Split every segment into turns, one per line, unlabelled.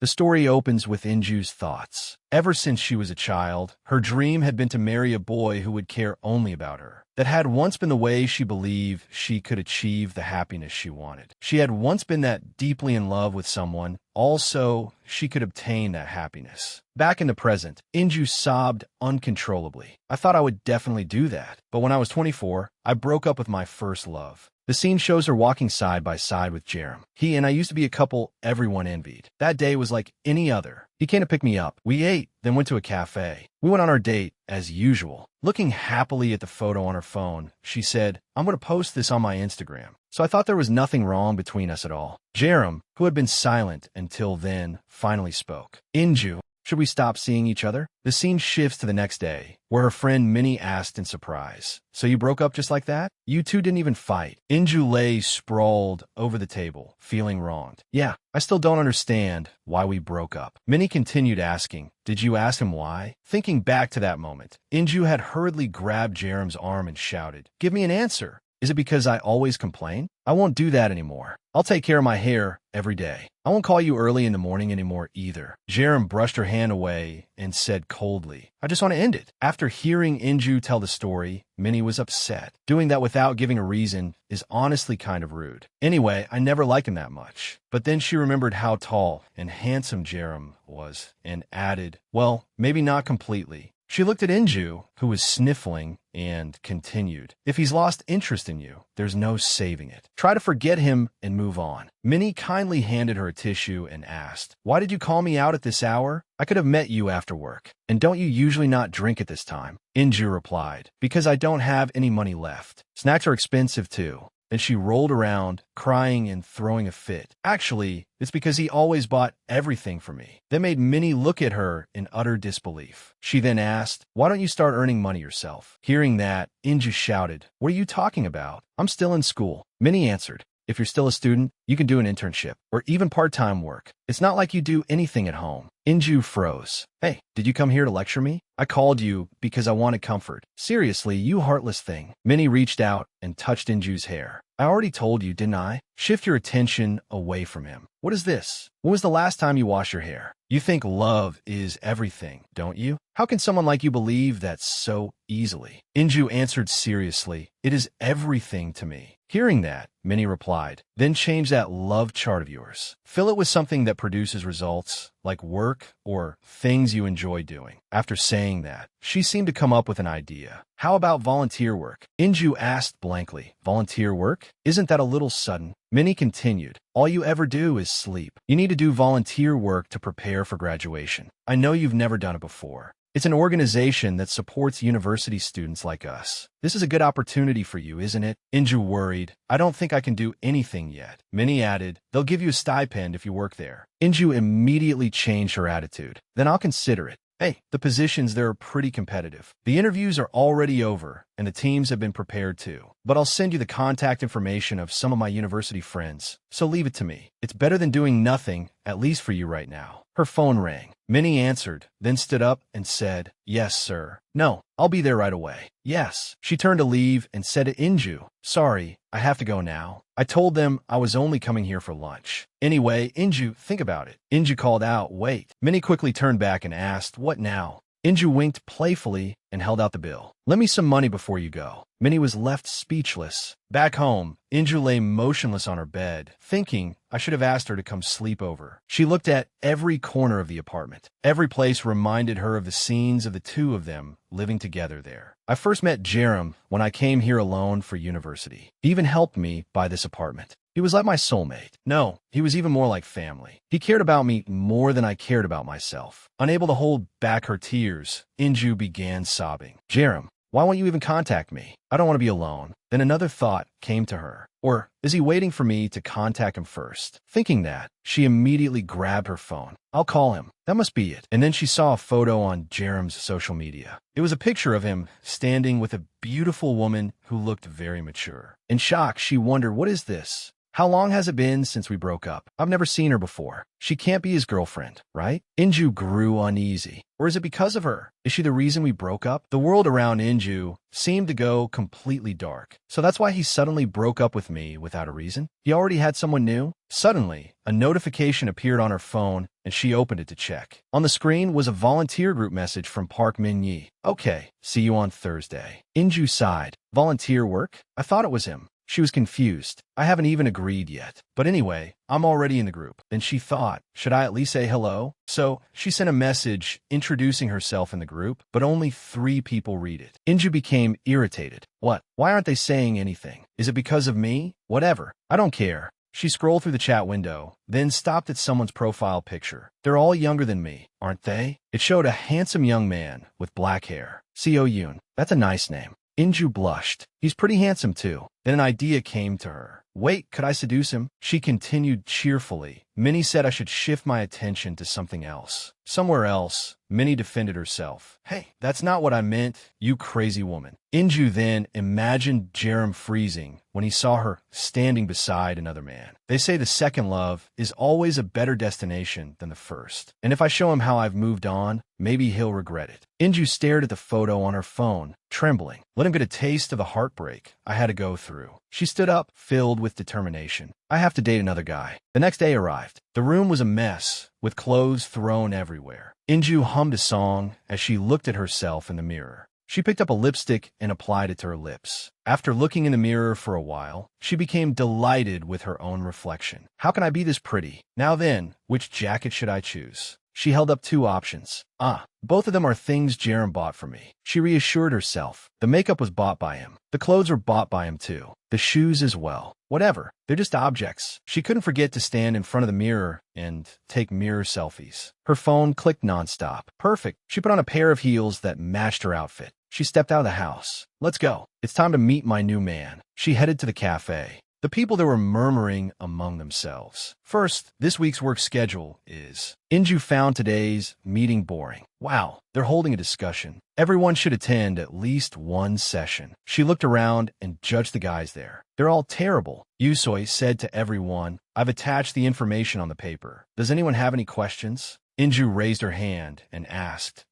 The story opens with Inju's thoughts. Ever since she was a child, her dream had been to marry a boy who would care only about her. That had once been the way she believed she could achieve the happiness she wanted. She had once been that deeply in love with someone, also she could obtain that happiness. Back in the present, Inju sobbed uncontrollably. I thought I would definitely do that, but when I was 24, I broke up with my first love. The scene shows her walking side by side with Jerem. He and I used to be a couple everyone envied. That day was like any other. He came to pick me up. We ate, then went to a cafe. We went on our date, as usual. Looking happily at the photo on her phone, she said, "I'm going to post this on my Instagram." So I thought there was nothing wrong between us at all. Jerem, who had been silent until then, finally spoke. "Inju, should we stop seeing each other?" The scene shifts to the next day, where her friend Minnie asked in surprise, "So you broke up just like that? You two didn't even fight." Inju lay sprawled over the table, feeling wronged. "Yeah, I still don't understand why we broke up." Minnie continued asking, "Did you ask him why?" Thinking back to that moment, Inju had hurriedly grabbed Jerem's arm and shouted, "Give me an answer. Is it because I always complain? I won't do that anymore. I'll take care of my hair every day. I won't call you early in the morning anymore either." Jerem brushed her hand away and said coldly, "I just want to end it." After hearing Inju tell the story, Minnie was upset. Doing that without giving a reason is honestly kind of rude. Anyway, I never liked him that much. But then she remembered how tall and handsome Jerem was and added, "Well, maybe not completely." She looked at Inju, who was sniffling, and continued, "If he's lost interest in you, there's no saving it. Try to forget him and move on." Minnie kindly handed her a tissue and asked, "Why did you call me out at this hour? I could have met you after work. And don't you usually not drink at this time?" Inju replied, "Because I don't have any money left. Snacks are expensive too." Then she rolled around, crying and throwing a fit. "Actually, it's because he always bought everything for me." That made Minnie look at her in utter disbelief. She then asked, "Why don't you start earning money yourself?" Hearing that, Inju shouted, "What are you talking about? I'm still in school." Minnie answered, "If you're still a student, you can do an internship or even part-time work. It's not like you do anything at home." Inju froze. "Hey, did you come here to lecture me? I called you because I wanted comfort. Seriously, you heartless thing." Minnie reached out and touched Inju's hair. "I already told you, didn't I? Shift your attention away from him. What is this? When was the last time you washed your hair? You think love is everything, don't you? How can someone like you believe that so easily?" Inju answered seriously, "It is everything to me." Hearing that, Minnie replied, "Then change that love chart of yours. Fill it with something that produces results, like work or things you enjoy doing." After saying that, she seemed to come up with an idea. "How about volunteer work?" Inju asked blankly, "Volunteer work? Isn't that a little sudden?" Minnie continued, "All you ever do is sleep. You need to do volunteer work to prepare for graduation. I know you've never done it before. It's an organization that supports university students like us. This is a good opportunity for you, isn't it?" Inju worried, "I don't think I can do anything yet." Minnie added, "They'll give you a stipend if you work there." Inju immediately changed her attitude. "Then I'll consider it. Hey, the positions there are pretty competitive. The interviews are already over, and the teams have been prepared too. But I'll send you the contact information of some of my university friends, so leave it to me. It's better than doing nothing, at least for you right now." Her phone rang. Minnie answered, then stood up and said, "Yes, sir. No, I'll be there right away." "Yes." She turned to leave and said to Inju, "Sorry, I have to go now. I told them I was only coming here for lunch. Anyway, Inju, think about it." Inju called out, "Wait." Minnie quickly turned back and asked, "What now?" Inju winked playfully and held out the bill. "Lend me some money before you go." Minnie was left speechless. Back home, Inju lay motionless on her bed, thinking I should have asked her to come sleep over. She looked at every corner of the apartment. Every place reminded her of the scenes of the two of them living together there. "I first met Jerem when I came here alone for university. He even helped me buy this apartment. He was like my soulmate. No, he was even more like family. He cared about me more than I cared about myself." Unable to hold back her tears, Inju began sobbing. "Jerem, why won't you even contact me? I don't want to be alone." Then another thought came to her. Or is he waiting for me to contact him first? Thinking that, she immediately grabbed her phone. "I'll call him. That must be it." And then she saw a photo on Jerem's social media. It was a picture of him standing with a beautiful woman who looked very mature. In shock, she wondered, what is this? How long has it been since we broke up? I've never seen her before. She can't be his girlfriend, right? Inju grew uneasy. Or is it because of her? Is she the reason we broke up? The world around Inju seemed to go completely dark. So that's why he suddenly broke up with me without a reason? He already had someone new? Suddenly, a notification appeared on her phone and she opened it to check. On the screen was a volunteer group message from Park Min-yi. Okay, see you on Thursday. Inju sighed. Volunteer work? I thought it was him. She was confused. I haven't even agreed yet. But anyway, I'm already in the group. Then she thought, should I at least say hello? So she sent a message introducing herself in the group, but only 3 people read it. Inju became irritated. What? Why aren't they saying anything? Is it because of me? Whatever. I don't care. She scrolled through the chat window, then stopped at someone's profile picture. They're all younger than me, aren't they? It showed a handsome young man with black hair. Seo Yoon. That's a nice name. Inju blushed. He's pretty handsome too. Then an idea came to her. Wait, could I seduce him? She continued cheerfully. Minnie said I should shift my attention to something else. Somewhere else. Minnie defended herself. Hey, that's not what I meant, you crazy woman. Inju then imagined Jerem freezing when he saw her standing beside another man. They say the second love is always a better destination than the first. And if I show him how I've moved on, maybe he'll regret it. Inju stared at the photo on her phone, trembling. Let him get a taste of the heartbreak I had to go through. She stood up, filled with determination. I have to date another guy. The next day arrived. The room was a mess, with clothes thrown everywhere. Inju hummed a song as she looked at herself in the mirror. She picked up a lipstick and applied it to her lips. After looking in the mirror for a while, she became delighted with her own reflection. How can I be this pretty? Now then, which jacket should I choose? She held up 2 options. Both of them are things Jerem bought for me. She reassured herself. The makeup was bought by him. The clothes were bought by him too. The shoes as well. Whatever. They're just objects. She couldn't forget to stand in front of the mirror and take mirror selfies. Her phone clicked nonstop. Perfect. She put on a pair of heels that matched her outfit. She stepped out of the house. Let's go. It's time to meet my new man. She headed to the cafe. The people there were murmuring among themselves. First, this week's work schedule is... Inju found today's meeting boring. Wow, they're holding a discussion. Everyone should attend at least one session. She looked around and judged the guys there. They're all terrible. Yusoi said to everyone, I've attached the information on the paper. Does anyone have any questions? Inju raised her hand and asked,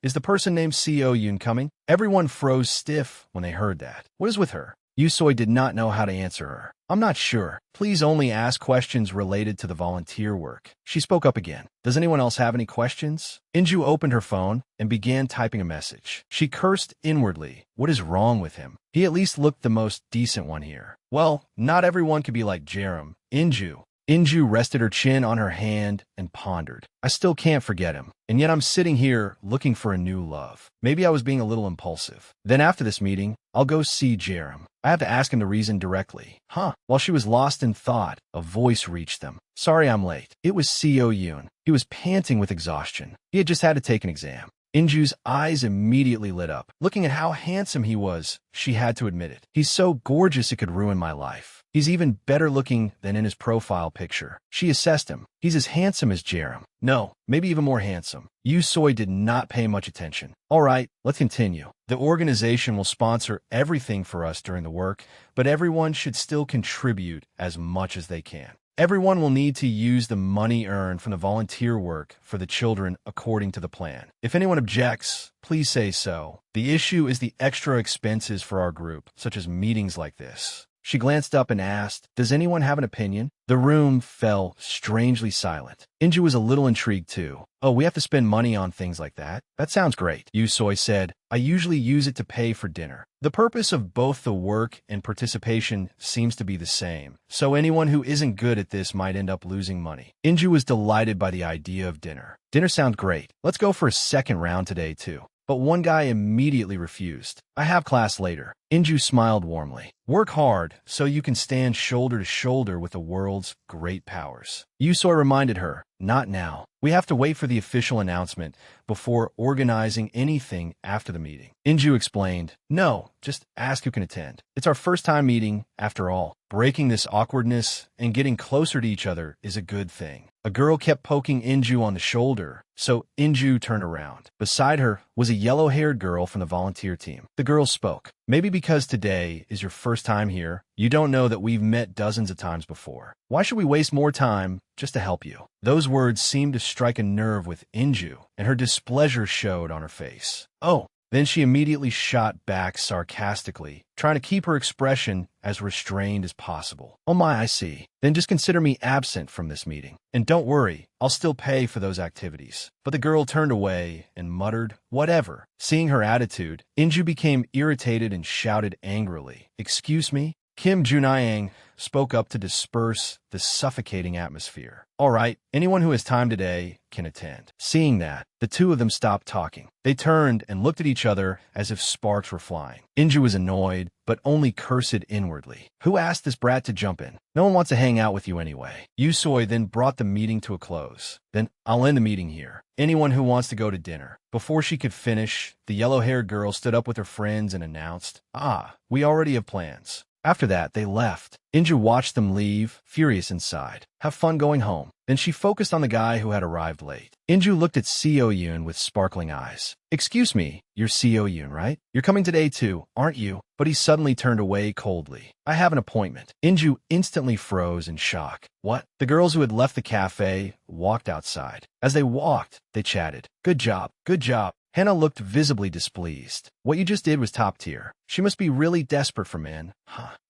is the person named Seo Yoon coming? Everyone froze stiff when they heard that. What is with her? Yusoi did not know how to answer her. I'm not sure. Please only ask questions related to the volunteer work. She spoke up again. Does anyone else have any questions? Inju opened her phone and began typing a message. She cursed inwardly. What is wrong with him? He at least looked the most decent one here. Well, not everyone could be like Jerem. Inju rested her chin on her hand and pondered. I still can't forget him, and yet I'm sitting here looking for a new love. Maybe I was being a little impulsive. Then after this meeting, I'll go see Jerem. I have to ask him the reason directly. While she was lost in thought, a voice reached them. Sorry I'm late. It was Seo Yoon. He was panting with exhaustion. He had just had to take an exam. Inju's eyes immediately lit up. Looking at how handsome he was, she had to admit it. He's so gorgeous it could ruin my life. He's even better looking than in his profile picture. She assessed him. He's as handsome as Jerem. No, maybe even more handsome. Yusoi did not pay much attention. All right, let's continue. The organization will sponsor everything for us during the work, but everyone should still contribute as much as they can. Everyone will need to use the money earned from the volunteer work for the children according to the plan. If anyone objects, please say so. The issue is the extra expenses for our group, such as meetings like this. She glanced up and asked, does anyone have an opinion? The room fell strangely silent. Inju was a little intrigued too. Oh, we have to spend money on things like that? That sounds great. Yusoi said, I usually use it to pay for dinner. The purpose of both the work and participation seems to be the same, so anyone who isn't good at this might end up losing money. Inju was delighted by the idea of dinner. Dinner sounds great. Let's go for a second round today too. But one guy immediately refused. I have class later. Inju smiled warmly. Work hard so you can stand shoulder to shoulder with the world's great powers. Yusoi reminded her, not now. We have to wait for the official announcement before organizing anything after the meeting. Inju explained, no, just ask who can attend. It's our first time meeting, after all. Breaking this awkwardness and getting closer to each other is a good thing. A girl kept poking Inju on the shoulder, so Inju turned around. Beside her was a yellow-haired girl from the volunteer team. The girl spoke. Maybe because today is your first time here, you don't know that we've met dozens of times before. Why should we waste more time just to help you? Those words seemed to strike a nerve with Inju, and her displeasure showed on her face. Oh. Then she immediately shot back sarcastically, trying to keep her expression as restrained as possible. Oh my, I see. Then just consider me absent from this meeting. And don't worry, I'll still pay for those activities. But the girl turned away and muttered, whatever. Seeing her attitude, Inju became irritated and shouted angrily, excuse me? Kim Junayang spoke up to disperse the suffocating atmosphere. All right, anyone who has time today can attend. Seeing that, the two of them stopped talking. They turned and looked at each other as if sparks were flying. Inju was annoyed, but only cursed inwardly. Who asked this brat to jump in? No one wants to hang out with you anyway. Yusoi then brought the meeting to a close. Then I'll end the meeting here. Anyone who wants to go to dinner. Before she could finish, the yellow-haired girl stood up with her friends and announced, we already have plans. After that, they left. Inju watched them leave, furious inside. Have fun going home. Then she focused on the guy who had arrived late. Inju looked at Seo Yoon with sparkling eyes. Excuse me, you're Seo Yoon, right? You're coming today too, aren't you? But he suddenly turned away coldly. I have an appointment. Inju instantly froze in shock. What? The girls who had left the cafe walked outside. As they walked, they chatted. Good job, good job. Hannah looked visibly displeased. What you just did was top tier. She must be really desperate for men.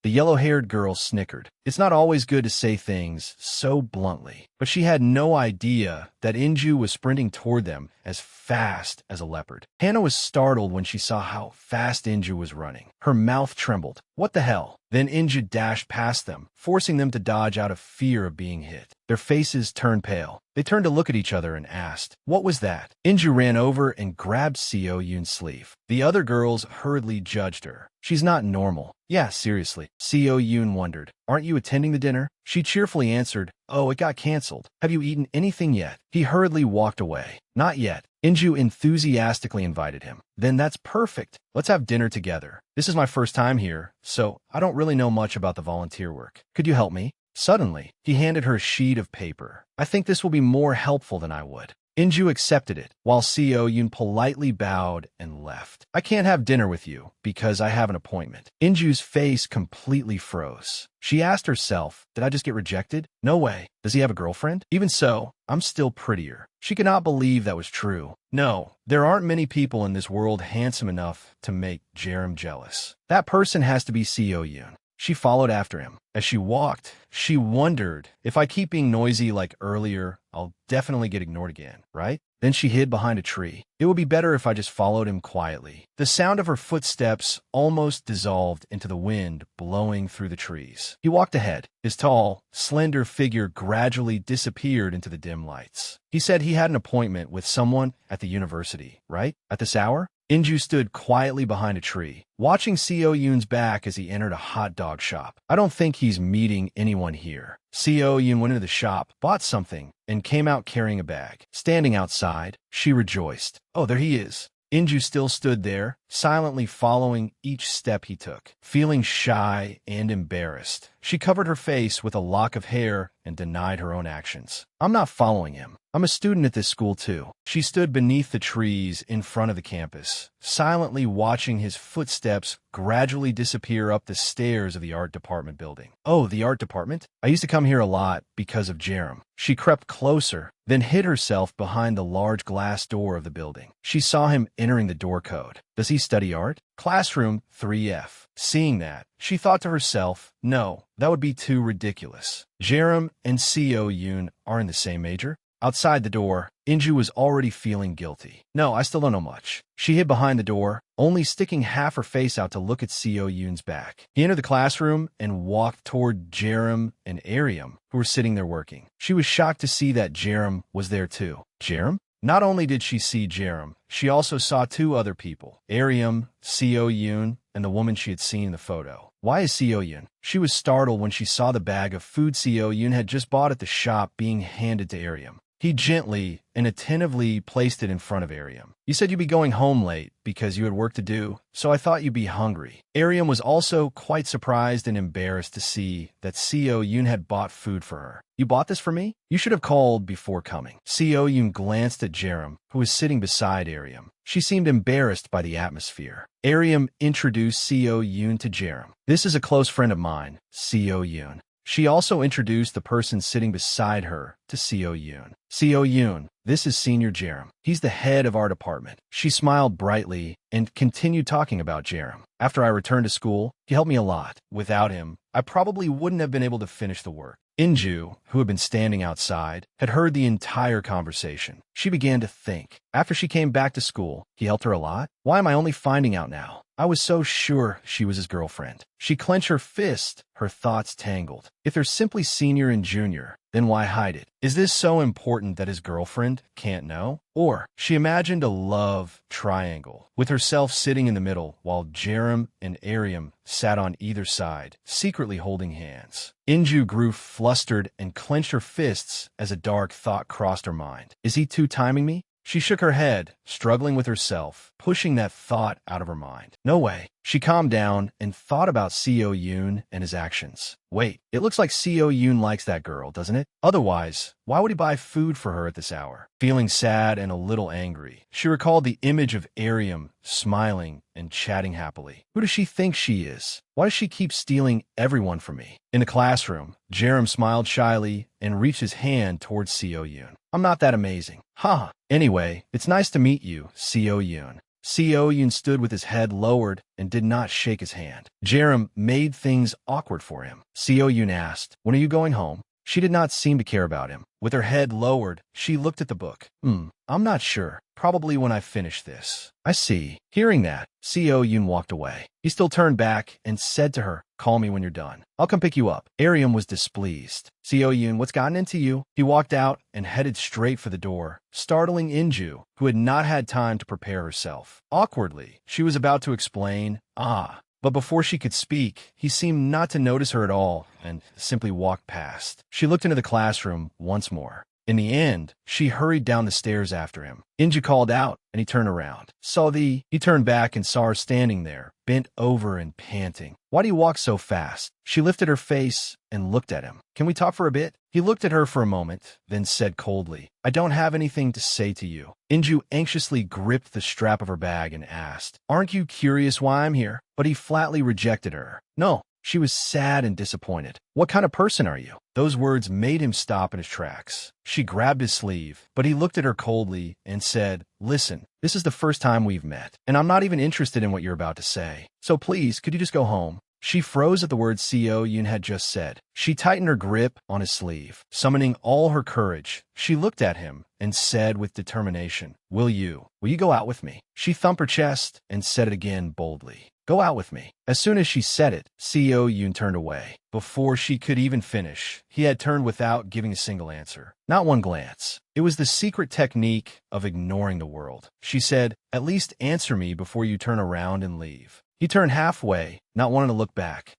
The yellow-haired girl snickered. It's not always good to say things so bluntly. But she had no idea that Inju was sprinting toward them as fast as a leopard. Hannah was startled when she saw how fast Inju was running. Her mouth trembled. What the hell? Then Inju dashed past them, forcing them to dodge out of fear of being hit. Their faces turned pale. They turned to look at each other and asked, what was that? Inju ran over and grabbed Seo Yoon's sleeve. The other girls hurriedly judged her. She's not normal. Yeah, seriously. Seo Yoon wondered, aren't you attending the dinner? She cheerfully answered, oh, it got canceled. Have you eaten anything yet? He hurriedly walked away. Not yet. Inju enthusiastically invited him. Then that's perfect. Let's have dinner together. This is my first time here, so I don't really know much about the volunteer work. Could you help me? Suddenly, he handed her a sheet of paper. I think this will be more helpful than I would. Inju accepted it, while Seo Yoon politely bowed and left. I can't have dinner with you, because I have an appointment. Inju's face completely froze. She asked herself, did I just get rejected? No way. Does he have a girlfriend? Even so, I'm still prettier. She could not believe that was true. No, there aren't many people in this world handsome enough to make Jerem jealous. That person has to be Seo Yoon. She followed after him. As she walked, she wondered, if I keep being noisy like earlier, I'll definitely get ignored again, right? Then she hid behind a tree. It would be better if I just followed him quietly. The sound of her footsteps almost dissolved into the wind blowing through the trees. He walked ahead. His tall, slender figure gradually disappeared into the dim lights. He said he had an appointment with someone at the university, right? At this hour? Inju stood quietly behind a tree, watching Seo Yoon's back as he entered a hot dog shop. I don't think he's meeting anyone here. Seo Yoon went into the shop, bought something, and came out carrying a bag. Standing outside, she rejoiced. Oh, there he is. Inju still stood there, silently following each step he took. Feeling shy and embarrassed, she covered her face with a lock of hair and denied her own actions. I'm not following him. I'm a student at this school too. She stood beneath the trees in front of the campus, silently watching his footsteps gradually disappear up the stairs of the art department building. Oh, the art department? I used to come here a lot because of Jerem. She crept closer, then hid herself behind the large glass door of the building. She saw him entering the door code. Does he study art? Classroom 3F. Seeing that, she thought to herself, no, that would be too ridiculous. Jerem and Seo Yoon are in the same major. Outside the door, Inju was already feeling guilty. No, I still don't know much. She hid behind the door, only sticking half her face out to look at Seo Yoon's back. He entered the classroom and walked toward Jerem and Ariam, who were sitting there working. She was shocked to see that Jerem was there too. Jerem? Not only did she see Jerem, she also saw two other people, Ariam, Seo Yoon, and the woman she had seen in the photo. Why is Seo Yoon? She was startled when she saw the bag of food Seo Yoon had just bought at the shop being handed to Ariam. He gently and attentively placed it in front of Ariam. You said you'd be going home late because you had work to do, so I thought you'd be hungry. Ariam was also quite surprised and embarrassed to see that Seo Yoon had bought food for her. You bought this for me? You should have called before coming. Seo Yoon glanced at Jerem, who was sitting beside Ariam. She seemed embarrassed by the atmosphere. Ariam introduced Seo Yoon to Jerem. This is a close friend of mine, Seo Yoon. She also introduced the person sitting beside her to Seo Yoon. Seo Yoon, this is Senior Jerem. He's the head of our department. She smiled brightly and continued talking about Jerem. After I returned to school, he helped me a lot. Without him, I probably wouldn't have been able to finish the work. Inju, who had been standing outside, had heard the entire conversation. She began to think. After she came back to school, he helped her a lot? Why am I only finding out now? I was so sure she was his girlfriend. She clenched her fist, her thoughts tangled. If they're simply senior and junior, then why hide it? Is this so important that his girlfriend can't know? Or she imagined a love triangle, with herself sitting in the middle while Jerem and Ariam sat on either side, secretly holding hands. Inju grew flustered and clenched her fists as a dark thought crossed her mind. Is he two-timing me? She shook her head, struggling with herself, pushing that thought out of her mind. No way. She calmed down and thought about Seo Yoon and his actions. Wait, it looks like Seo Yoon likes that girl, doesn't it? Otherwise, why would he buy food for her at this hour? Feeling sad and a little angry, she recalled the image of Ariam smiling and chatting happily. Who does she think she is? Why does she keep stealing everyone from me? In the classroom, Jerem smiled shyly and reached his hand towards Seo Yoon. I'm not that amazing. Haha. Anyway, it's nice to meet you, Seo Yoon. Seo Yoon stood with his head lowered and did not shake his hand. Jerem made things awkward for him. Seo Yoon asked, when are you going home? She did not seem to care about him. With her head lowered, she looked at the book. I'm not sure. Probably when I finish this. I see. Hearing that, Seo Yoon walked away. He still turned back and said to her, call me when you're done. I'll come pick you up. Ariam was displeased. Seo Yoon, what's gotten into you? He walked out and headed straight for the door, startling Inju, who had not had time to prepare herself. Awkwardly, she was about to explain, but before she could speak, he seemed not to notice her at all and simply walked past. She looked into the classroom once more. In the end, she hurried down the stairs after him. Inju called out, and he turned around. He turned back and saw her standing there, bent over and panting. Why do you walk so fast? She lifted her face and looked at him. Can we talk for a bit? He looked at her for a moment, then said coldly, I don't have anything to say to you. Inju anxiously gripped the strap of her bag and asked, aren't you curious why I'm here? But he flatly rejected her. No. She was sad and disappointed. What kind of person are you? Those words made him stop in his tracks. She grabbed his sleeve, but he looked at her coldly and said, listen, this is the first time we've met, and I'm not even interested in what you're about to say. So please, could you just go home? She froze at the words Seo Yoon had just said. She tightened her grip on his sleeve. Summoning all her courage, she looked at him and said with determination, Will you go out with me? She thumped her chest and said it again boldly. Go out with me. As soon as she said it, Seo Yoon turned away. Before she could even finish, he had turned without giving a single answer. Not one glance. It was the secret technique of ignoring the world. She said, at least answer me before you turn around and leave. He turned halfway, not wanting to look back.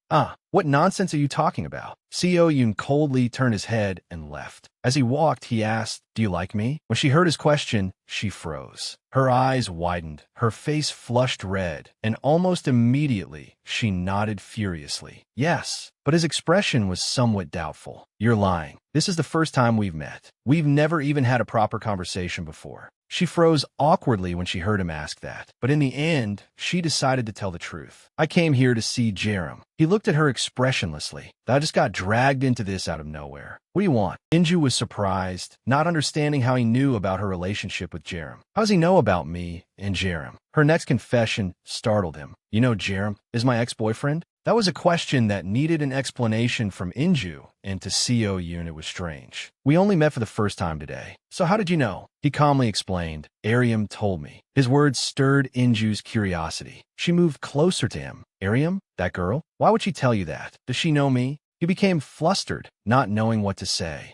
What nonsense are you talking about? Seo Yoon coldly turned his head and left. As he walked, he asked, do you like me? When she heard his question, she froze. Her eyes widened, her face flushed red, and almost immediately, she nodded furiously. Yes, but his expression was somewhat doubtful. You're lying. This is the first time we've met. We've never even had a proper conversation before. She froze awkwardly when she heard him ask that, but in the end, she decided to tell the truth. I came here to see Jerem. He looked at her expressionlessly. I just got dragged into this out of nowhere. What do you want? Inju was surprised, not understanding how he knew about her relationship with Jerem. How does he know about me and Jerem? Her next confession startled him. You know Jerem is my ex-boyfriend? That was a question that needed an explanation from Inju, and to Seo Yoon it was strange. We only met for the first time today. So how did you know? He calmly explained. Ariam told me. His words stirred Inju's curiosity. She moved closer to him. Ariam? That girl? Why would she tell you that? Does she know me? He became flustered, not knowing what to say.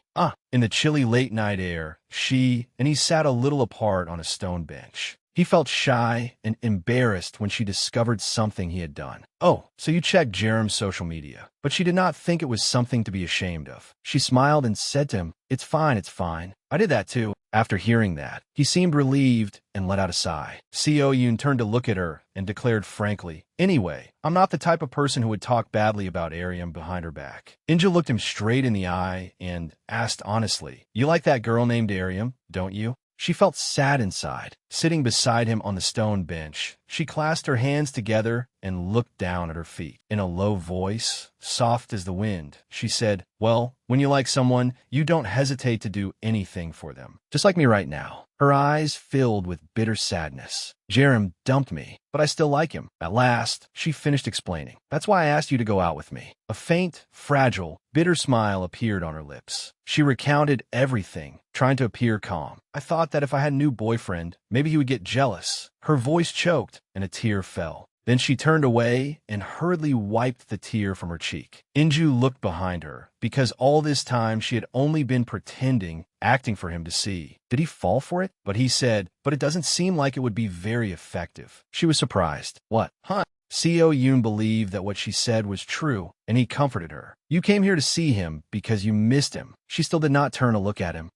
In the chilly late-night air, she and he sat a little apart on a stone bench. He felt shy and embarrassed when she discovered something he had done. Oh, so you checked Jerem's social media. But she did not think it was something to be ashamed of. She smiled and said to him, It's fine. I did that too. After hearing that, he seemed relieved and let out a sigh. Seo Yoon turned to look at her and declared frankly, "Anyway, I'm not the type of person who would talk badly about Aryam behind her back." Inja looked him straight in the eye and asked honestly, "You like that girl named Aryam, don't you?" She felt sad inside. Sitting beside him on the stone bench, she clasped her hands together and looked down at her feet. In a low voice, soft as the wind, she said, "Well, when you like someone, you don't hesitate to do anything for them. Just like me right now." Her eyes filled with bitter sadness. "Jerem dumped me, but I still like him." At last, she finished explaining. "That's why I asked you to go out with me." A faint, fragile, bitter smile appeared on her lips. She recounted everything, trying to appear calm. "I thought that if I had a new boyfriend, maybe he would get jealous." Her voice choked, and a tear fell. Then she turned away and hurriedly wiped the tear from her cheek. Inju looked behind her, because all this time she had only been pretending, acting for him to see. Did he fall for it? But he said, "But it doesn't seem like it would be very effective." She was surprised. "What? Huh?" Seo Yoon believed that what she said was true, and he comforted her. "You came here to see him because you missed him." She still did not turn to look at him.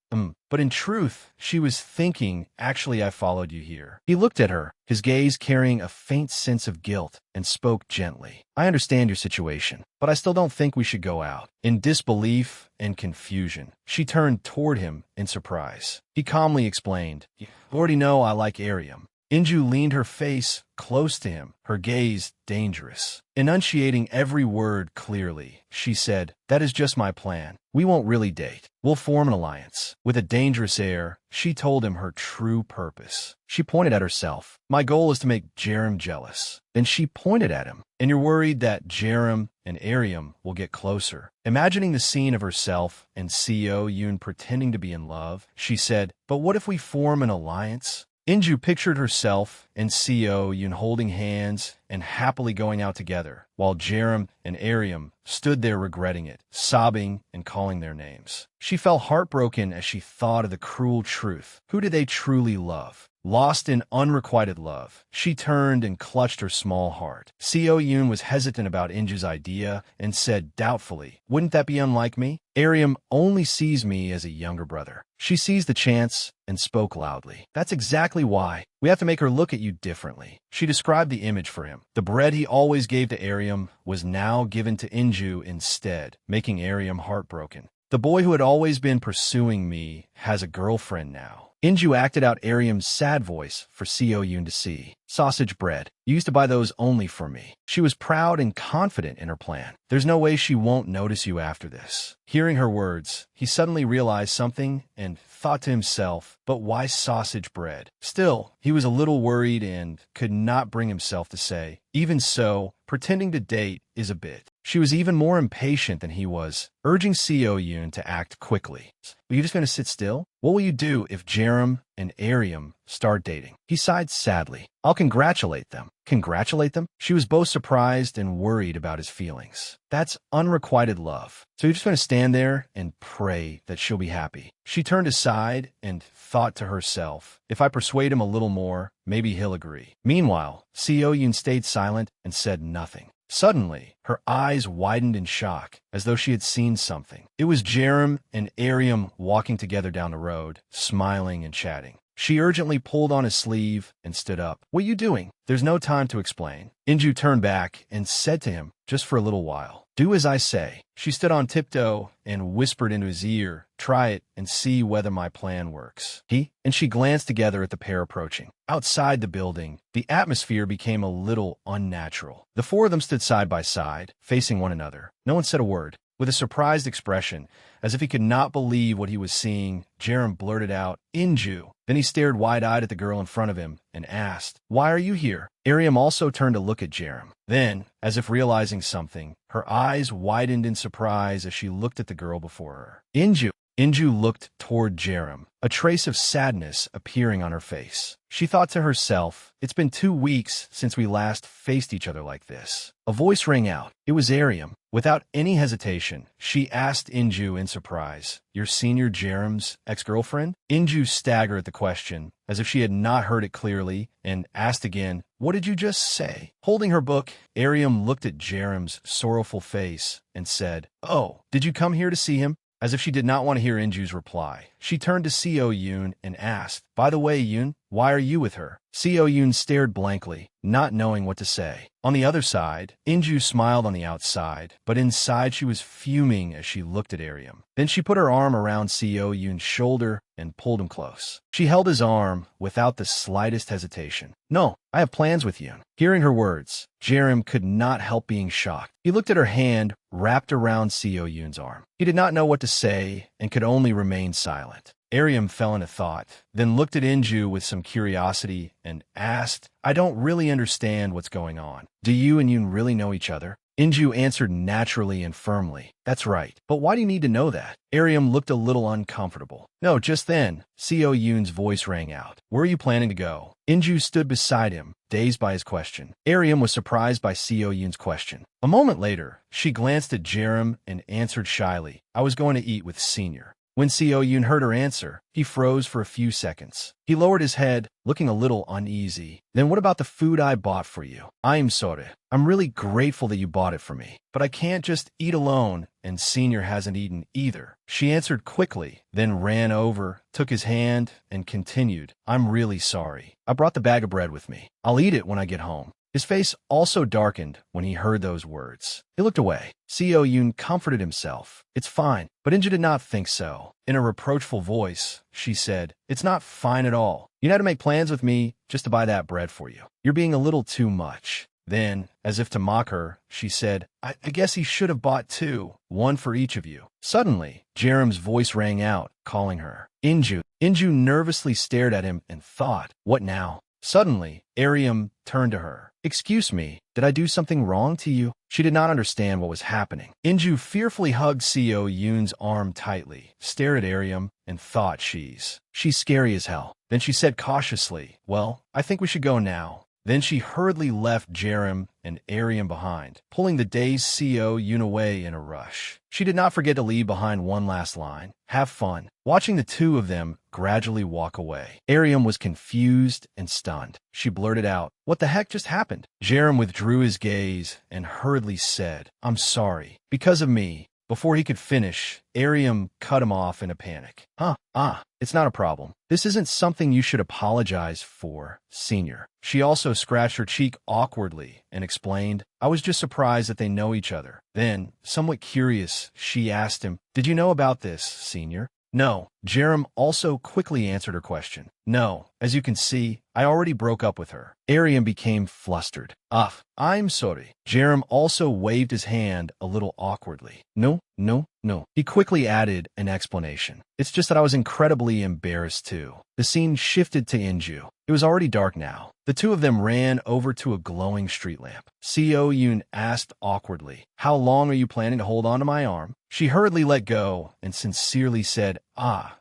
But in truth, she was thinking, "Actually, I followed you here." He looked at her, his gaze carrying a faint sense of guilt, and spoke gently. "I understand your situation, but I still don't think we should go out." In disbelief and confusion, she turned toward him in surprise. He calmly explained, "You already know I like Aryam." Inju leaned her face close to him, her gaze dangerous. Enunciating every word clearly, she said, "That is just my plan. We won't really date. We'll form an alliance." With a dangerous air, she told him her true purpose. She pointed at herself. "My goal is to make Jerem jealous." Then she pointed at him. "And you're worried that Jerem and Aryam will get closer." Imagining the scene of herself and Seo Yoon pretending to be in love, she said, "But what if we form an alliance?" Inju pictured herself and Seo Yoon holding hands and happily going out together, while Jerem and Aryam stood there regretting it, sobbing and calling their names. She felt heartbroken as she thought of the cruel truth. Who did they truly love? Lost in unrequited love, she turned and clutched her small heart. Seo Yoon was hesitant about Inju's idea and said doubtfully, "Wouldn't that be unlike me? Aryam only sees me as a younger brother." She seized the chance and spoke loudly. "That's exactly why. We have to make her look at you differently." She described the image for him. The bread he always gave to Aryam was now given to Inju instead, making Aryam heartbroken. "The boy who had always been pursuing me has a girlfriend now." Inju acted out Aryam's sad voice for Seo Yoon to see. "Sausage bread. You used to buy those only for me." She was proud and confident in her plan. "There's no way she won't notice you after this." Hearing her words, he suddenly realized something and thought to himself, "But why sausage bread?" Still, he was a little worried and could not bring himself to say, "Even so, pretending to date is a bit." She was even more impatient than he was, urging Seo Yoon to act quickly. "Are you just going to sit still? What will you do if Jerem and Aryam start dating?" He sighed sadly. "I'll congratulate them." Congratulate them? She was both surprised and worried about his feelings. That's unrequited love. So you're just going to stand there and pray that she'll be happy. She turned aside and thought to herself, if I persuade him a little more, maybe he'll agree. Meanwhile, Seo Yoon stayed silent and said nothing. Suddenly, her eyes widened in shock, as though she had seen something. It was Jerem and Aryam walking together down the road, smiling and chatting. She urgently pulled on his sleeve and stood up. "What are you doing?" "There's no time to explain." Inju turned back and said to him, "Just for a little while. Do as I say." She stood on tiptoe and whispered into his ear, "Try it and see whether my plan works." And she glanced together at the pair approaching. Outside the building, the atmosphere became a little unnatural. The four of them stood side by side, facing one another. No one said a word. With a surprised expression, as if he could not believe what he was seeing, Jerem blurted out, "Inju." Then he stared wide-eyed at the girl in front of him and asked, "Why are you here?" Aryam also turned to look at Jerem. Then, as if realizing something, her eyes widened in surprise as she looked at the girl before her. "Inju." Inju looked toward Jerem, a trace of sadness appearing on her face. She thought to herself, it's been 2 weeks since we last faced each other like this. A voice rang out. It was Aryam. Without any hesitation, she asked Inju in surprise, "Your senior Jerem's ex-girlfriend?" Inju staggered at the question, as if she had not heard it clearly, and asked again, "What did you just say?" Holding her book, Aryam looked at Jerem's sorrowful face and said, "Oh, did you come here to see him?" As if she did not want to hear Inju's reply, she turned to Seo Yoon and asked, "By the way, Yoon, why are you with her?" Seo Yoon stared blankly, not knowing what to say. On the other side, Inju smiled on the outside, but inside she was fuming as she looked at Aryam. Then she put her arm around Seo Yoon's shoulder and pulled him close. She held his arm without the slightest hesitation. "No, I have plans with Yoon." Hearing her words, Jerem could not help being shocked. He looked at her hand wrapped around Seo Yoon's arm. He did not know what to say and could only remain silent. Aryam fell into thought, then looked at Inju with some curiosity and asked, "I don't really understand what's going on. Do you and Yoon really know each other?" Inju answered naturally and firmly, "That's right. But why do you need to know that?" Aryam looked a little uncomfortable. No, just then, Seo Yoon's voice rang out. "Where are you planning to go?" Inju stood beside him, dazed by his question. Aryam was surprised by Seo Yoon's question. A moment later, she glanced at Jerem and answered shyly, "I was going to eat with Senior." When Seo Yoon heard her answer, he froze for a few seconds. He lowered his head, looking a little uneasy. "Then what about the food I bought for you?" "I'm sorry. I'm really grateful that you bought it for me. But I can't just eat alone, and Senior hasn't eaten either." She answered quickly, then ran over, took his hand, and continued, "I'm really sorry. I brought the bag of bread with me. I'll eat it when I get home." His face also darkened when he heard those words. He looked away. Seo Yoon comforted himself. "It's fine." But Inju did not think so. In a reproachful voice, she said, "It's not fine at all. You had to make plans with me just to buy that bread for you. You're being a little too much." Then, as if to mock her, she said, I guess he should have bought two, one for each of you." Suddenly, Jerem's voice rang out, calling her. "Inju." Inju nervously stared at him and thought, "What now?" Suddenly, Aryam turned to her. "Excuse me, did I do something wrong to you?" She did not understand what was happening. Inju fearfully hugged Seo Yoon's arm tightly, stared at Aryam, and thought she's scary as hell. Then she said cautiously, "Well, I think we should go now." Then she hurriedly left Jerem and Aryam behind, pulling the dazed Seo Yoon away in a rush. She did not forget to leave behind one last line, "Have fun." Watching the two of them gradually walk away, Aryam was confused and stunned. She blurted out, "What the heck just happened?" Jerem withdrew his gaze and hurriedly said, "I'm sorry. Because of me." Before he could finish, Aryam cut him off in a panic. It's not a problem. This isn't something you should apologize for, Senior." She also scratched her cheek awkwardly and explained, "I was just surprised that they know each other." Then, somewhat curious, she asked him, "Did you know about this, Senior?" "No." Jerem also quickly answered her question. "No. As you can see, I already broke up with her." Aryam became flustered. I'm sorry." Jerem also waved his hand a little awkwardly. No. He quickly added an explanation. "It's just that I was incredibly embarrassed too." The scene shifted to Inju. It was already dark now. The two of them ran over to a glowing street lamp. Seo Yoon asked awkwardly, "How long are you planning to hold on to my arm?" She hurriedly let go and sincerely said,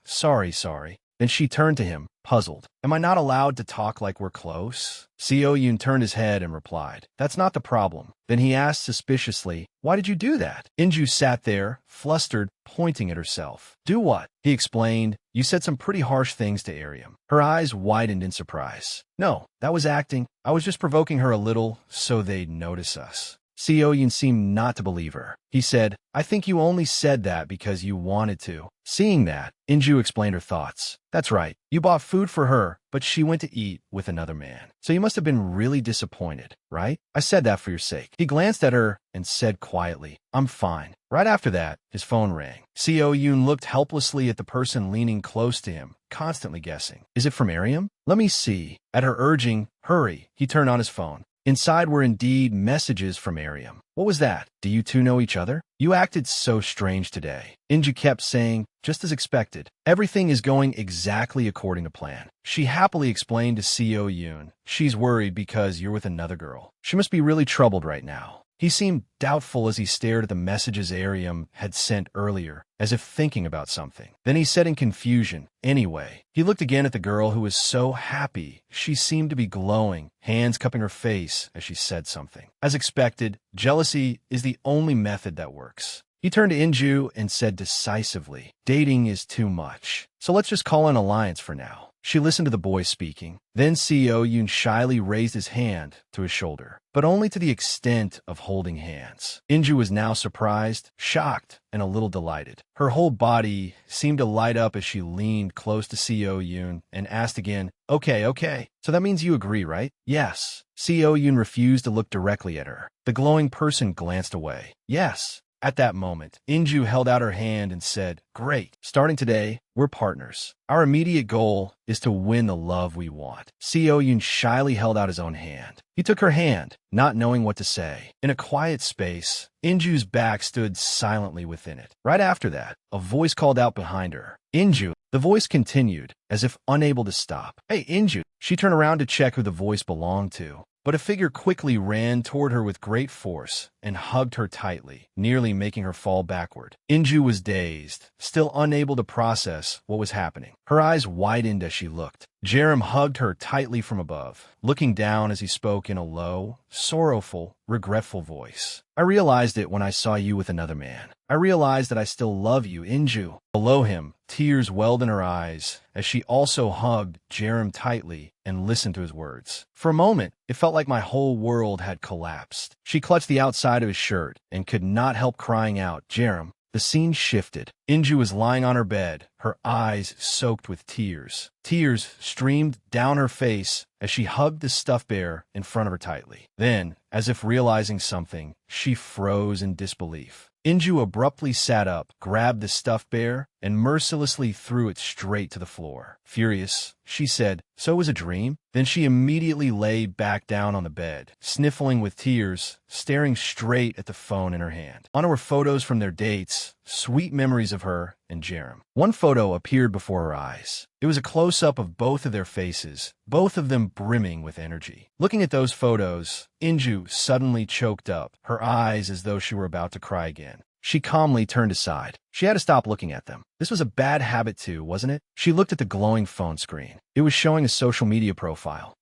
Sorry. Then she turned to him, puzzled. "Am I not allowed to talk like we're close?" Seo Yoon turned his head and replied, "That's not the problem." Then he asked suspiciously, "Why did you do that?" Inju sat there, flustered, pointing at herself. "Do what?" He explained, "You said some pretty harsh things to Aryam." Her eyes widened in surprise. "No, that was acting. I was just provoking her a little so they'd notice us." Seo Yoon seemed not to believe her. He said, "I think you only said that because you wanted to." Seeing that, Inju explained her thoughts. "That's right. You bought food for her, but she went to eat with another man. So you must have been really disappointed, right? I said that for your sake." He glanced at her and said quietly, "I'm fine." Right after that, his phone rang. Seo Yoon looked helplessly at the person leaning close to him, constantly guessing. "Is it from Aryam? Let me see." At her urging, "Hurry," he turned on his phone. Inside were indeed messages from Aryam. "What was that? Do you two know each other? You acted so strange today." Inju kept saying, "Just as expected. Everything is going exactly according to plan." She happily explained to Seo Yoon, "She's worried because you're with another girl. She must be really troubled right now." He seemed doubtful as he stared at the messages Aryam had sent earlier, as if thinking about something. Then he said in confusion, "Anyway." He looked again at the girl who was so happy. She seemed to be glowing, hands cupping her face as she said something. As expected, jealousy is the only method that works. He turned to Inju and said decisively, "Dating is too much. So let's just call an alliance for now." She listened to the boy speaking. Then Seo Yoon shyly raised his hand to his shoulder, but only to the extent of holding hands. Inju was now surprised, shocked, and a little delighted. Her whole body seemed to light up as she leaned close to Seo Yoon and asked again, Okay. So that means you agree, right? Yes. Seo Yoon refused to look directly at her. The glowing person glanced away. Yes. At that moment, Inju held out her hand and said, Great. Starting today, we're partners. Our immediate goal is to win the love we want. Seo Yoon shyly held out his own hand. He took her hand, not knowing what to say. In a quiet space, Inju's back stood silently within it. Right after that, a voice called out behind her. Inju. The voice continued, as if unable to stop. Hey, Inju. She turned around to check who the voice belonged to. But a figure quickly ran toward her with great force and hugged her tightly, nearly making her fall backward. Inju was dazed, still unable to process what was happening. Her eyes widened as she looked. Jerem hugged her tightly from above, looking down as he spoke in a low, sorrowful, regretful voice. I realized it when I saw you with another man. I realized that I still love you, Inju. Below him, tears welled in her eyes as she also hugged Jerem tightly and listened to his words. For a moment, it felt like my whole world had collapsed. She clutched the outside of his shirt and could not help crying out, Jerem. The scene shifted. Inju was lying on her bed, her eyes soaked with tears. Tears streamed down her face as she hugged the stuffed bear in front of her tightly. Then, as if realizing something, she froze in disbelief. Inju abruptly sat up, grabbed the stuffed bear, and mercilessly threw it straight to the floor. Furious, she said, So it was a dream? Then she immediately lay back down on the bed, sniffling with tears, staring straight at the phone in her hand. On were photos from their dates, sweet memories of her and Jerem. One photo appeared before her eyes. It was a close-up of both of their faces, both of them brimming with energy. Looking at those photos, Inju suddenly choked up, her eyes as though she were about to cry again. She calmly turned aside. She had to stop looking at them. This was a bad habit too, wasn't it? She looked at the glowing phone screen. It was showing a social media profile.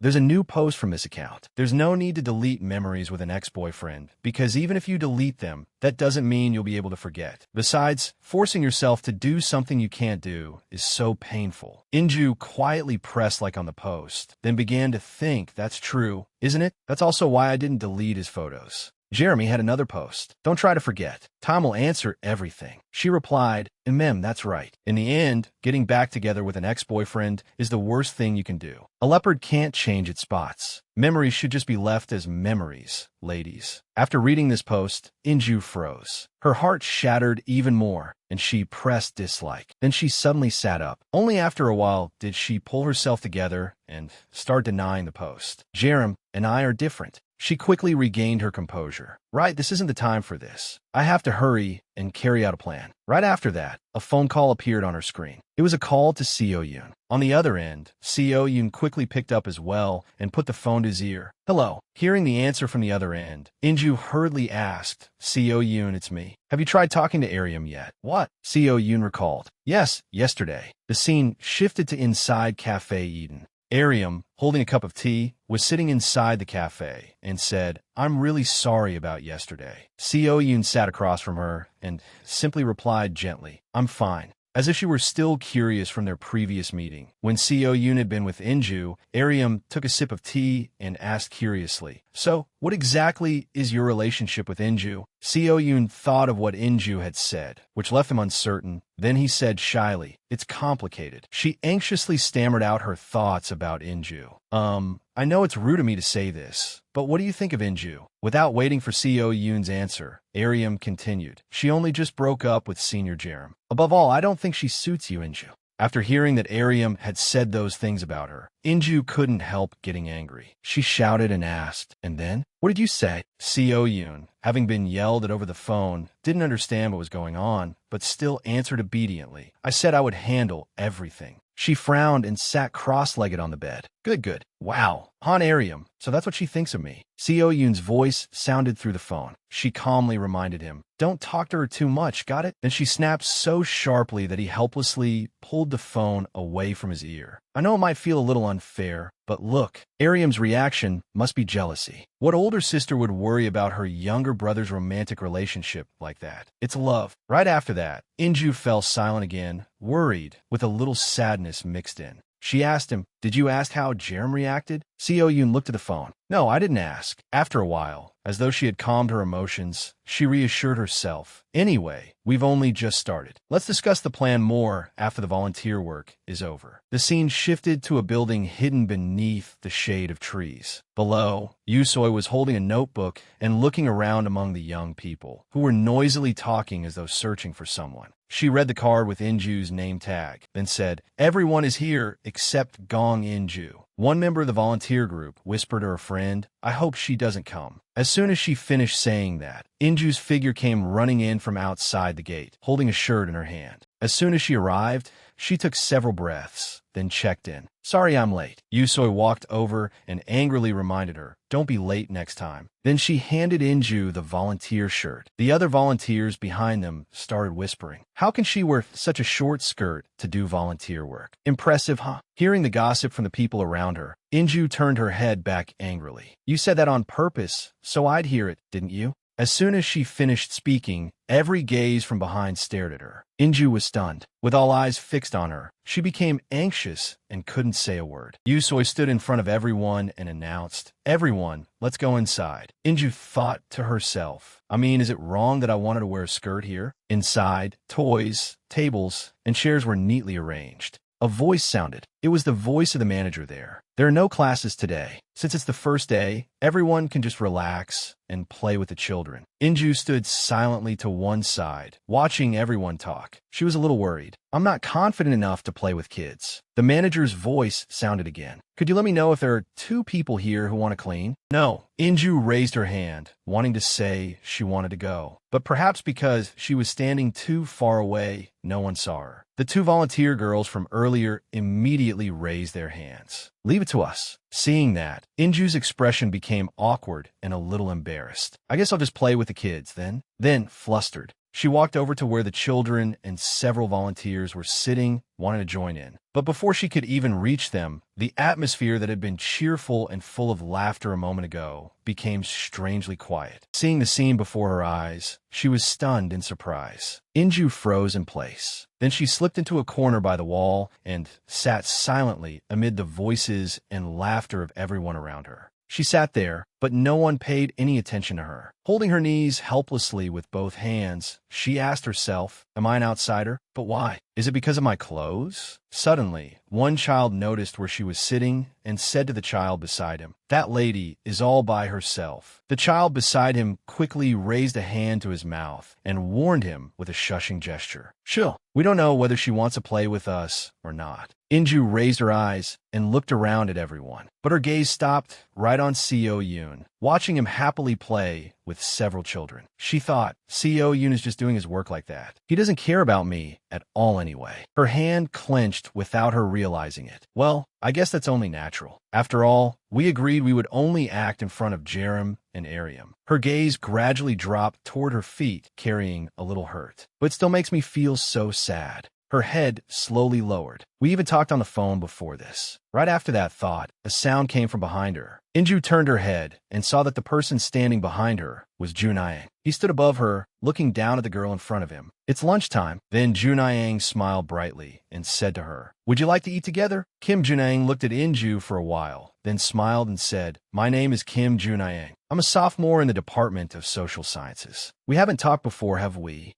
There's a new post from this account. There's no need to delete memories with an ex-boyfriend, because even if you delete them, that doesn't mean you'll be able to forget. Besides, forcing yourself to do something you can't do is so painful. Inju quietly pressed like on the post, then began to think, that's true, isn't it? That's also why I didn't delete his photos. Jeremy had another post. Don't try to forget. Time will answer everything. She replied, that's right. In the end, getting back together with an ex-boyfriend is the worst thing you can do. A leopard can't change its spots. Memories should just be left as memories, ladies. After reading this post, Inju froze. Her heart shattered even more, and she pressed dislike. Then she suddenly sat up. Only after a while did she pull herself together and start denying the post. Jerem and I are different. She quickly regained her composure. Right, this isn't the time for this. I have to hurry and carry out a plan. Right after that, a phone call appeared on her screen. It was a call to Seo Yoon. On the other end, Seo Yoon quickly picked up as well and put the phone to his ear. Hello. Hearing the answer from the other end, Inju hurriedly asked, Seo Yoon, it's me. Have you tried talking to Ariam yet? What? Seo Yoon recalled. Yes, yesterday. The scene shifted to inside Cafe Eden. Ariam, holding a cup of tea, was sitting inside the cafe and said, I'm really sorry about yesterday. Seo Yoon sat across from her and simply replied gently, I'm fine. As if she were still curious from their previous meeting. When Seo Yoon had been with Inju, Ariam took a sip of tea and asked curiously, So, what exactly is your relationship with Inju? Seo Yoon thought of what Inju had said, which left him uncertain. Then he said shyly, It's complicated. She anxiously stammered out her thoughts about Inju. I know it's rude of me to say this, but what do you think of Inju? Without waiting for Seo Yoon's answer, Ariam continued. She only just broke up with Senior Jerem. Above all, I don't think she suits you, Inju. After hearing that Ariam had said those things about her, Inju couldn't help getting angry. She shouted and asked, And then? What did you say? Seo Yoon, having been yelled at over the phone, didn't understand what was going on, but still answered obediently. I said I would handle everything. She frowned and sat cross-legged on the bed. Good. Wow. Han Ariam. So that's what she thinks of me. Seo Yoon's voice sounded through the phone. She calmly reminded him, Don't talk to her too much, got it? Then she snapped so sharply that he helplessly pulled the phone away from his ear. I know it might feel a little unfair, but look, Ariam's reaction must be jealousy. What older sister would worry about her younger brother's romantic relationship like that? It's love. Right after that, Inju fell silent again, worried, with a little sadness mixed in. She asked him, "Did you ask how Jerem reacted?" Seo Yoon looked at the phone. "No, I didn't ask." After a while, as though she had calmed her emotions, she reassured herself. "Anyway, we've only just started. Let's discuss the plan more after the volunteer work is over." The scene shifted to a building hidden beneath the shade of trees. Below, Yusoi was holding a notebook and looking around among the young people, who were noisily talking as though searching for someone. She read the card with Inju's name tag, then said, "Everyone is here except Gong Inju." One member of the volunteer group whispered to her friend, "I hope she doesn't come." As soon as she finished saying that, Inju's figure came running in from outside the gate, holding a shirt in her hand. As soon as she arrived, she took several breaths, then checked in. "Sorry I'm late." Yusoi walked over and angrily reminded her, "Don't be late next time." Then she handed Inju the volunteer shirt. The other volunteers behind them started whispering, "How can she wear such a short skirt to do volunteer work? Impressive, huh?" Hearing the gossip from the people around her, Inju turned her head back angrily. "You said that on purpose, so I'd hear it, didn't you?" As soon as she finished speaking, every gaze from behind stared at her. Inju was stunned. With all eyes fixed on her, she became anxious and couldn't say a word. Yusoi stood in front of everyone and announced, "Everyone, let's go inside." Inju thought to herself, is it wrong that I wanted to wear a skirt here? Inside, toys, tables, and chairs were neatly arranged. A voice sounded. It was the voice of the manager there. "There are no classes today. Since it's the first day, everyone can just relax and play with the children." Inju stood silently to one side, watching everyone talk. She was a little worried. "I'm not confident enough to play with kids." The manager's voice sounded again. "Could you let me know if there are 2 people here who want to clean?" "No." Inju raised her hand, wanting to say she wanted to go. But perhaps because she was standing too far away, no one saw her. The 2 volunteer girls from earlier immediately raised their hands. "Leave it to us." Seeing that, Inju's expression became awkward and a little embarrassed. "I guess I'll just play with the kids then." Then, flustered, she walked over to where the children and several volunteers were sitting, wanting to join in. But before she could even reach them, the atmosphere that had been cheerful and full of laughter a moment ago became strangely quiet. Seeing the scene before her eyes, she was stunned in surprise. Inju froze in place. Then she slipped into a corner by the wall and sat silently amid the voices and laughter of everyone around her. She sat there, but no one paid any attention to her. Holding her knees helplessly with both hands, she asked herself, "Am I an outsider? But why? Is it because of my clothes?" Suddenly, one child noticed where she was sitting and said to the child beside him, "That lady is all by herself." The child beside him quickly raised a hand to his mouth and warned him with a shushing gesture. "Chill. We don't know whether she wants to play with us or not." Inju raised her eyes and looked around at everyone, but her gaze stopped right on Seo Yoon, watching him happily play with several children. She thought, Seo Yoon is just doing his work like that. He doesn't care about me at all anyway. Her hand clenched without her realizing it. Well, I guess that's only natural. After all, we agreed we would only act in front of Jerem and Ariam. Her gaze gradually dropped toward her feet, carrying a little hurt. But it still makes me feel so sad. Her head slowly lowered. We even talked on the phone before this. Right after that thought, a sound came from behind her. Inju turned her head and saw that the person standing behind her was Junayang. He stood above her, looking down at the girl in front of him. "It's lunchtime." Then Junayang smiled brightly and said to her, "Would you like to eat together?" Kim Junayang looked at Inju for a while, then smiled and said, "My name is Kim Junayang. I'm a sophomore in the Department of Social Sciences. We haven't talked before, have we?"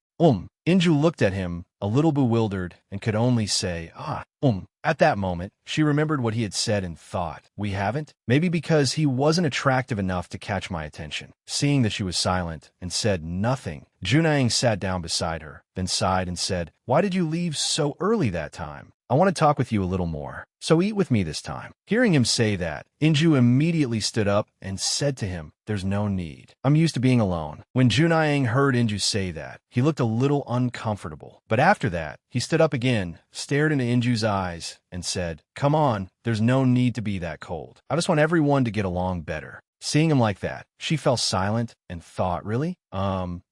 Inju looked at him, a little bewildered, and could only say, At that moment, she remembered what he had said and thought, "We haven't?" Maybe because he wasn't attractive enough to catch my attention. Seeing that she was silent and said nothing, Junayang sat down beside her, then sighed and said, "Why did you leave so early that time? I want to talk with you a little more. So eat with me this time." Hearing him say that, Inju immediately stood up and said to him, "There's no need. I'm used to being alone." When Junayang heard Inju say that, he looked a little uncomfortable. But after that, he stood up again, stared into Inju's eyes, and said, "Come on, there's no need to be that cold. I just want everyone to get along better." Seeing him like that, she fell silent and thought, really?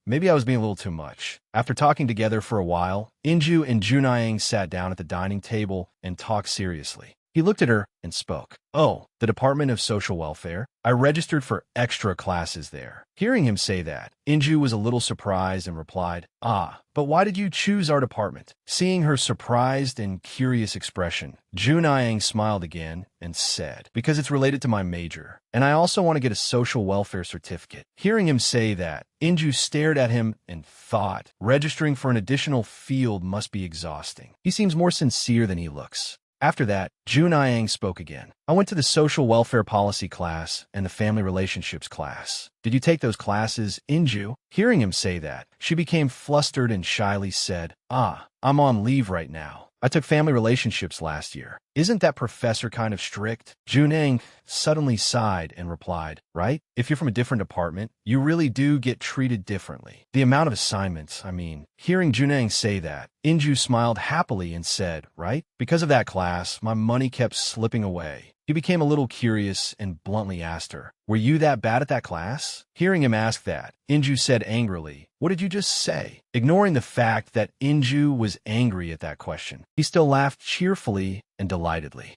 Maybe I was being a little too much. After talking together for a while, Inju and Junayang sat down at the dining table and talked seriously. He looked at her and spoke. "Oh, the Department of Social Welfare? I registered for extra classes there." Hearing him say that, Inju was a little surprised and replied, "Ah, but why did you choose our department?" Seeing her surprised and curious expression, Junayang smiled again and said, "Because it's related to my major, and I also want to get a social welfare certificate." Hearing him say that, Inju stared at him and thought, registering for an additional field must be exhausting. He seems more sincere than he looks. After that, Junayang spoke again. "I went to the social welfare policy class and the family relationships class. Did you take those classes, Inju?" Hearing him say that, she became flustered and shyly said, "Ah, I'm on leave right now. I took family relationships last year. Isn't that professor kind of strict?" Junayang suddenly sighed and replied, "Right? If you're from a different department, you really do get treated differently. The amount of assignments, I mean." Hearing Junayang say that, Inju smiled happily and said, "Right? Because of that class, my money kept slipping away." He became a little curious and bluntly asked her, "Were you that bad at that class?" Hearing him ask that, Inju said angrily, "What did you just say?" Ignoring the fact that Inju was angry at that question, he still laughed cheerfully and delightedly.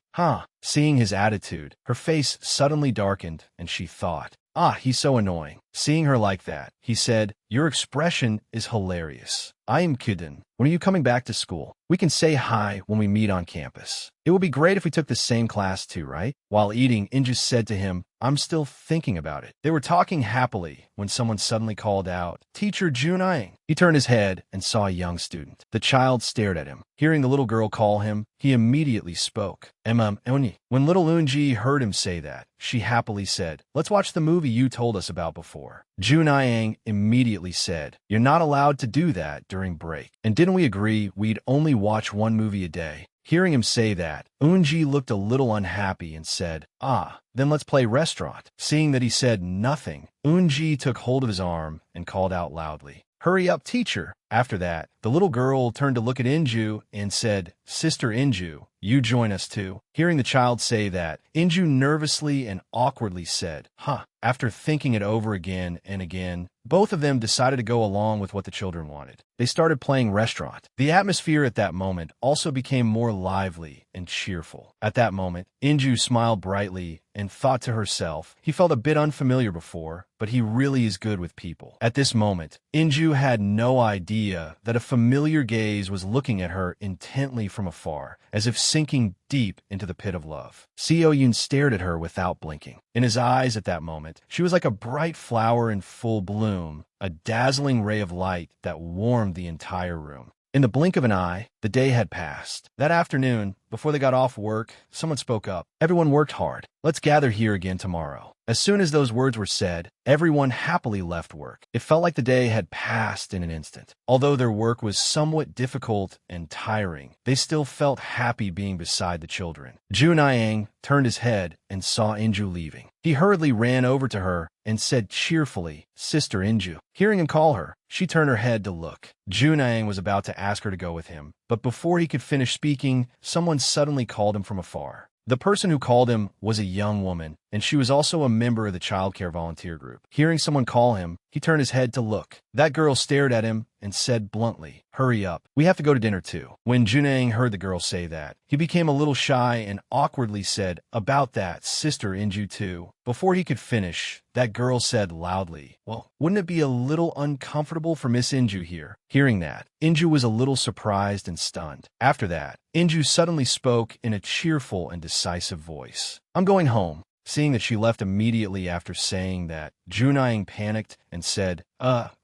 Seeing his attitude, her face suddenly darkened and she thought, "Ah, he's so annoying." Seeing her like that, he said, "Your expression is hilarious. I am Kuden. When are you coming back to school? We can say hi when we meet on campus. It would be great if we took the same class too, right?" While eating, Inju said to him, "I'm still thinking about it." They were talking happily when someone suddenly called out, "Teacher Junayang." He turned his head and saw a young student. The child stared at him. Hearing the little girl call him, he immediately spoke. Oni. When little Unji heard him say that, she happily said, "Let's watch the movie you told us about before." Junayang immediately said, "You're not allowed to do that during break. And didn't we agree we'd only watch one movie a day?" Hearing him say that, Unji looked a little unhappy and said, "Ah, then let's play restaurant." Seeing that he said nothing, Unji took hold of his arm and called out loudly, "Hurry up, teacher." After that, the little girl turned to look at Inju and said, "Sister Inju, you join us too." Hearing the child say that, Inju nervously and awkwardly said, "Huh." After thinking it over again and again, both of them decided to go along with what the children wanted. They started playing restaurant. The atmosphere at that moment also became more lively and cheerful. At that moment, Inju smiled brightly and thought to herself, he felt a bit unfamiliar before, but he really is good with people. At this moment, Inju had no idea that a familiar gaze was looking at her intently from afar, as if sinking deep into the pit of love. Seo Yoon stared at her without blinking. In his eyes at that moment, she was like a bright flower in full bloom, a dazzling ray of light that warmed the entire room. In the blink of an eye, the day had passed. That afternoon, before they got off work, someone spoke up. "Everyone worked hard. Let's gather here again tomorrow." As soon as those words were said, everyone happily left work. It felt like the day had passed in an instant. Although their work was somewhat difficult and tiring, they still felt happy being beside the children. Junayang turned his head and saw Inju leaving. He hurriedly ran over to her and said cheerfully, "Sister Inju." Hearing him call her, she turned her head to look. Junayang was about to ask her to go with him, but before he could finish speaking, someone suddenly called him from afar. The person who called him was a young woman, and she was also a member of the childcare volunteer group. Hearing someone call him, he turned his head to look. That girl stared at him and said bluntly, "Hurry up. We have to go to dinner too." When Junayang heard the girl say that, he became a little shy and awkwardly said, "About that, Sister Inju too." Before he could finish, that girl said loudly, "Well, wouldn't it be a little uncomfortable for Miss Inju here?" Hearing that, Inju was a little surprised and stunned. After that, Inju suddenly spoke in a cheerful and decisive voice. "I'm going home." Seeing that she left immediately after saying that, Junayang panicked and said,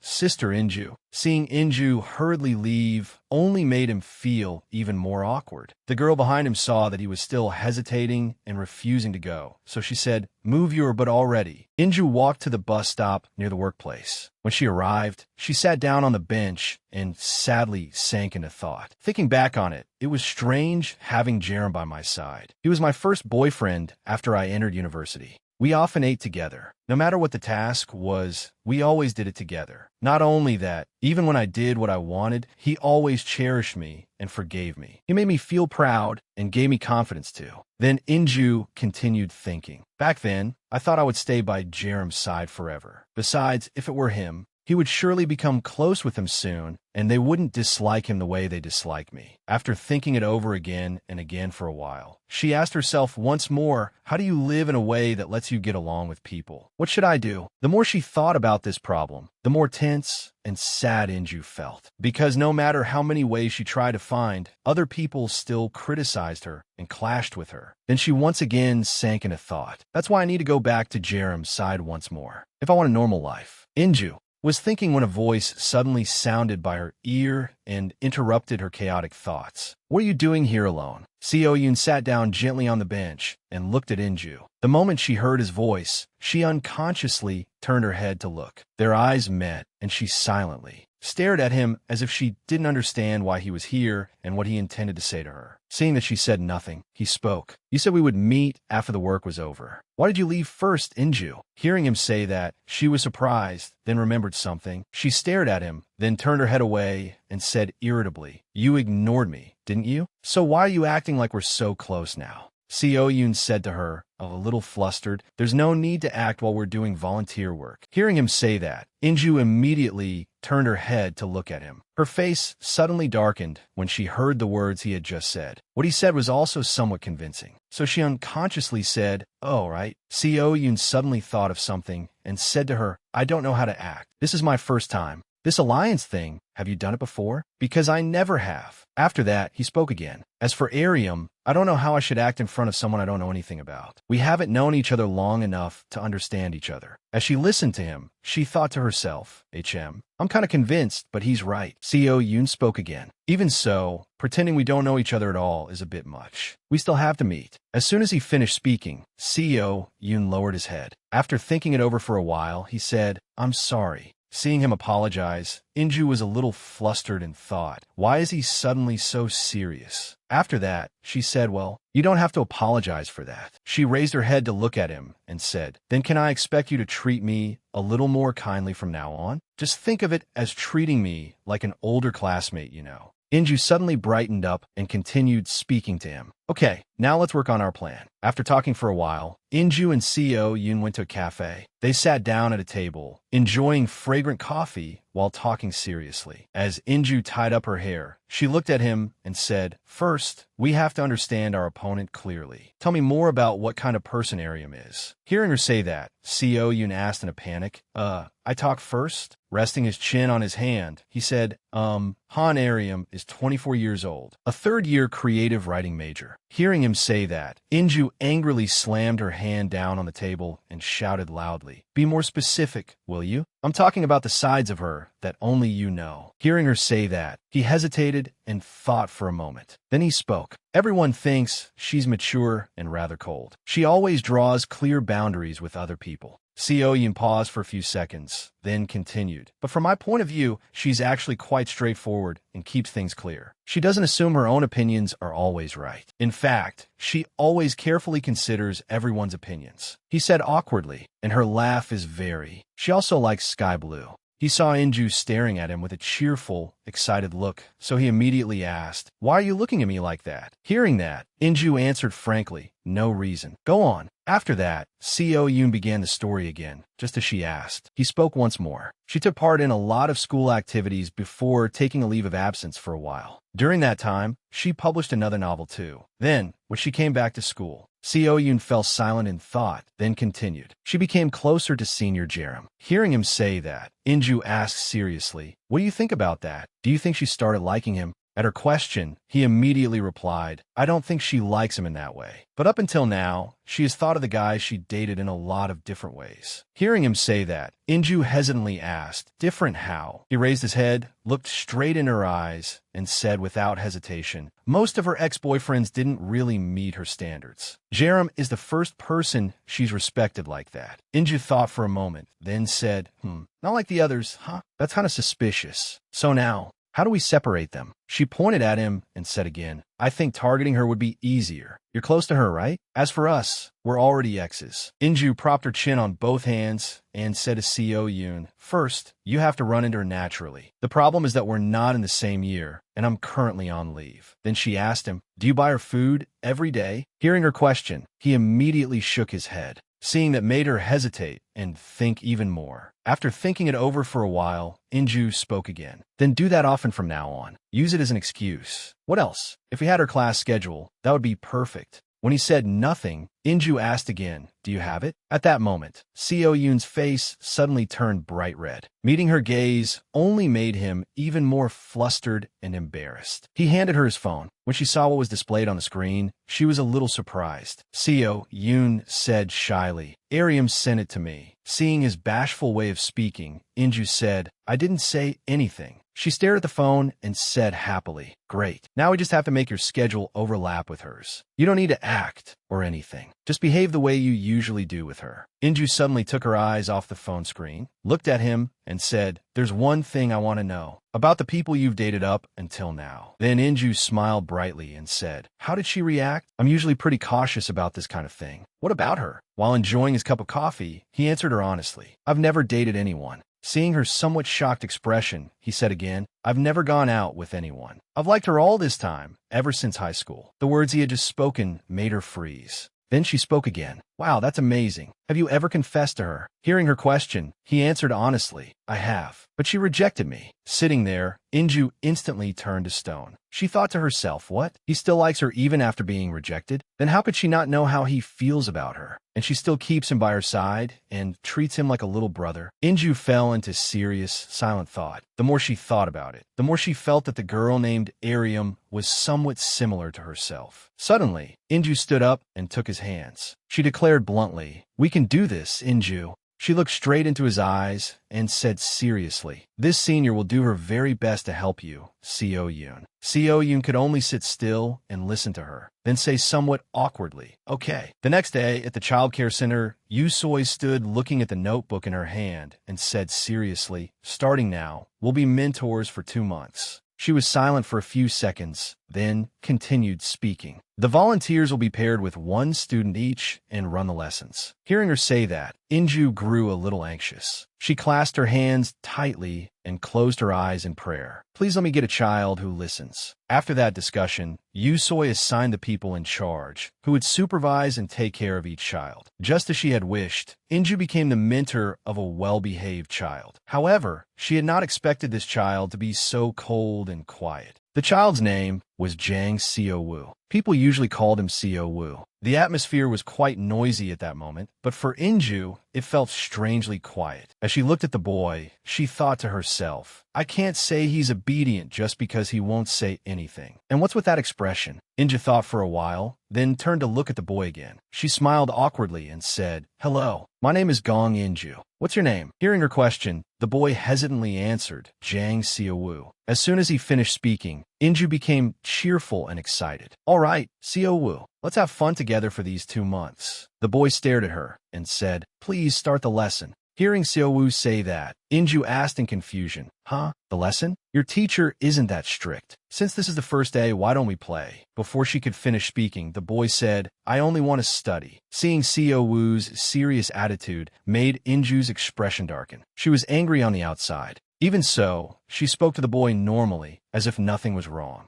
Sister Inju." Seeing Inju hurriedly leave only made him feel even more awkward. The girl behind him saw that he was still hesitating and refusing to go, so she said, "Move your butt already." Inju walked to the bus stop near the workplace. When she arrived, she sat down on the bench and sadly sank into thought. Thinking back on it, it was strange having Jerem by my side. He was my first boyfriend after I entered university. We often ate together. No matter what the task was, we always did it together. Not only that, even when I did what I wanted, he always cherished me and forgave me. He made me feel proud and gave me confidence too. Then Inju continued thinking. Back then, I thought I would stay by Jerem's side forever. Besides, if it were him, he would surely become close with him soon, and they wouldn't dislike him the way they dislike me. After thinking it over again and again for a while, she asked herself once more, how do you live in a way that lets you get along with people? What should I do? The more she thought about this problem, the more tense and sad Inju felt, because no matter how many ways she tried to find, other people still criticized her and clashed with her. Then she once again sank into thought. That's why I need to go back to Jerem's side once more, if I want a normal life. Inju was thinking when a voice suddenly sounded by her ear and interrupted her chaotic thoughts. What are you doing here alone? Seo-yoon sat down gently on the bench and looked at Inju. The moment she heard his voice, she unconsciously turned her head to look. Their eyes met, and she silently stared at him as if she didn't understand why he was here and what he intended to say to her. Seeing that she said nothing, he spoke. You said we would meet after the work was over. Why did you leave first, Inju? Hearing him say that, she was surprised, then remembered something. She stared at him, then turned her head away and said irritably, you ignored me, didn't you? So why are you acting like we're so close now? Seo-yoon said to her, a little flustered, there's no need to act while we're doing volunteer work. Hearing him say that, Inju immediately turned her head to look at him. Her face suddenly darkened when she heard the words he had just said. What he said was also somewhat convincing, so she unconsciously said, oh, right. Seo-yoon suddenly thought of something and said to her, I don't know how to act. This is my first time. This alliance thing, have you done it before? Because I never have. After that, he spoke again. As for Arium, I don't know how I should act in front of someone I don't know anything about. We haven't known each other long enough to understand each other. As she listened to him, she thought to herself, I'm kind of convinced, but he's right. Seo-yoon spoke again. Even so, pretending we don't know each other at all is a bit much. We still have to meet. As soon as he finished speaking, Seo-yoon lowered his head. After thinking it over for a while, he said, I'm sorry. Seeing him apologize, Inju was a little flustered and thought, why is he suddenly so serious? After that, she said, well, you don't have to apologize for that. She raised her head to look at him and said, then can I expect you to treat me a little more kindly from now on? Just think of it as treating me like an older classmate, you know. Inju suddenly brightened up and continued speaking to him. Okay, now let's work on our plan. After talking for a while, Inju and Seo-yoon went to a cafe. They sat down at a table, enjoying fragrant coffee while talking seriously. As Inju tied up her hair, she looked at him and said, first, we have to understand our opponent clearly. Tell me more about what kind of person Arium is. Hearing her say that, Seo-yoon asked in a panic, I talk first? Resting his chin on his hand, he said, Han Arium is 24 years old, a third-year creative writing major. Hearing him say that, Inju angrily slammed her hand down on the table and shouted loudly, be more specific, will you? I'm talking about the sides of her that only you know. Hearing her say that, he hesitated and thought for a moment. Then he spoke. Everyone thinks she's mature and rather cold. She always draws clear boundaries with other people. Seo-yoon paused for a few seconds, then continued. But from my point of view, she's actually quite straightforward and keeps things clear. She doesn't assume her own opinions are always right. In fact, she always carefully considers everyone's opinions. He said awkwardly, and her laugh is very. She also likes sky blue. He saw Inju staring at him with a cheerful, excited look, so he immediately asked, why are you looking at me like that? Hearing that, Inju answered frankly, no reason. Go on. After that, Seo-yoon began the story again, just as she asked. He spoke once more. She took part in a lot of school activities before taking a leave of absence for a while. During that time, she published another novel too. Then, when she came back to school, Seo-yoon fell silent in thought, then continued. She became closer to Senior Jerem. Hearing him say that, Inju asked seriously, what do you think about that? Do you think she started liking him? At her question, he immediately replied, I don't think she likes him in that way. But up until now, she has thought of the guys she dated in a lot of different ways. Hearing him say that, Inju hesitantly asked, different how? He raised his head, looked straight in her eyes, and said without hesitation, most of her ex-boyfriends didn't really meet her standards. Jerem is the first person she's respected like that. Inju thought for a moment, then said, not like the others, huh? That's kind of suspicious. So now, how do we separate them? She pointed at him and said again, I think targeting her would be easier. You're close to her, right? As for us, we're already exes. Inju propped her chin on both hands and said to Seo-yoon, first, you have to run into her naturally. The problem is that we're not in the same year, and I'm currently on leave. Then she asked him, do you buy her food every day? Hearing her question, he immediately shook his head. Seeing that made her hesitate and think even more. After thinking it over for a while, Inju spoke again. Then do that often from now on. Use it as an excuse. What else? If we had her class schedule, that would be perfect. When he said nothing, Inju asked again, do you have it? At that moment, Seo Yoon's face suddenly turned bright red. Meeting her gaze only made him even more flustered and embarrassed. He handed her his phone. When she saw what was displayed on the screen, she was a little surprised. Seo Yoon said shyly, Ariam sent it to me. Seeing his bashful way of speaking, Inju said, I didn't say anything. She stared at the phone and said happily, great. Now we just have to make your schedule overlap with hers. You don't need to act or anything. Just behave the way you usually do with her. Inju suddenly took her eyes off the phone screen, looked at him, and said, there's one thing I want to know about the people you've dated up until now. Then Inju smiled brightly and said, how did she react? I'm usually pretty cautious about this kind of thing. What about her? While enjoying his cup of coffee, he answered her honestly, I've never dated anyone. Seeing her somewhat shocked expression, he said again, I've never gone out with anyone. I've liked her all this time, ever since high school. The words he had just spoken made her freeze. Then she spoke again. Wow, that's amazing. Have you ever confessed to her? Hearing her question, he answered honestly, I have. But she rejected me. Sitting there, Inju instantly turned to stone. She thought to herself, what? He still likes her even after being rejected? Then how could she not know how he feels about her? And she still keeps him by her side and treats him like a little brother. Inju fell into serious, silent thought. The more she thought about it, the more she felt that the girl named Ariam was somewhat similar to herself. Suddenly, Inju stood up and took his hands. She declared bluntly, we can do this, Inju. She looked straight into his eyes and said seriously, this senior will do her very best to help you, Seo Yoon. Seo Yoon could only sit still and listen to her, then say somewhat awkwardly, okay. The next day, at the childcare center, Yusoi stood looking at the notebook in her hand and said seriously, starting now, we'll be mentors for 2 months. She was silent for a few seconds, then continued speaking. The volunteers will be paired with 1 student each and run the lessons. Hearing her say that, Inju grew a little anxious. She clasped her hands tightly and closed her eyes in prayer. Please let me get a child who listens. After that discussion, Yusoi assigned the people in charge, who would supervise and take care of each child. Just as she had wished, Inju became the mentor of a well-behaved child. However, she had not expected this child to be so cold and quiet. The child's name was Jang Seo-woo. People usually called him Seo-woo. The atmosphere was quite noisy at that moment, but for Inju, it felt strangely quiet. As she looked at the boy, she thought to herself, I can't say he's obedient just because he won't say anything. And what's with that expression? Inju thought for a while, then turned to look at the boy again. She smiled awkwardly and said, hello, my name is Gong Inju. What's your name? Hearing her question, the boy hesitantly answered, Jang Seo-woo. As soon as he finished speaking, Inju became cheerful and excited. All right, Seo-woo, let's have fun together for these 2 months. The boy stared at her and said, please start the lesson. Hearing Seo-woo say that, Inju asked in confusion, huh? The lesson? Your teacher isn't that strict. Since this is the first day, why don't we play? Before she could finish speaking, the boy said, I only want to study. Seeing Seo-woo's serious attitude made Inju's expression darken. She was angry on the outside. Even so, she spoke to the boy normally, as if nothing was wrong.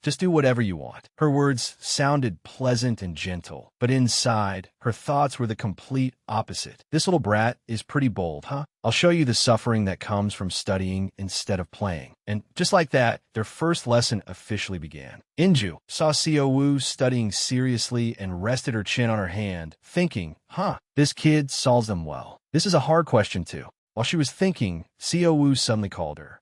Just do whatever you want. Her words sounded pleasant and gentle, but inside, her thoughts were the complete opposite. This little brat is pretty bold, huh? I'll show you the suffering that comes from studying instead of playing. And just like that, their first lesson officially began. Inju saw Seo-woo studying seriously and rested her chin on her hand, thinking, huh, this kid solves them well. This is a hard question too. While she was thinking, Seo-woo suddenly called her.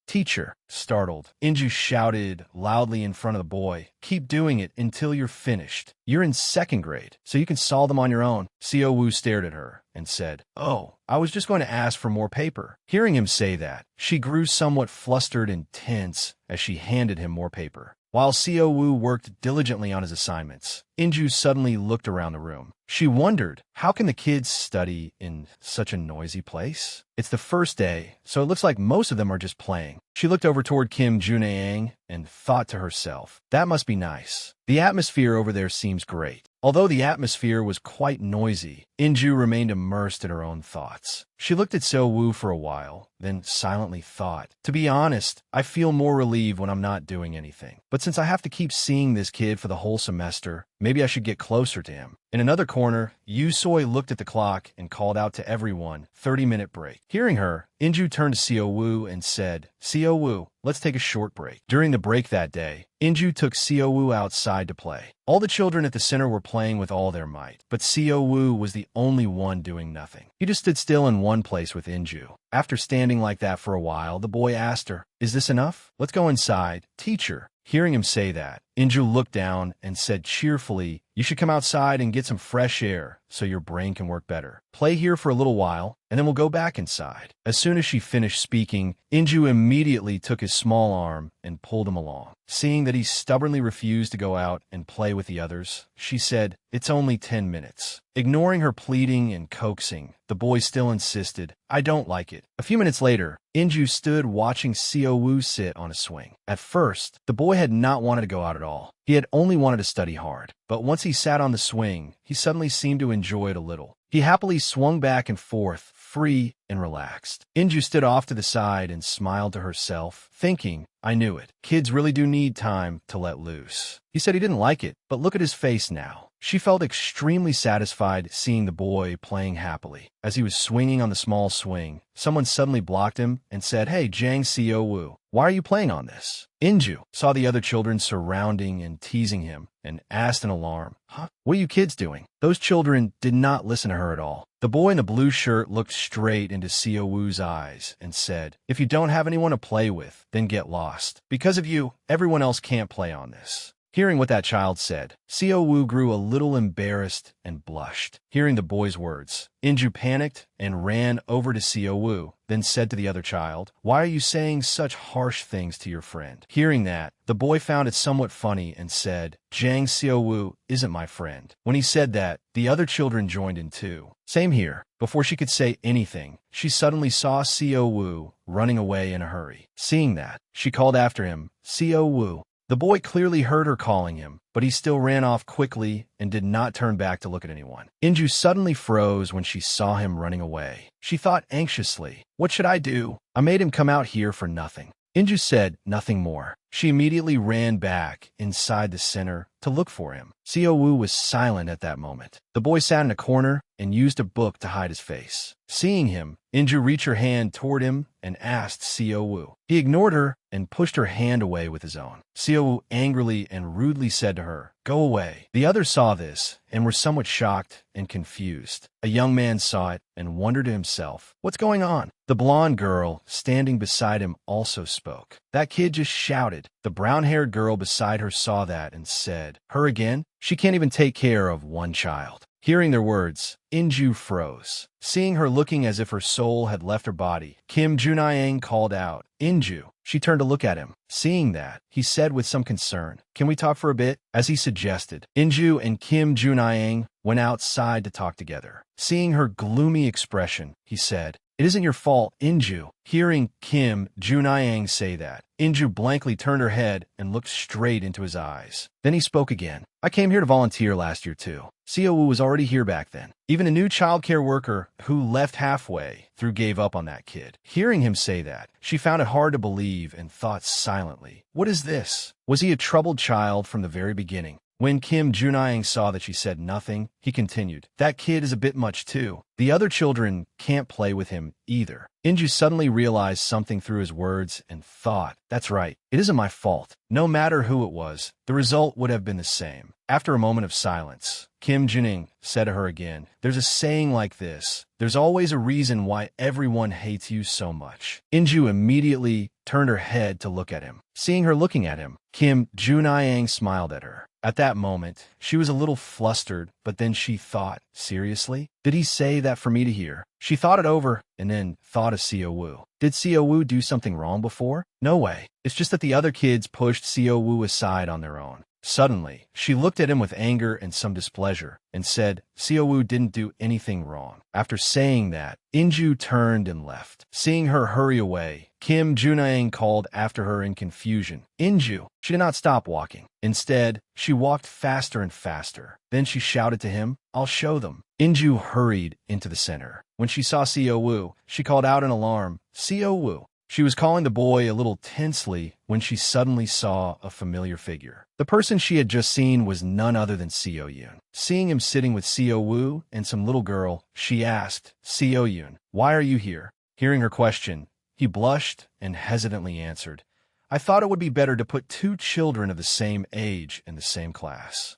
Teacher. Startled, Inju shouted loudly in front of the boy, keep doing it until you're finished. You're in 2nd grade, so you can solve them on your own. Seo-woo stared at her and said, oh, I was just going to ask for more paper. Hearing him say that, she grew somewhat flustered and tense as she handed him more paper. While Seo-woo worked diligently on his assignments, Inju suddenly looked around the room. She wondered, how can the kids study in such a noisy place? It's the first day, so it looks like most of them are just playing. She looked over toward Kim Junayang and thought to herself, that must be nice. The atmosphere over there seems great. Although the atmosphere was quite noisy, Inju remained immersed in her own thoughts. She looked at Seo-woo for a while, then silently thought, "To be honest, I feel more relieved when I'm not doing anything. But since I have to keep seeing this kid for the whole semester, maybe I should get closer to him." In another corner, Yoo-soy looked at the clock and called out to everyone, 30-minute break. Hearing her, Inju turned to Seo-woo and said, "Seo-woo, let's take a short break." During the break that day, Inju took Seo-woo outside to play. All the children at the center were playing with all their might, but Seo-woo was the only one doing nothing. He just stood still in one place with Inju. After standing like that for a while, the boy asked her, "Is this enough? Let's go inside, teacher." Hearing him say that, Inju looked down and said cheerfully, "You should come outside and get some fresh air so your brain can work better. Play here for a little while, and then we'll go back inside." As soon as she finished speaking, Inju immediately took his small arm and pulled him along. Seeing that he stubbornly refused to go out and play with the others, she said, "It's only 10 minutes. Ignoring her pleading and coaxing, the boy still insisted, "I don't like it." A few minutes later, Inju stood watching Seo-woo sit on a swing. At first, the boy had not wanted to go out at all. He had only wanted to study hard. But once he sat on the swing, he suddenly seemed to enjoy it a little. He happily swung back and forth, free and relaxed. Inju stood off to the side and smiled to herself, thinking, "I knew it. Kids really do need time to let loose." He said he didn't like it, but look at his face now. She felt extremely satisfied seeing the boy playing happily. As he was swinging on the small swing, someone suddenly blocked him and said, "Hey, Jang Seo-woo, why are you playing on this?" Inju saw the other children surrounding and teasing him and asked in alarm, "Huh? What are you kids doing?" Those children did not listen to her at all. The boy in the blue shirt looked straight into Seo-woo's eyes and said, "If you don't have anyone to play with, then get lost. Because of you, everyone else can't play on this." Hearing what that child said, Seo-woo grew a little embarrassed and blushed. Hearing the boy's words, Inju panicked and ran over to Seo-woo, then said to the other child, "Why are you saying such harsh things to your friend?" Hearing that, the boy found it somewhat funny and said, "Jang Seo-woo isn't my friend." When he said that, the other children joined in too. Same here. Before she could say anything, she suddenly saw Seo-woo running away in a hurry. Seeing that, she called after him, "Seo-woo." The boy clearly heard her calling him, but he still ran off quickly and did not turn back to look at anyone. Inju suddenly froze when she saw him running away. She thought anxiously, "What should I do? I made him come out here for nothing." Inju said nothing more. She immediately ran back inside the center to look for him. Seo-woo was silent at that moment. The boy sat in a corner and used a book to hide his face. Seeing him, Inju reached her hand toward him and asked Seo-woo. He ignored her and pushed her hand away with his own. Seo-woo angrily and rudely said to her, "Go away." The others saw this and were somewhat shocked and confused. A young man saw it and wondered to himself, "What's going on?" The blonde girl standing beside him also spoke. That kid just shouted. The brown-haired girl beside her saw that and said, "Her again? She can't even take care of one child." Hearing their words, Inju froze. Seeing her looking as if her soul had left her body, Kim Junayang called out, "Inju." She turned to look at him. Seeing that, he said with some concern, "Can we talk for a bit?" As he suggested, Inju and Kim Junayang went outside to talk together. Seeing her gloomy expression, he said, "It isn't your fault, Inju." Hearing Kim Junayang say that, Inju blankly turned her head and looked straight into his eyes. Then he spoke again. "I came here to volunteer last year too. Seo-woo was already here back then. Even a new childcare worker who left halfway through gave up on that kid." Hearing him say that, she found it hard to believe and thought silently, "What is this? Was he a troubled child from the very beginning?" When Kim Junayang saw that she said nothing, he continued, "That kid is a bit much too. The other children can't play with him either." Inju suddenly realized something through his words and thought, "That's right. It isn't my fault. No matter who it was, the result would have been the same." After a moment of silence, Kim Juning said to her again, "There's a saying like this. There's always a reason why everyone hates you so much." Inju immediately turned her head to look at him. Seeing her looking at him, Kim Junayang smiled at her. At that moment, she was a little flustered, but then she thought, "Seriously? Did he say that for me to hear?" She thought it over and then thought of Seo-woo. Did Seo-woo do something wrong before? No way. It's just that the other kids pushed Seo-woo aside on their own. Suddenly, she looked at him with anger and some displeasure and said, "Seo-woo didn't do anything wrong." After saying that, Inju turned and left. Seeing her hurry away, Kim Junayang called after her in confusion, "Inju." She did not stop walking. Instead, she walked faster and faster. Then she shouted to him, "I'll show them." Inju hurried into the center. When she saw Seo Wu, she called out in alarm, Seo Wu. She was calling the boy a little tensely when she suddenly saw a familiar figure. The person she had just seen was none other than Seo Yun. Seeing him sitting with Seo Wu and some little girl, she asked, Seo Yun, why are you here? Hearing her question, he blushed and hesitantly answered, I thought it would be better to put two children of the same age in the same class.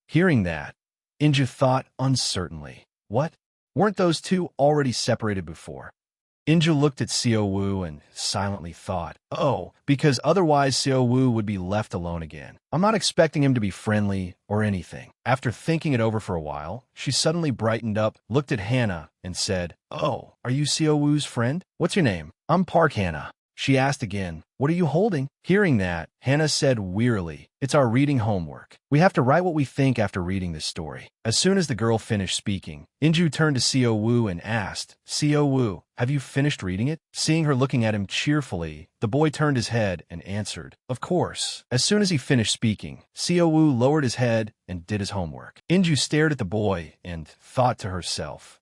Hearing that, Inju thought uncertainly, what? Weren't those two already separated before? Inju looked at Seo Wu and silently thought, oh, because otherwise Seo Wu would be left alone again. I'm not expecting him to be friendly or anything. After thinking it over for a while, she suddenly brightened up, looked at Hannah, and said, oh, are you Seo Wu's friend? What's your name? I'm Park Hannah. She asked again, what are you holding? Hearing that, Hannah said wearily, it's our reading homework. We have to write what we think after reading this story. As soon as the girl finished speaking, Inju turned to Seo Wu and asked, Seo Wu, have you finished reading it? Seeing her looking at him cheerfully, the boy turned his head and answered, of course. As soon as he finished speaking, Seo Wu lowered his head and did his homework. Inju stared at the boy and thought to herself,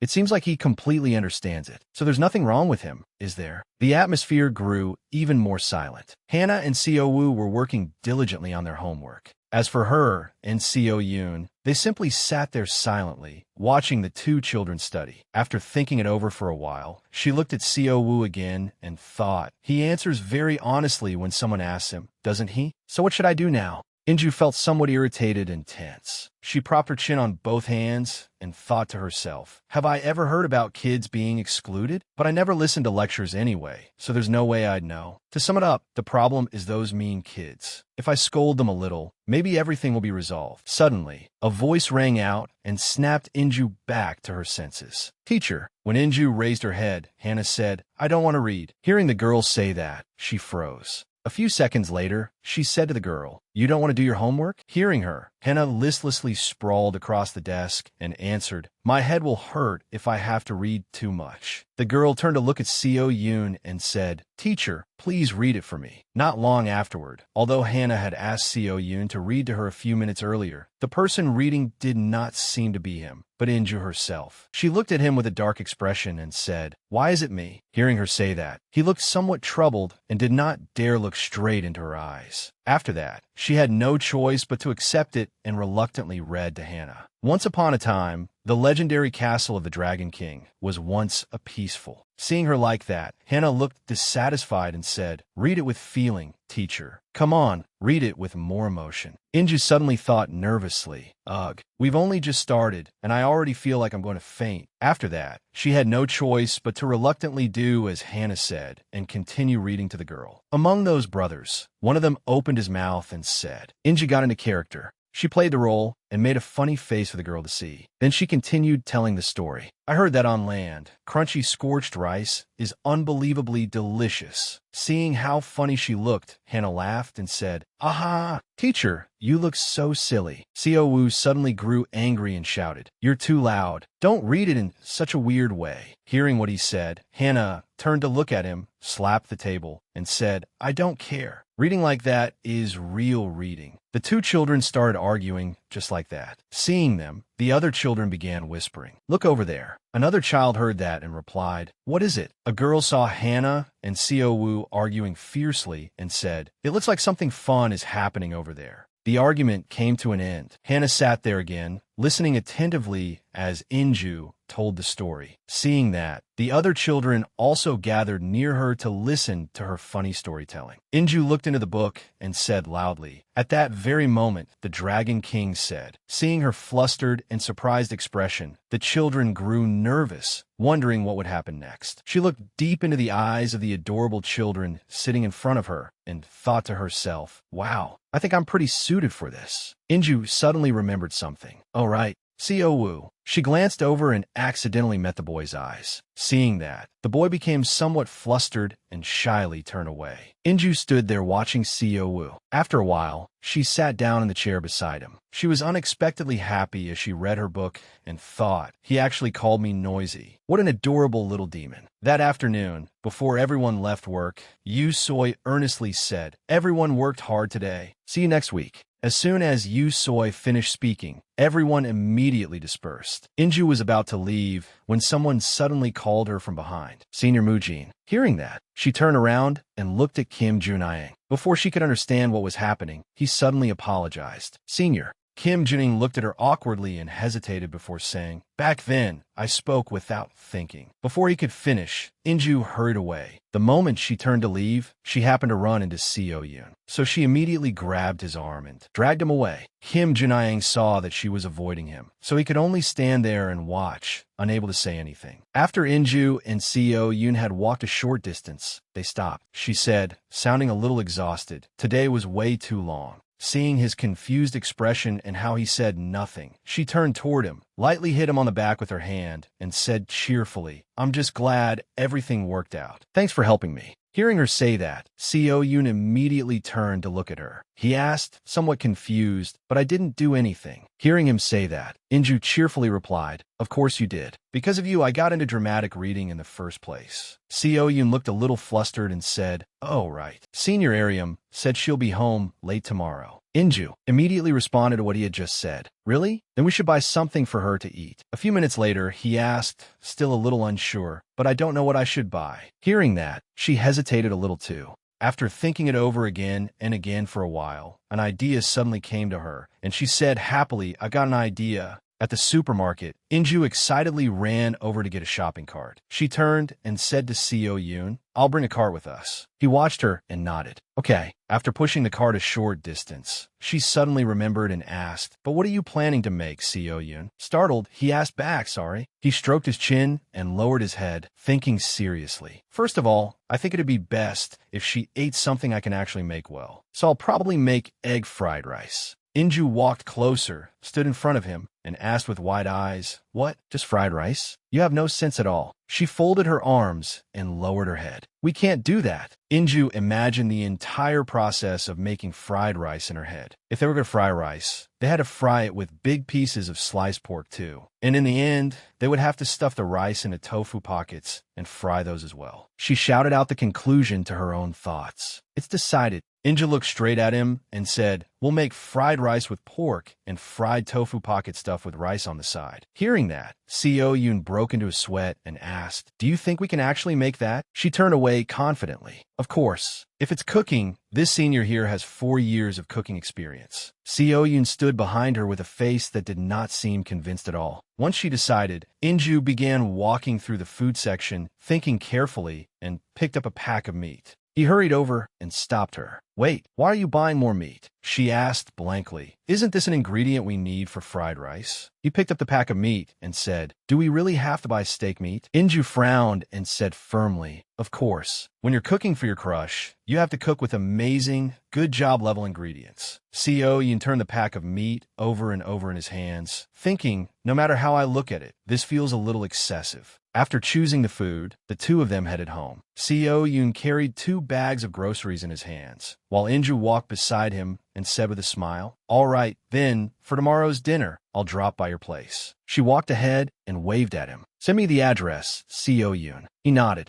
it seems like he completely understands it. So there's nothing wrong with him, is there? The atmosphere grew even more silent. Hannah and Seo Wu were working diligently on their homework. As for her and Seo Yun, they simply sat there silently, watching the two children study. After thinking it over for a while, she looked at Seo Wu again and thought, he answers very honestly when someone asks him, doesn't he? So what should I do now? Inju felt somewhat irritated and tense. She propped her chin on both hands and thought to herself, have I ever heard about kids being excluded? But I never listened to lectures anyway, so there's no way I'd know. To sum it up, the problem is those mean kids. If I scold them a little, maybe everything will be resolved. Suddenly, a voice rang out and snapped Inju back to her senses. Teacher. When Inju raised her head, Hannah said, I don't want to read. Hearing the girl say that, she froze. A few seconds later, she said to the girl, you don't want to do your homework? Hearing her, Hannah listlessly sprawled across the desk and answered, my head will hurt if I have to read too much. The girl turned to look at Seo Yun and said, teacher, please read it for me. Not long afterward, although Hannah had asked Seo Yun to read to her a few minutes earlier, the person reading did not seem to be him, but Inju herself. She looked at him with a dark expression and said, why is it me? Hearing her say that, he looked somewhat troubled and did not dare look straight into her eyes. After that, she had no choice but to accept it and reluctantly read to Hannah. Once upon a time, the legendary castle of the Dragon King was once a peaceful. Seeing her like that, Hannah looked dissatisfied and said, read it with feeling, teacher. Come on, read it with more emotion. Inju suddenly thought nervously, ugh, we've only just started, and I already feel like I'm going to faint. After that, she had no choice but to reluctantly do as Hannah said and continue reading to the girl. Among those brothers, one of them opened his mouth and said, Inju got into character. She played the role and made a funny face for the girl to see. Then she continued telling the story. I heard that on land, crunchy scorched rice is unbelievably delicious. Seeing how funny she looked, Hannah laughed and said, aha, teacher, you look so silly. Seo Wu suddenly grew angry and shouted, you're too loud. Don't read it in such a weird way. Hearing what he said, Hannah turned to look at him, slapped the table, and said, I don't care. Reading like that is real reading. The two children started arguing just like that. Seeing them, the other children began whispering, look over there. Another child heard that and replied, what is it? A girl saw Hannah and Seo Wu arguing fiercely and said, it looks like something fun is happening over there. The argument came to an end. Hannah sat there again, listening attentively as Inju told the story. Seeing that, the other children also gathered near her to listen to her funny storytelling. Inju looked into the book and said loudly, at that very moment, the Dragon King said. Seeing her flustered and surprised expression, the children grew nervous, wondering what would happen next. She looked deep into the eyes of the adorable children sitting in front of her and thought to herself, wow, I think I'm pretty suited for this. Inju suddenly remembered something. Oh, right. Seo Wu. She glanced over and accidentally met the boy's eyes. Seeing that, the boy became somewhat flustered and shyly turned away. Inju stood there watching Seo Wu. After a while, she sat down in the chair beside him. She was unexpectedly happy as she read her book and thought, he actually called me noisy. What an adorable little demon. That afternoon, before everyone left work, Yu Soi earnestly said, everyone worked hard today. See you next week. As soon as Yu Soi finished speaking, everyone immediately dispersed. Inju was about to leave when someone suddenly called her from behind. Senior Mujin. Hearing that, she turned around and looked at Kim Junayang. Before she could understand what was happening, he suddenly apologized. Senior. Kim Junayang looked at her awkwardly and hesitated before saying, "Back then, I spoke without thinking." Before he could finish, Inju hurried away. The moment she turned to leave, she happened to run into Seo Yoon. So she immediately grabbed his arm and dragged him away. Kim Junayang saw that she was avoiding him, so he could only stand there and watch, unable to say anything. After Inju and Seo Yoon had walked a short distance, they stopped. She said, sounding a little exhausted, "Today was way too long." Seeing his confused expression and how he said nothing, she turned toward him, lightly hit him on the back with her hand, and said cheerfully, "I'm just glad everything worked out. Thanks for helping me." Hearing her say that, Seo Yoon immediately turned to look at her. He asked, somewhat confused, "But I didn't do anything." Hearing him say that, Inju cheerfully replied, "Of course you did. Because of you, I got into dramatic reading in the first place." Seo Yoon looked a little flustered and said, "Oh, right. Senior Arium said she'll be home late tomorrow." Inju immediately responded to what he had just said. "Really? Then we should buy something for her to eat." A few minutes later, he asked, still a little unsure, "But I don't know what I should buy." Hearing that, she hesitated a little too. After thinking it over again and again for a while, an idea suddenly came to her, and she said happily, "I got an idea." At the supermarket, Inju excitedly ran over to get a shopping cart. She turned and said to Seo Yoon, "I'll bring a cart with us." He watched her and nodded. "Okay." After pushing the cart a short distance, she suddenly remembered and asked, "But what are you planning to make, Seo Yoon?" Startled, he asked back, "Sorry." He stroked his chin and lowered his head, thinking seriously. "First of all, I think it'd be best if she ate something I can actually make well. So I'll probably make egg fried rice." Inju walked closer, stood in front of him, and asked with wide eyes, "What? Just fried rice? You have no sense at all." She folded her arms and lowered her head. "We can't do that." Inju imagined the entire process of making fried rice in her head. If they were going to fry rice, they had to fry it with big pieces of sliced pork too. And in the end, they would have to stuff the rice into tofu pockets and fry those as well. She shouted out the conclusion to her own thoughts. "It's decided." Inju looked straight at him and said, "We'll make fried rice with pork and fried tofu pocket stuff with rice on the side." Hearing that, Seo Yoon broke into a sweat and asked, "Do you think we can actually make that?" She turned away confidently. "Of course. If it's cooking, this senior here has 4 years of cooking experience." Seo Yoon stood behind her with a face that did not seem convinced at all. Once she decided, Inju began walking through the food section, thinking carefully, and picked up a pack of meat. He hurried over and stopped her. "Wait, why are you buying more meat?" she asked blankly. "Isn't this an ingredient we need for fried rice?" He picked up the pack of meat and said, "Do we really have to buy steak meat?" Inju frowned and said firmly, "Of course. When you're cooking for your crush, you have to cook with amazing, good job level ingredients." Seo Yoon turned the pack of meat over and over in his hands, thinking, no matter how I look at it, this feels a little excessive. After choosing the food, the two of them headed home. Seo Yoon carried 2 bags of groceries in his hands, while Inju walked beside him and said with a smile, "All right, then, for tomorrow's dinner, I'll drop by your place." She walked ahead and waved at him. "Send me the address, Seo Yoon." He nodded.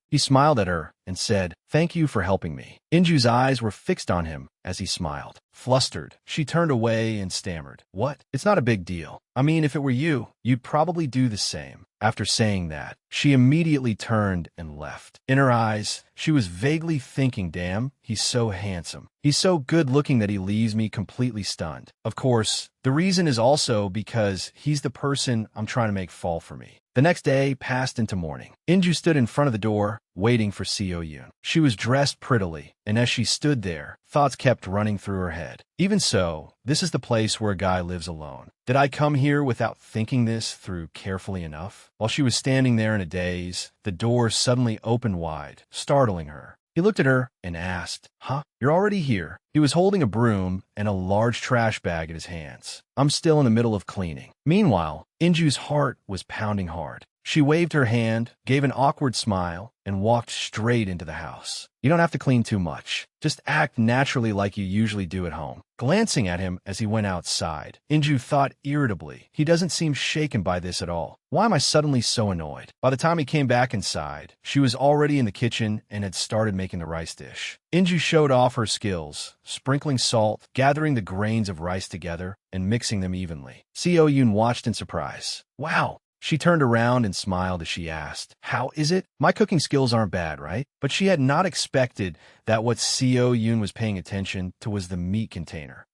He smiled at her and said, "Thank you for helping me." Inju's eyes were fixed on him as he smiled. Flustered, she turned away and stammered, "What? It's not a big deal. I mean, if it were you, you'd probably do the same." After saying that, she immediately turned and left. In her eyes, she was vaguely thinking, "Damn, he's so handsome. He's so good-looking that he leaves me completely stunned." Of course, the reason is also because he's the person I'm trying to make fall for me. The next day passed into morning. Inju stood in front of the door, waiting for Seo Yoon. She was dressed prettily, and as she stood there, thoughts kept running through her head. Even so, this is the place where a guy lives alone. Did I come here without thinking this through carefully enough? While she was standing there in a daze, the door suddenly opened wide, startling her. He looked at her and asked, "Huh? You're already here?" He was holding a broom and a large trash bag in his hands. "I'm still in the middle of cleaning." Meanwhile, Inju's heart was pounding hard. She waved her hand, gave an awkward smile, and walked straight into the house. You don't have to clean too much. Just act naturally like you usually do at home. Glancing at him as he went outside, Inju thought irritably, he doesn't seem shaken by this at all. Why am I suddenly so annoyed? By the time he came back inside, she was already in the kitchen and had started making the rice dish. Inju showed off her skills, sprinkling salt, gathering the grains of rice together, and mixing them evenly. Seo Yoon watched in surprise. Wow! She turned around and smiled as she asked, "How is it? My cooking skills aren't bad, right?" But she had not expected that what Seo Yoon was paying attention to was the meat container.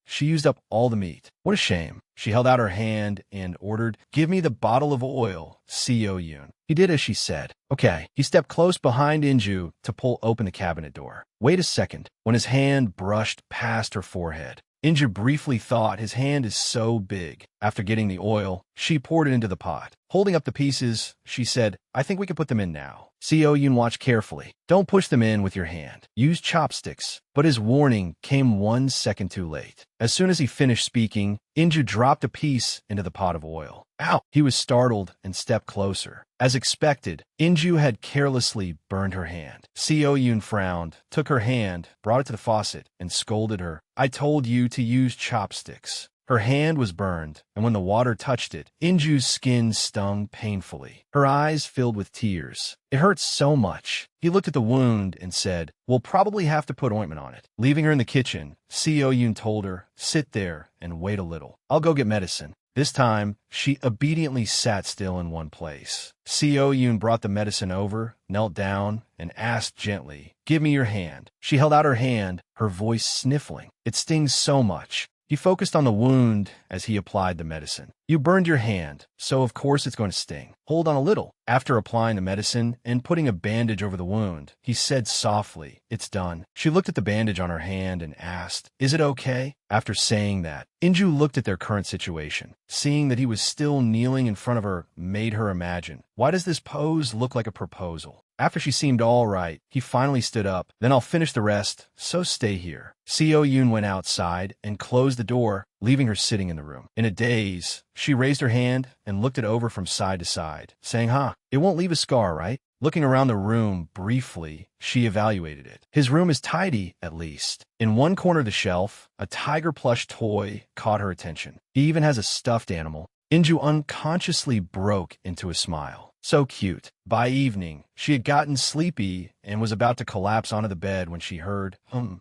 She used up all the meat. What a shame. She held out her hand and ordered, "Give me the bottle of oil, Seo Yoon." He did as she said. Okay. He stepped close behind Inju to pull open the cabinet door. Wait a second. When his hand brushed past her forehead, Inju briefly thought his hand is so big. After getting the oil, she poured it into the pot. Holding up the pieces, she said, "I think we can put them in now." Seo Yoon watched carefully. Don't push them in with your hand. Use chopsticks. But his warning came 1 second too late. As soon as he finished speaking, Inju dropped a piece into the pot of oil. Ow! He was startled and stepped closer. As expected, Inju had carelessly burned her hand. Seo Yoon frowned, took her hand, brought it to the faucet, and scolded her. "I told you to use chopsticks." Her hand was burned, and when the water touched it, Inju's skin stung painfully. Her eyes filled with tears. It hurt so much. He looked at the wound and said, "We'll probably have to put ointment on it." Leaving her in the kitchen, Seo Yoon told her, "Sit there and wait a little. I'll go get medicine." This time, she obediently sat still in one place. Seo Yoon brought the medicine over, knelt down, and asked gently, "Give me your hand." She held out her hand, her voice sniffling. "It stings so much." He focused on the wound as he applied the medicine. "You burned your hand, so of course it's going to sting. Hold on a little." After applying the medicine and putting a bandage over the wound, he said softly, "It's done." She looked at the bandage on her hand and asked, "Is it okay?" After saying that, Inju looked at their current situation. Seeing that he was still kneeling in front of her made her imagine, why does this pose look like a proposal? After she seemed all right, he finally stood up. "Then I'll finish the rest, so stay here." Seo Yoon went outside and closed the door, leaving her sitting in the room. In a daze, she raised her hand and looked it over from side to side, saying, It won't leave a scar, right?" Looking around the room briefly, she evaluated it. His room is tidy, at least. In one corner of the shelf, a tiger plush toy caught her attention. He even has a stuffed animal. Inju unconsciously broke into a smile. So cute. By evening, she had gotten sleepy and was about to collapse onto the bed when she heard,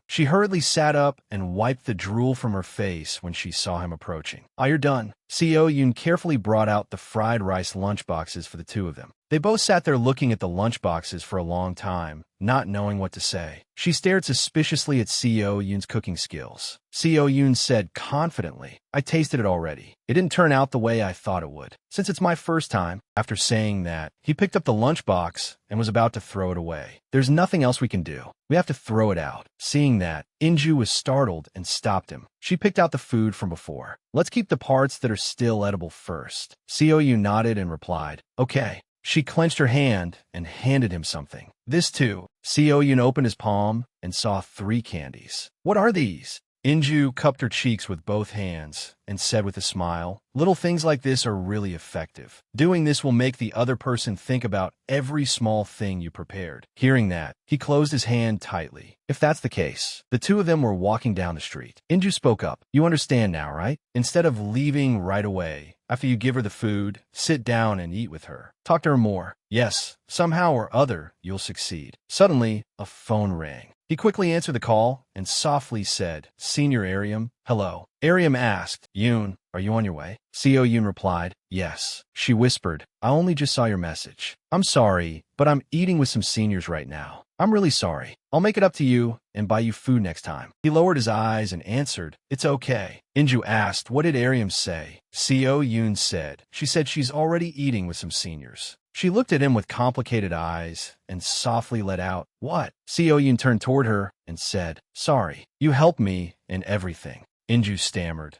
She hurriedly sat up and wiped the drool from her face when she saw him approaching. You're done." Seo Yoon carefully brought out the fried rice lunchboxes for the two of them. They both sat there looking at the lunchboxes for a long time, not knowing what to say. She stared suspiciously at Seo Yoon's cooking skills. Seo Yoon said confidently, "I tasted it already. It didn't turn out the way I thought it would. Since it's my first time." After saying that, he picked up the lunchbox and was about to throw it away. "There's nothing else we can do. We have to throw it out." Seeing that, Inju was startled and stopped him. She picked out the food from before. "Let's keep the parts that are still edible first." Seo Yoon nodded and replied, "Okay." She clenched her hand and handed him something. This too. Seo Yoon opened his palm and saw 3 candies. "What are these?" Inju cupped her cheeks with both hands and said with a smile, "Little things like this are really effective. Doing this will make the other person think about every small thing you prepared." Hearing that, he closed his hand tightly. If that's the case, the two of them were walking down the street. Inju spoke up. "You understand now, right? Instead of leaving right away, after you give her the food, sit down and eat with her. Talk to her more. Yes, somehow or other, you'll succeed." Suddenly, a phone rang. He quickly answered the call and softly said, "Senior Arium, hello." Arium asked, "Yoon, are you on your way?" Seo Yoon replied, "Yes." She whispered, "I only just saw your message. I'm sorry, but I'm eating with some seniors right now. I'm really sorry. I'll make it up to you and buy you food next time." He lowered his eyes and answered, "It's okay." Inju asked, "What did Arium say?" Seo Yoon said, "She said she's already eating with some seniors." She looked at him with complicated eyes and softly let out, "What?" Seo Yoon turned toward her and said, "Sorry. You helped me in everything." Inju stammered,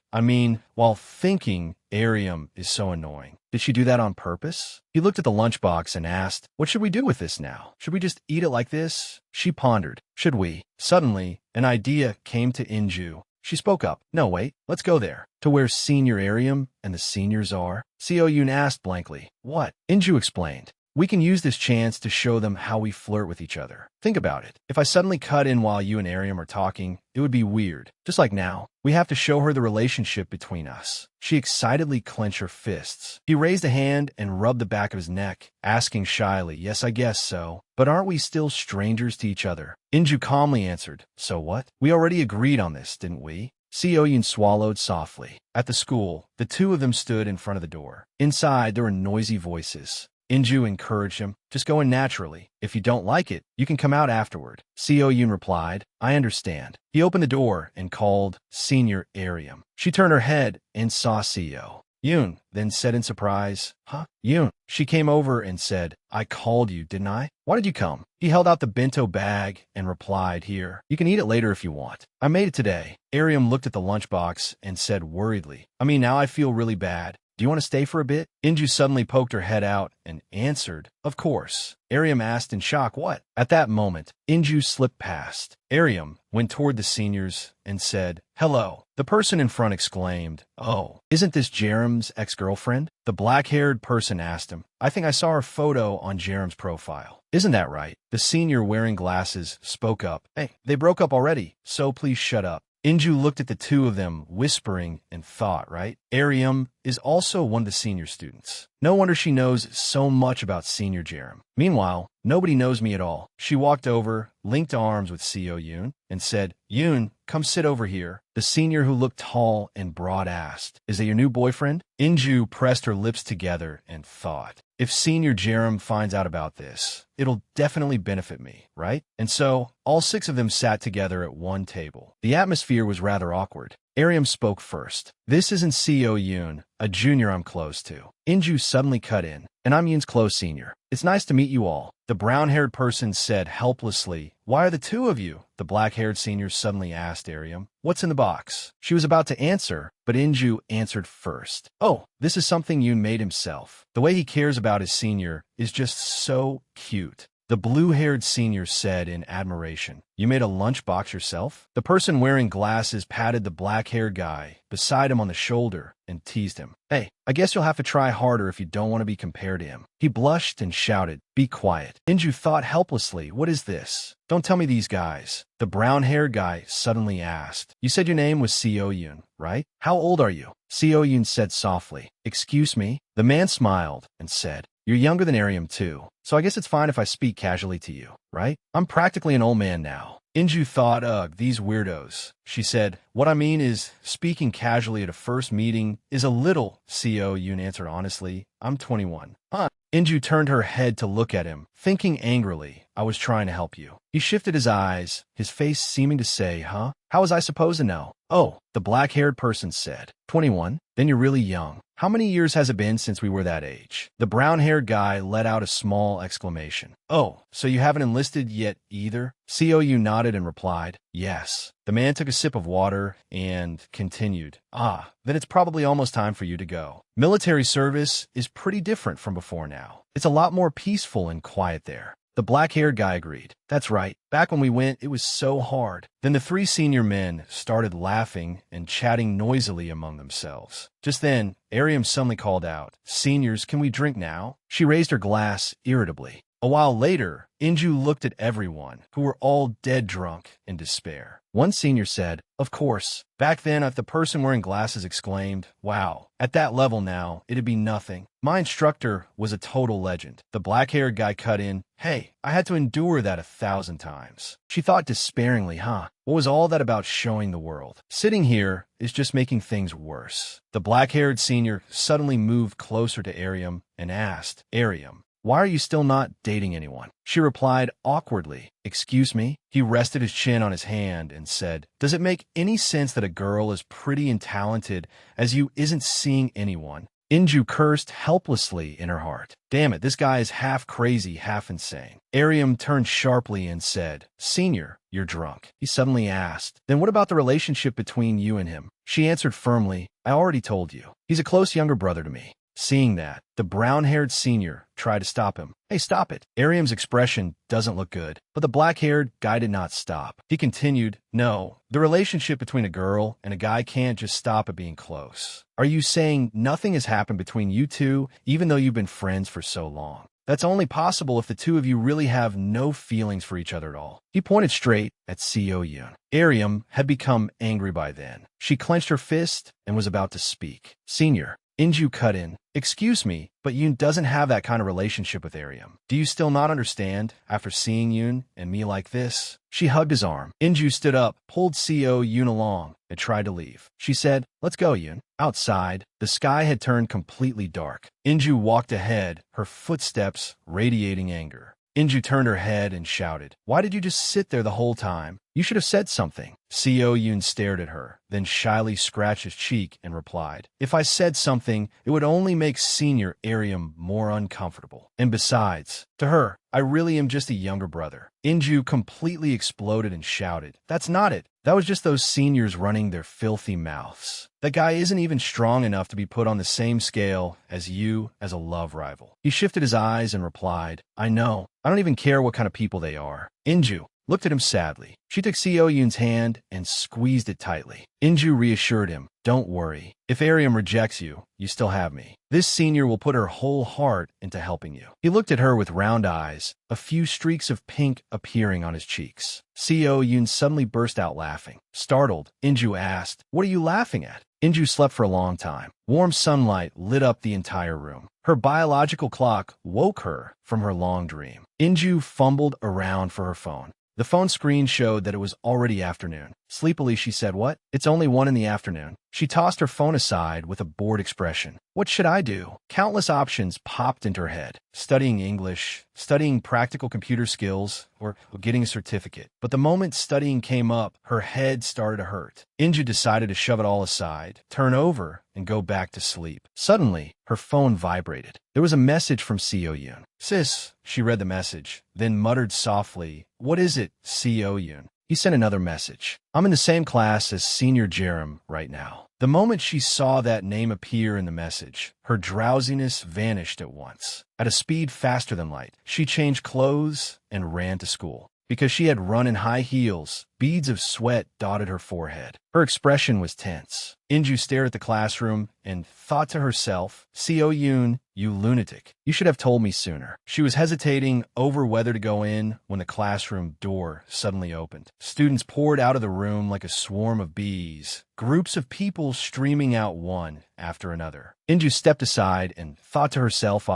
while thinking Arium is so annoying. Did she do that on purpose? He looked at the lunchbox and asked, "What should we do with this now? Should we just eat it like this?" She pondered, "Should we?" Suddenly, an idea came to Inju. She spoke up. No, wait, let's go there. To where Senior Arium and the seniors are? Seo Yoon asked blankly. What? Inju explained. We can use this chance to show them how we flirt with each other. Think about it. If I suddenly cut in while you and Arium are talking, it would be weird. Just like now. We have to show her the relationship between us. She excitedly clenched her fists. He raised a hand and rubbed the back of his neck, asking shyly, yes, I guess so. But aren't we still strangers to each other? Inju calmly answered, so what? We already agreed on this, didn't we? Seo Yoon swallowed softly. At the school, the two of them stood in front of the door. Inside, there were noisy voices. Inju encouraged him, just go in naturally. If you don't like it, you can come out afterward. Seo Yoon replied, I understand. He opened the door and called Senior Arium. She turned her head and saw Seo Yoon, then said in surprise, huh? Yoon. She came over and said, I called you, didn't I? Why did you come? He held out the bento bag and replied, here, you can eat it later if you want. I made it today. Arium looked at the lunchbox and said worriedly, now I feel really bad. Do you want to stay for a bit? Inju suddenly poked her head out and answered, of course. Arium asked in shock, what? At that moment, Inju slipped past. Arium went toward the seniors and said, hello. The person in front exclaimed, oh, isn't this Jerem's ex-girlfriend? The black-haired person asked him, I think I saw her photo on Jerem's profile. Isn't that right? The senior wearing glasses spoke up, hey, they broke up already, so please shut up. Inju looked at the two of them, whispering, and thought, right? Arium is also one of the senior students. No wonder she knows so much about Senior Jerem. Meanwhile, nobody knows me at all. She walked over, linked arms with Seo Yoon, and said, Yoon, come sit over here. The senior, who looked tall and broad, asked, is that your new boyfriend? Inju pressed her lips together and thought, if Senior Jerem finds out about this, it'll definitely benefit me, right? And so, all six of them sat together at one table. The atmosphere was rather awkward. Arium spoke first. This isn't Seo Yoon, a junior I'm close to. Inju suddenly cut in, and I'm Yoon's close senior. It's nice to meet you all. The brown-haired person said helplessly, why are the two of you? The black-haired senior suddenly asked Arium, what's in the box? She was about to answer, but Inju answered first. Oh, this is something Yoon made himself. The way he cares about his senior is just so cute. The blue-haired senior said in admiration, you made a lunchbox yourself? The person wearing glasses patted the black-haired guy beside him on the shoulder and teased him. Hey, I guess you'll have to try harder if you don't want to be compared to him. He blushed and shouted, be quiet. Inju thought helplessly, what is this? Don't tell me these guys. The brown-haired guy suddenly asked, you said your name was Seo Yoon, right? How old are you? Seo Yoon said softly, excuse me? The man smiled and said, you're younger than Arium too, so I guess it's fine if I speak casually to you, right? I'm practically an old man now. Inju thought, ugh, these weirdos. She said, what I mean is, speaking casually at a first meeting is a little. Seo Yoon answered honestly, I'm 21. Huh? Inju turned her head to look at him, thinking angrily, I was trying to help you. He shifted his eyes, his face seeming to say, huh? How was I supposed to know? Oh, the black-haired person said, 21? Then you're really young. How many years has it been since we were that age? The brown-haired guy let out a small exclamation. Oh, so you haven't enlisted yet either? Seo Yoon nodded and replied, yes. The man took a sip of water and continued, then it's probably almost time for you to go. Military service is pretty different from before now. It's a lot more peaceful and quiet there. The black-haired guy agreed. That's right. Back when we went, it was so hard. Then the three senior men started laughing and chatting noisily among themselves. Just then, Arium suddenly called out, seniors, can we drink now? She raised her glass irritably. A while later, Inju looked at everyone, who were all dead drunk in despair. One senior said, of course. Back then, the person wearing glasses exclaimed, wow, at that level now, it'd be nothing. My instructor was a total legend. The black-haired guy cut in, hey, I had to endure that 1,000 times. She thought despairingly, huh? What was all that about showing the world? Sitting here is just making things worse. The black-haired senior suddenly moved closer to Arium and asked, Arium, why are you still not dating anyone? She replied awkwardly, excuse me? He rested his chin on his hand and said, does it make any sense that a girl as pretty and talented as you isn't seeing anyone? Inju cursed helplessly in her heart. Damn it, this guy is half crazy, half insane. Arium turned sharply and said, senior, you're drunk. He suddenly asked, then what about the relationship between you and him? She answered firmly, I already told you. He's a close younger brother to me. Seeing that, the brown-haired senior tried to stop him. Hey, stop it. Ariam's expression doesn't look good, but the black-haired guy did not stop. He continued, no, the relationship between a girl and a guy can't just stop at being close. Are you saying nothing has happened between you two, even though you've been friends for so long? That's only possible if the two of you really have no feelings for each other at all. He pointed straight at Seo Yoon. Ariam had become angry by then. She clenched her fist and was about to speak. Senior, Inju cut in. Excuse me, but Yoon doesn't have that kind of relationship with Ariam. Do you still not understand after seeing Yoon and me like this? She hugged his arm. Inju stood up, pulled Seo Yoon along, and tried to leave. She said, let's go, Yoon. Outside, the sky had turned completely dark. Inju walked ahead, her footsteps radiating anger. Inju turned her head and shouted, why did you just sit there the whole time? You should have said something. Seo Yoon stared at her, then shyly scratched his cheek and replied, if I said something, it would only make Senior Ariam more uncomfortable. And besides, to her, I really am just a younger brother. Inju completely exploded and shouted, that's not it. That was just those seniors running their filthy mouths. That guy isn't even strong enough to be put on the same scale as you as a love rival. He shifted his eyes and replied, I know. I don't even care what kind of people they are. Inju looked at him sadly. She took Seo Yoon's hand and squeezed it tightly. Inju reassured him, don't worry. If Ariam rejects you, you still have me. This senior will put her whole heart into helping you. He looked at her with round eyes, a few streaks of pink appearing on his cheeks. Seo Yoon suddenly burst out laughing. Startled, Inju asked, what are you laughing at? Inju slept for a long time. Warm sunlight lit up the entire room. Her biological clock woke her from her long dream. Inju fumbled around for her phone. The phone screen showed that it was already afternoon. Sleepily, she said, what? It's only 1 in the afternoon. She tossed her phone aside with a bored expression. What should I do? Countless options popped into her head. Studying English, studying practical computer skills, or getting a certificate. But the moment studying came up, her head started to hurt. Inju decided to shove it all aside, turn over, and go back to sleep. Suddenly, her phone vibrated. There was a message from Seo Yoon. Sis, she read the message, then muttered softly, what is it, Seo Yoon? He sent another message. I'm in the same class as Senior Jerem right now. The moment she saw that name appear in the message, her drowsiness vanished at once. At a speed faster than light, she changed clothes and ran to school. Because she had run in high heels, beads of sweat dotted her forehead. Her expression was tense. Inju stared at the classroom and thought to herself, Seo Yoon, you lunatic. You should have told me sooner. She was hesitating over whether to go in when the classroom door suddenly opened. Students poured out of the room like a swarm of bees, groups of people streaming out one after another. Inju stepped aside and thought to herself,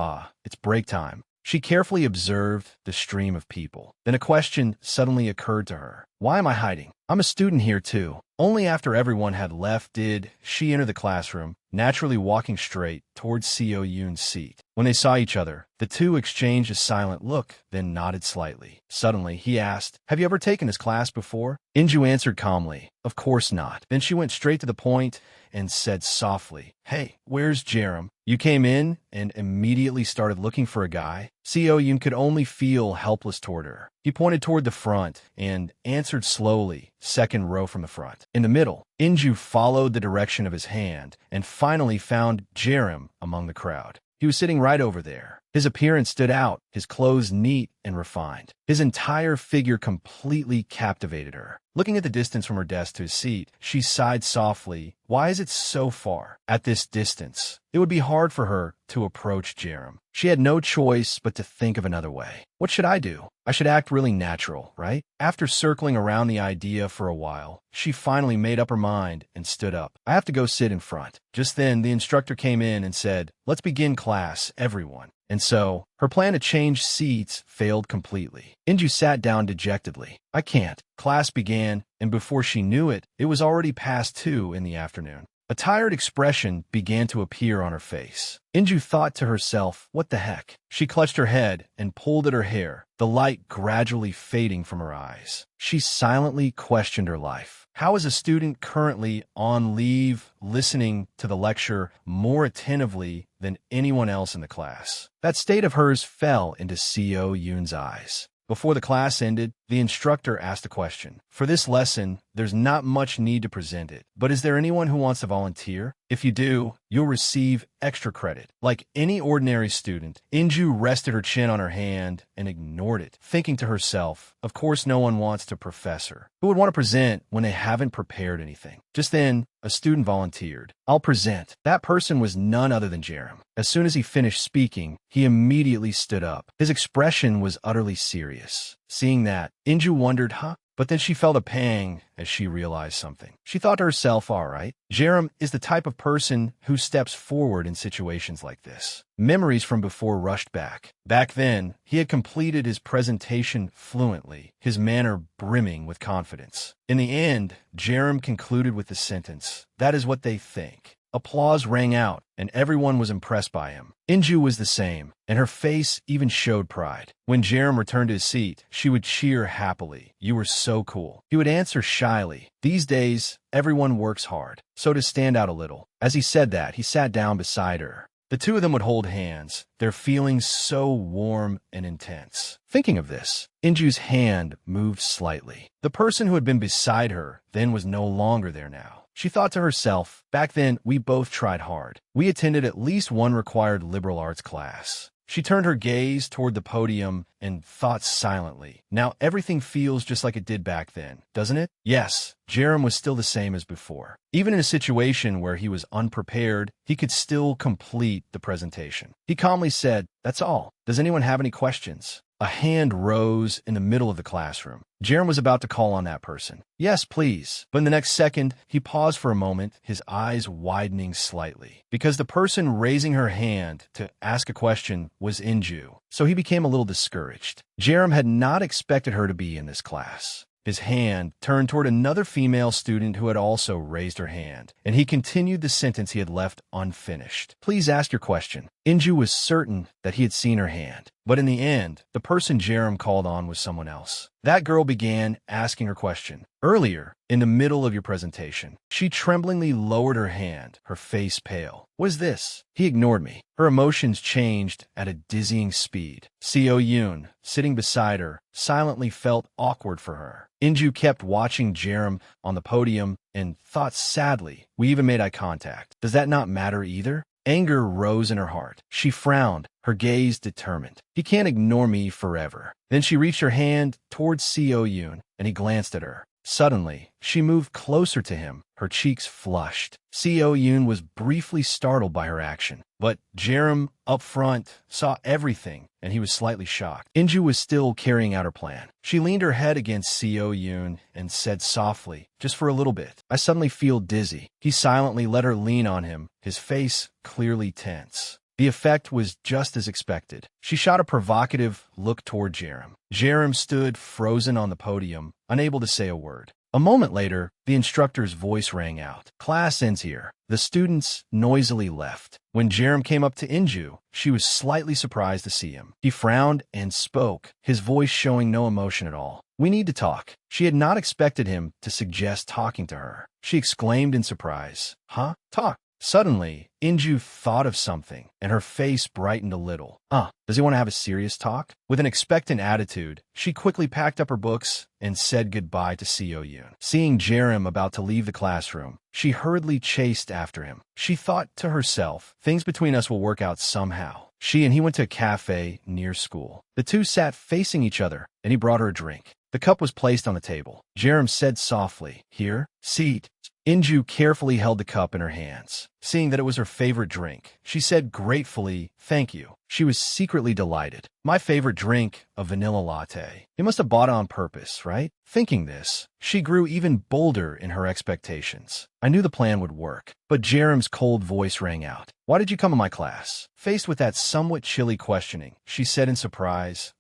it's break time. She carefully observed the stream of people. Then a question suddenly occurred to her. Why am I hiding? I'm a student here too. Only after everyone had left did she enter the classroom, naturally walking straight towards Seo Yoon's seat. When they saw each other, the two exchanged a silent look, then nodded slightly. Suddenly, he asked, have you ever taken this class before? Inju answered calmly, of course not. Then she went straight to the point and said softly, hey, where's Jerem? You came in and immediately started looking for a guy? Seo Yoon could only feel helpless toward her. He pointed toward the front and answered slowly, second row from the front. In the middle, Inju followed the direction of his hand and finally found Jerem among the crowd. He was sitting right over there. His appearance stood out, his clothes neat and refined. His entire figure completely captivated her. Looking at the distance from her desk to his seat, she sighed softly. Why is it so far? At this distance, it would be hard for her to approach Jerem. She had no choice but to think of another way. What should I do? I should act really natural, right? After circling around the idea for a while, she finally made up her mind and stood up. I have to go sit in front. Just then, the instructor came in and said, let's begin class, everyone. And so, her plan to change seats failed completely. Inju sat down dejectedly. I can't. Class began, and before she knew it, it was already past 2 in the afternoon. A tired expression began to appear on her face. Inju thought to herself, what the heck? She clutched her head and pulled at her hair, the light gradually fading from her eyes. She silently questioned her life. How is a student currently on leave listening to the lecture more attentively than anyone else in the class? That state of hers fell into Seo Yoon's eyes. Before the class ended, the instructor asked a question. For this lesson, there's not much need to present it, but is there anyone who wants to volunteer? If you do, you'll receive extra credit. Like any ordinary student, Inju rested her chin on her hand and ignored it, thinking to herself, of course no one wants to professor. Who would want to present when they haven't prepared anything? Just then, a student volunteered. I'll present. That person was none other than Jerem. As soon as he finished speaking, he immediately stood up. His expression was utterly serious. Seeing that, Inju wondered, But then she felt a pang as she realized something. She thought to herself, all right, Jerem is the type of person who steps forward in situations like this. Memories from before rushed back. Back then, he had completed his presentation fluently, his manner brimming with confidence. In the end, Jerem concluded with the sentence, "That is what they think." Applause rang out, and everyone was impressed by him. Inju was the same, and her face even showed pride. When Jerem returned to his seat, she would cheer happily. "You were so cool." He would answer shyly. These days, everyone works hard, so to stand out a little. As he said that, he sat down beside her. The two of them would hold hands, their feelings so warm and intense. Thinking of this, Inju's hand moved slightly. The person who had been beside her then was no longer there now. She thought to herself, back then, we both tried hard. We attended at least one required liberal arts class. She turned her gaze toward the podium and thought silently. Now everything feels just like it did back then, doesn't it? Yes, Jerem was still the same as before. Even in a situation where he was unprepared, he could still complete the presentation. He calmly said, "That's all. Does anyone have any questions?" A hand rose in the middle of the classroom. Jerem was about to call on that person. "Yes, please." But in the next second, he paused for a moment, his eyes widening slightly. Because the person raising her hand to ask a question was Inju, so he became a little discouraged. Jerem had not expected her to be in this class. His hand turned toward another female student who had also raised her hand, and he continued the sentence he had left unfinished. "Please ask your question." Inju was certain that he had seen her hand, but in the end, the person Jerem called on was someone else. That girl began asking her question. "Earlier, in the middle of your presentation," she tremblingly lowered her hand, her face pale. "What is this?" He ignored me. Her emotions changed at a dizzying speed. Seo Yoon, sitting beside her, silently felt awkward for her. Inju kept watching Jerem on the podium and thought sadly, "We even made eye contact. Does that not matter either?" Anger rose in her heart. She frowned, her gaze determined. "He can't ignore me forever." Then she reached her hand towards Seo Yoon, and he glanced at her. Suddenly, she moved closer to him, her cheeks flushed. Seo Yoon was briefly startled by her action, but Jerem, up front, saw everything, and he was slightly shocked. Inju was still carrying out her plan. She leaned her head against Seo Yoon and said softly, "Just for a little bit. I suddenly feel dizzy." He silently let her lean on him, his face clearly tense. The effect was just as expected. She shot a provocative look toward Jerem. Jerem stood frozen on the podium, unable to say a word. A moment later, the instructor's voice rang out. "Class ends here." The students noisily left. When Jerem came up to Inju, she was slightly surprised to see him. He frowned and spoke, his voice showing no emotion at all. "We need to talk." She had not expected him to suggest talking to her. She exclaimed in surprise, "Huh? Talk?" Suddenly, Inju thought of something, and her face brightened a little. Does he want to have a serious talk?" With an expectant attitude, she quickly packed up her books and said goodbye to Seo Yoon. Seeing Jerem about to leave the classroom, she hurriedly chased after him. She thought to herself, "Things between us will work out somehow." She and he went to a cafe near school. The two sat facing each other, and he brought her a drink. The cup was placed on the table. Jerem said softly, "Here, seat." Inju carefully held the cup in her hands. Seeing that it was her favorite drink, she said gratefully, "Thank you." She was secretly delighted. "My favorite drink, a vanilla latte." He must have bought it on purpose, right? Thinking this, she grew even bolder in her expectations. I knew the plan would work. But Jerem's cold voice rang out. "Why did you come to my class?" Faced with that somewhat chilly questioning, she said in surprise,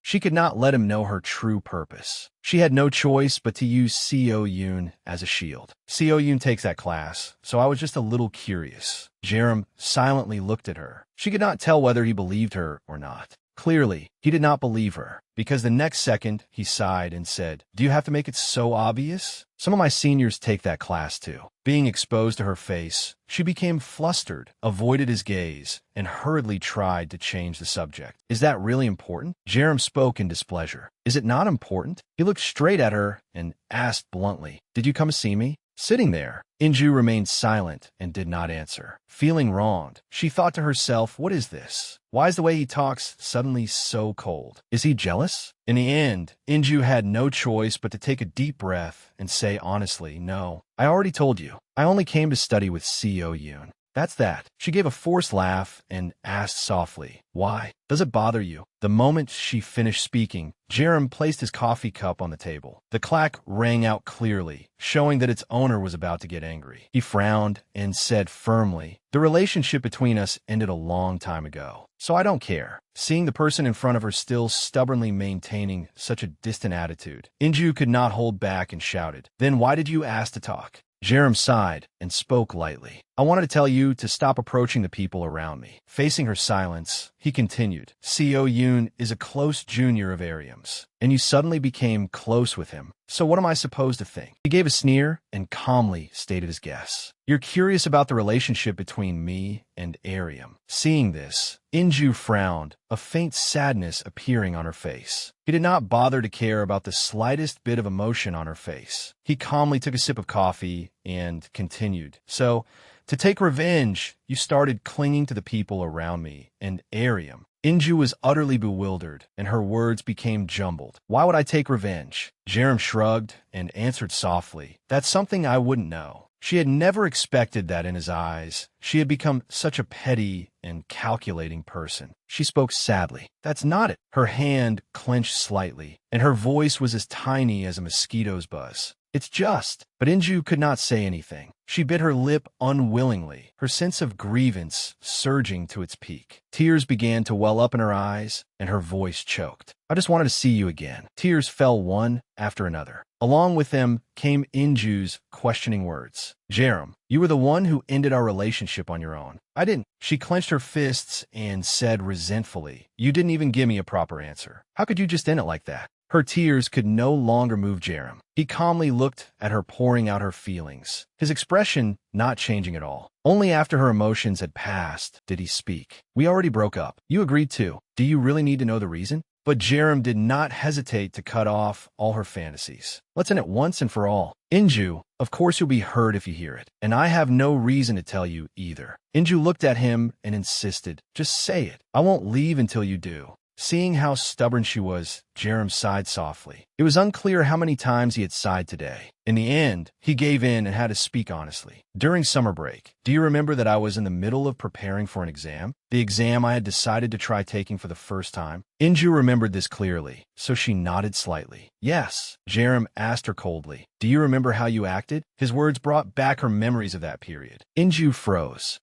She could not let him know her true purpose. She had no choice but to use Seo Yoon as a shield. Seo Yoon takes that class, so I was just a little curious. Jerem silently looked at her. She could not tell whether he believed her or not. Clearly, he did not believe her, because the next second he sighed and said, "Do you have to make it so obvious? Some of my seniors take that class too." Being exposed to her face, she became flustered, avoided his gaze, and hurriedly tried to change the subject. "Is that really important?" Jerem spoke in displeasure. "Is it not important?" He looked straight at her and asked bluntly, "Did you come to see me?" Sitting there, Inju remained silent and did not answer. Feeling wronged, she thought to herself, what is this? Why is the way he talks suddenly so cold? Is he jealous? In the end, Inju had no choice but to take a deep breath and say honestly, "No, I already told you. I only came to study with Co Yoon. That's that." She gave a forced laugh and asked softly, "Why? Does it bother you?" The moment she finished speaking, Jerem placed his coffee cup on the table. The clack rang out clearly, showing that its owner was about to get angry. He frowned and said firmly, "The relationship between us ended a long time ago, so I don't care." Seeing the person in front of her still stubbornly maintaining such a distant attitude, Inju could not hold back and shouted, "Then why did you ask to talk?" Jerem sighed and spoke lightly. "I wanted to tell you to stop approaching the people around me." Facing her silence, he continued, "Co Yoon is a close junior of Ariam's, and you suddenly became close with him. So what am I supposed to think?" He gave a sneer and calmly stated his guess. "You're curious about the relationship between me and Ariam." Seeing this, Inju frowned, a faint sadness appearing on her face. He did not bother to care about the slightest bit of emotion on her face. He calmly took a sip of coffee and continued, "So, to take revenge, you started clinging to the people around me and Ariam." Inju was utterly bewildered, and her words became jumbled. "Why would I take revenge?" Jerem shrugged and answered softly, "That's something I wouldn't know." She had never expected that in his eyes. She had become such a petty and calculating person. She spoke sadly. "That's not it." Her hand clenched slightly, and her voice was as tiny as a mosquito's buzz. "It's just..." But Inju could not say anything. She bit her lip unwillingly, her sense of grievance surging to its peak. Tears began to well up in her eyes, and her voice choked. "I just wanted to see you again." Tears fell one after another. Along with them came Inju's questioning words. "Jerem, you were the one who ended our relationship on your own. I didn't." She clenched her fists and said resentfully, "You didn't even give me a proper answer. How could you just end it like that?" Her tears could no longer move Jerem. He calmly looked at her, pouring out her feelings, his expression not changing at all. Only after her emotions had passed did he speak. "We already broke up. You agreed to. Do you really need to know the reason?" But Jerem did not hesitate to cut off all her fantasies. "Let's end it once and for all. Inju, of course you'll be hurt if you hear it, and I have no reason to tell you either." Inju looked at him and insisted, "Just say it. I won't leave until you do." Seeing how stubborn she was, Jerem sighed softly. It was unclear how many times he had sighed today. In the end, he gave in and had to speak honestly. "During summer break, do you remember that I was in the middle of preparing for an exam? The exam I had decided to try taking for the first time?" Inju remembered this clearly, so she nodded slightly. "Yes." Jerem asked her coldly, "Do you remember how you acted?" His words brought back her memories of that period. Inju froze.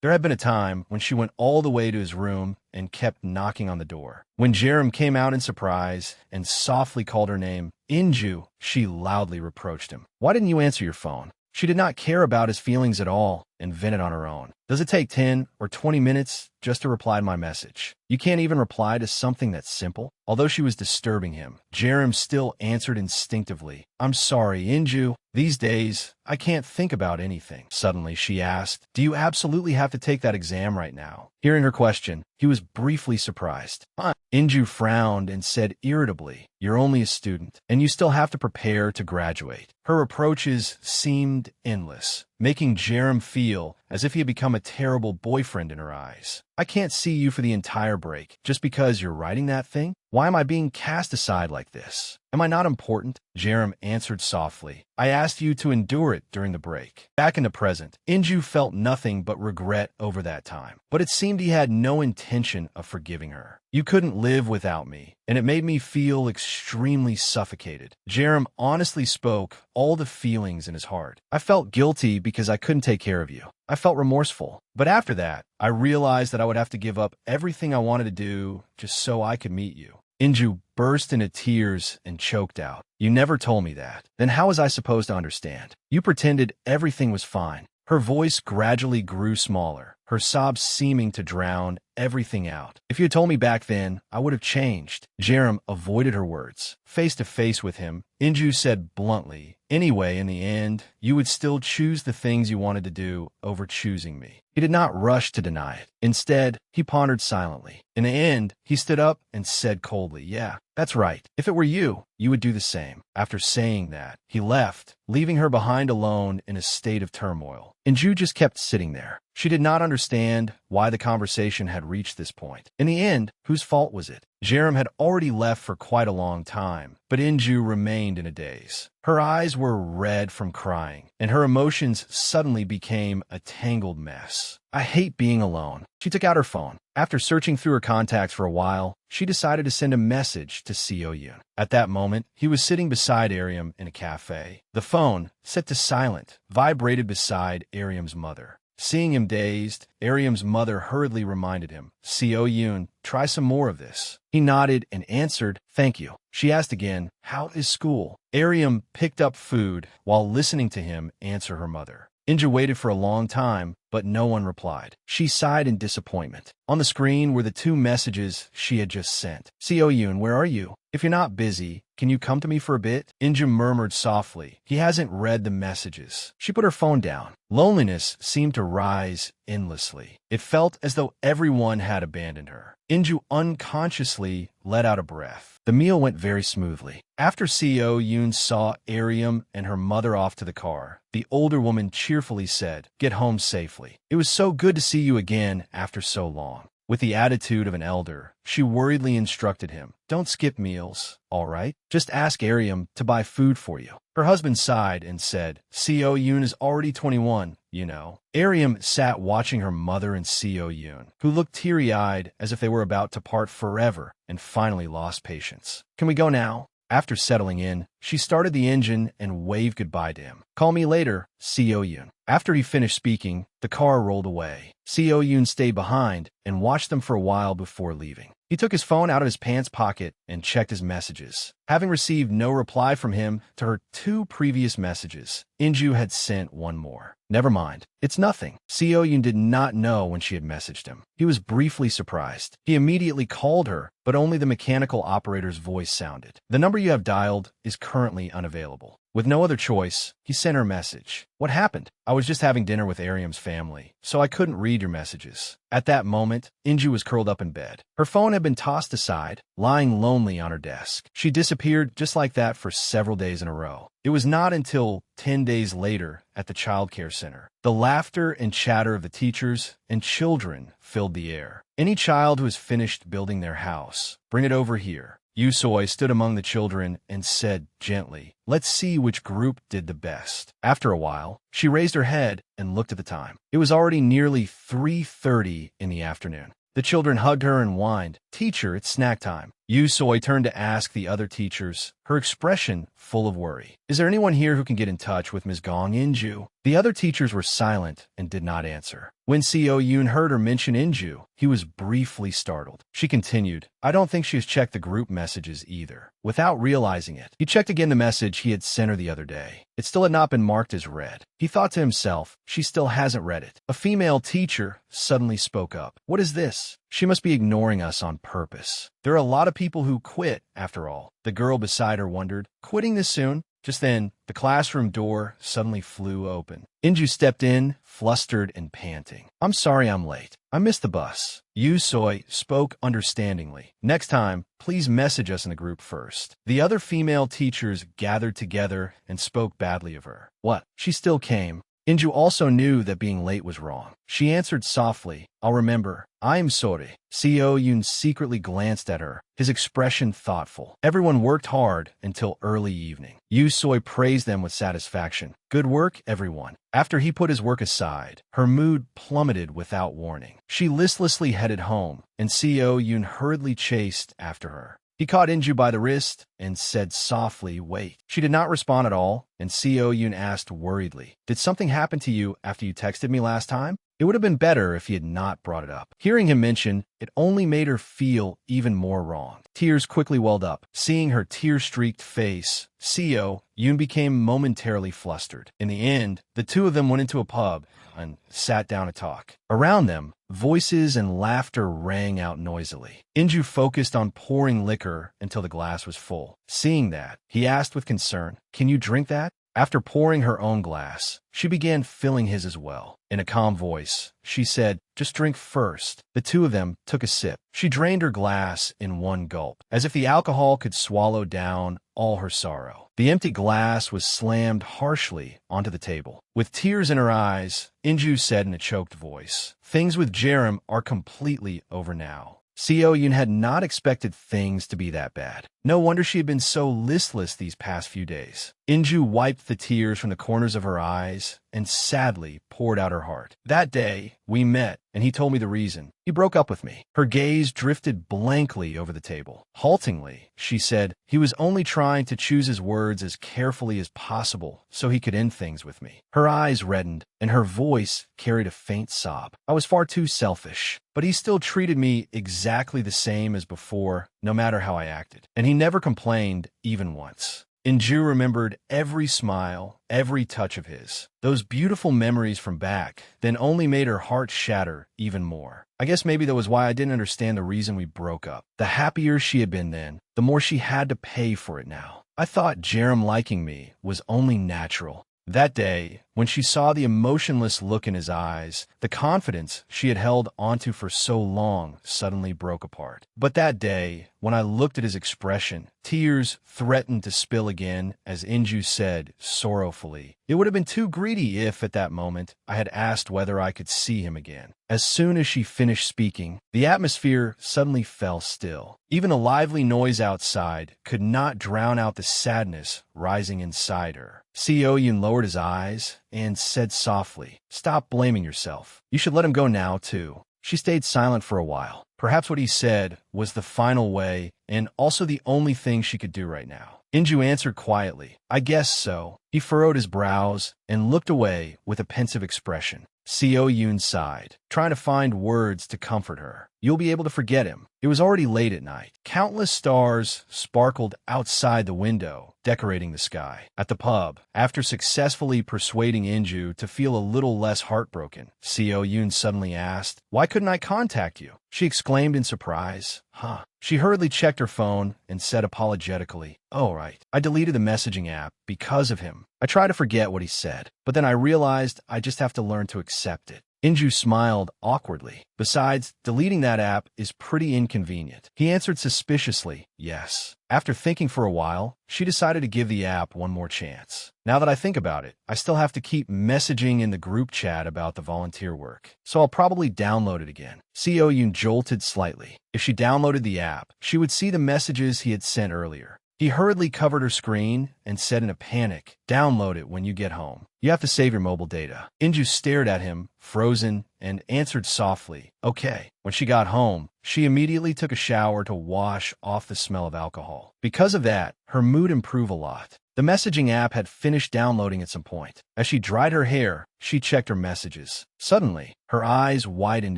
There had been a time when she went all the way to his room and kept knocking on the door. When Jerem came out in surprise and softly called her name, "Inju," she loudly reproached him. "Why didn't you answer your phone?" She did not care about his feelings at all and vented on her own. "Does it take 10 or 20 minutes just to reply to my message? You can't even reply to something that's simple?" Although she was disturbing him, Jerem still answered instinctively, "I'm sorry, Inju. These days, I can't think about anything." Suddenly, she asked, "Do you absolutely have to take that exam right now?" Hearing her question, he was briefly surprised. Inju frowned and said irritably, "You're only a student, and you still have to prepare to graduate." Her reproaches seemed endless, making Jerem feel as if he had become a terrible boyfriend in her eyes. "I can't see you for the entire break, just because you're writing that thing? Why am I being cast aside like this? Am I not important?" Jerem answered softly, "I asked you to endure it during the break." Back in the present, Inju felt nothing but regret over that time. But it seemed he had no intention of forgiving her. "You couldn't live without me, and it made me feel extremely suffocated." Jerem honestly spoke all the feelings in his heart. "I felt guilty because I couldn't take care of you. I felt remorseful. But after that, I realized that I would have to give up everything I wanted to do just so I could meet you." Inju burst into tears and choked out, "You never told me that. Then how was I supposed to understand? You pretended everything was fine." Her voice gradually grew smaller, her sobs seeming to drown everything out. If you had told me back then, I would have changed. Jerem avoided her words. Face to face with him, Inju said bluntly, anyway, in the end, you would still choose the things you wanted to do over choosing me. He did not rush to deny it. Instead, he pondered silently. In the end, he stood up and said coldly, yeah, that's right. If it were you, you would do the same. After saying that, he left, leaving her behind alone in a state of turmoil. Inju just kept sitting there. She did not understand why the conversation had reached this point. In the end, whose fault was it? Jerem had already left for quite a long time, but Inju remained in a daze. Her eyes were red from crying, and her emotions suddenly became a tangled mess. I hate being alone. She took out her phone. After searching through her contacts for a while, she decided to send a message to Seo Yoon. At that moment, he was sitting beside Ariam in a cafe. The phone, set to silent, vibrated beside Ariam's mother. Seeing him dazed, Ariam's mother hurriedly reminded him, Seo Yoon, try some more of this. He nodded and answered, thank you. She asked again, how is school? Ariam picked up food while listening to him answer her mother. Inja waited for a long time, but no one replied. She sighed in disappointment. On the screen were the two messages she had just sent. Seo Yoon, where are you? If you're not busy, can you come to me for a bit? Inja murmured softly. He hasn't read the messages. She put her phone down. Loneliness seemed to rise endlessly. It felt as though everyone had abandoned her. Inju unconsciously let out a breath. The meal went very smoothly. After Seo Yoon saw Ariam and her mother off to the car, the older woman cheerfully said, get home safely. It was so good to see you again after so long. With the attitude of an elder, she worriedly instructed him, don't skip meals, all right? Just ask Ariam to buy food for you. Her husband sighed and said, Seo Yoon is already 21, you know. Ariam sat watching her mother and Seo Yoon, who looked teary-eyed as if they were about to part forever, and finally lost patience. Can we go now? After settling in, she started the engine and waved goodbye to him. Call me later, Seo Yoon. After he finished speaking, the car rolled away. Seo Yoon stayed behind and watched them for a while before leaving. He took his phone out of his pants pocket and checked his messages. Having received no reply from him to her 2 previous messages, Inju had sent one more. Never mind. It's nothing. Seo Yoon did not know when she had messaged him. He was briefly surprised. He immediately called her, but only the mechanical operator's voice sounded. The number you have dialed is currently unavailable. With no other choice, he sent her a message. What happened? I was just having dinner with Ariam's family, so I couldn't read your messages. At that moment, Inju was curled up in bed. Her phone had been tossed aside, lying lonely on her desk. She disappeared just like that for several days in a row. It was not until 10 days later at the childcare center. The laughter and chatter of the teachers and children filled the air. Any child who has finished building their house, bring it over here. Yusoi stood among the children and said gently, let's see which group did the best. After a while, she raised her head and looked at the time. It was already nearly 3:30 in the afternoon. The children hugged her and whined, teacher, it's snack time. Yusoi turned to ask the other teachers, her expression full of worry. Is there anyone here who can get in touch with Ms. Gong Inju? The other teachers were silent and did not answer. When Seo Yoon heard her mention Inju, he was briefly startled. She continued, I don't think she has checked the group messages either. Without realizing it, he checked again the message he had sent her the other day. It still had not been marked as read. He thought to himself, she still hasn't read it. A female teacher suddenly spoke up. What is this? She must be ignoring us on purpose. There are a lot of people who quit, after all. The girl beside her wondered, quitting this soon? Just then, the classroom door suddenly flew open. Inju stepped in, flustered and panting. I'm sorry I'm late. I missed the bus. Yusoi spoke understandingly. Next time, please message us in the group first. The other female teachers gathered together and spoke badly of her. What? She still came. Inju also knew that being late was wrong. She answered softly, I'll remember. I'm sorry. Seo Yoon secretly glanced at her, his expression thoughtful. Everyone worked hard until early evening. Yusoi praised them with satisfaction. Good work, everyone. After he put his work aside, her mood plummeted without warning. She listlessly headed home, and Seo Yoon hurriedly chased after her. He caught Inju by the wrist and said softly, wait. She did not respond at all, and Seo Yoon asked worriedly, did something happen to you after you texted me last time? It would have been better if he had not brought it up. Hearing him mention it only made her feel even more wrong. Tears quickly welled up. Seeing her tear-streaked face, Seo Yoon became momentarily flustered. In the end, the two of them went into a pub and sat down to talk. Around them, voices and laughter rang out noisily. Inju focused on pouring liquor until the glass was full. Seeing that, he asked with concern, "Can you drink that?" After pouring her own glass, she began filling his as well. In a calm voice, she said, "Just drink first." The two of them took a sip. She drained her glass in one gulp, as if the alcohol could swallow down all her sorrow. The empty glass was slammed harshly onto the table. With tears in her eyes, Inju said in a choked voice, "Things with Jerem are completely over now." Seo Yoon had not expected things to be that bad. No wonder she had been so listless these past few days. Inju wiped the tears from the corners of her eyes and sadly poured out her heart. "That day, we met, and he told me the reason. He broke up with me." Her gaze drifted blankly over the table. Haltingly, she said, "He was only trying to choose his words as carefully as possible so he could end things with me." Her eyes reddened, and her voice carried a faint sob. "I was far too selfish, but he still treated me exactly the same as before, no matter how I acted. And he never complained, even once." Inju remembered every smile, every touch of his. Those beautiful memories from back then only made her heart shatter even more. "I guess maybe that was why I didn't understand the reason we broke up. The happier she had been then, the more she had to pay for it now. I thought Jerem liking me was only natural." That day, when she saw the emotionless look in his eyes, the confidence she had held onto for so long suddenly broke apart. But that day, when I looked at his expression, tears threatened to spill again as Inju said sorrowfully, "It would have been too greedy if, at that moment, I had asked whether I could see him again." As soon as she finished speaking, the atmosphere suddenly fell still. Even a lively noise outside could not drown out the sadness rising inside her. Seo Yoon lowered his eyes and said softly, "Stop blaming yourself. You should let him go now, too." She stayed silent for a while. Perhaps what he said was the final way and also the only thing she could do right now. Inju answered quietly, "I guess so." He furrowed his brows and looked away with a pensive expression. Seo Yoon sighed, trying to find words to comfort her. "You'll be able to forget him." It was already late at night. Countless stars sparkled outside the window, decorating the sky. At the pub, after successfully persuading Inju to feel a little less heartbroken, Seo Yoon suddenly asked, "Why couldn't I contact you?" She exclaimed in surprise, "Huh?" She hurriedly checked her phone and said apologetically, "Oh, right. I deleted the messaging app because of him. I try to forget what he said, but then I realized I just have to learn to accept it." Inju smiled awkwardly. "Besides, deleting that app is pretty inconvenient." He answered suspiciously, "Yes." After thinking for a while, she decided to give the app one more chance. "Now that I think about it, I still have to keep messaging in the group chat about the volunteer work, so I'll probably download it again." Seo Yoon jolted slightly. If she downloaded the app, she would see the messages he had sent earlier. He hurriedly covered her screen and said in a panic, "Download it when you get home. You have to save your mobile data." Inju stared at him, frozen, and answered softly, "Okay." When she got home, she immediately took a shower to wash off the smell of alcohol. Because of that, her mood improved a lot. The messaging app had finished downloading at some point. As she dried her hair, she checked her messages. Suddenly, her eyes widened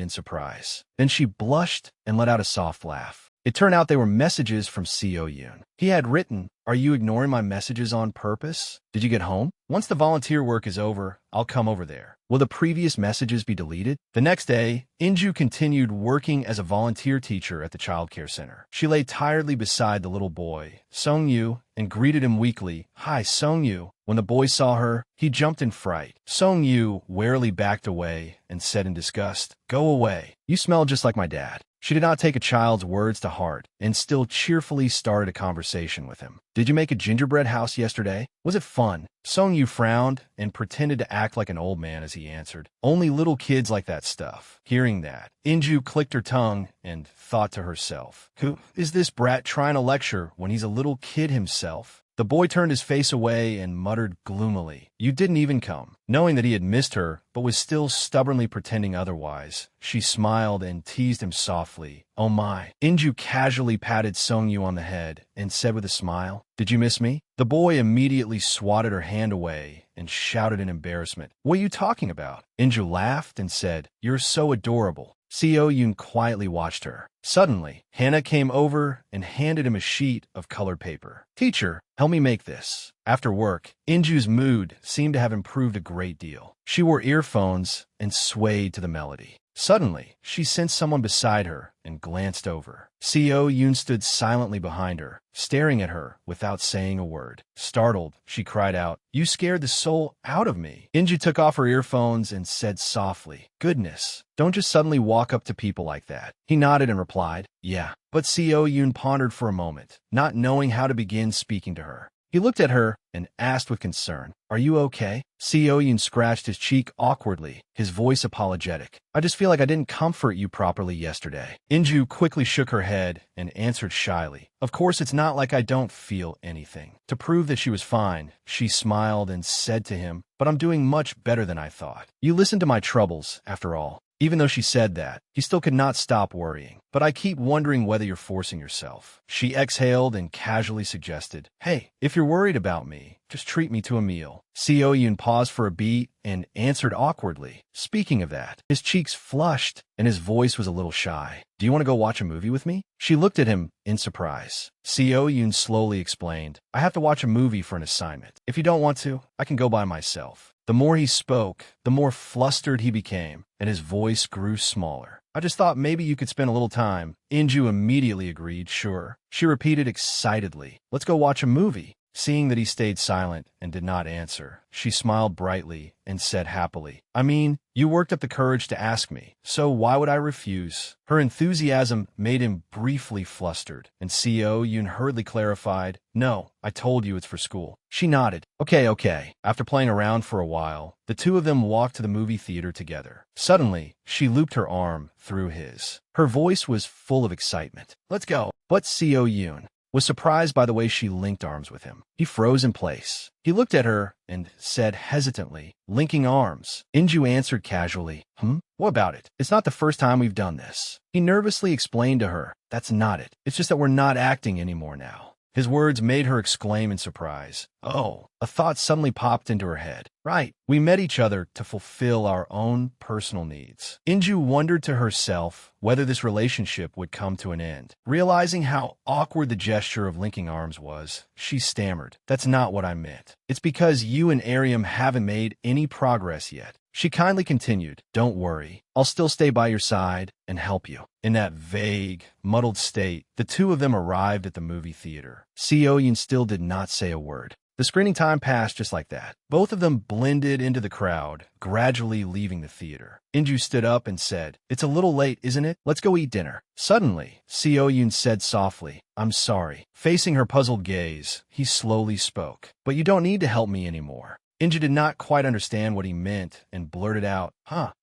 in surprise. Then she blushed and let out a soft laugh. It turned out they were messages from Seo Yoon. He had written, "Are you ignoring my messages on purpose? Did you get home? Once the volunteer work is over, I'll come over there. Will the previous messages be deleted?" The next day, Inju continued working as a volunteer teacher at the childcare center. She lay tiredly beside the little boy, Sung-yu, and greeted him weakly, "Hi, Sung-yu." When the boy saw her, he jumped in fright. Sung-yu warily backed away and said in disgust, "Go away. You smell just like my dad." She did not take a child's words to heart and still cheerfully started a conversation with him. "Did you make a gingerbread house yesterday? Was it fun?" Sung-yu frowned and pretended to act like an old man as he answered, "Only little kids like that stuff." Hearing that, Inju clicked her tongue and thought to herself, "Who is this brat trying to lecture when he's a little kid himself?" The boy turned his face away and muttered gloomily, "You didn't even come." Knowing that he had missed her, but was still stubbornly pretending otherwise, she smiled and teased him softly. "Oh my." Inju casually patted Sungyu on the head and said with a smile, "Did you miss me?" The boy immediately swatted her hand away and shouted in embarrassment, "What are you talking about?" Inju laughed and said, "You're so adorable." Seo Yoon quietly watched her. Suddenly, Hannah came over and handed him a sheet of colored paper. "Teacher, help me make this." After work, Inju's mood seemed to have improved a great deal. She wore earphones and swayed to the melody. Suddenly, she sensed someone beside her and glanced over. Seo Yoon stood silently behind her, staring at her without saying a word. Startled, she cried out, "You scared the soul out of me." Inju took off her earphones and said softly, "Goodness, don't just suddenly walk up to people like that." He nodded and replied, "Yeah." But Seo Yoon pondered for a moment, not knowing how to begin speaking to her. He looked at her and asked with concern, "Are you okay?" Seo Yoon scratched his cheek awkwardly, his voice apologetic. "I just feel like I didn't comfort you properly yesterday." Inju quickly shook her head and answered shyly, "Of course, it's not like I don't feel anything." To prove that she was fine, she smiled and said to him, "But I'm doing much better than I thought. You listened to my troubles, after all." Even though she said that, he still could not stop worrying. "But I keep wondering whether you're forcing yourself." She exhaled and casually suggested, "Hey, if you're worried about me, just treat me to a meal." Seo Yoon paused for a beat and answered awkwardly, "Speaking of that." His cheeks flushed and his voice was a little shy. "Do you want to go watch a movie with me?" She looked at him in surprise. Seo Yoon slowly explained, "I have to watch a movie for an assignment. If you don't want to, I can go by myself." The more he spoke, the more flustered he became, and his voice grew smaller. "I just thought maybe you could spend a little time." Inju immediately agreed, "Sure." She repeated excitedly, "Let's go watch a movie." Seeing that he stayed silent and did not answer, she smiled brightly and said happily, "I mean, you worked up the courage to ask me, so why would I refuse?" Her enthusiasm made him briefly flustered, and Seo Yoon hurriedly clarified, "No, I told you it's for school." She nodded, Okay. After playing around for a while, the two of them walked to the movie theater together. Suddenly, she looped her arm through his. Her voice was full of excitement. "Let's go." But Seo Yoon was surprised by the way she linked arms with him. He froze in place. He looked at her and said hesitantly, "Linking arms." Inju answered casually, What about it? It's not the first time we've done this." He nervously explained to her, "That's not it. It's just that we're not acting anymore now." His words made her exclaim in surprise. Oh, a thought suddenly popped into her head. Right, we met each other to fulfill our own personal needs. Inju wondered to herself whether this relationship would come to an end. Realizing how awkward the gesture of linking arms was, she stammered, "That's not what I meant. It's because you and Ariam haven't made any progress yet." She kindly continued, "Don't worry, I'll still stay by your side and help you." In that vague, muddled state, the two of them arrived at the movie theater. Seo Yoon still did not say a word. The screening time passed just like that. Both of them blended into the crowd, gradually leaving the theater. Inju stood up and said, "It's a little late, isn't it? Let's go eat dinner." Suddenly, Seo Yoon said softly, "I'm sorry." Facing her puzzled gaze, he slowly spoke, "But you don't need to help me anymore." Inju did not quite understand what he meant and blurted out,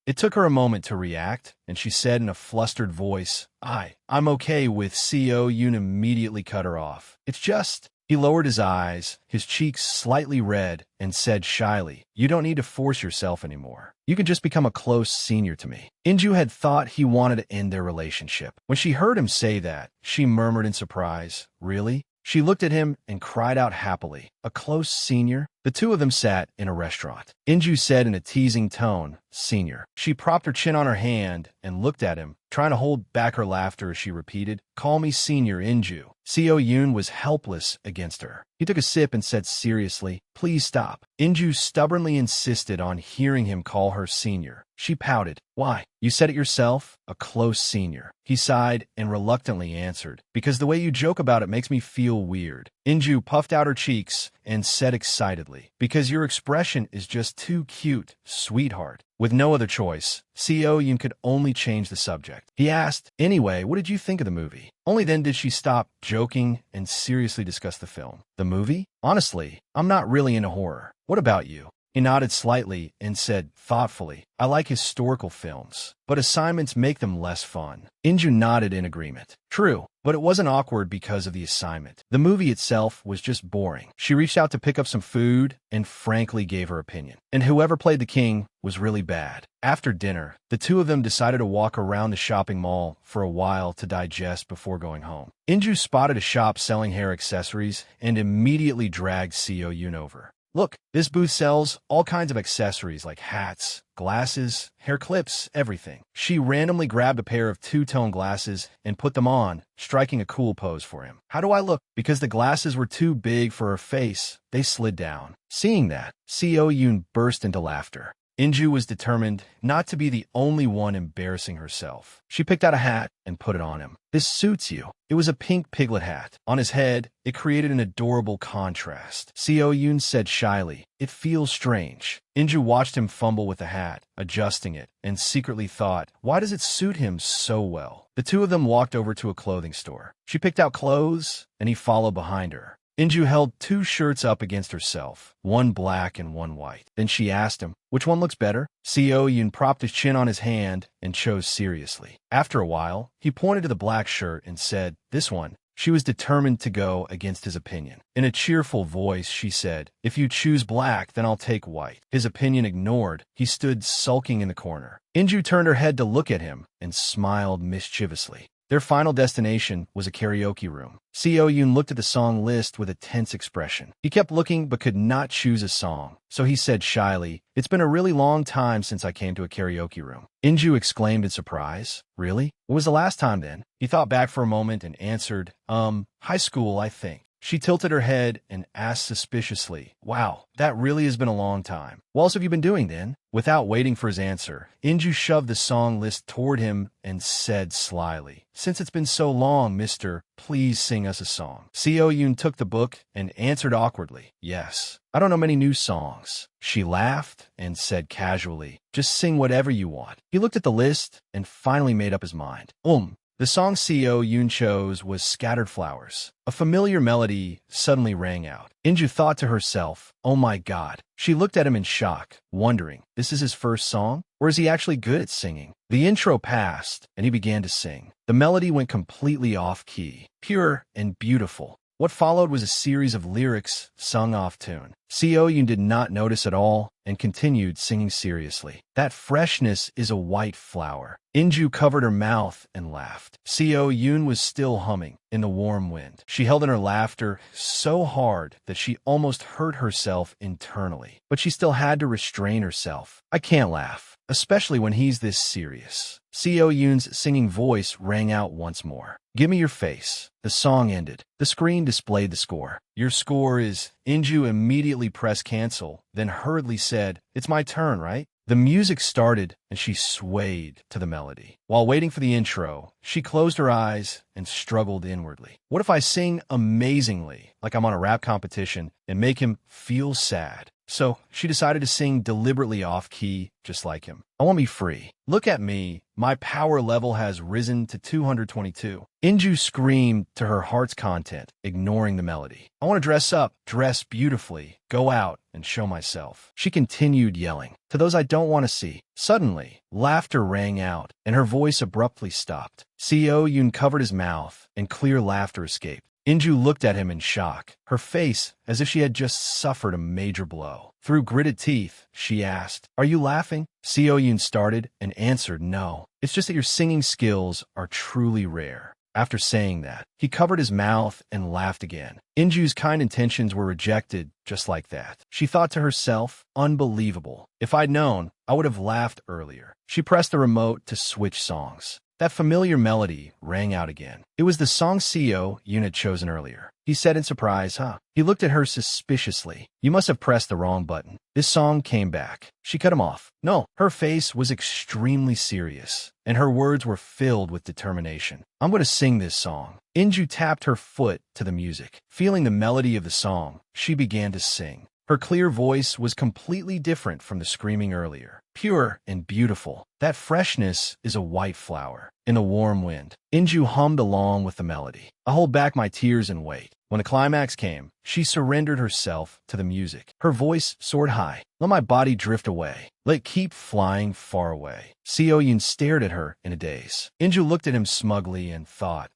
It took her a moment to react, and she said in a flustered voice, I'm okay with." Seo Yoon immediately cut her off. "It's just..." He lowered his eyes, his cheeks slightly red, and said shyly, "You don't need to force yourself anymore. You can just become a close senior to me." Inju had thought he wanted to end their relationship. When she heard him say that, she murmured in surprise, "Really?" She looked at him and cried out happily, "A close senior?" The two of them sat in a restaurant. Inju said in a teasing tone, "Senior." She propped her chin on her hand and looked at him, trying to hold back her laughter as she repeated, "Call me Senior Inju." Seo Yoon was helpless against her. He took a sip and said seriously, "Please stop." Inju stubbornly insisted on hearing him call her Senior. She pouted, "Why? You said it yourself, a close senior." He sighed and reluctantly answered, "Because the way you joke about it makes me feel weird." Inju puffed out her cheeks and said excitedly, "Because your expression is just too cute, sweetheart." With no other choice, Seo Yoon could only change the subject. He asked, "Anyway, what did you think of the movie?" Only then did she stop joking and seriously discuss the film. "The movie? Honestly, I'm not really into horror. What about you?" He nodded slightly and said thoughtfully, I like historical films, but assignments make them less fun. Inju nodded in agreement. True, but it wasn't awkward because of the assignment. The movie itself was just boring. She reached out to pick up some food and frankly gave her opinion. And whoever played the king was really bad. After dinner, the two of them decided to walk around the shopping mall for a while to digest before going home. Inju spotted a shop selling hair accessories and immediately dragged Seo Yoon over. Look, this booth sells all kinds of accessories like hats, glasses, hair clips, everything. She randomly grabbed a pair of two-tone glasses and put them on, striking a cool pose for him. How do I look? Because the glasses were too big for her face, they slid down. Seeing that, Seo Yoon burst into laughter. Inju was determined not to be the only one embarrassing herself. She picked out a hat and put it on him. This suits you. It was a pink piglet hat. On his head, it created an adorable contrast. Seo Yoon said shyly, it feels strange. Inju watched him fumble with the hat, adjusting it, and secretly thought, why does it suit him so well? The two of them walked over to a clothing store. She picked out clothes, and he followed behind her. Inju held two shirts up against herself, one black and one white. Then she asked him, which one looks better? Seo Yoon propped his chin on his hand and chose seriously. After a while, he pointed to the black shirt and said, this one. She was determined to go against his opinion. In a cheerful voice, she said, if you choose black, then I'll take white. His opinion ignored, he stood sulking in the corner. Inju turned her head to look at him and smiled mischievously. Their final destination was a karaoke room. Seo Yoon looked at the song list with a tense expression. He kept looking but could not choose a song, so he said shyly, it's been a really long time since I came to a karaoke room. Inju exclaimed in surprise. Really? What was the last time then? He thought back for a moment and answered, high school, I think. She tilted her head and asked suspiciously, wow, that really has been a long time. What else have you been doing then? Without waiting for his answer, Inju shoved the song list toward him and said slyly, since it's been so long, mister, please sing us a song. Seo Yoon took the book and answered awkwardly, yes. I don't know many new songs. She laughed and said casually, just sing whatever you want. He looked at the list and finally made up his mind. The song Seo Yoon chose was Scattered Flowers. A familiar melody suddenly rang out. Inju thought to herself, oh my god. She looked at him in shock, wondering, this is his first song? Or is he actually good at singing? The intro passed, and he began to sing. The melody went completely off-key, pure and beautiful. What followed was a series of lyrics sung off-tune. Seo Yoon did not notice at all and continued singing seriously. That freshness is a white flower. Inju covered her mouth and laughed. Seo Yoon was still humming in the warm wind. She held in her laughter so hard that she almost hurt herself internally. But she still had to restrain herself. I can't laugh, especially when he's this serious. Seo Yoon's singing voice rang out once more. Give me your face. The song ended. The screen displayed the score. Your score is... Inju immediately pressed cancel, then hurriedly said, it's my turn, right? The music started, and she swayed to the melody. While waiting for the intro, she closed her eyes and struggled inwardly. What if I sing amazingly, like I'm on a rap competition, and make him feel sad? So she decided to sing deliberately off-key, just like him. I want to be free. Look at me. My power level has risen to 222. Inju screamed to her heart's content, ignoring the melody. I want to dress up, dress beautifully, go out, and show myself. She continued yelling, to those I don't want to see. Suddenly, laughter rang out, and her voice abruptly stopped. Seo Yoon covered his mouth, and clear laughter escaped. Inju looked at him in shock, her face as if she had just suffered a major blow. Through gritted teeth, she asked, are you laughing? Seo Yoon started and answered no. It's just that your singing skills are truly rare. After saying that, he covered his mouth and laughed again. Inju's kind intentions were rejected just like that. She thought to herself, unbelievable. If I'd known, I would have laughed earlier. She pressed the remote to switch songs. That familiar melody rang out again. It was the song Seo Yoon had chosen earlier. He said in surprise, huh? He looked at her suspiciously. You must have pressed the wrong button. This song came back. She cut him off. No, her face was extremely serious, and her words were filled with determination. I'm going to sing this song. Inju tapped her foot to the music. Feeling the melody of the song, she began to sing. Her clear voice was completely different from the screaming earlier. Pure and beautiful. That freshness is a white flower in a warm wind. Inju hummed along with the melody. I hold back my tears and wait. When the climax came, she surrendered herself to the music. Her voice soared high. Let my body drift away. Let it keep flying far away. Seo-yoon stared at her in a daze. Inju looked at him smugly and thought,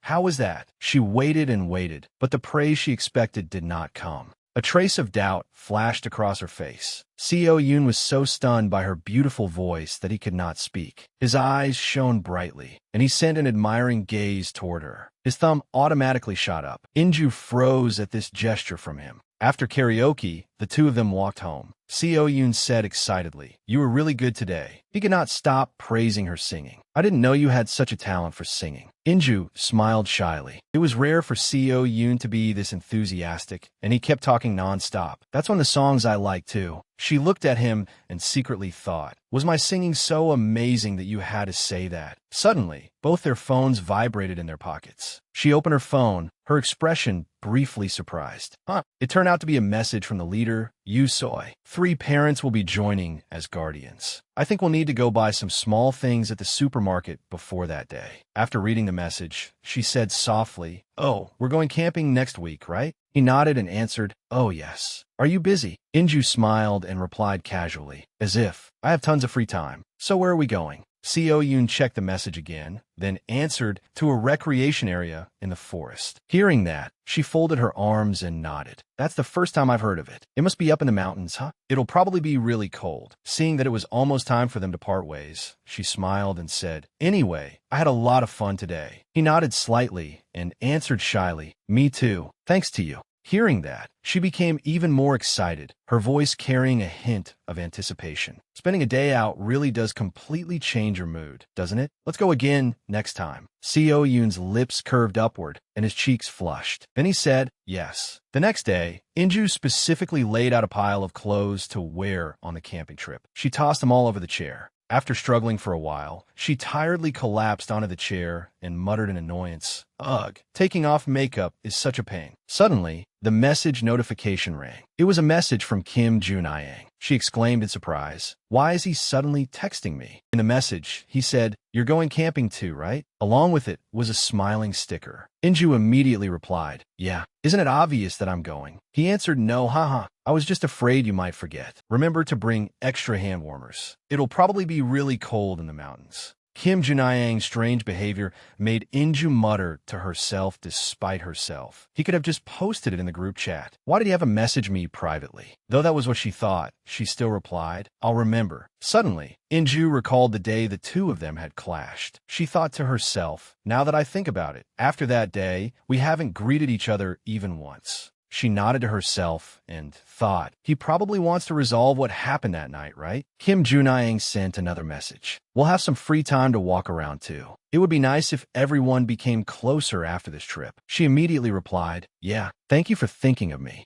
how was that? She waited and waited, but the praise she expected did not come. A trace of doubt flashed across her face. Seo-yoon was so stunned by her beautiful voice that he could not speak. His eyes shone brightly, and he sent an admiring gaze toward her. His thumb automatically shot up. Inju froze at this gesture from him. After karaoke, the two of them walked home. Seo-yoon said excitedly, "You were really good today." He could not stop praising her singing. "I didn't know you had such a talent for singing." Inju smiled shyly. It was rare for Seo-yoon to be this enthusiastic, and he kept talking nonstop. "That's one of the songs I like too." She looked at him and secretly thought, "Was my singing so amazing that you had to say that?" Suddenly, both their phones vibrated in their pockets. She opened her phone, her expression briefly surprised. It turned out to be a message from the leader, Yu Soy. 3 parents will be joining as guardians. I think we'll need to go buy some small things at the supermarket before that day. After reading the message, she said softly, "Oh, we're going camping next week, right?" He nodded and answered, "Oh, yes." "Are you busy?" Inju smiled and replied casually, as if, "I have tons of free time. So where are we going?" Seo-yoon checked the message again, then answered, "To a recreation area in the forest." Hearing that, she folded her arms and nodded. "That's the first time I've heard of it. It must be up in the mountains, huh? It'll probably be really cold." Seeing that it was almost time for them to part ways, she smiled and said, "Anyway, I had a lot of fun today." He nodded slightly and answered shyly, "Me too. Thanks to you." Hearing that, she became even more excited, her voice carrying a hint of anticipation. Spending a day out really does completely change your mood, doesn't it? Let's go again next time. Seo-yoon's lips curved upward, and his cheeks flushed. Then he said, "Yes." The next day, Inju specifically laid out a pile of clothes to wear on the camping trip. She tossed them all over the chair. After struggling for a while, she tiredly collapsed onto the chair and muttered in annoyance, "Ugh, taking off makeup is such a pain." Suddenly, the message notification rang. It was a message from Kim Junayang. She exclaimed in surprise, "Why is he suddenly texting me?" In the message, he said, "You're going camping too, right?" Along with it was a smiling sticker. Inju immediately replied, "Yeah. Isn't it obvious that I'm going?" He answered, "No, haha. I was just afraid you might forget. Remember to bring extra hand warmers. It'll probably be really cold in the mountains." Kim Junayang's strange behavior made Inju mutter to herself despite herself. He could have just posted it in the group chat. Why did he have to message me privately? Though that was what she thought, she still replied, "I'll remember." Suddenly, Inju recalled the day the two of them had clashed. She thought to herself, "Now that I think about it, after that day, we haven't greeted each other even once." She nodded to herself and thought, he probably wants to resolve what happened that night, right? Kim Junayang sent another message. "We'll have some free time to walk around too. It would be nice if everyone became closer after this trip." She immediately replied, "Yeah, thank you for thinking of me."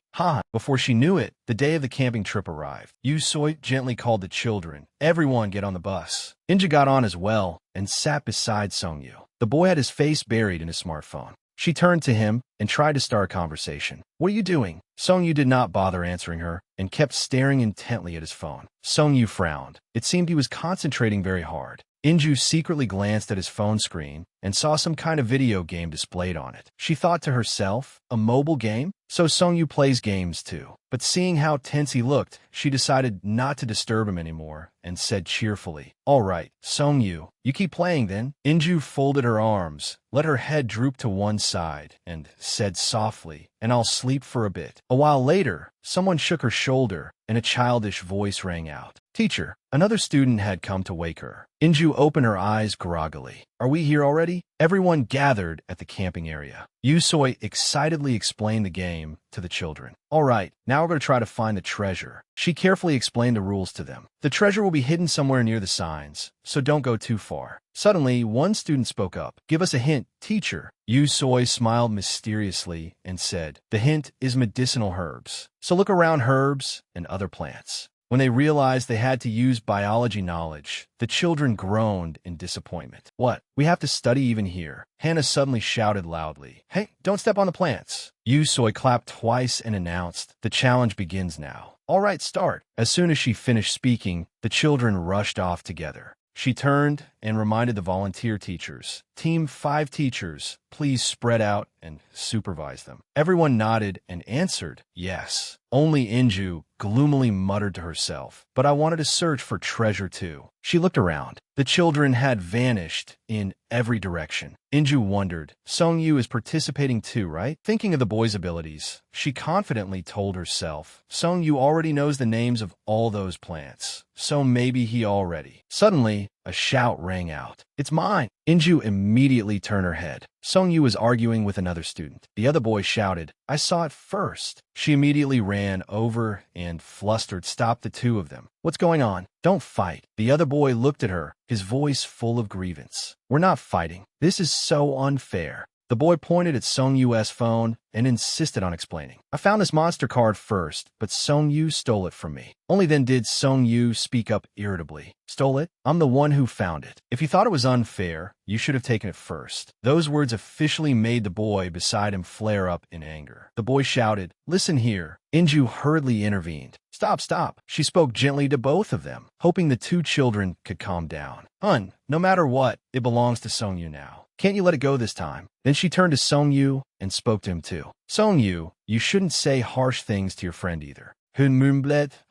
Before she knew it, the day of the camping trip arrived. Yu Soi gently called the children. "Everyone get on the bus." Inja got on as well and sat beside Songyu. The boy had his face buried in his smartphone. She turned to him and tried to start a conversation. "What are you doing?" Songyu did not bother answering her and kept staring intently at his phone. Songyu frowned. It seemed he was concentrating very hard. Inju secretly glanced at his phone screen and saw some kind of video game displayed on it. She thought to herself, a mobile game? So Songyu plays games too. But seeing how tense he looked, she decided not to disturb him anymore and said cheerfully, "All right, Songyu, you keep playing then." Inju folded her arms, let her head droop to one side, and said softly, "And I'll sleep for a bit." A while later, someone shook her shoulder and a childish voice rang out. "Teacher." Another student had come to wake her. Inju opened her eyes groggily. "Are we here already?" Everyone gathered at the camping area. Yu Soi excitedly explained the game to the children. "All right, now we're going to try to find the treasure." She carefully explained the rules to them. "The treasure will be hidden somewhere near the signs, so don't go too far." Suddenly, one student spoke up. "Give us a hint, teacher." Yu Soi smiled mysteriously and said, "The hint is medicinal herbs. So look around herbs and other plants." When they realized they had to use biology knowledge, the children groaned in disappointment. What? We have to study even here. Hannah suddenly shouted loudly. Hey, don't step on the plants. Soy clapped twice and announced, the challenge begins now. All right, start. As soon as she finished speaking, the children rushed off together. She turned and reminded the volunteer teachers, Team 5 teachers, please spread out and supervise them. Everyone nodded and answered, yes. Only Inju gloomily muttered to herself, but I wanted to search for treasure too. She looked around. The children had vanished in every direction. Inju wondered, Song-yu is participating too, right? Thinking of the boy's abilities, she confidently told herself, Song-yu already knows the names of all those plants, so maybe he already. Suddenly, a shout rang out. It's mine! Inju immediately turned her head. Song-yu was arguing with another student. The other boy shouted, I saw it first. She immediately ran over and, flustered, stopped the two of them. What's going on? Don't fight. The other boy looked at her, his voice full of grievance. We're not fighting. This is so unfair. The boy pointed at Song-yu's phone and insisted on explaining. I found this monster card first, but Song-yu stole it from me. Only then did Song-yu speak up irritably. Stole it? I'm the one who found it. If you thought it was unfair, you should have taken it first. Those words officially made the boy beside him flare up in anger. The boy shouted, Listen here. Inju hurriedly intervened. Stop, stop. She spoke gently to both of them, hoping the two children could calm down. Hun, no matter what, it belongs to Song-yu now. Can't you let it go this time? Then she turned to Song-yu and spoke to him too. Song-yu, you shouldn't say harsh things to your friend either.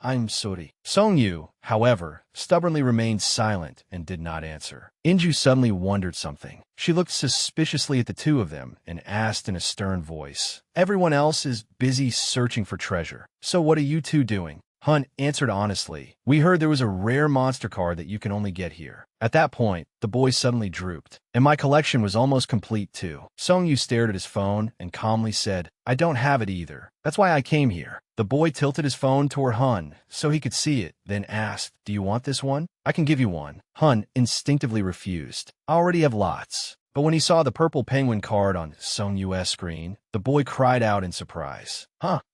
I'm sorry. Song-yu, however, stubbornly remained silent and did not answer. Inju suddenly wondered something. She looked suspiciously at the two of them and asked in a stern voice, Everyone else is busy searching for treasure. So what are you two doing? Hun answered honestly, We heard there was a rare monster card that you can only get here. At that point, the boy suddenly drooped, and my collection was almost complete too. Song-yu stared at his phone and calmly said, I don't have it either. That's why I came here. The boy tilted his phone toward Hun so he could see it, then asked, Do you want this one? I can give you one. Hun instinctively refused. I already have lots. But when he saw the purple penguin card on Song-yu's screen, the boy cried out in surprise.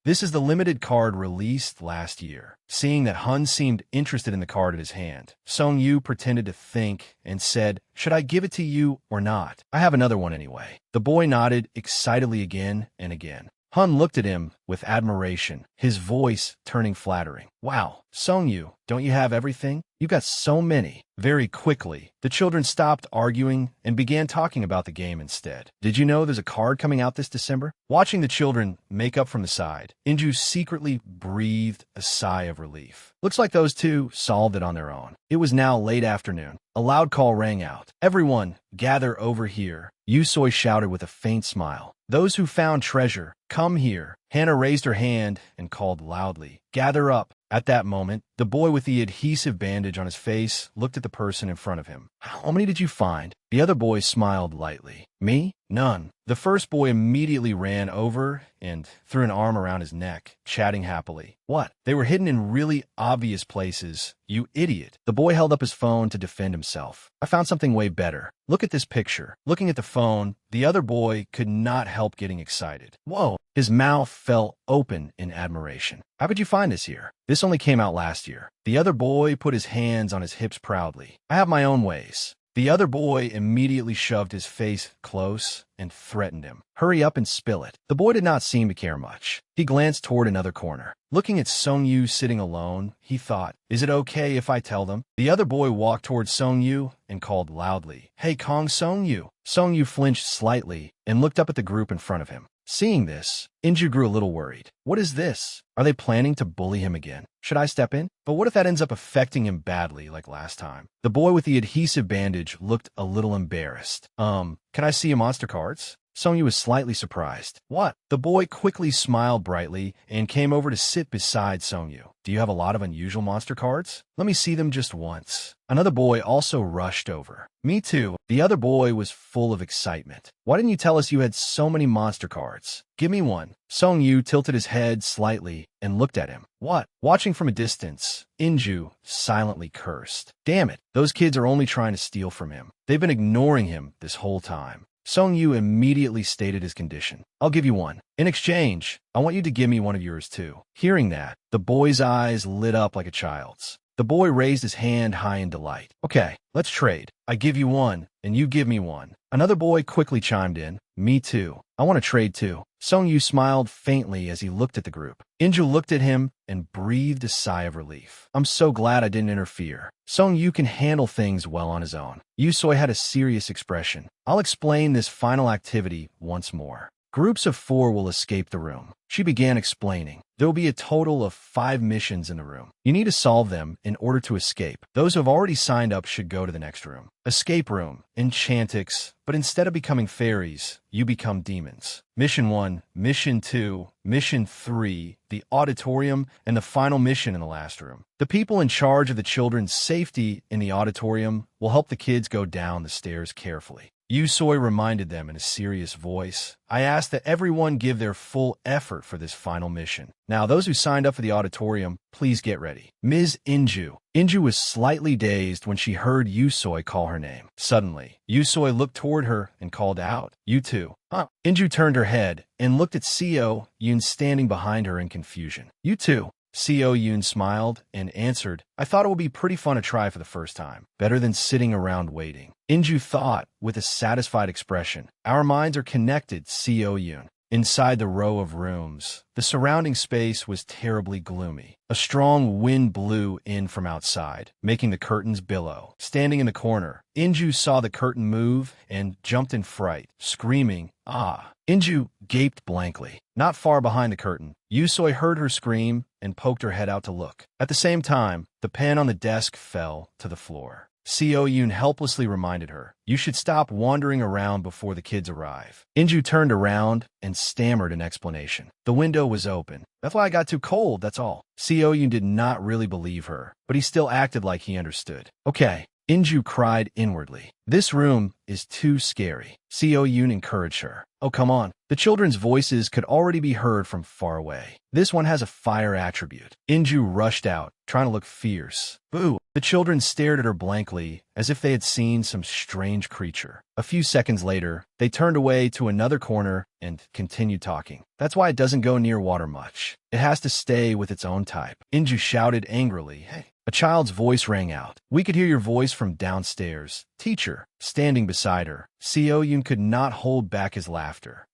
This is the limited card released last year. Seeing that Hun seemed interested in the card in his hand, Song-yu pretended to think and said, Should I give it to you or not? I have another one anyway. The boy nodded excitedly again and again. Hun looked at him with admiration, his voice turning flattering. Wow, Song-yu, don't you have everything? You've got so many. Very quickly, the children stopped arguing and began talking about the game instead. Did you know there's a card coming out this December? Watching the children make up from the side, Inju secretly breathed a sigh of relief. Looks like those two solved it on their own. It was now late afternoon. A loud call rang out. Everyone, gather over here. Yusoi shouted with a faint smile. Those who found treasure, come here. Hannah raised her hand and called loudly, Gather up. At that moment, the boy with the adhesive bandage on his face looked at the person in front of him. How many did you find? The other boy smiled lightly. Me? None. The first boy immediately ran over and threw an arm around his neck, chatting happily. What? They were hidden in really obvious places. You idiot. The boy held up his phone to defend himself. I found something way better. Look at this picture. Looking at the phone, the other boy could not help getting excited. Whoa. His mouth fell open in admiration. How could you find this here? This only came out last year. The other boy put his hands on his hips proudly. I have my own ways. The other boy immediately shoved his face close and threatened him. Hurry up and spill it. The boy did not seem to care much. He glanced toward another corner. Looking at Song-yu sitting alone, he thought, Is it okay if I tell them? The other boy walked toward Song-yu and called loudly, Hey Kong Song-yu. Song-yu flinched slightly and looked up at the group in front of him. Seeing this, Inju grew a little worried. What is this? Are they planning to bully him again? Should I step in? But what if that ends up affecting him badly like last time? The boy with the adhesive bandage looked a little embarrassed. Can I see your monster cards? Song-yu was slightly surprised. What? The boy quickly smiled brightly and came over to sit beside Song-yu. Do you have a lot of unusual monster cards? Let me see them just once. Another boy also rushed over. Me too. The other boy was full of excitement. Why didn't you tell us you had so many monster cards? Give me one. Song-yu tilted his head slightly and looked at him. What? Watching from a distance, Inju silently cursed. Damn it. Those kids are only trying to steal from him. They've been ignoring him this whole time. Sung Yu immediately stated his condition. I'll give you one. In exchange, I want you to give me one of yours too. Hearing that, the boy's eyes lit up like a child's. The boy raised his hand high in delight. Okay, let's trade. I give you one, and you give me one. Another boy quickly chimed in. Me too. I want to trade too. Sung Yu smiled faintly as he looked at the group. Inju looked at him and breathed a sigh of relief. I'm so glad I didn't interfere. Sung Yu can handle things well on his own. Yusoi had a serious expression. I'll explain this final activity once more. Groups of 4 will escape the room. She began explaining. There will be a total of 5 missions in the room. You need to solve them in order to escape. Those who have already signed up should go to the next room. Escape room, Enchantix, but instead of becoming fairies, you become demons. Mission 1, Mission 2, Mission 3, the auditorium, and the final mission in the last room. The people in charge of the children's safety in the auditorium will help the kids go down the stairs carefully. Yusoi reminded them in a serious voice. I ask that everyone give their full effort for this final mission. Now, those who signed up for the auditorium, please get ready. Ms. Inju. Inju was slightly dazed when she heard Yusoi call her name. Suddenly, Yusoi looked toward her and called out, You too. Huh? Inju turned her head and looked at Seo Yoon standing behind her in confusion. You too. Seo Yoon smiled and answered, I thought it would be pretty fun to try for the first time. Better than sitting around waiting. Inju thought with a satisfied expression. Our minds are connected, Seo Yoon. Inside the row of rooms, the surrounding space was terribly gloomy. A strong wind blew in from outside, making the curtains billow. Standing in the corner, Inju saw the curtain move and jumped in fright, screaming, Ah! Inju gaped blankly. Not far behind the curtain, Yusoi heard her scream and poked her head out to look. At the same time, the pen on the desk fell to the floor. Seo Yoon helplessly reminded her, You should stop wandering around before the kids arrive. Inju turned around and stammered an explanation. The window was open. That's why I got too cold, that's all. Seo Yoon did not really believe her, but he still acted like he understood. Okay. Inju cried inwardly. This room is too scary. Seo Yoon encouraged her. Oh, come on. The children's voices could already be heard from far away. This one has a fire attribute. Inju rushed out, trying to look fierce. Boo! The children stared at her blankly, as if they had seen some strange creature. A few seconds later, they turned away to another corner and continued talking. That's why it doesn't go near water much. It has to stay with its own type. Inju shouted angrily, Hey! A child's voice rang out. We could hear your voice from downstairs. Teacher, standing beside her. Seo Yoon could not hold back his laughter.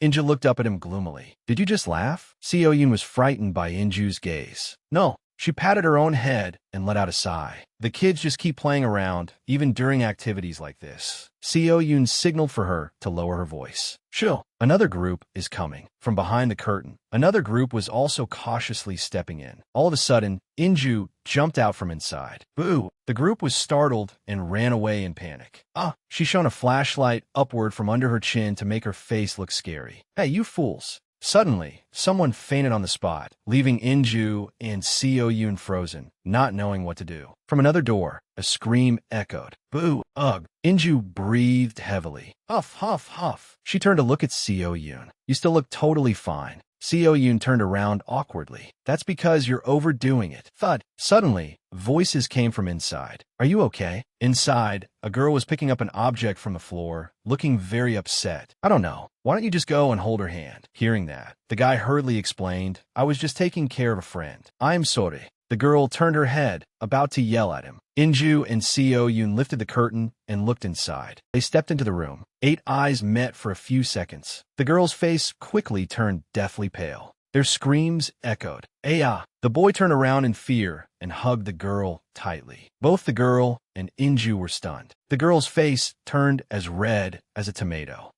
Inju looked up at him gloomily. Did you just laugh? Seo Yoon was frightened by Inju's gaze. No. She patted her own head and let out a sigh. The kids just keep playing around, even during activities like this. Seo Yoon signaled for her to lower her voice. Chill. Another group is coming. From behind the curtain, another group was also cautiously stepping in. All of a sudden, Inju jumped out from inside. Boo! The group was startled and ran away in panic. She shone a flashlight upward from under her chin to make her face look scary. Hey, you fools! Suddenly, someone fainted on the spot, leaving Inju and Seo Yoon frozen, not knowing what to do. From another door, a scream echoed. Boo! Ugh! Inju breathed heavily. Huff, huff, huff. She turned to look at Seo Yoon. You still look totally fine. Seo Yoon turned around awkwardly. That's because you're overdoing it. Thud. Suddenly, voices came from inside. Are you okay? Inside, a girl was picking up an object from the floor, looking very upset. I don't know. Why don't you just go and hold her hand? Hearing that, the guy hurriedly explained, I was just taking care of a friend. I'm sorry. The girl turned her head, about to yell at him. Inju and Seo Yoon lifted the curtain and looked inside. They stepped into the room. 8 eyes met for a few seconds. The girl's face quickly turned deathly pale. Their screams echoed. Aya! The boy turned around in fear and hugged the girl tightly. Both the girl and Inju were stunned. The girl's face turned as red as a tomato.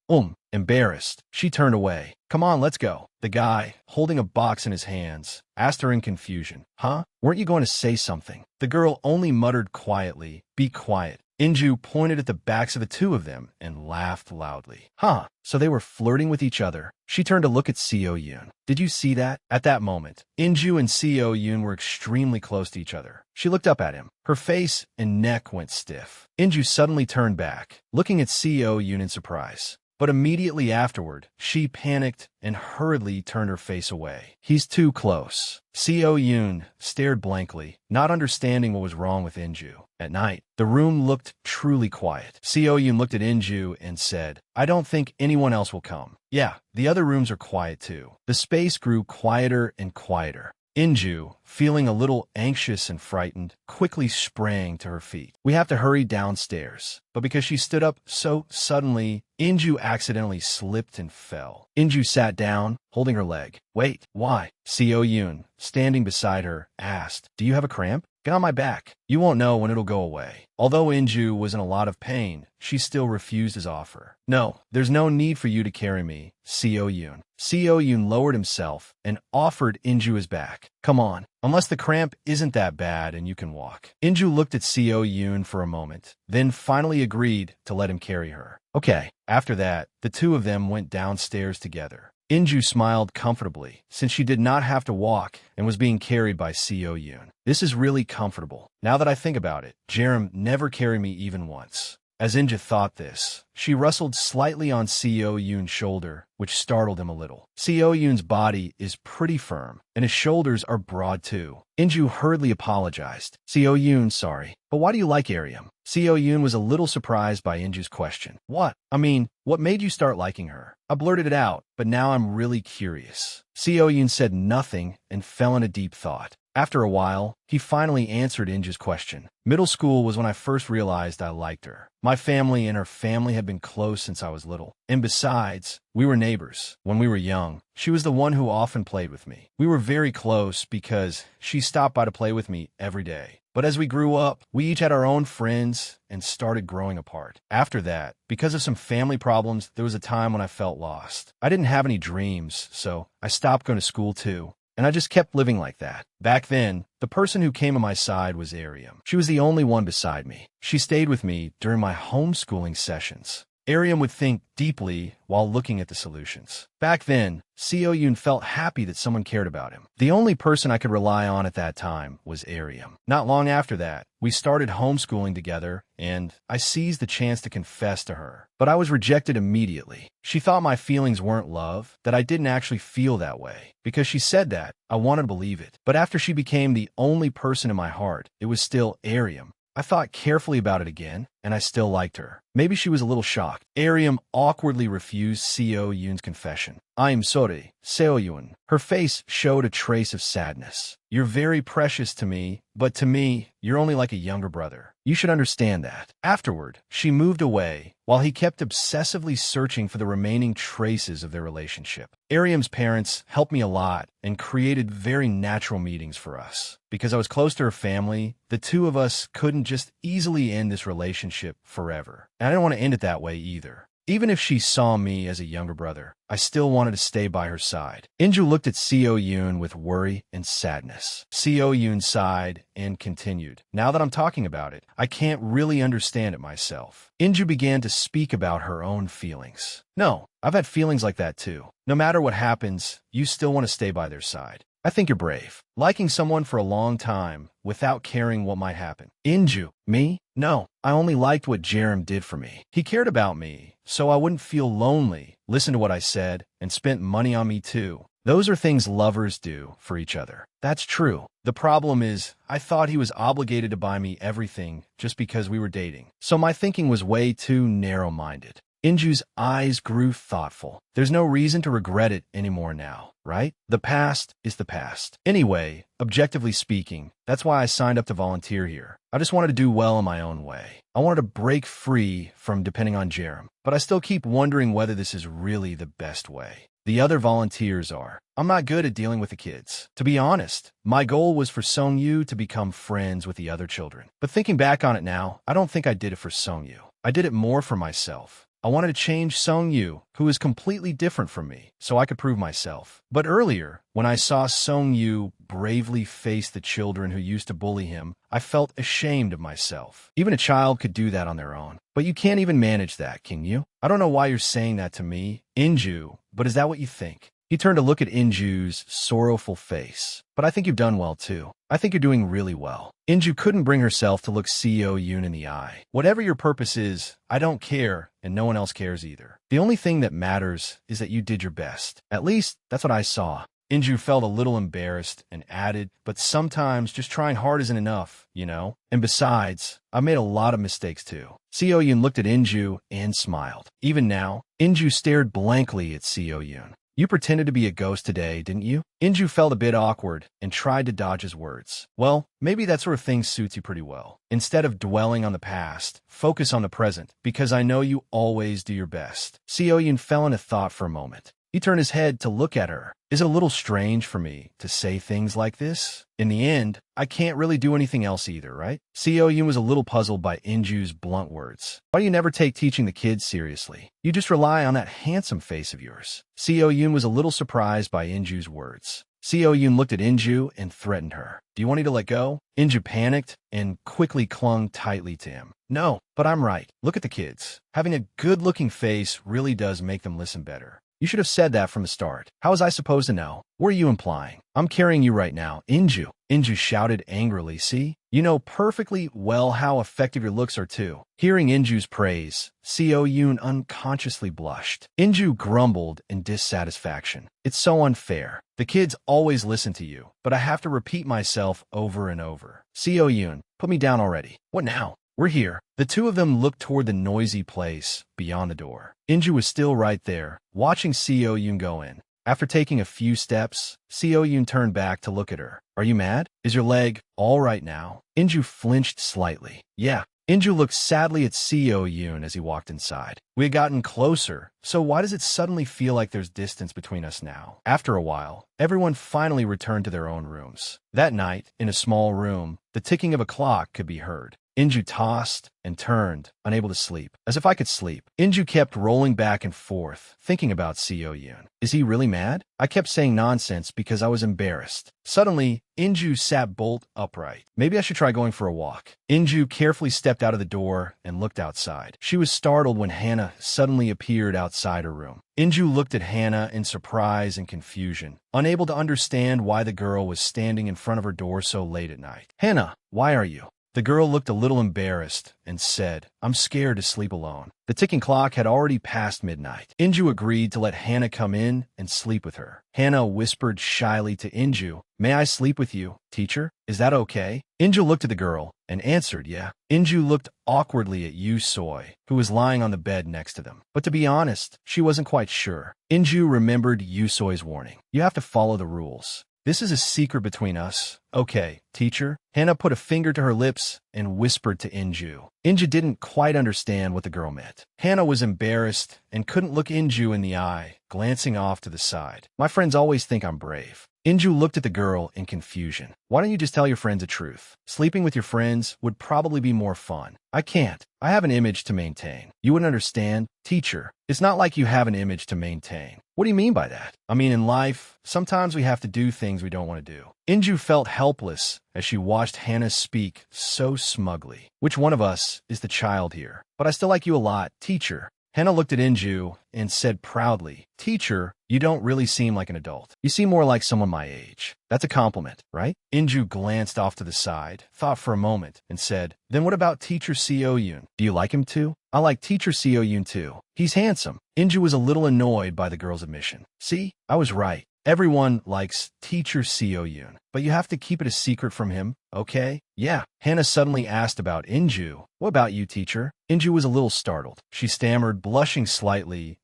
Embarrassed, she turned away. Come on, let's go. The guy, holding a box in his hands, asked her in confusion. Huh? Weren't you going to say something? The girl only muttered quietly, Be quiet. Inju pointed at the backs of the two of them and laughed loudly. Huh, so they were flirting with each other. She turned to look at Seo Yoon. Did you see that? At that moment, Inju and Seo Yoon were extremely close to each other. She looked up at him. Her face and neck went stiff. Inju suddenly turned back, looking at Seo Yoon in surprise. But immediately afterward, she panicked and hurriedly turned her face away. He's too close. Seo Yoon stared blankly, not understanding what was wrong with Inju. At night, the room looked truly quiet. Seo Yoon looked at Inju and said, I don't think anyone else will come. Yeah, the other rooms are quiet too. The space grew quieter and quieter. Inju, feeling a little anxious and frightened, quickly sprang to her feet. We have to hurry downstairs. But because she stood up so suddenly, Inju accidentally slipped and fell. Inju sat down, holding her leg. Wait, why? Seo Yoon, standing beside her, asked, Do you have a cramp? Get on my back. You won't know when it'll go away. Although Inju was in a lot of pain, she still refused his offer. No, there's no need for you to carry me, Seo Yoon. Seo Yoon lowered himself and offered Inju his back. Come on, unless the cramp isn't that bad and you can walk. Inju looked at Seo Yoon for a moment, then finally agreed to let him carry her. Okay. After that, the two of them went downstairs together. Inju smiled comfortably, since she did not have to walk and was being carried by Seo Yoon. This is really comfortable. Now that I think about it, Jerem never carried me even once. As Inju thought this, she rustled slightly on Seo Yoon's shoulder, which startled him a little. Seo Yoon's body is pretty firm, and his shoulders are broad too. Inju hurriedly apologized. Seo Yoon, sorry, but why do you like Ariam? Seo Yoon was a little surprised by Inju's question. What? I mean, what made you start liking her? I blurted it out, but now I'm really curious. Seo Yoon said nothing and fell in a deep thought. After a while, he finally answered Inju's question. Middle school was when I first realized I liked her. My family and her family had been close since I was little. And besides, we were neighbors. When we were young, she was the one who often played with me. We were very close because she stopped by to play with me every day. But as we grew up, we each had our own friends and started growing apart. After that, because of some family problems, there was a time when I felt lost. I didn't have any dreams, so I stopped going to school too. And I just kept living like that. Back then, the person who came on my side was Ariam. She was the only one beside me. She stayed with me during my homeschooling sessions. Ariam would think deeply while looking at the solutions. Back then, Seo Yoon felt happy that someone cared about him. The only person I could rely on at that time was Ariam. Not long after that, we started homeschooling together, and I seized the chance to confess to her. But I was rejected immediately. She thought my feelings weren't love, that I didn't actually feel that way. Because she said that, I wanted to believe it. But after she became the only person in my heart, it was still Ariam. I thought carefully about it again, and I still liked her. Maybe she was a little shocked. Ariam awkwardly refused Seo Yoon's confession. I'm sorry, Seo Yoon. Her face showed a trace of sadness. You're very precious to me, but to me, you're only like a younger brother. You should understand that. Afterward, she moved away, while he kept obsessively searching for the remaining traces of their relationship. Ariam's parents helped me a lot and created very natural meetings for us. Because I was close to her family, the two of us couldn't just easily end this relationship forever. And I didn't want to end it that way either. Even if she saw me as a younger brother, I still wanted to stay by her side. Inju looked at Seo Yoon with worry and sadness. Seo Yoon sighed and continued. Now that I'm talking about it, I can't really understand it myself. Inju began to speak about her own feelings. No, I've had feelings like that too. No matter what happens, you still want to stay by their side. I think you're brave. Liking someone for a long time without caring what might happen. Inju, me? No, I only liked what Jerem did for me. He cared about me, so I wouldn't feel lonely, listened to what I said, and spent money on me too. Those are things lovers do for each other. That's true. The problem is, I thought he was obligated to buy me everything just because we were dating. So my thinking was way too narrow-minded. Inju's eyes grew thoughtful. There's no reason to regret it anymore now, right? The past is the past. Anyway, objectively speaking, that's why I signed up to volunteer here. I just wanted to do well in my own way. I wanted to break free from depending on Jerem, but I still keep wondering whether this is really the best way. The other volunteers are. I'm not good at dealing with the kids. To be honest, my goal was for Song-yu to become friends with the other children. But thinking back on it now, I don't think I did it for Song-yu. I did it more for myself. I wanted to change Song-yu, who is completely different from me, so I could prove myself. But earlier, when I saw Song-yu bravely face the children who used to bully him, I felt ashamed of myself. Even a child could do that on their own. But you can't even manage that, can you? I don't know why you're saying that to me, Inju, but is that what you think? He turned to look at Inju's sorrowful face. But I think you've done well, too. I think you're doing really well. Inju couldn't bring herself to look Seo Yoon in the eye. Whatever your purpose is, I don't care, and no one else cares either. The only thing that matters is that you did your best. At least, that's what I saw. Inju felt a little embarrassed and added, but sometimes just trying hard isn't enough, you know? And besides, I've made a lot of mistakes too. Seo Yoon looked at Inju and smiled. Even now, Inju stared blankly at Seo Yoon. You pretended to be a ghost today, didn't you? Inju felt a bit awkward and tried to dodge his words. Well, maybe that sort of thing suits you pretty well. Instead of dwelling on the past, focus on the present, because I know you always do your best. Seo Yoon fell into thought for a moment. He turned his head to look at her. Is it a little strange for me to say things like this? In the end, I can't really do anything else either, right? Seo Yoon was a little puzzled by Inju's blunt words. Why do you never take teaching the kids seriously? You just rely on that handsome face of yours. Seo Yoon was a little surprised by Inju's words. Seo Yoon looked at Inju and threatened her. Do you want me to let go? Inju panicked and quickly clung tightly to him. No, but I'm right. Look at the kids. Having a good-looking face really does make them listen better. You should have said that from the start. How was I supposed to know? What are you implying? I'm carrying you right now, Inju. Inju shouted angrily. See? You know perfectly well how effective your looks are too. Hearing Inju's praise, Seo Yoon unconsciously blushed. Inju grumbled in dissatisfaction. It's so unfair. The kids always listen to you, but I have to repeat myself over and over. Seo Yoon, put me down already. What now? We're here. The two of them looked toward the noisy place beyond the door. Inju was still right there, watching Seo Yoon go in. After taking a few steps, Seo Yoon turned back to look at her. Are you mad? Is your leg all right now? Inju flinched slightly. Yeah. Inju looked sadly at Seo Yoon as he walked inside. We had gotten closer, so why does it suddenly feel like there's distance between us now? After a while, everyone finally returned to their own rooms. That night, in a small room, the ticking of a clock could be heard. Inju tossed and turned, unable to sleep. As if I could sleep. Inju kept rolling back and forth, thinking about Seo Yoon. Is he really mad? I kept saying nonsense because I was embarrassed. Suddenly, Inju sat bolt upright. Maybe I should try going for a walk. Inju carefully stepped out of the door and looked outside. She was startled when Hannah suddenly appeared outside her room. Inju looked at Hannah in surprise and confusion, unable to understand why the girl was standing in front of her door so late at night. Hannah, why are you? The girl looked a little embarrassed and said, I'm scared to sleep alone. The ticking clock had already passed midnight. Inju agreed to let Hannah come in and sleep with her. Hannah whispered shyly to Inju, May I sleep with you, teacher? Is that okay? Inju looked at the girl and answered, yeah. Inju looked awkwardly at Yu Soi, who was lying on the bed next to them. But to be honest, she wasn't quite sure. Inju remembered Yu Soi's warning. You have to follow the rules. This is a secret between us. Okay, teacher. Hannah put a finger to her lips and whispered to Inju. Inju didn't quite understand what the girl meant. Hannah was embarrassed and couldn't look Inju in the eye, glancing off to the side. My friends always think I'm brave. Inju looked at the girl in confusion. Why don't you just tell your friends the truth? Sleeping with your friends would probably be more fun. I can't. I have an image to maintain. You wouldn't understand. Teacher, it's not like you have an image to maintain. What do you mean by that? I mean, in life, sometimes we have to do things we don't want to do. Inju felt helpless as she watched Hannah speak so smugly. Which one of us is the child here? But I still like you a lot, teacher. Hannah looked at Inju and said proudly, Teacher, you don't really seem like an adult. You seem more like someone my age. That's a compliment, right? Inju glanced off to the side, thought for a moment, and said, Then what about Teacher Seo Yoon? Do you like him too? I like Teacher Seo Yoon too. He's handsome. Inju was a little annoyed by the girl's admission. See, I was right. Everyone likes Teacher Seo Yoon, but you have to keep it a secret from him, okay? Yeah. Hannah suddenly asked about Inju. What about you, teacher? Inju was a little startled. She stammered, blushing slightly.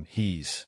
He's,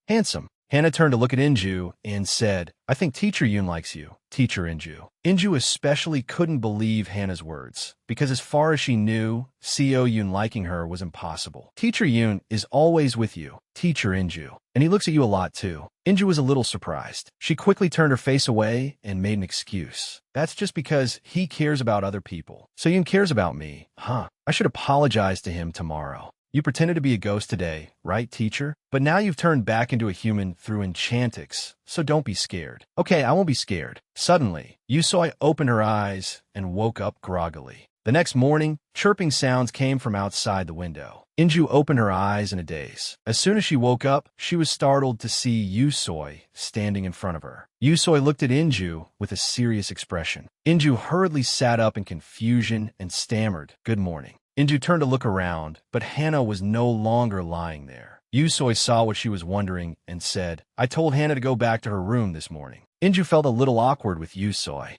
handsome. Hannah turned to look at Inju and said, I think Teacher Yoon likes you, Teacher Inju. Inju especially couldn't believe Hannah's words, because as far as she knew, Seo Yoon liking her was impossible. Teacher Yoon is always with you, Teacher Inju, and he looks at you a lot too. Inju was a little surprised. She quickly turned her face away and made an excuse. That's just because he cares about other people. So Yoon cares about me, huh? I should apologize to him tomorrow. You pretended to be a ghost today, right, teacher? But now you've turned back into a human through enchantix, so don't be scared. Okay, I won't be scared. Suddenly, Yusoi opened her eyes and woke up groggily. The next morning, chirping sounds came from outside the window. Inju opened her eyes in a daze. As soon as she woke up, she was startled to see Yusoi standing in front of her. Yusoi looked at Inju with a serious expression. Inju hurriedly sat up in confusion and stammered, "Good morning." Inju turned to look around, but Hannah was no longer lying there. Yusoi saw what she was wondering and said, "I told Hannah to go back to her room this morning." Inju felt a little awkward with Yusoi.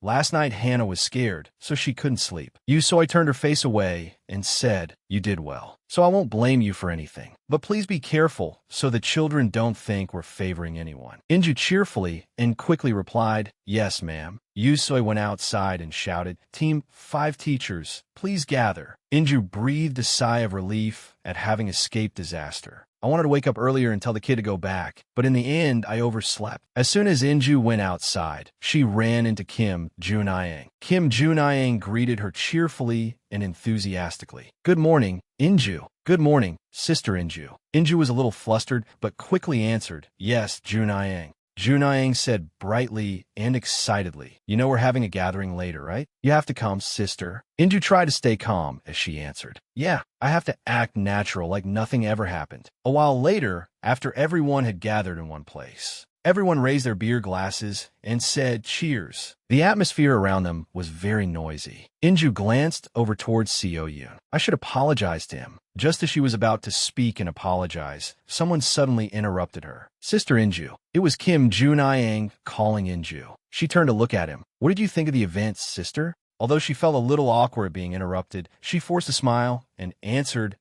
Last night Hannah was scared, so she couldn't sleep. Yusoi turned her face away and said, "You did well, so I won't blame you for anything. But please be careful so the children don't think we're favoring anyone." Inju cheerfully and quickly replied, "Yes, ma'am." Yusoi went outside and shouted, "Team 5 teachers, please gather." Inju breathed a sigh of relief at having escaped disaster. I wanted to wake up earlier and tell the kid to go back, but in the end, I overslept. As soon as Inju went outside, she ran into Kim Junayang. Kim Junayang greeted her cheerfully and enthusiastically. "Good morning, Inju." "Good morning, Sister Inju." Inju was a little flustered, but quickly answered, "Yes, Junayang." Junayang said brightly and excitedly, "You know we're having a gathering later, right? You have to come, sister." Inju tried to stay calm as she answered, "Yeah, I have to act natural like nothing ever happened." A while later, after everyone had gathered in one place, everyone raised their beer glasses and said cheers. The atmosphere around them was very noisy. Inju glanced over towards Seo-yoon. "I should apologize to him." Just as she was about to speak and apologize, someone suddenly interrupted her. "Sister Inju." It was Kim Junayang calling Inju. She turned to look at him. "What did you think of the event, sister?" Although she felt a little awkward being interrupted, she forced a smile and answered,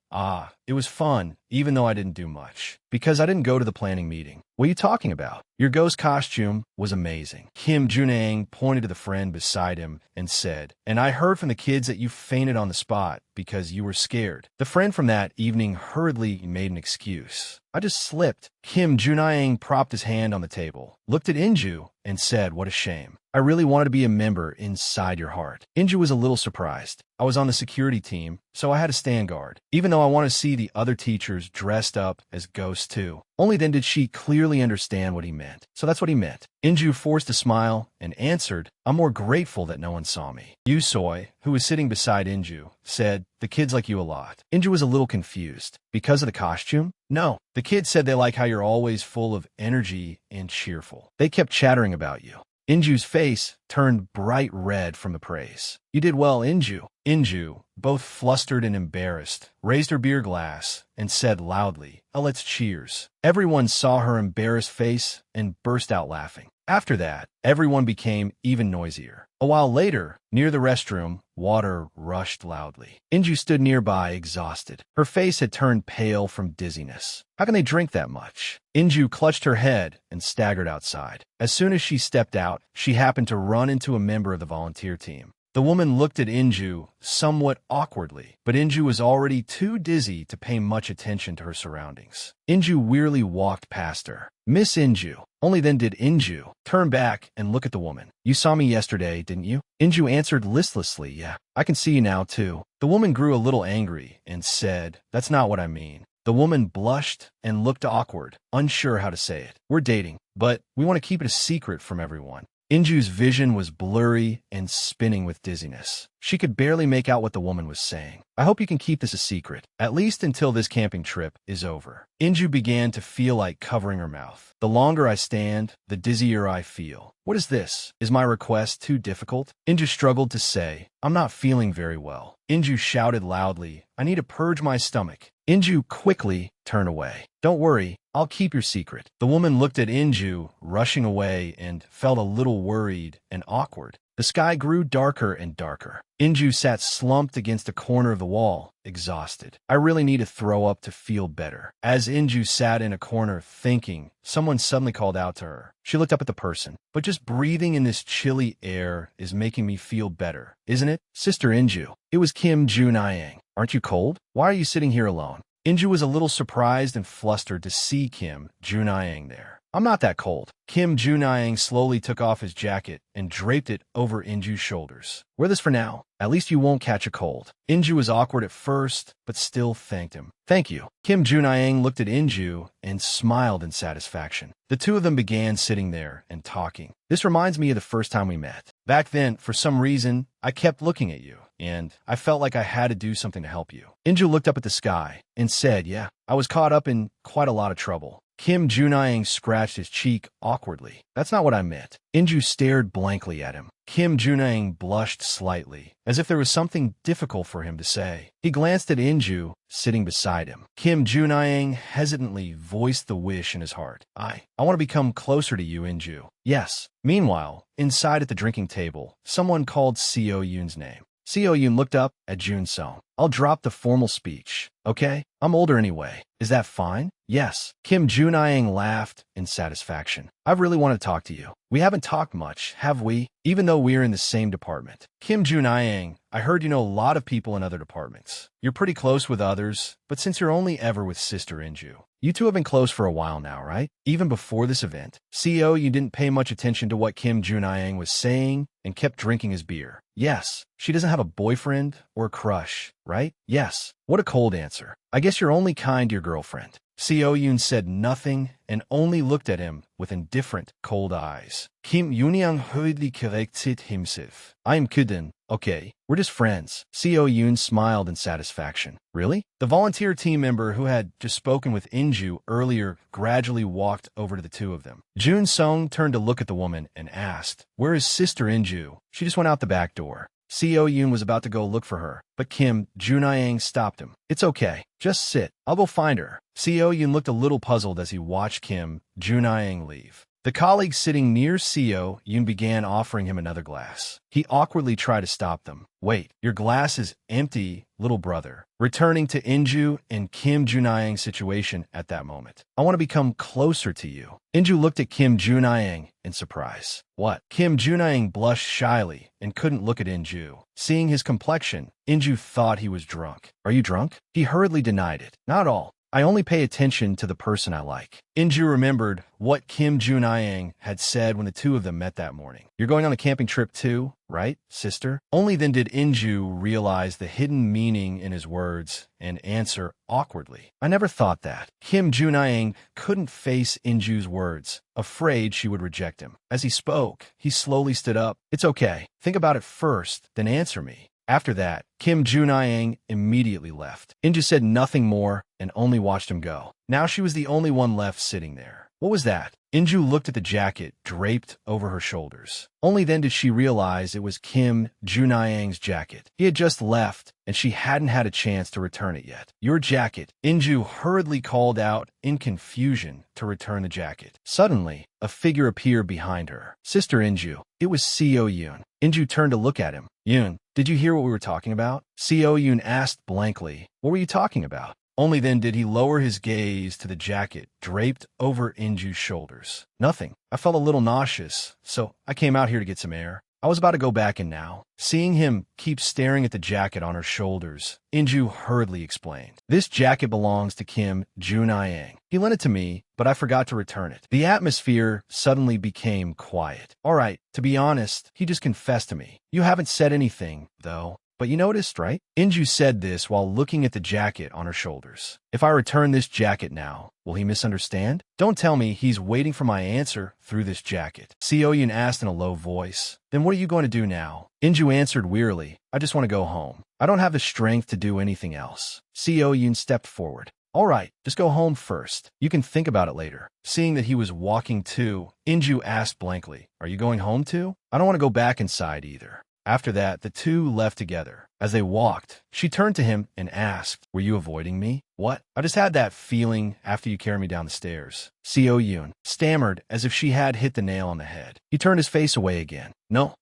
It was fun, even though I didn't do much. Because I didn't go to the planning meeting." "What are you talking about?" "Your ghost costume was amazing." Kim Junayang pointed to the friend beside him and said, "And I heard from the kids that you fainted on the spot because you were scared." The friend from that evening hurriedly made an excuse. "I just slipped." Kim Junayang propped his hand on the table, looked at Inju, and said, "What a shame. I really wanted to be a member inside your heart." Inju was a little surprised. "I was on the security team, so I had to stand guard, even though I want to see the other teachers dressed up as ghosts too." Only then did she clearly understand what he meant. So that's what he meant. Inju forced a smile and answered, "I'm more grateful that no one saw me." Yusoi, who was sitting beside Inju, said, "The kids like you a lot." Inju was a little confused. "Because of the costume?" "No. The kids said they like how you're always full of energy and cheerful. They kept chattering about you." Inju's face turned bright red from the praise. "You did well, Inju." Inju, both flustered and embarrassed, raised her beer glass and said loudly, "Let's cheers." Everyone saw her embarrassed face and burst out laughing. After that, everyone became even noisier. A while later, near the restroom, water rushed loudly. Inju stood nearby, exhausted. Her face had turned pale from dizziness. How can they drink that much? Inju clutched her head and staggered outside. As soon as she stepped out, she happened to run into a member of the volunteer team. The woman looked at Inju somewhat awkwardly, but Inju was already too dizzy to pay much attention to her surroundings. Inju wearily walked past her. "Miss Inju." Only then did Inju turn back and look at the woman. "You saw me yesterday, didn't you?" Inju answered listlessly, "Yeah, I can see you now, too." The woman grew a little angry and said, "That's not what I mean." The woman blushed and looked awkward, unsure how to say it. "We're dating, but we want to keep it a secret from everyone." Inju's vision was blurry and spinning with dizziness. She could barely make out what the woman was saying. "I hope you can keep this a secret, at least until this camping trip is over." Inju began to feel like covering her mouth. "The longer I stand, the dizzier I feel. What is this? Is my request too difficult?" Inju struggled to say, "I'm not feeling very well." Inju shouted loudly, "I need to purge my stomach." Inju quickly turned away. "Don't worry, I'll keep your secret." The woman looked at Inju, rushing away, and felt a little worried and awkward. The sky grew darker and darker. Inju sat slumped against a corner of the wall, exhausted. "I really need to throw up to feel better." As Inju sat in a corner thinking, someone suddenly called out to her. She looked up at the person. "But just breathing in this chilly air is making me feel better, isn't it, Sister Inju?" It was Kim Junayang. "Aren't you cold? Why are you sitting here alone?" Inju was a little surprised and flustered to see Kim Junayang there. "I'm not that cold." Kim Junayang slowly took off his jacket and draped it over Inju's shoulders. "Wear this for now. At least you won't catch a cold." Inju was awkward at first, but still thanked him. "Thank you." Kim Junayang looked at Inju and smiled in satisfaction. The two of them began sitting there and talking. "This reminds me of the first time we met. Back then, for some reason, I kept looking at you. and I felt like I had to do something to help you. Inju looked up at the sky and said, yeah, I was caught up in quite a lot of trouble. Kim Junayang scratched his cheek awkwardly. That's not what I meant. Inju stared blankly at him. Kim Junayang blushed slightly, as if there was something difficult for him to say. He glanced at Inju, sitting beside him. Kim Junayang hesitantly voiced the wish in his heart. I want to become closer to you, Inju. Yes. Meanwhile, inside at the drinking table, someone called Seo Yoon's name. Seo Yoon looked up at Jun Sung. I'll drop the formal speech, okay? I'm older anyway. Is that fine? Yes. Kim Junayang laughed in satisfaction. I've really wanted to talk to you. We haven't talked much, have we? Even though we're in the same department. Kim Junayang, I heard you know a lot of people in other departments. You're pretty close with others, but since you're only ever with Sister Inju, you two have been close for a while now, right? Even before this event. CEO, you didn't pay much attention to what Kim Junayang was saying and kept drinking his beer. Yes. She doesn't have a boyfriend or a crush, right? Yes. What a cold answer. I guess you're only kind to your girlfriend. Seo Yoon said nothing and only looked at him with indifferent, cold eyes. Kim Yoon hurriedly corrected himself. I'm kidding. Okay, we're just friends. Seo Yoon smiled in satisfaction. Really? The volunteer team member who had just spoken with Inju earlier gradually walked over to the two of them. Jun Sung turned to look at the woman and asked, "Where is Sister Inju?" She just went out the back door. Seo Yoon was about to go look for her, but Kim Junayang stopped him. It's okay. Just sit. I'll go find her. Seo Yoon looked a little puzzled as he watched Kim Junayang leave. The colleague sitting near Seo Yoon began offering him another glass. He awkwardly tried to stop them. Wait, your glass is empty, little brother. Returning to Inju and Kim Junayang's situation at that moment. I want to become closer to you. Inju looked at Kim Junayang in surprise. What? Kim Junayang blushed shyly and couldn't look at Inju. Seeing his complexion, Inju thought he was drunk. Are you drunk? He hurriedly denied it. Not at all. I only pay attention to the person I like. Inju remembered what Kim Junayang had said when the two of them met that morning. You're going on a camping trip too, right, sister? Only then did Inju realize the hidden meaning in his words and answer awkwardly. I never thought that. Kim Junayang couldn't face Inju's words, afraid she would reject him. As he spoke, he slowly stood up. It's okay. Think about it first, then answer me. After that, Kim Junayang immediately left. Inju said nothing more and only watched him go. Now she was the only one left sitting there. What was that? Inju looked at the jacket draped over her shoulders. Only then did she realize it was Kim Junayang's jacket. He had just left, and she hadn't had a chance to return it yet. Your jacket. Inju hurriedly called out in confusion to return the jacket. Suddenly, a figure appeared behind her. Sister Inju. It was Seo Yoon. Inju turned to look at him. Yoon, did you hear what we were talking about? Seo Yoon asked blankly. What were you talking about? Only then did he lower his gaze to the jacket draped over Inju's shoulders. Nothing. I felt a little nauseous, so I came out here to get some air. I was about to go back in now. Seeing him keep staring at the jacket on her shoulders, Inju hurriedly explained. This jacket belongs to Kim Junayang. He lent it to me, but I forgot to return it. The atmosphere suddenly became quiet. All right, to be honest, he just confessed to me. You haven't said anything, though. But you noticed, right? Inju said this while looking at the jacket on her shoulders. If I return this jacket now, will he misunderstand? Don't tell me he's waiting for my answer through this jacket. Seo Yoon asked in a low voice. Then what are you going to do now? Inju answered wearily. I just want to go home. I don't have the strength to do anything else. Seo Yoon stepped forward. All right, just go home first. You can think about it later. Seeing that he was walking too, Inju asked blankly, Are you going home too? I don't want to go back inside either. After that, the two left together. As they walked, she turned to him and asked, Were you avoiding me? What? I just had that feeling after you carried me down the stairs. Seo Yoon stammered as if she had hit the nail on the head. He turned his face away again. No,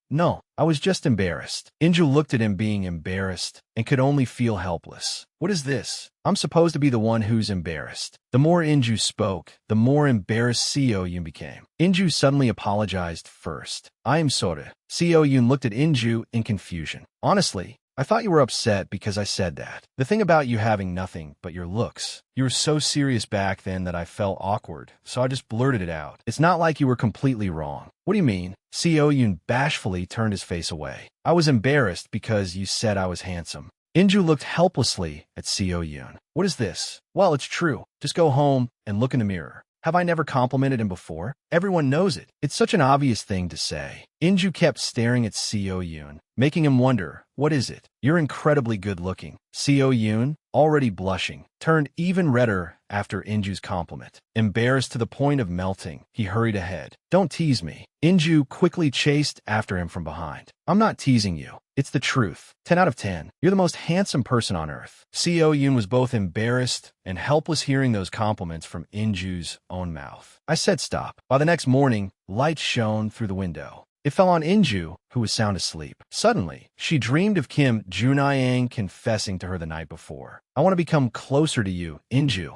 I was just embarrassed. Inju looked at him being embarrassed and could only feel helpless. What is this? I'm supposed to be the one who's embarrassed. The more Inju spoke, the more embarrassed Seo Yoon became. Inju suddenly apologized first. I am sorry. Seo Yoon looked at Inju in confusion. Honestly, I thought you were upset because I said that. The thing about you having nothing but your looks. You were so serious back then that I felt awkward, so I just blurted it out. It's not like you were completely wrong. What do you mean? Seo Yoon bashfully turned his face away. I was embarrassed because you said I was handsome. Inju looked helplessly at Seo Yoon. What is this? Well, it's true. Just go home and look in the mirror. Have I never complimented him before? Everyone knows it. It's such an obvious thing to say. Inju kept staring at Seo Yoon, making him wonder what is it? You're incredibly good-looking. Seo Yoon, already blushing, turned even redder after Inju's compliment. Embarrassed to the point of melting, he hurried ahead. Don't tease me. Inju quickly chased after him from behind. I'm not teasing you. It's the truth. 10 out of 10. You're the most handsome person on earth. Seo Yoon was both embarrassed and helpless hearing those compliments from Inju's own mouth. I said stop. By the next morning, light shone through the window. It fell on Inju, who was sound asleep. Suddenly, she dreamed of Kim Junayang confessing to her the night before. I want to become closer to you, Inju.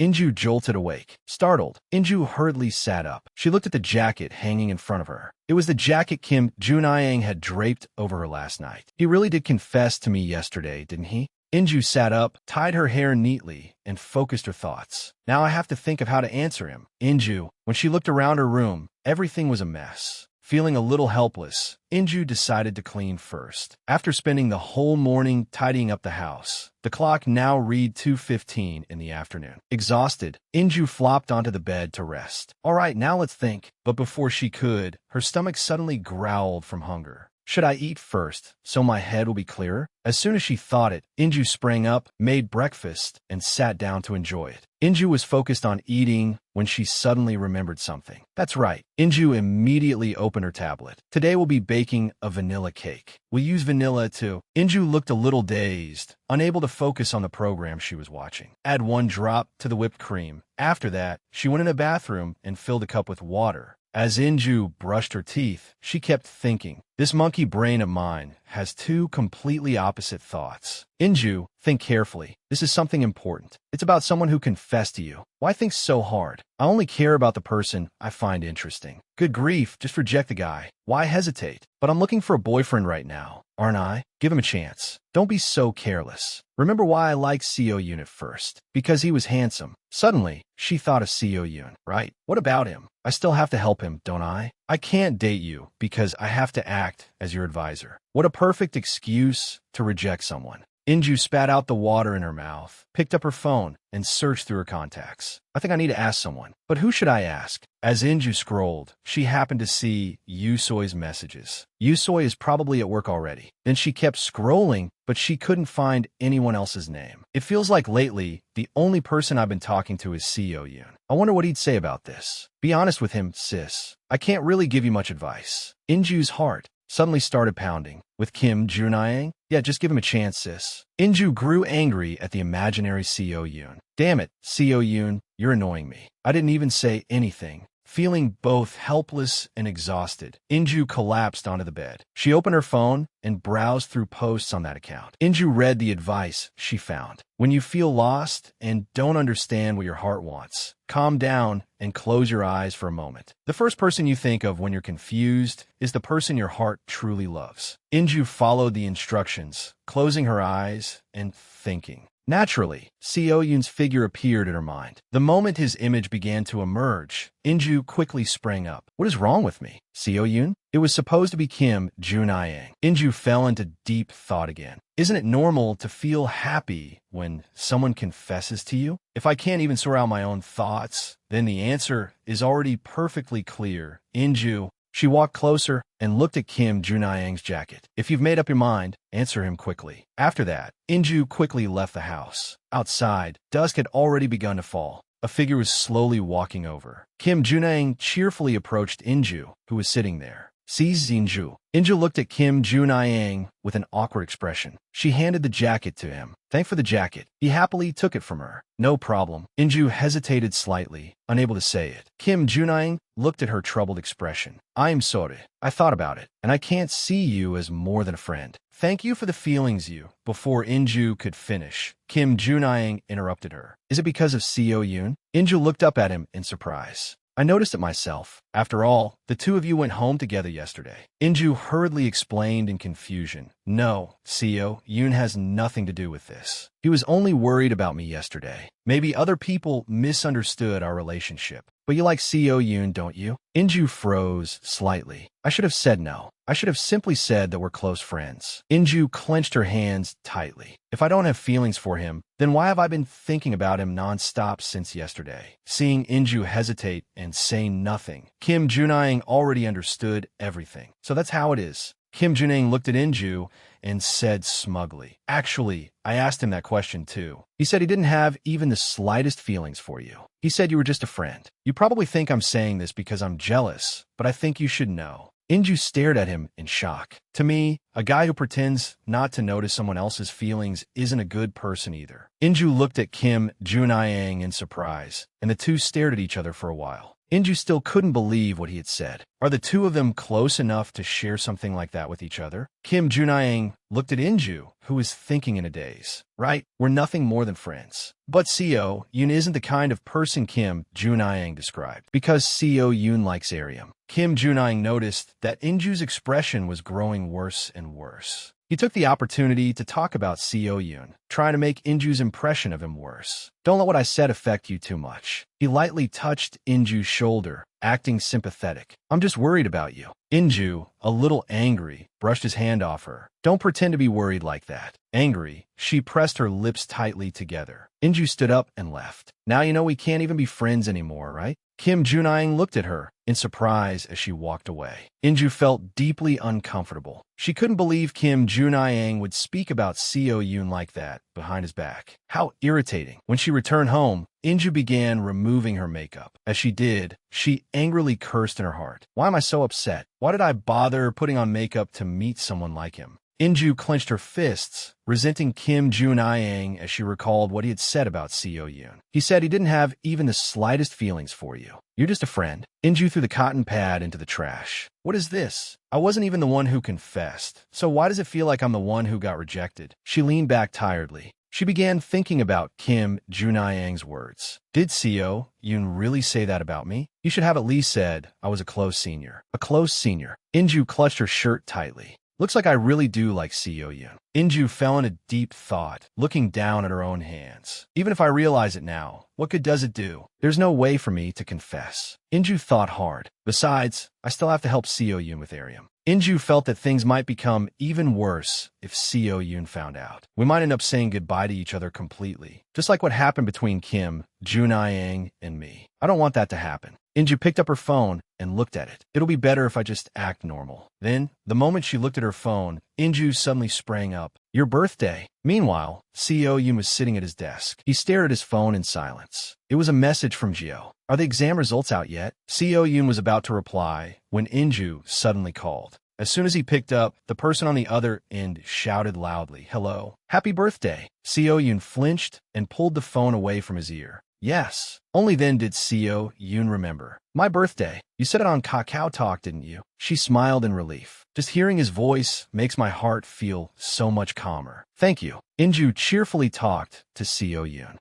Inju jolted awake. Startled, Inju hurriedly sat up. She looked at the jacket hanging in front of her. It was the jacket Kim Junayang had draped over her last night. He really did confess to me yesterday, didn't he? Inju sat up, tied her hair neatly, and focused her thoughts. Now I have to think of how to answer him. Inju, when she looked around her room, everything was a mess. Feeling a little helpless, Inju decided to clean first. After spending the whole morning tidying up the house, the clock now read 2:15 in the afternoon. Exhausted, Inju flopped onto the bed to rest. All right, now let's think. But before she could, her stomach suddenly growled from hunger. Should I eat first, so my head will be clearer? As soon as she thought it, Inju sprang up, made breakfast, and sat down to enjoy it. Inju was focused on eating when she suddenly remembered something. That's right. Inju immediately opened her tablet. Today we'll be baking a vanilla cake. We'll use vanilla to... Inju looked a little dazed, unable to focus on the program she was watching. Add 1 drop to the whipped cream. After that, she went in the bathroom and filled a cup with water. As Inju brushed her teeth, she kept thinking, this monkey brain of mine has 2 completely opposite thoughts. Inju, think carefully. This is something important. It's about someone who confessed to you. Why think so hard? I only care about the person I find interesting. Good grief, just reject the guy. Why hesitate? But I'm looking for a boyfriend right now, aren't I? Give him a chance. Don't be so careless. Remember why I liked Seo Yoon at first? Because he was handsome. Suddenly, she thought of Seo Yoon, right? What about him? I still have to help him, don't I? I can't date you because I have to act as your advisor. What a perfect excuse to reject someone. Inju spat out the water in her mouth, picked up her phone, and searched through her contacts. I think I need to ask someone. But who should I ask? As Inju scrolled, she happened to see Yusoy's messages. Yusoy is probably at work already. Then she kept scrolling, but she couldn't find anyone else's name. It feels like lately, the only person I've been talking to is Seo Yoon. I wonder what he'd say about this. Be honest with him, sis. I can't really give you much advice. Inju's heart suddenly started pounding. With Kim Junayang? Yeah, just give him a chance, sis. Inju grew angry at the imaginary Seo Yoon. Damn it, Seo Yoon, you're annoying me. I didn't even say anything. Feeling both helpless and exhausted, Inju collapsed onto the bed. She opened her phone and browsed through posts on that account. Inju read the advice she found. When you feel lost and don't understand what your heart wants, calm down and close your eyes for a moment. The first person you think of when you're confused is the person your heart truly loves. Inju followed the instructions, closing her eyes and thinking. Naturally, Seo Yoon's figure appeared in her mind. The moment his image began to emerge, Inju quickly sprang up. What is wrong with me? Seo Yoon? It was supposed to be Kim Junayang. Inju fell into deep thought again. Isn't it normal to feel happy when someone confesses to you? If I can't even sort out my own thoughts, then the answer is already perfectly clear. Inju. She walked closer and looked at Kim Junayang's jacket. If you've made up your mind, answer him quickly. After that, Inju quickly left the house. Outside, dusk had already begun to fall. A figure was slowly walking over. Kim Junayang cheerfully approached Inju, who was sitting there. Sees Inju. Inju looked at Kim Junayang with an awkward expression. She handed the jacket to him. Thank for the jacket. He happily took it from her. No problem. Inju hesitated slightly, unable to say it. Kim Junayang looked at her troubled expression. I am sorry. I thought about it, and I can't see you as more than a friend. Thank you for the feelings you. Before Inju could finish, Kim Junayang interrupted her. Is it because of Seo Yoon? Inju looked up at him in surprise. I noticed it myself. After all, the two of you went home together yesterday. Inju hurriedly explained in confusion. No, Seo Yoon has nothing to do with this. He was only worried about me yesterday. Maybe other people misunderstood our relationship. But you like Seo Yoon, don't you? Inju froze slightly. I should have said no. I should have simply said that we're close friends. Inju clenched her hands tightly. If I don't have feelings for him, then why have I been thinking about him non-stop since yesterday? Seeing Inju hesitate and say nothing, Kim Junayang already understood everything. So that's how it is. Kim Junang looked at Inju and said smugly, "Actually, I asked him that question too. He said he didn't have even the slightest feelings for you. He said you were just a friend. You probably think I'm saying this because I'm jealous, but I think you should know." Inju stared at him in shock. To me, a guy who pretends not to notice someone else's feelings isn't a good person either. Inju looked at Kim Junang in surprise, and the two stared at each other for a while. Inju still couldn't believe what he had said. Are the two of them close enough to share something like that with each other? Kim Junang looked at Inju, who was thinking in a daze. Right, we're nothing more than friends. But Seo Yoon isn't the kind of person Kim Junang described, because Seo Yoon likes Ariam. Kim Junang noticed that Inju's expression was growing worse and worse. He took the opportunity to talk about Seo Yoon, trying to make Inju's impression of him worse. "Don't let what I said affect you too much." He lightly touched Inju's shoulder, acting sympathetic. "I'm just worried about you." Inju, a little angry, brushed his hand off her. "Don't pretend to be worried like that." Angry, she pressed her lips tightly together. Inju stood up and left. "Now you know we can't even be friends anymore, right?" Kim Junang looked at her in surprise as she walked away. Inju felt deeply uncomfortable. She couldn't believe Kim Junang would speak about Seo Yoon like that behind his back. How irritating. When she returned home, Inju began removing her makeup. As she did, she angrily cursed in her heart. "Why am I so upset? Why did I bother putting on makeup to meet someone like him?" Inju clenched her fists, resenting Kim Junang as she recalled what he had said about Seo Yoon. "He said he didn't have even the slightest feelings for you. You're just a friend." Inju threw the cotton pad into the trash. "What is this? I wasn't even the one who confessed. So why does it feel like I'm the one who got rejected?" She leaned back tiredly. She began thinking about Kim Junang's words. Did Seo Yoon really say that about me? You should have at least said I was a close senior. A close senior. Inju clutched her shirt tightly. "Looks like I really do like Seo Yoon." Inju fell into deep thought, looking down at her own hands. "Even if I realize it now, what good does it do? There's no way for me to confess." Inju thought hard. Besides, I still have to help Seo Yoon with Ariam. Inju felt that things might become even worse if Seo Yoon found out. We might end up saying goodbye to each other completely, just like what happened between Kim Junang and me. I don't want that to happen. Inju picked up her phone and looked at it. It'll be better if I just act normal. Then, the moment she looked at her phone, Inju suddenly sprang up. "Your birthday." Meanwhile, Seo Yoon was sitting at his desk. He stared at his phone in silence. It was a message from Jio. "Are the exam results out yet?" Seo Yoon was about to reply when Inju suddenly called. As soon as he picked up, the person on the other end shouted loudly, "Hello. Happy birthday." Seo Yoon flinched and pulled the phone away from his ear. "Yes." Only then did Seo Yoon remember. "My birthday. You said it on Kakao Talk, didn't you?" She smiled in relief. "Just hearing his voice makes my heart feel so much calmer." "Thank you." Inju cheerfully talked to Seo Yoon.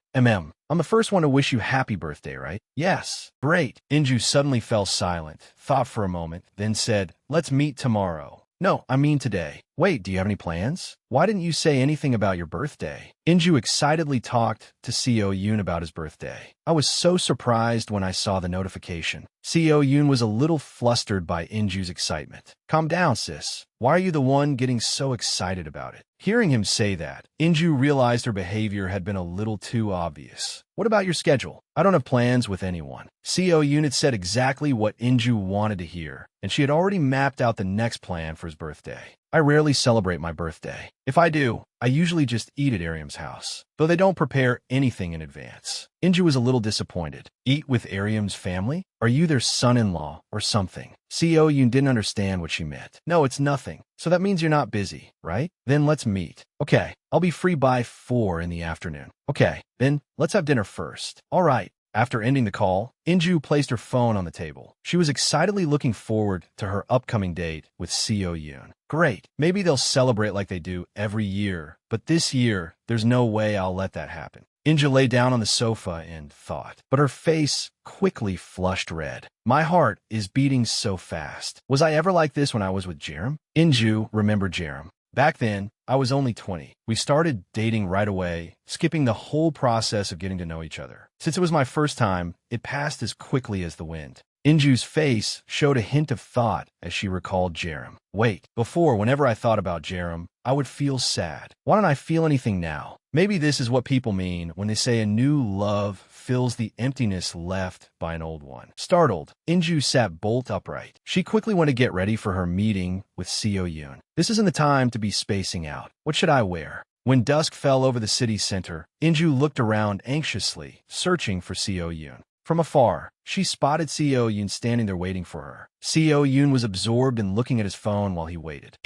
I'm the first one to wish you happy birthday, right?" "Yes." "Great." Inju suddenly fell silent, thought for a moment, then said, "Let's meet tomorrow." "No, I mean today." "Wait, do you have any plans? Why didn't you say anything about your birthday?" Inju excitedly talked to Seo Yoon about his birthday. "I was so surprised when I saw the notification." Seo Yoon was a little flustered by Inju's excitement. "Calm down, sis. Why are you the one getting so excited about it?" Hearing him say that, Inju realized her behavior had been a little too obvious. "What about your schedule?" "I don't have plans with anyone." Seo Yoon had said exactly what Inju wanted to hear, and she had already mapped out the next plan for his birthday. "I rarely celebrate my birthday. If I do, I usually just eat at Ariam's house, though they don't prepare anything in advance." Inju was a little disappointed. "Eat with Ariam's family? Are you their son-in-law or something?" Seo Yoon didn't understand what she meant. "No, it's nothing. So that means you're not busy, right? Then let's meet." "Okay, I'll be free by 4 in the afternoon." "Okay, then let's have dinner first." "All right." After ending the call, Inju placed her phone on the table. She was excitedly looking forward to her upcoming date with Seo Yoon. Great. Maybe they'll celebrate like they do every year, but this year, there's no way I'll let that happen. Inju lay down on the sofa and thought, but her face quickly flushed red. "My heart is beating so fast. Was I ever like this when I was with Jerem?" Inju remembered Jerem. "Back then, I was only 20. We started dating right away, skipping the whole process of getting to know each other. Since it was my first time, it passed as quickly as the wind." Inju's face showed a hint of thought as she recalled Jerem. "Wait, before, whenever I thought about Jerem, I would feel sad. Why don't I feel anything now? Maybe this is what people mean when they say a new love fills the emptiness left by an old one. Startled, Inju sat bolt upright. She quickly went to get ready for her meeting with Seo Yoon. This isn't the time to be spacing out. What should I wear? When dusk fell over the city center, Inju looked around anxiously, searching for Seo Yoon. From afar, she spotted Seo Yoon standing there waiting for her. Seo Yoon was absorbed in looking at his phone while he waited.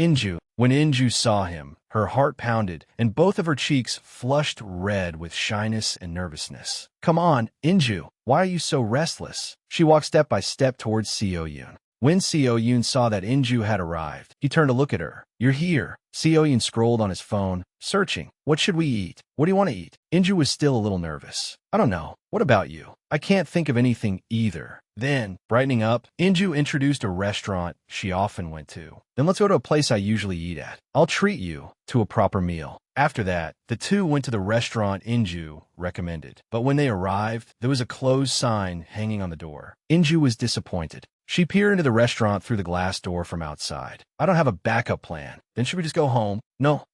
When Inju saw him, her heart pounded, and both of her cheeks flushed red with shyness and nervousness. Come on, Inju, why are you so restless? She walked step by step towards Seo Yoon. When Seo Yoon saw that Inju had arrived, he turned to look at her. You're here. Seo Yoon scrolled on his phone, searching. What should we eat? What do you want to eat? Inju was still a little nervous. I don't know. What about you? I can't think of anything either. Then, brightening up, Inju introduced a restaurant she often went to. Then let's go to a place I usually eat at. I'll treat you to a proper meal. After that, the two went to the restaurant Inju recommended. But when they arrived, there was a closed sign hanging on the door. Inju was disappointed. She peered into the restaurant through the glass door from outside. I don't have a backup plan. Then should we just go home? No.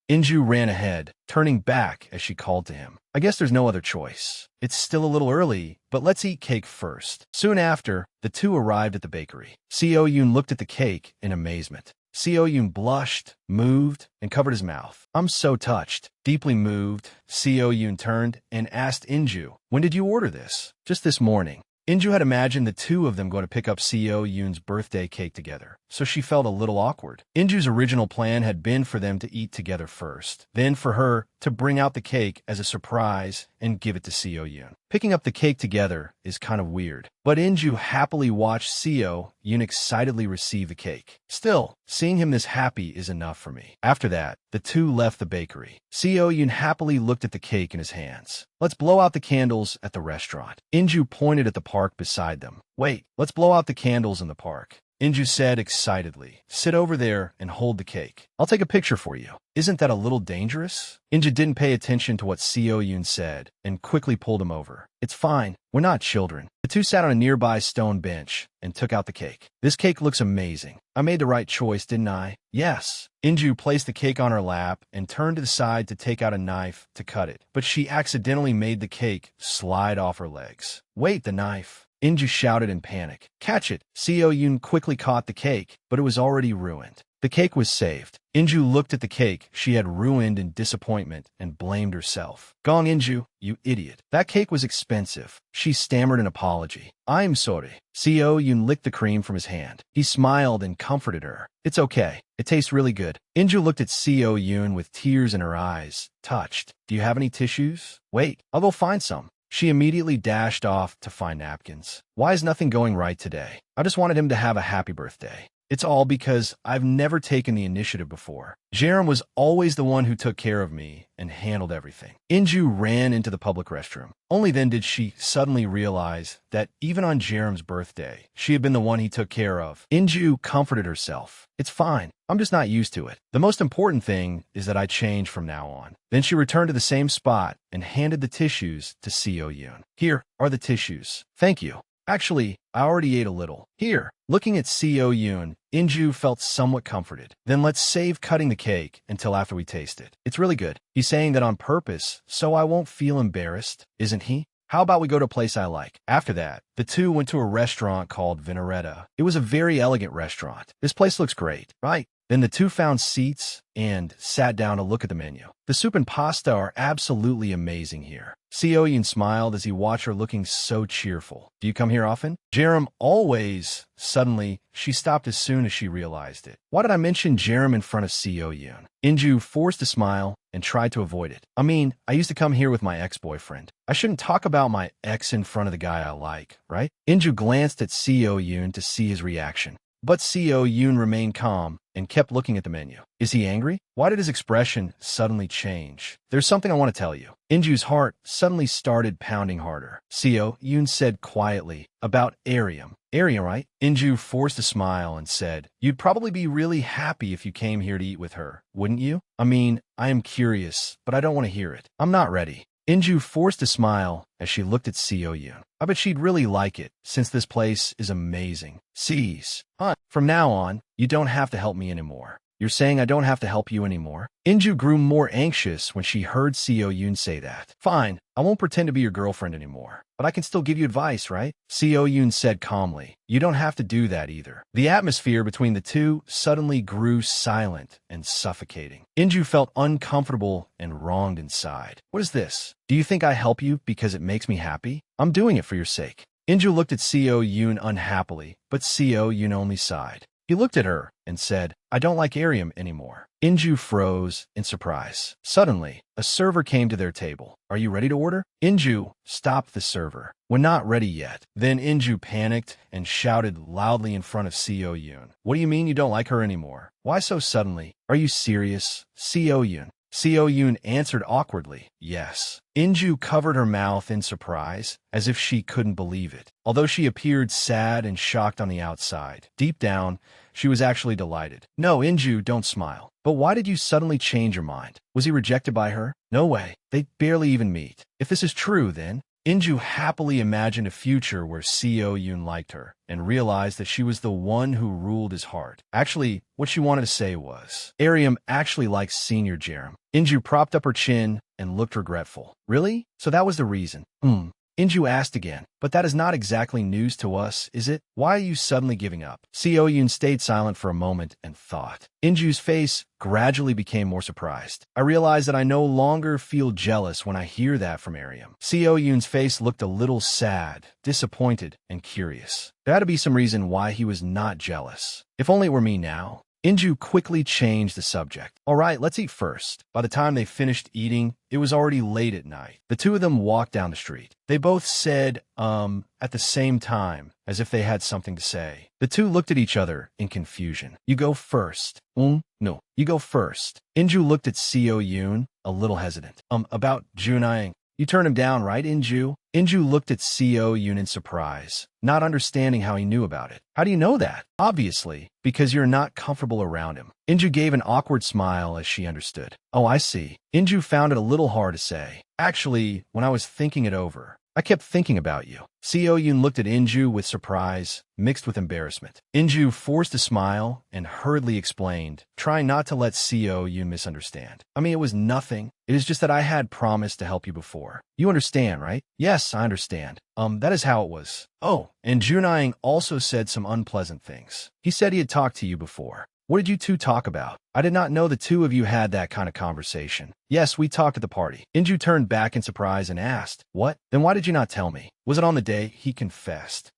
Inju ran ahead, turning back as she called to him. I guess there's no other choice. It's still a little early, but let's eat cake first. Soon after, the two arrived at the bakery. Seo Yoon looked at the cake in amazement. Seo Yoon blushed, moved, and covered his mouth. I'm so touched. Deeply moved, Seo Yoon turned and asked Inju, when did you order this? Just this morning. Inju had imagined the two of them going to pick up Seo Yoon's birthday cake together, so she felt a little awkward. Inju's original plan had been for them to eat together first, then for her to bring out the cake as a surprise and give it to Seo Yoon. Picking up the cake together is kind of weird, but Inju happily watched Seo Yoon excitedly receive the cake. Still, seeing him this happy is enough for me. After that, the two left the bakery. Seo Yoon happily looked at the cake in his hands. Let's blow out the candles at the restaurant. Inju pointed at the park beside them. Wait, let's blow out the candles in the park. Inju said excitedly, sit over there and hold the cake. I'll take a picture for you. Isn't that a little dangerous? Inju didn't pay attention to what Seo Yoon said and quickly pulled him over. It's fine. We're not children. The two sat on a nearby stone bench and took out the cake. This cake looks amazing. I made the right choice, didn't I? Yes. Inju placed the cake on her lap and turned to the side to take out a knife to cut it, but she accidentally made the cake slide off her legs. Wait, the knife. Inju shouted in panic. Catch it! Seo Yoon quickly caught the cake, but it was already ruined. The cake was saved. Inju looked at the cake she had ruined in disappointment and blamed herself. Gong Inju, you idiot. That cake was expensive. She stammered an apology. I'm sorry. Seo Yoon licked the cream from his hand. He smiled and comforted her. It's okay. It tastes really good. Inju looked at Seo Yoon with tears in her eyes, touched. Do you have any tissues? Wait, I'll go find some. She immediately dashed off to find napkins. Why is nothing going right today? I just wanted him to have a happy birthday. It's all because I've never taken the initiative before. Jerem was always the one who took care of me and handled everything. Inju ran into the public restroom. Only then did she suddenly realize that even on Jerem's birthday, she had been the one he took care of. Inju comforted herself. It's fine. I'm just not used to it. The most important thing is that I change from now on. Then she returned to the same spot and handed the tissues to Seo Yoon. Here are the tissues. Thank you. Actually, I already ate a little. Here. Looking at Seo Yoon, Inju felt somewhat comforted. Then let's save cutting the cake until after we taste it. It's really good. He's saying that on purpose, so I won't feel embarrassed, isn't he? How about we go to a place I like? After that, the two went to a restaurant called Vinoretta. It was a very elegant restaurant. This place looks great, right? Then the two found seats and sat down to look at the menu. The soup and pasta are absolutely amazing here. Seo Yoon smiled as he watched her looking so cheerful. Do you come here often? Jerem always. Suddenly, she stopped as soon as she realized it. Why did I mention Jerem in front of Seo Yoon? Inju forced a smile and tried to avoid it. I used to come here with my ex-boyfriend. I shouldn't talk about my ex in front of the guy I like, right? Inju glanced at Seo Yoon to see his reaction. But Seo Yoon remained calm and kept looking at the menu. Is he angry? Why did his expression suddenly change? There's something I want to tell you. Inju's heart suddenly started pounding harder. Seo Yoon said quietly, about Ariam. Ariam, right? Inju forced a smile and said, you'd probably be really happy if you came here to eat with her, wouldn't you? I am curious, but I don't want to hear it. I'm not ready. Inju forced a smile as she looked at Seo Yoon. I bet she'd really like it, since this place is amazing. Cease. From now on, you don't have to help me anymore. You're saying I don't have to help you anymore? Inju grew more anxious when she heard Seo Yoon say that. Fine, I won't pretend to be your girlfriend anymore, but I can still give you advice, right? Seo Yoon said calmly. You don't have to do that either. The atmosphere between the two suddenly grew silent and suffocating. Inju felt uncomfortable and wronged inside. What is this? Do you think I help you because it makes me happy? I'm doing it for your sake. Inju looked at Seo Yoon unhappily, but Seo Yoon only sighed. He looked at her and said, I don't like Arium anymore. Inju froze in surprise. Suddenly, a server came to their table. Are you ready to order? Inju stopped the server. We're not ready yet. Then Inju panicked and shouted loudly in front of Seo Yoon. What do you mean you don't like her anymore? Why so suddenly? Are you serious? Seo Yoon. Seo Yoon answered awkwardly, yes. Inju covered her mouth in surprise, as if she couldn't believe it. Although she appeared sad and shocked on the outside, deep down, she was actually delighted. No, Inju, don't smile. But why did you suddenly change your mind? Was he rejected by her? No way. They barely even meet. If this is true, then Inju happily imagined a future where Seo Yoon liked her and realized that she was the one who ruled his heart. Actually, what she wanted to say was, Arium actually likes Senior Jerem. Inju propped up her chin and looked regretful. Really? So that was the reason? Inju asked again, but that is not exactly news to us, is it? Why are you suddenly giving up? Seo Yoon stayed silent for a moment and thought. Inju's face gradually became more surprised. I realize that I no longer feel jealous when I hear that from Arium. Seo Yoon's face looked a little sad, disappointed, and curious. There had to be some reason why he was not jealous. If only it were me now. Inju quickly changed the subject. All right, let's eat first. By the time they finished eating, it was already late at night. The two of them walked down the street. They both said, at the same time, as if they had something to say. The two looked at each other in confusion. You go first. No, you go first. Inju looked at Seo Yoon, a little hesitant. About Junai. You turned him down, right, Inju? Inju looked at Seo Yoon in surprise, not understanding how he knew about it. How do you know that? Obviously, because you're not comfortable around him. Inju gave an awkward smile as she understood. Oh, I see. Inju found it a little hard to say. Actually, when I was thinking it over, I kept thinking about you. Seo Yoon looked at Inju with surprise, mixed with embarrassment. Inju forced a smile and hurriedly explained, trying not to let Seo Yoon misunderstand. I mean, it was nothing. It is just that I had promised to help you before. You understand, right? Yes, I understand. That is how it was. Oh, and Junai also said some unpleasant things. He said he had talked to you before. What did you two talk about? I did not know the two of you had that kind of conversation. Yes, we talked at the party. Inju turned back in surprise and asked, what? Then why did you not tell me? Was it on the day he confessed?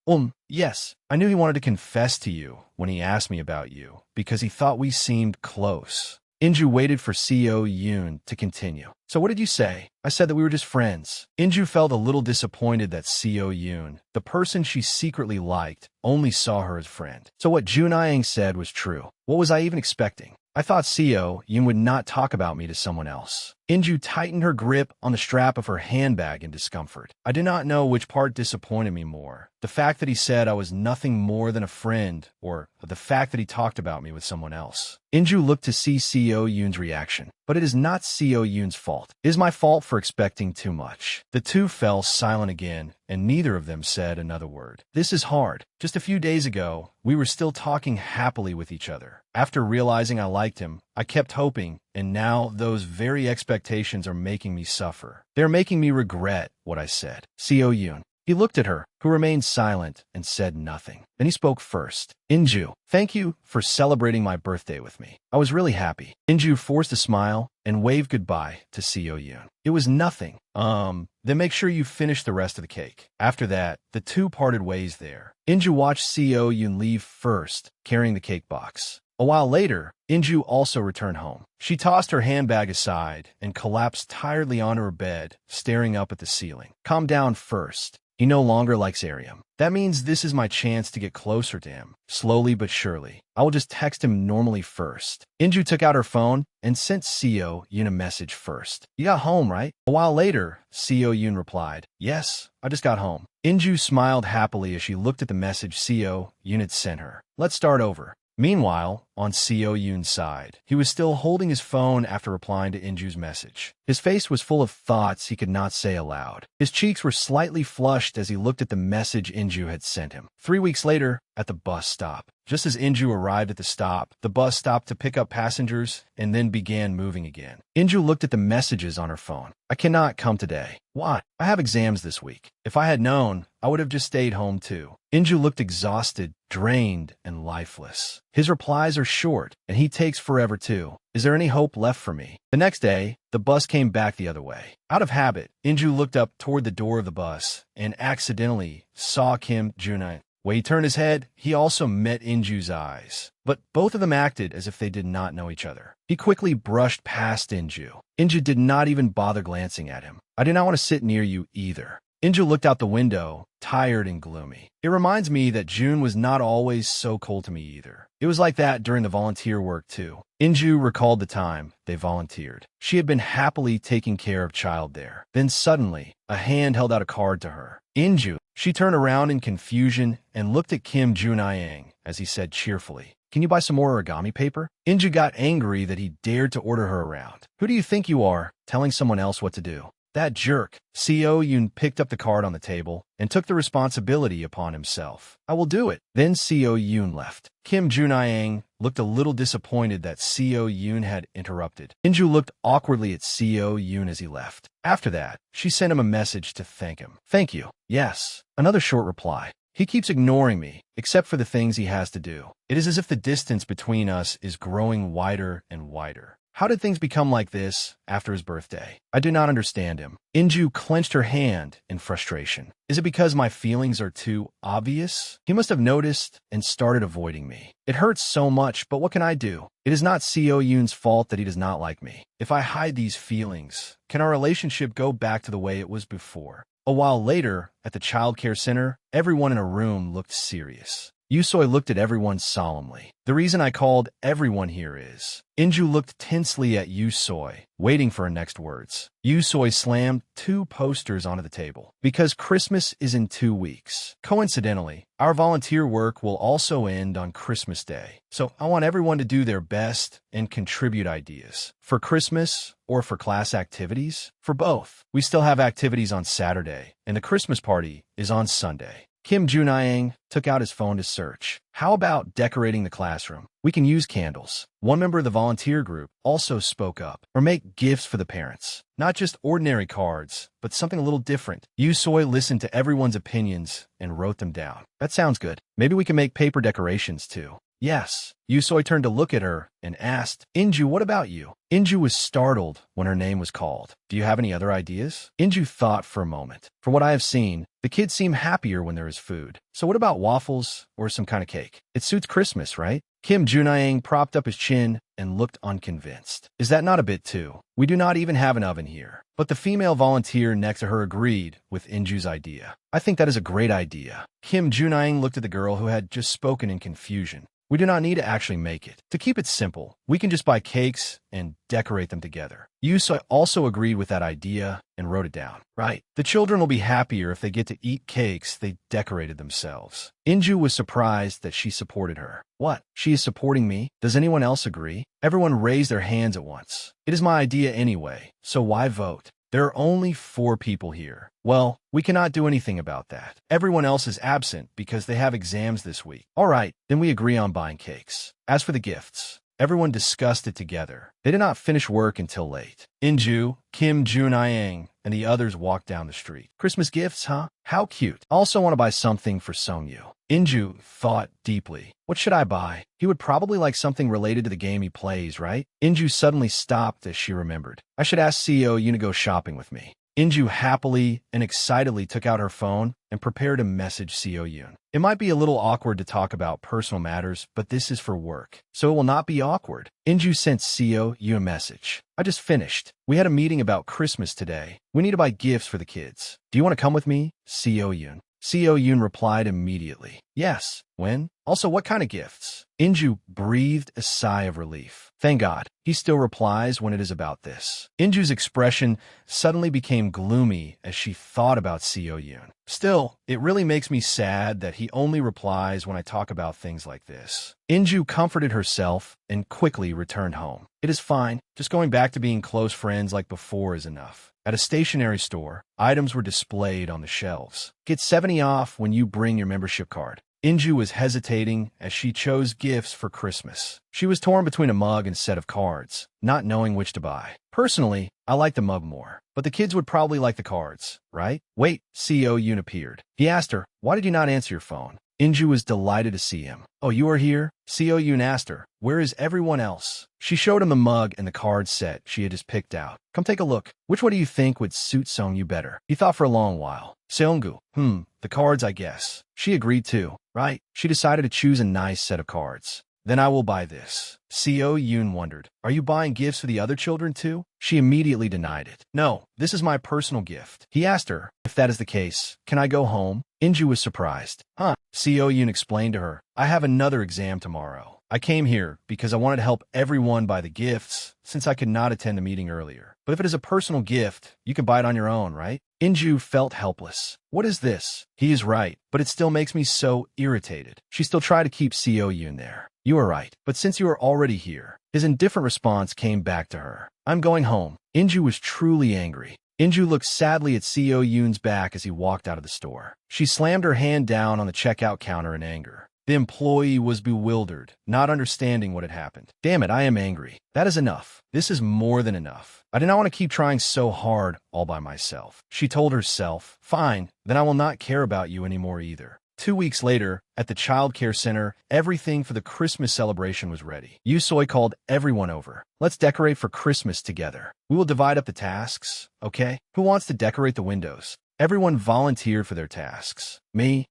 Yes. I knew he wanted to confess to you when he asked me about you, because he thought we seemed close. Inju waited for Seo Yoon to continue. So what did you say? I said that we were just friends. Inju felt a little disappointed that Seo Yoon, the person she secretly liked, only saw her as friend. So what Junai said was true. What was I even expecting? I thought Seo Yoon would not talk about me to someone else. Inju tightened her grip on the strap of her handbag in discomfort. I did not know which part disappointed me more. The fact that he said I was nothing more than a friend, or the fact that he talked about me with someone else. Inju looked to see Seo Yoon's reaction. But it is not Seo Yoon's fault. It is my fault for expecting too much. The two fell silent again, and neither of them said another word. This is hard. Just a few days ago, we were still talking happily with each other. After realizing I liked him, I kept hoping, and now those very expectations are making me suffer. They're making me regret what I said. Seo Yoon. He looked at her, who remained silent and said nothing. Then he spoke first. Inju, thank you for celebrating my birthday with me. I was really happy. Inju forced a smile and waved goodbye to Seo Yoon. It was nothing. Then make sure you finish the rest of the cake. After that, the two parted ways there. Inju watched Seo Yoon leave first, carrying the cake box. A while later, Inju also returned home. She tossed her handbag aside and collapsed tiredly onto her bed, staring up at the ceiling. Calm down first. He no longer likes Arium. That means this is my chance to get closer to him, slowly but surely. I will just text him normally first. Inju took out her phone and sent Seo Yoon a message first. You got home, right? A while later, Seo Yoon replied, yes, I just got home. Inju smiled happily as she looked at the message Seo Yoon had sent her. Let's start over. Meanwhile, on Seo Yoon's side, he was still holding his phone after replying to Inju's message. His face was full of thoughts he could not say aloud. His cheeks were slightly flushed as he looked at the message Inju had sent him. 3 weeks later, at the bus stop. Just as Inju arrived at the stop, the bus stopped to pick up passengers and then began moving again. Inju looked at the messages on her phone. I cannot come today. Why? I have exams this week. If I had known, I would have just stayed home too. Inju looked exhausted, drained, and lifeless. His replies are short, and he takes forever too. Is there any hope left for me? The next day, the bus came back the other way. Out of habit, Inju looked up toward the door of the bus and accidentally saw Kim Junai. When he turned his head, he also met Inju's eyes. But both of them acted as if they did not know each other. He quickly brushed past Inju. Inju did not even bother glancing at him. I do not want to sit near you either. Inju looked out the window, tired and gloomy. It reminds me that June was not always so cold to me either. It was like that during the volunteer work too. Inju recalled the time they volunteered. She had been happily taking care of child there. Then suddenly, a hand held out a card to her. Inju. She turned around in confusion and looked at Kim Junai as he said cheerfully, "Can you buy some more origami paper?" Inju got angry that he dared to order her around. Who do you think you are, telling someone else what to do? That jerk. Seo Yoon picked up the card on the table and took the responsibility upon himself. I will do it. Then Seo Yoon left. Kim Junai looked a little disappointed that Seo Yoon had interrupted. Inju looked awkwardly at Seo Yoon as he left. After that, she sent him a message to thank him. Thank you. Yes. Another short reply. He keeps ignoring me, except for the things he has to do. It is as if the distance between us is growing wider and wider. How did things become like this after his birthday? I do not understand him. Inju clenched her hand in frustration. Is it because my feelings are too obvious? He must have noticed and started avoiding me. It hurts so much, but what can I do? It is not Seo Yoon's fault that he does not like me. If I hide these feelings, can our relationship go back to the way it was before? A while later, at the childcare center, everyone in a room looked serious. Yusoi looked at everyone solemnly. The reason I called everyone here is... Inju looked tensely at Yusoi, waiting for her next words. Yusoi slammed 2 posters onto the table. Because Christmas is in 2 weeks. Coincidentally, our volunteer work will also end on Christmas Day. So I want everyone to do their best and contribute ideas. For Christmas or for class activities? For both. We still have activities on Saturday, and the Christmas party is on Sunday. Kim Junai took out his phone to search. How about decorating the classroom? We can use candles. One member of the volunteer group also spoke up. Or make gifts for the parents. Not just ordinary cards, but something a little different. Yusoi listened to everyone's opinions and wrote them down. That sounds good. Maybe we can make paper decorations too. Yes. Yusoi turned to look at her and asked, Inju, what about you? Inju was startled when her name was called. Do you have any other ideas? Inju thought for a moment. For what I have seen, the kids seem happier when there is food. So what about waffles or some kind of cake? It suits Christmas, right? Kim Junai propped up his chin and looked unconvinced. Is that not a bit too? We do not even have an oven here. But the female volunteer next to her agreed with Inju's idea. I think that is a great idea. Kim Junai looked at the girl who had just spoken in confusion. We do not need to actually make it. To keep it simple, we can just buy cakes and decorate them together. Yusoi also agreed with that idea and wrote it down. Right. The children will be happier if they get to eat cakes they decorated themselves. Inju was surprised that she supported her. What? She is supporting me? Does anyone else agree? Everyone raised their hands at once. It is my idea anyway, so why vote? There are only 4 people here. Well, we cannot do anything about that. Everyone else is absent because they have exams this week. All right, then we agree on buying cakes. As for the gifts, everyone discussed it together. They did not finish work until late. Inju, Kim Junai, and the others walked down the street. Christmas gifts, huh? How cute. I also want to buy something for Songyu. Inju thought deeply. What should I buy? He would probably like something related to the game he plays, right? Inju suddenly stopped as she remembered. I should ask Seo Yoon to go shopping with me. Inju happily and excitedly took out her phone and prepared to message Seo Yoon. It might be a little awkward to talk about personal matters, but this is for work, so it will not be awkward. Inju sent Seo Yoon a message. I just finished. We had a meeting about Christmas today. We need to buy gifts for the kids. Do you want to come with me? Seo Yoon. Seo Yoon replied immediately. Yes. When? Also, what kind of gifts? Inju breathed a sigh of relief. Thank God. He still replies when it is about this. Inju's expression suddenly became gloomy as she thought about Seo Yoon. Still, it really makes me sad that he only replies when I talk about things like this. Inju comforted herself and quickly returned home. It is fine. Just going back to being close friends like before is enough. At a stationery store, items were displayed on the shelves. Get 70 off when you bring your membership card. Inju was hesitating as she chose gifts for Christmas. She was torn between a mug and set of cards, not knowing which to buy. Personally, I like the mug more, but the kids would probably like the cards, right? Wait, Seo Yoon appeared. He asked her, why did you not answer your phone? Inju was delighted to see him. Oh, you are here? Seo Yoon asked her, where is everyone else? She showed him the mug and the card set she had just picked out. Come take a look. Which one do you think would suit Seongyu better? He thought for a long while. Seonggu, the cards, I guess. She agreed too, right? She decided to choose a nice set of cards. Then I will buy this. Seo Yoon wondered, are you buying gifts for the other children too? She immediately denied it. No, this is my personal gift. He asked her, if that is the case, can I go home? Inju was surprised. Seo Yoon explained to her, I have another exam tomorrow. I came here because I wanted to help everyone buy the gifts since I could not attend the meeting earlier. But if it is a personal gift, you can buy it on your own, right? Inju felt helpless. What is this? He is right, but it still makes me so irritated. She still tried to keep Seo Yoon there. You are right, but since you are already here, his indifferent response came back to her. I'm going home. Inju was truly angry. Inju looked sadly at Seo Yoon's back as he walked out of the store. She slammed her hand down on the checkout counter in anger. The employee was bewildered, not understanding what had happened. Damn it, I am angry. That is enough. This is more than enough. I do not want to keep trying so hard all by myself. She told herself, fine, then I will not care about you anymore either. 2 weeks later, at the child care center, everything for the Christmas celebration was ready. Yusoi called everyone over. Let's decorate for Christmas together. We will divide up the tasks, okay? Who wants to decorate the windows? Everyone volunteered for their tasks. Me.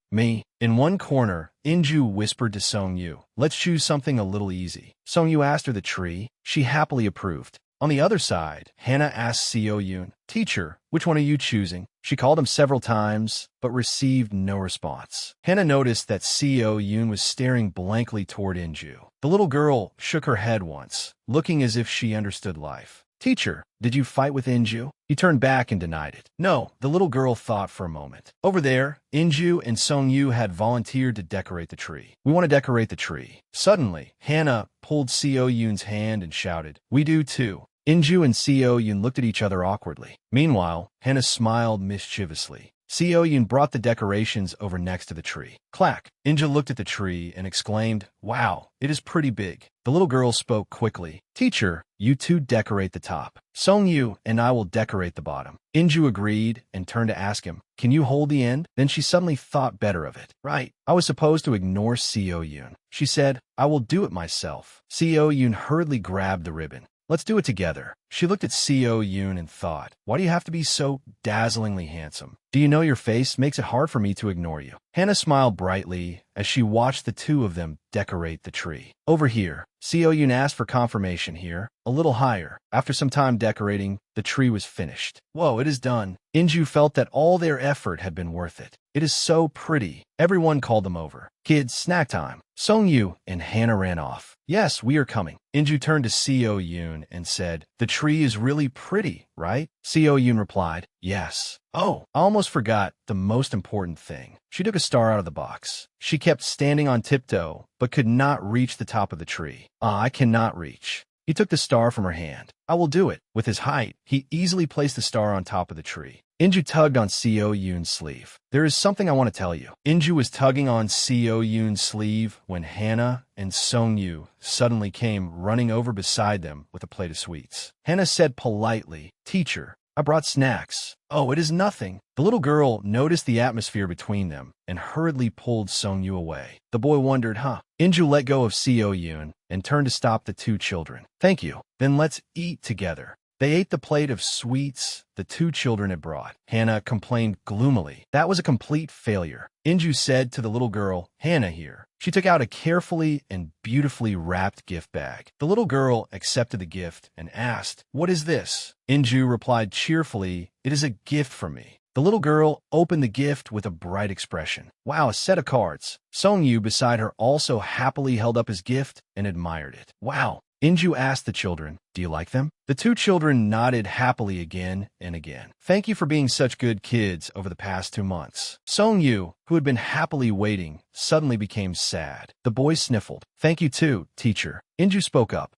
In one corner, Inju whispered to Seongyu, let's choose something a little easy. Seongyu asked her the tree. She happily approved. On the other side, Hannah asked Seo Yoon, teacher, which one are you choosing? She called him several times, but received no response. Hannah noticed that Seo Yoon was staring blankly toward Inju. The little girl shook her head once, looking as if she understood life. Teacher, did you fight with Inju? He turned back and denied it. No, the little girl thought for a moment. Over there, Inju and Seongyu had volunteered to decorate the tree. We want to decorate the tree. Suddenly, Hannah pulled Seo Yoon's hand and shouted, we do too. Inju and Seo Yoon looked at each other awkwardly. Meanwhile, Hannah smiled mischievously. Seo Yoon brought the decorations over next to the tree. Clack! Inju looked at the tree and exclaimed, wow, it is pretty big. The little girl spoke quickly. Teacher, you two decorate the top. Seongyu and I will decorate the bottom. Inju agreed and turned to ask him, can you hold the end? Then she suddenly thought better of it. Right, I was supposed to ignore Seo Yoon. She said, I will do it myself. Seo Yoon hurriedly grabbed the ribbon. Let's do it together. She looked at Seo Yoon and thought, why do you have to be so dazzlingly handsome? Do you know your face makes it hard for me to ignore you? Hannah smiled brightly as she watched the two of them decorate the tree. Over here, Seo Yoon asked for confirmation here, a little higher. After some time decorating, the tree was finished. Whoa, it is done. Inju felt that all their effort had been worth it. It is so pretty. Everyone called them over. Kids, snack time. Seongyu and Hannah ran off. Yes, we are coming. Inju turned to Seo Yoon and said, the tree is really pretty, right? Seo Yoon replied, yes. Oh, I almost forgot the most important thing. She took a star out of the box. She kept standing on tiptoe, but could not reach the top of the tree. I cannot reach. He took the star from her hand. I will do it. With his height, he easily placed the star on top of the tree. Inju tugged on Seo Yoon's sleeve. There is something I want to tell you. Inju was tugging on Seo Yoon's sleeve when Hannah and Seongyu suddenly came running over beside them with a plate of sweets. Hannah said politely, teacher, I brought snacks. Oh, it is nothing. The little girl noticed the atmosphere between them and hurriedly pulled Seongyu away. The boy wondered, Inju let go of Seo Yoon and turned to stop the two children. Thank you. Then let's eat together. They ate the plate of sweets the two children had brought. Hannah complained gloomily. That was a complete failure. Inju said to the little girl, Hannah here. She took out a carefully and beautifully wrapped gift bag. The little girl accepted the gift and asked, what is this? Inju replied cheerfully, it is a gift from me. The little girl opened the gift with a bright expression. Wow, a set of cards. Song-yu beside her also happily held up his gift and admired it. Wow. Inju asked the children, do you like them? The two children nodded happily again and again. Thank you for being such good kids over the past 2 months. Song-yu, who had been happily waiting, suddenly became sad. The boy sniffled. Thank you too, teacher. Inju spoke up.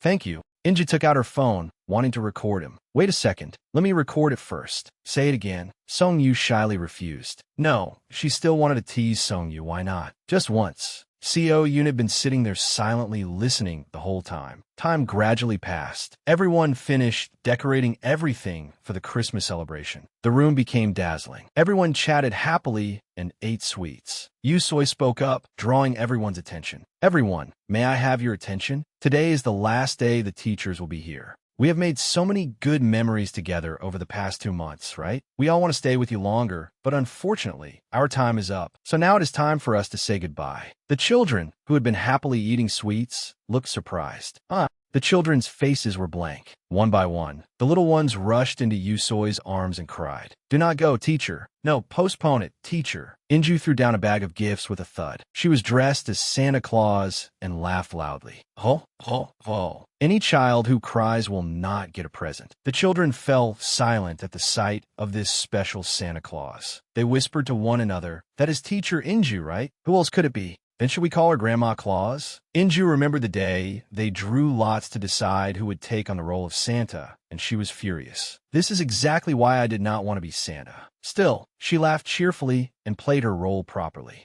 Thank you. Inju took out her phone, wanting to record him. Wait a second. Let me record it first. Say it again. Song-yu shyly refused. No, she still wanted to tease Song-yu. Why not? Just once. Seo-yoon had been sitting there silently listening the whole time. Time gradually passed. Everyone finished decorating everything for the Christmas celebration. The room became dazzling. Everyone chatted happily and ate sweets. Yusoi spoke up, drawing everyone's attention. Everyone, may I have your attention? Today is the last day the teachers will be here. We have made so many good memories together over the past 2 months, right? We all want to stay with you longer, but unfortunately, our time is up. So now it is time for us to say goodbye. The children, who had been happily eating sweets, looked surprised. The children's faces were blank. One by one, the little ones rushed into Yusoi's arms and cried, do not go, teacher. No, postpone it, teacher. Inju threw down a bag of gifts with a thud. She was dressed as Santa Claus and laughed loudly. Ho, ho, ho. Any child who cries will not get a present. The children fell silent at the sight of this special Santa Claus. They whispered to one another, that is teacher Inju, right? Who else could it be? Then should we call her Grandma Claus? Inju remembered the day they drew lots to decide who would take on the role of Santa, and she was furious. This is exactly why I did not want to be Santa. Still, she laughed cheerfully and played her role properly.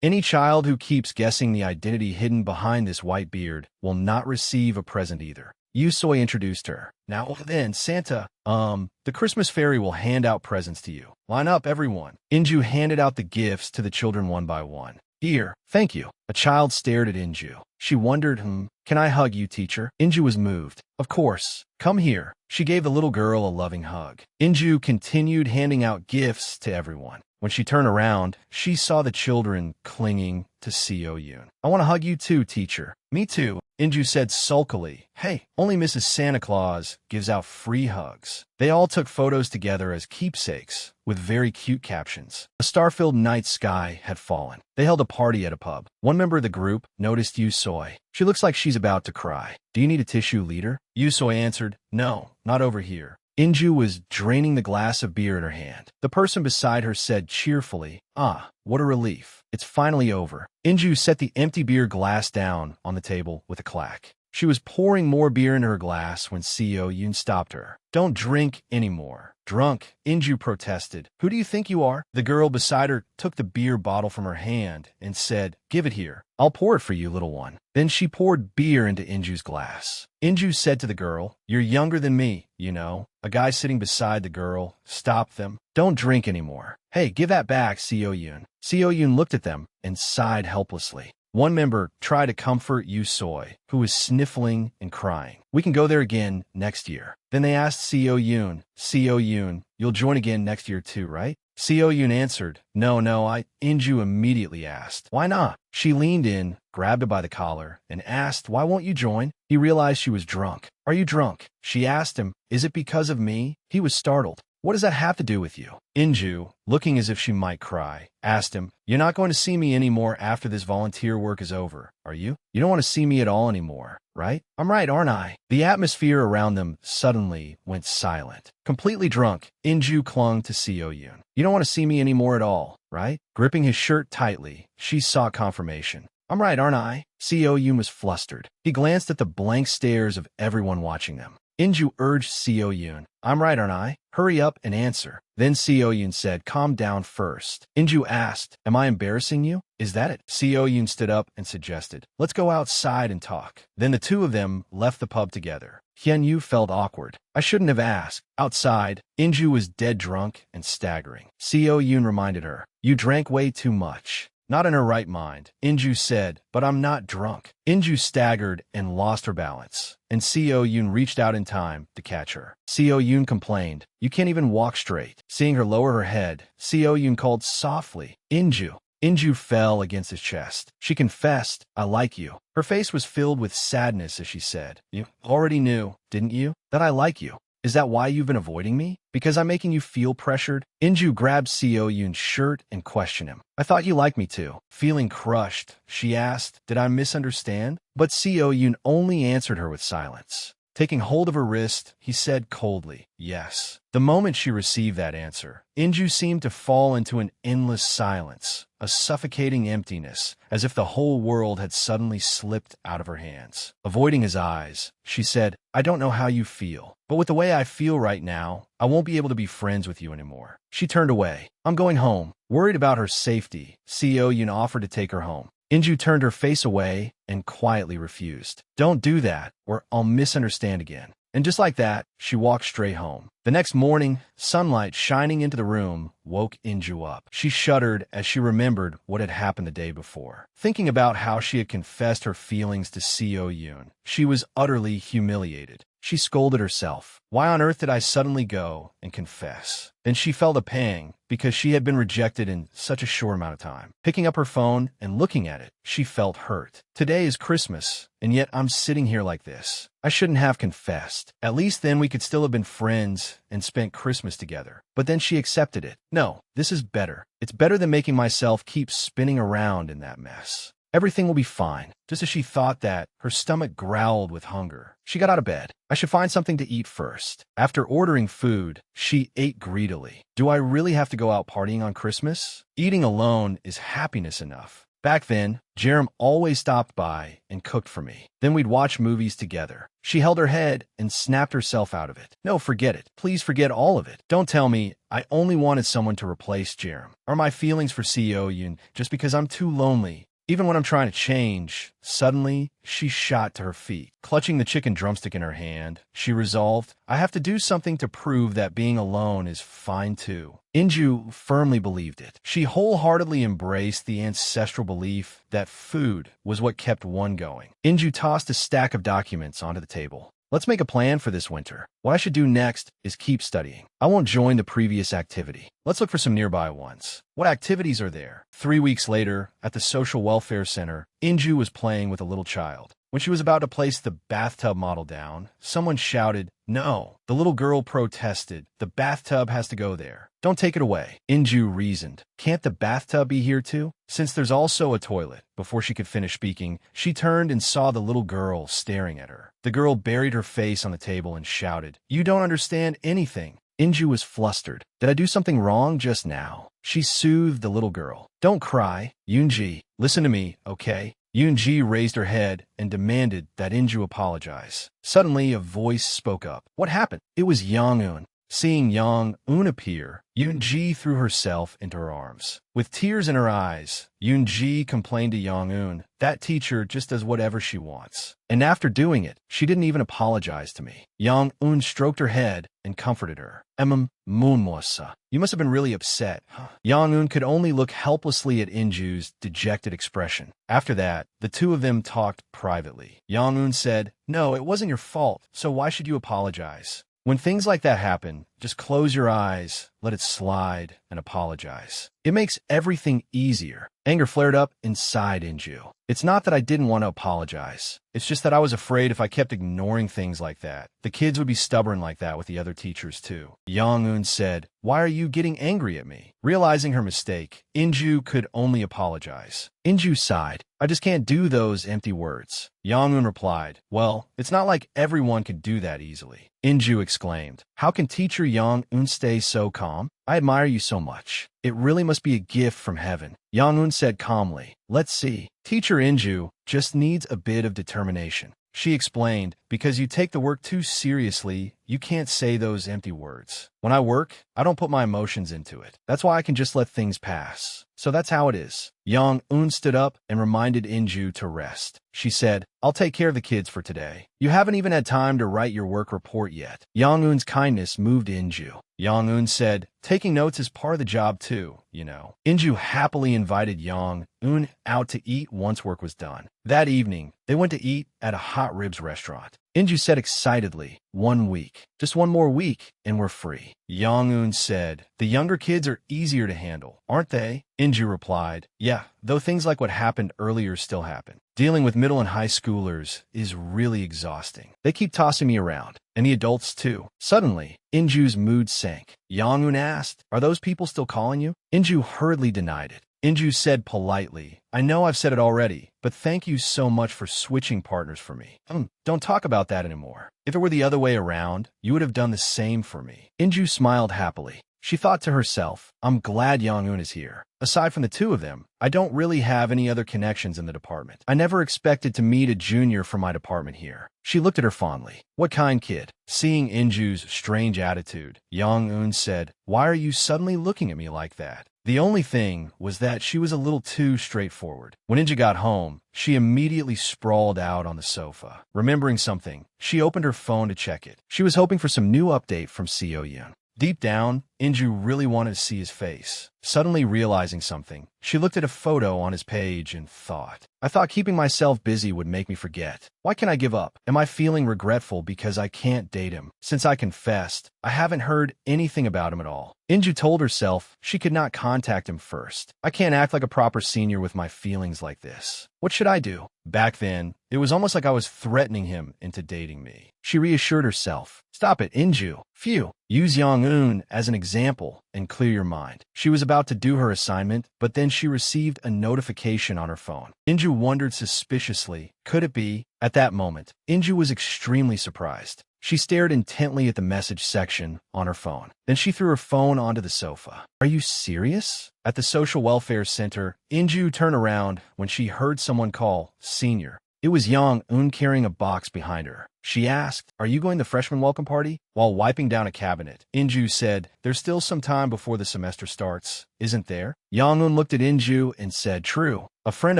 Any child who keeps guessing the identity hidden behind this white beard will not receive a present either. Yusoi introduced her. Now then, Santa, the Christmas fairy will hand out presents to you. Line up, everyone. Inju handed out the gifts to the children one by one. Here, thank you. A child stared at Inju. She wondered, can I hug you, teacher? Inju was moved. Of course. Come here. She gave the little girl a loving hug. Inju continued handing out gifts to everyone. When she turned around, she saw the children clinging to Seo-yoon. I want to hug you too, teacher. Me too, Inju said sulkily. Hey, only Mrs. Santa Claus gives out free hugs. They all took photos together as keepsakes, with very cute captions. A star-filled night sky had fallen. They held a party at a pub. One member of the group noticed Yusoi. She looks like she's about to cry. Do you need a tissue, leader? Yusoi answered, no, not over here. Inju was draining the glass of beer in her hand. The person beside her said cheerfully, what a relief. It's finally over. Inju set the empty beer glass down on the table with a clack. She was pouring more beer into her glass when Seo-yoon stopped her. Don't drink anymore. Drunk, Inju protested. Who do you think you are? The girl beside her took the beer bottle from her hand and said, give it here. I'll pour it for you, little one. Then she poured beer into Inju's glass. Inju said to the girl, you're younger than me, you know. A guy sitting beside the girl stopped them. Don't drink anymore. Hey, give that back, Seo-yoon. Seo-yoon looked at them and sighed helplessly. One member tried to comfort Yusoi, who was sniffling and crying. We can go there again next year. Then they asked Seo-yoon, Seo-yoon, you'll join again next year too, right? Seo-yoon answered, no, Inju immediately asked, why not? She leaned in, grabbed him by the collar, and asked, why won't you join? He realized she was drunk. Are you drunk? She asked him, is it because of me? He was startled. What does that have to do with you? Inju, looking as if she might cry, asked him, you're not going to see me anymore after this volunteer work is over, are you? You don't want to see me at all anymore, right? I'm right, aren't I? The atmosphere around them suddenly went silent. Completely drunk, Inju clung to Seo-yoon. You don't want to see me anymore at all, right? Gripping his shirt tightly, she sought confirmation. I'm right, aren't I? Seo-yoon was flustered. He glanced at the blank stares of everyone watching them. Inju urged Seo-yoon, I'm right, aren't I? Hurry up and answer. Then Seo-yoon said, calm down first. Inju asked, am I embarrassing you? Is that it? Seo-yoon stood up and suggested, let's go outside and talk. Then the two of them left the pub together. Hyun-yu felt awkward. I shouldn't have asked. Outside, Inju was dead drunk and staggering. Seo-yoon reminded her, you drank way too much. Not in her right mind, Inju said, but I'm not drunk. Inju staggered and lost her balance, and Seo-yoon reached out in time to catch her. Seo-yoon complained, you can't even walk straight. Seeing her lower her head, Seo-yoon called softly, Inju. Inju fell against his chest. She confessed, I like you. Her face was filled with sadness as she said, you already knew, didn't you, that I like you? Is that why you've been avoiding me? Because I'm making you feel pressured? Inju grabbed Seo Yoon's shirt and questioned him. I thought you liked me too. Feeling crushed, she asked, did I misunderstand? But Seo Yoon only answered her with silence. Taking hold of her wrist, he said coldly, yes. The moment she received that answer, Inju seemed to fall into an endless silence, a suffocating emptiness, as if the whole world had suddenly slipped out of her hands. Avoiding his eyes, she said, I don't know how you feel, but with the way I feel right now, I won't be able to be friends with you anymore. She turned away. I'm going home. Worried about her safety, Seo Yoon offered to take her home. Inju turned her face away and quietly refused. Don't do that, or I'll misunderstand again. And just like that, she walked straight home. The next morning, sunlight shining into the room woke Inju up. She shuddered as she remembered what had happened the day before. Thinking about how she had confessed her feelings to Seo Yoon, she was utterly humiliated. She scolded herself. Why on earth did I suddenly go and confess? Then she felt a pang because she had been rejected in such a short amount of time. Picking up her phone and looking at it, she felt hurt. Today is Christmas, and yet I'm sitting here like this. I shouldn't have confessed. At least then we could still have been friends and spent Christmas together. But then she accepted it. No, this is better. It's better than making myself keep spinning around in that mess. Everything will be fine. Just as she thought that, her stomach growled with hunger. She got out of bed. I should find something to eat first. After ordering food, she ate greedily. Do I really have to go out partying on Christmas? Eating alone is happiness enough. Back then, Jerem always stopped by and cooked for me. Then we'd watch movies together. She held her head and snapped herself out of it. No, forget it. Please forget all of it. Don't tell me I only wanted someone to replace Jerem. Are my feelings for Seo Yoon just because I'm too lonely? Even when I'm trying to change, suddenly, she shot to her feet. Clutching the chicken drumstick in her hand, she resolved, I have to do something to prove that being alone is fine too. Inju firmly believed it. She wholeheartedly embraced the ancestral belief that food was what kept one going. Inju tossed a stack of documents onto the table. Let's make a plan for this winter. What I should do next is keep studying. I won't join the previous activity. Let's look for some nearby ones. What activities are there? 3 weeks later, at the Social Welfare Center, Inju was playing with a little child. When she was about to place the bathtub model down, someone shouted, no. The little girl protested. The bathtub has to go there. Don't take it away. Inju reasoned. Can't the bathtub be here too? Since there's also a toilet. Before she could finish speaking, she turned and saw the little girl staring at her. The girl buried her face on the table and shouted, you don't understand anything. Inju was flustered. Did I do something wrong just now? She soothed the little girl. Don't cry. Yoonji, listen to me, okay? Yoonji raised her head and demanded that Inju apologize. Suddenly, a voice spoke up. What happened? It was Yang-eun. Seeing Yang-eun appear, Yoonji threw herself into her arms. With tears in her eyes, Yoonji complained to Yang-eun, that teacher just does whatever she wants. And after doing it, she didn't even apologize to me. Yang-eun stroked her head and comforted her. Manhwa, you must have been really upset. Yang-eun could only look helplessly at Inju's dejected expression. After that, the two of them talked privately. Yang-eun said, no, it wasn't your fault, so why should you apologize? When things like that happen, just close your eyes, let it slide, and apologize. It makes everything easier. Anger flared up inside Inju. It's not that I didn't want to apologize. It's just that I was afraid if I kept ignoring things like that, the kids would be stubborn like that with the other teachers too. Yang-eun said, why are you getting angry at me? Realizing her mistake, Inju could only apologize. Inju sighed. I just can't do those empty words. Yang-eun replied, well, it's not like everyone could do that easily. Inju exclaimed, how can teacher Yang-eun stay so calm? I admire you so much. It really must be a gift from heaven. Yang-eun said calmly, let's see. Teacher Inju just needs a bit of determination. She explained, because you take the work too seriously, you can't say those empty words. When I work, I don't put my emotions into it. That's why I can just let things pass. So that's how it is. Yang-eun stood up and reminded Inju to rest. She said, I'll take care of the kids for today. You haven't even had time to write your work report yet. Yang-eun's kindness moved Inju. Yang-eun said, taking notes is part of the job too, you know. Inju happily invited Yang-eun out to eat once work was done. That evening, they went to eat at a hot ribs restaurant. Inju said excitedly. 1 week. Just 1 more week, and we're free. Young-un said, the younger kids are easier to handle, aren't they? Inju replied, yeah, though things like what happened earlier still happen. Dealing with middle and high schoolers is really exhausting. They keep tossing me around, and the adults too. Suddenly, Inju's mood sank. Young-un asked, are those people still calling you? Inju hurriedly denied it. Inju said politely, I know I've said it already, but thank you so much for switching partners for me. Don't talk about that anymore. If it were the other way around, you would have done the same for me. Inju smiled happily. She thought to herself, I'm glad Young-un is here. Aside from the two of them, I don't really have any other connections in the department. I never expected to meet a junior from my department here. She looked at her fondly. What kind kid? Seeing Inju's strange attitude, Young-un said, why are you suddenly looking at me like that? The only thing was that she was a little too straightforward. When Inju got home, she immediately sprawled out on the sofa. Remembering something, she opened her phone to check it. She was hoping for some new update from Seo-yoon. Deep down, Inju really wanted to see his face. Suddenly realizing something, she looked at a photo on his page and thought, I thought keeping myself busy would make me forget. Why can't I give up? Am I feeling regretful because I can't date him? Since I confessed, I haven't heard anything about him at all. Inju told herself she could not contact him first. I can't act like a proper senior with my feelings like this. What should I do? Back then, it was almost like I was threatening him into dating me. She reassured herself. Stop it, Inju. Phew. Use Young-un as an example and clear your mind. She was about to do her assignment, but then she received a notification on her phone. Inju wondered suspiciously, could it be? At that moment, Inju was extremely surprised. She stared intently at the message section on her phone. Then she threw her phone onto the sofa. Are you serious? At the social welfare center, Inju turned around when she heard someone call, Senior. It was Young-un carrying a box behind her. She asked, are you going to the freshman welcome party? While wiping down a cabinet, Inju said, there's still some time before the semester starts, isn't there? Young-un looked at Inju and said, true. A friend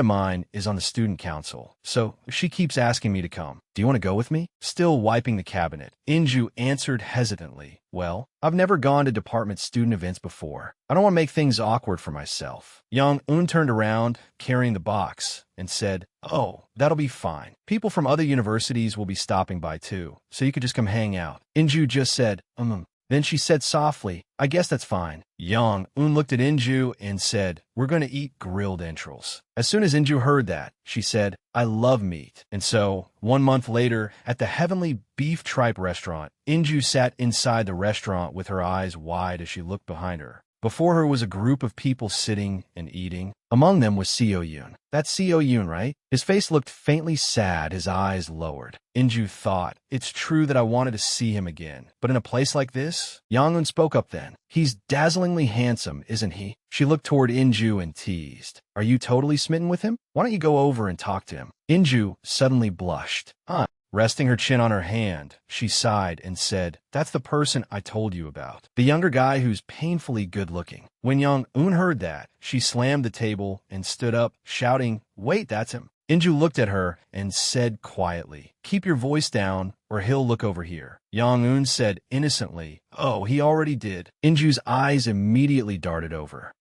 of mine is on the student council, so she keeps asking me to come. Do you want to go with me? Still wiping the cabinet, Inju answered hesitantly, well, I've never gone to department student events before. I don't want to make things awkward for myself. Young-un turned around, carrying the box, and said, oh, that'll be fine. People from other universities will be stopping by too, so you could just come hang out. Inju just said, Then she said softly, I guess that's fine. Young-un looked at Inju and said, we're going to eat grilled entrails. As soon as Inju heard that, she said, I love meat. And so, 1 month later, at the heavenly beef tripe restaurant, Inju sat inside the restaurant with her eyes wide as she looked behind her. Before her was a group of people sitting and eating. Among them was Seo-yoon. That's Seo-yoon, right? His face looked faintly sad, his eyes lowered. Inju thought, it's true that I wanted to see him again. But in a place like this? Young-un spoke up then. He's dazzlingly handsome, isn't he? She looked toward Inju and teased. Are you totally smitten with him? Why don't you go over and talk to him? Inju suddenly blushed. Resting her chin on her hand, she sighed and said, that's the person I told you about. The younger guy who's painfully good-looking. When Young-un heard that, she slammed the table and stood up, shouting, wait, that's him. Inju looked at her and said quietly, keep your voice down or he'll look over here. Young-un said innocently, oh, he already did. Inju's eyes immediately darted over.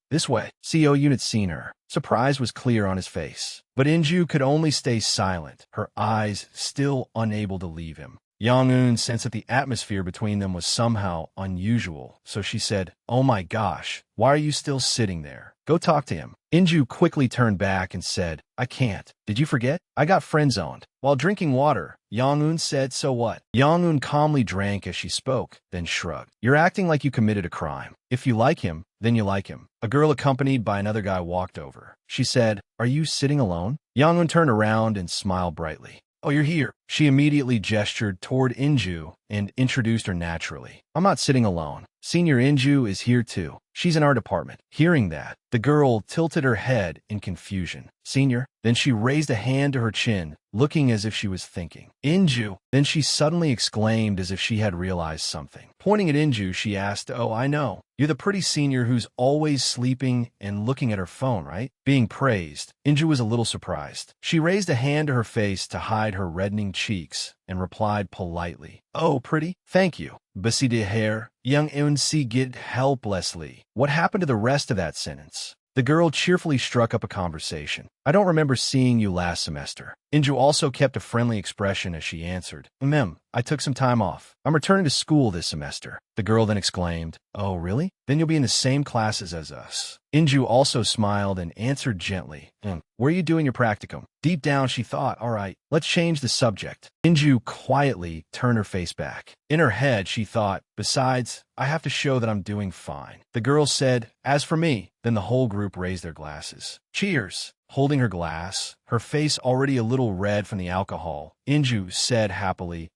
This way. Seo-yoon had seen her. Surprise was clear on his face. But Inju could only stay silent, her eyes still unable to leave him. Young-un sensed that the atmosphere between them was somehow unusual, so she said, oh my gosh, why are you still sitting there? Go talk to him. Inju quickly turned back and said, I can't. Did you forget? I got friend-zoned. While drinking water, Young-un said, so what? Young-un calmly drank as she spoke, then shrugged. You're acting like you committed a crime. If you like him, then you like him. A girl accompanied by another guy walked over. She said, are you sitting alone? Young-un turned around and smiled brightly. Oh, you're here. She immediately gestured toward Inju and introduced her naturally. I'm not sitting alone. Senior Inju is here too. She's in our department. Hearing that, the girl tilted her head in confusion. Senior? Then she raised a hand to her chin, looking as if she was thinking. Inju? Then she suddenly exclaimed as if she had realized something. Pointing at Inju, she asked, oh, I know. You're the pretty senior who's always sleeping and looking at her phone, right? Being praised, Inju was a little surprised. She raised a hand to her face to hide her reddening cheeks and replied politely, oh, pretty? Thank you. Basi de hair, Young-un si get helplessly. What happened to the rest of that sentence? The girl cheerfully struck up a conversation. I don't remember seeing you last semester. Inju also kept a friendly expression as she answered, I took some time off. I'm returning to school this semester. The girl then exclaimed, Oh, really? Then you'll be in the same classes as us. Inju also smiled and answered gently, Where are you doing your practicum? Deep down, she thought, all right, let's change the subject. Inju quietly turned her face back. In her head, she thought, besides, I have to show that I'm doing fine. The girl said, as for me, then the whole group raised their glasses. Cheers! Holding her glass, her face already a little red from the alcohol, Inju said happily,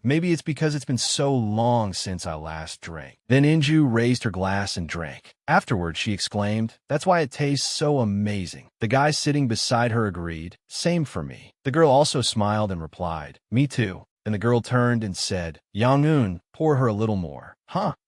maybe it's because it's been so long since I last drank. Then Inju raised her glass and drank. Afterward, she exclaimed, that's why it tastes so amazing. The guy sitting beside her agreed, same for me. The girl also smiled and replied, me too. Then the girl turned and said, Yang-eun, pour her a little more.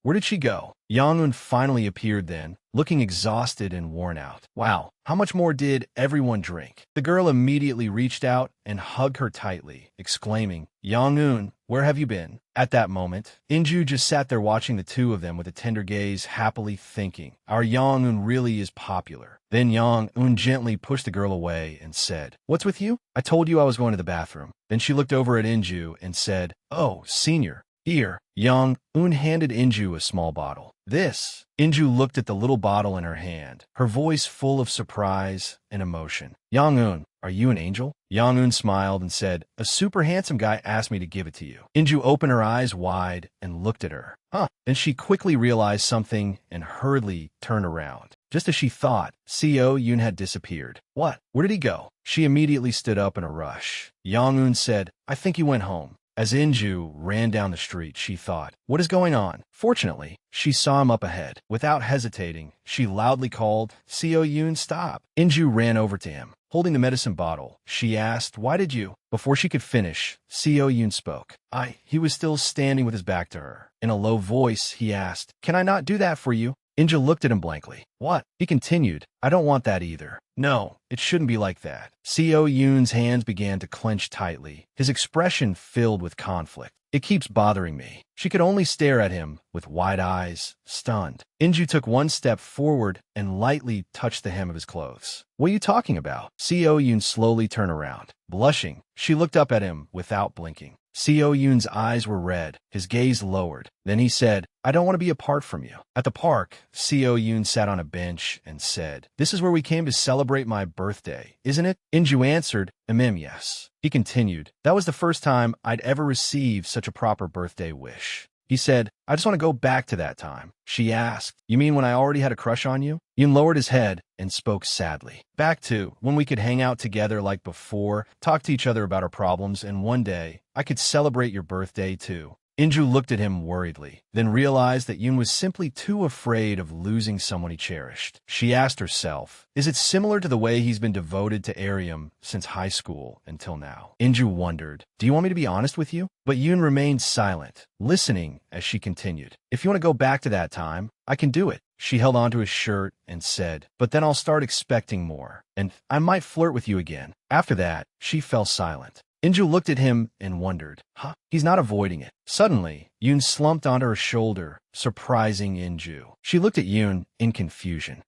Where did she go? Yang-eun finally appeared then, looking exhausted and worn out. Wow, how much more did everyone drink? The girl immediately reached out and hugged her tightly, exclaiming, Yang-eun, where have you been? At that moment, Inju just sat there watching the two of them with a tender gaze, happily thinking, our Yang-eun really is popular. Then Yang-eun gently pushed the girl away and said, what's with you? I told you I was going to the bathroom. Then she looked over at Inju and said, oh, senior. Here, Yang-eun handed Inju a small bottle. This. Inju looked at the little bottle in her hand, her voice full of surprise and emotion. Yang-eun, are you an angel? Yang-eun smiled and said, a super handsome guy asked me to give it to you. Inju opened her eyes wide and looked at her. Then she quickly realized something and hurriedly turned around. Just as she thought, Seo-yoon had disappeared. What? Where did he go? She immediately stood up in a rush. Yang-eun said, I think he went home. As Inju ran down the street, she thought, what is going on? Fortunately, she saw him up ahead. Without hesitating, she loudly called, Seo-yoon, stop. Inju ran over to him. Holding the medicine bottle, she asked, why did you? Before she could finish, Seo-yoon spoke. He was still standing with his back to her. In a low voice, he asked, can I not do that for you? Inju looked at him blankly. What? He continued, I don't want that either. No, it shouldn't be like that. Seo-yoon's hands began to clench tightly, his expression filled with conflict. It keeps bothering me. She could only stare at him with wide eyes, stunned. Inju took one step forward and lightly touched the hem of his clothes. What are you talking about? Seo-yoon slowly turned around. Blushing, she looked up at him without blinking. Seo-yoon's eyes were red, his gaze lowered. Then he said, I don't want to be apart from you. At the park, Seo-yoon sat on a bench and said, this is where we came to celebrate my birthday, isn't it? Inju answered, yes. He continued, that was the first time I'd ever received such a proper birthday wish. He said, I just want to go back to that time. She asked, you mean when I already had a crush on you? Yoon lowered his head and spoke sadly. Back to when we could hang out together like before, talk to each other about our problems, and one day, I could celebrate your birthday too. Inju looked at him worriedly, then realized that Yoon was simply too afraid of losing someone he cherished. She asked herself, is it similar to the way he's been devoted to Arium since high school until now? Inju wondered, do you want me to be honest with you? But Yoon remained silent, listening as she continued. If you want to go back to that time, I can do it. She held onto his shirt and said, but then I'll start expecting more, and I might flirt with you again. After that, she fell silent. Inju looked at him and wondered, he's not avoiding it. Suddenly, Yoon slumped onto her shoulder, surprising Inju. She looked at Yoon in confusion.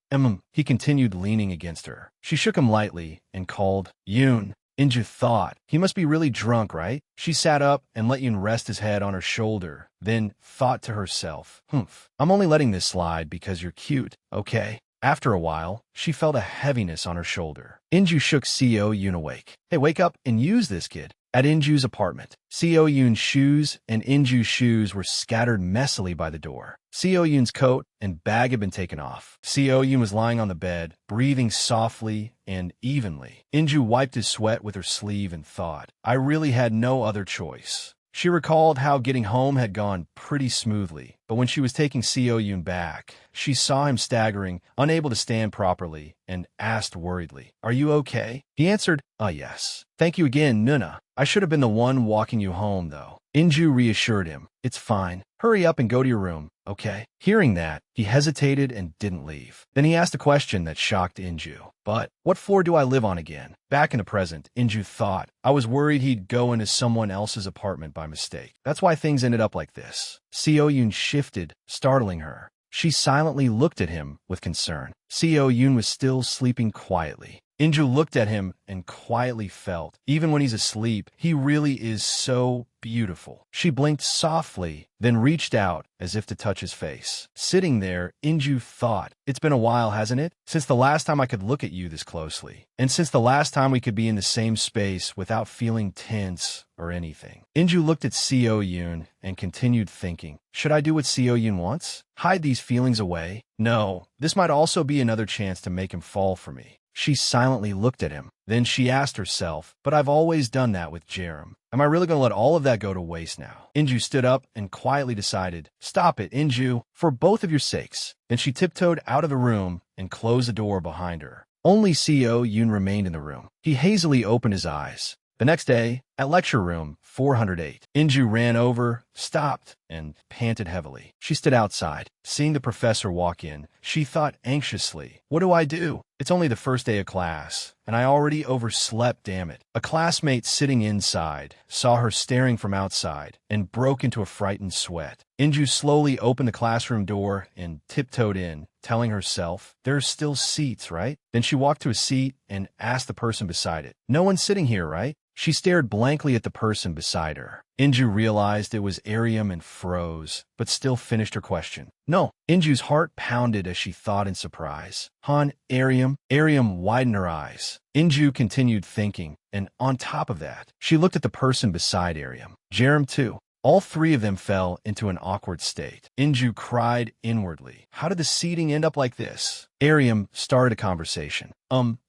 He continued leaning against her. She shook him lightly and called, Yoon. Inju thought, he must be really drunk, right? She sat up and let Yoon rest his head on her shoulder, then thought to herself, I'm only letting this slide because you're cute, okay? After a while, she felt a heaviness on her shoulder. Inju shook Seo-yoon awake. Hey, wake up and use this, kid. At Inju's apartment, Seo-yoon's shoes and Inju's shoes were scattered messily by the door. Seo-yoon's coat and bag had been taken off. Seo-yoon was lying on the bed, breathing softly and evenly. Inju wiped his sweat with her sleeve and thought, I really had no other choice. She recalled how getting home had gone pretty smoothly, but when she was taking Seo-yoon back, she saw him staggering, unable to stand properly, and asked worriedly, are you okay? He answered, yes. Thank you again, Nuna. I should have been the one walking you home, though. Inju reassured him, it's fine. Hurry up and go to your room, okay? Hearing that, he hesitated and didn't leave. Then he asked a question that shocked Inju. But what floor do I live on again? Back in the present, Inju thought, I was worried he'd go into someone else's apartment by mistake. That's why things ended up like this. Seo-yoon shifted, startling her. She silently looked at him with concern. Seo-yoon was still sleeping quietly. Inju looked at him and quietly felt, even when he's asleep, he really is so beautiful. She blinked softly, then reached out as if to touch his face. Sitting there, Inju thought, it's been a while, hasn't it? Since the last time I could look at you this closely. And since the last time we could be in the same space without feeling tense or anything. Inju looked at Seo Yoon and continued thinking, should I do what Seo Yoon wants? Hide these feelings away? No, this might also be another chance to make him fall for me. She silently looked at him. Then she asked herself, but I've always done that with Jerem. Am I really going to let all of that go to waste now? Inju stood up and quietly decided, stop it, Inju, for both of your sakes. Then she tiptoed out of the room and closed the door behind her. Only Seo Yoon remained in the room. He hazily opened his eyes. The next day, at lecture room 408, Inju ran over, stopped, and panted heavily. She stood outside. Seeing the professor walk in, she thought anxiously, what do I do? It's only the first day of class, and I already overslept, damn it. A classmate sitting inside saw her staring from outside and broke into a frightened sweat. Inju slowly opened the classroom door and tiptoed in, telling herself, there's still seats, right? Then she walked to a seat and asked the person beside it, no one's sitting here, right? She stared blankly at the person beside her. Inju realized it was Ariam and froze, but still finished her question. No. Inju's heart pounded as she thought in surprise. Han, Ariam. Ariam widened her eyes. Inju continued thinking, and on top of that, she looked at the person beside Ariam. Jerem too. All three of them fell into an awkward state. Inju cried inwardly. How did the seating end up like this? Ariam started a conversation.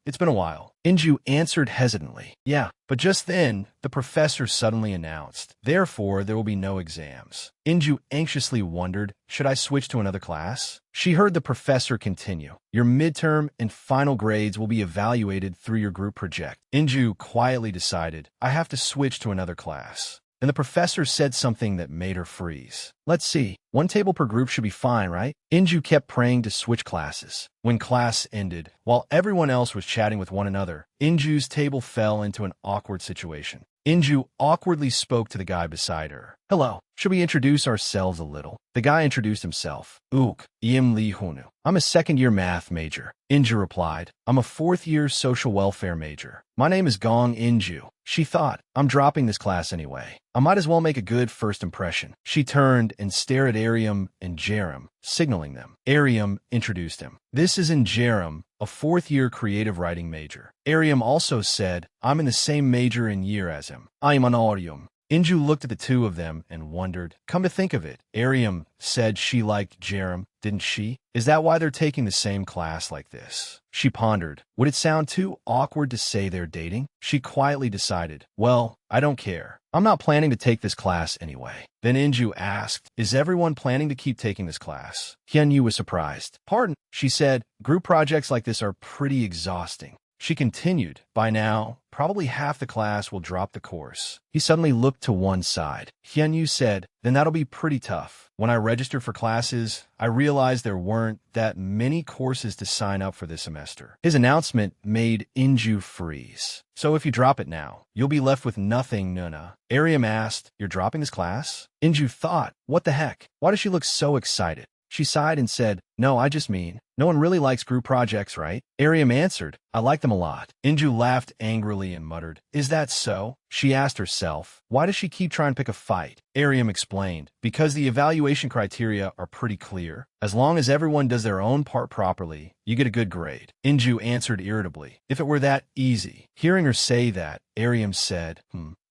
It's been a while. Inju answered hesitantly. Yeah, but just then, the professor suddenly announced, therefore, there will be no exams. Inju anxiously wondered, should I switch to another class? She heard the professor continue. Your midterm and final grades will be evaluated through your group project. Inju quietly decided, I have to switch to another class. And the professor said something that made her freeze. Let's see, one table per group should be fine, right? Inju kept praying to switch classes. When class ended, while everyone else was chatting with one another, Inju's table fell into an awkward situation. Inju awkwardly spoke to the guy beside her. Hello, should we introduce ourselves a little? The guy introduced himself. Ook, Im Lee Honu. I'm a second-year math major. Inju replied. I'm a fourth-year social welfare major. My name is Gong Inju. She thought, I'm dropping this class anyway. I might as well make a good first impression. She turned and stared at Ariam and Jerem, signaling them. Ariam introduced him. This is Jerem, a fourth-year creative writing major. Ariam also said, I'm in the same major and year as him. I'm an Ariam. Inju looked at the two of them and wondered, come to think of it, Ariam said she liked Jerem, didn't she? Is that why they're taking the same class like this? She pondered. Would it sound too awkward to say they're dating? She quietly decided, well, I don't care. I'm not planning to take this class anyway. Then Inju asked, is everyone planning to keep taking this class? Hyunyu was surprised. Pardon, she said, group projects like this are pretty exhausting. She continued, by now, probably half the class will drop the course. He suddenly looked to one side. Hyunyu said, then that'll be pretty tough. When I registered for classes, I realized there weren't that many courses to sign up for this semester. His announcement made Inju freeze. So if you drop it now, you'll be left with nothing, Nuna. Ariam asked, you're dropping this class? Inju thought, what the heck? Why does she look so excited? She sighed and said, no, I just mean, no one really likes group projects, right? Ariam answered, I like them a lot. Inju laughed angrily and muttered, is that so? She asked herself, why does she keep trying to pick a fight? Ariam explained, because the evaluation criteria are pretty clear. As long as everyone does their own part properly, you get a good grade. Inju answered irritably, if it were that easy. Hearing her say that, Ariam said,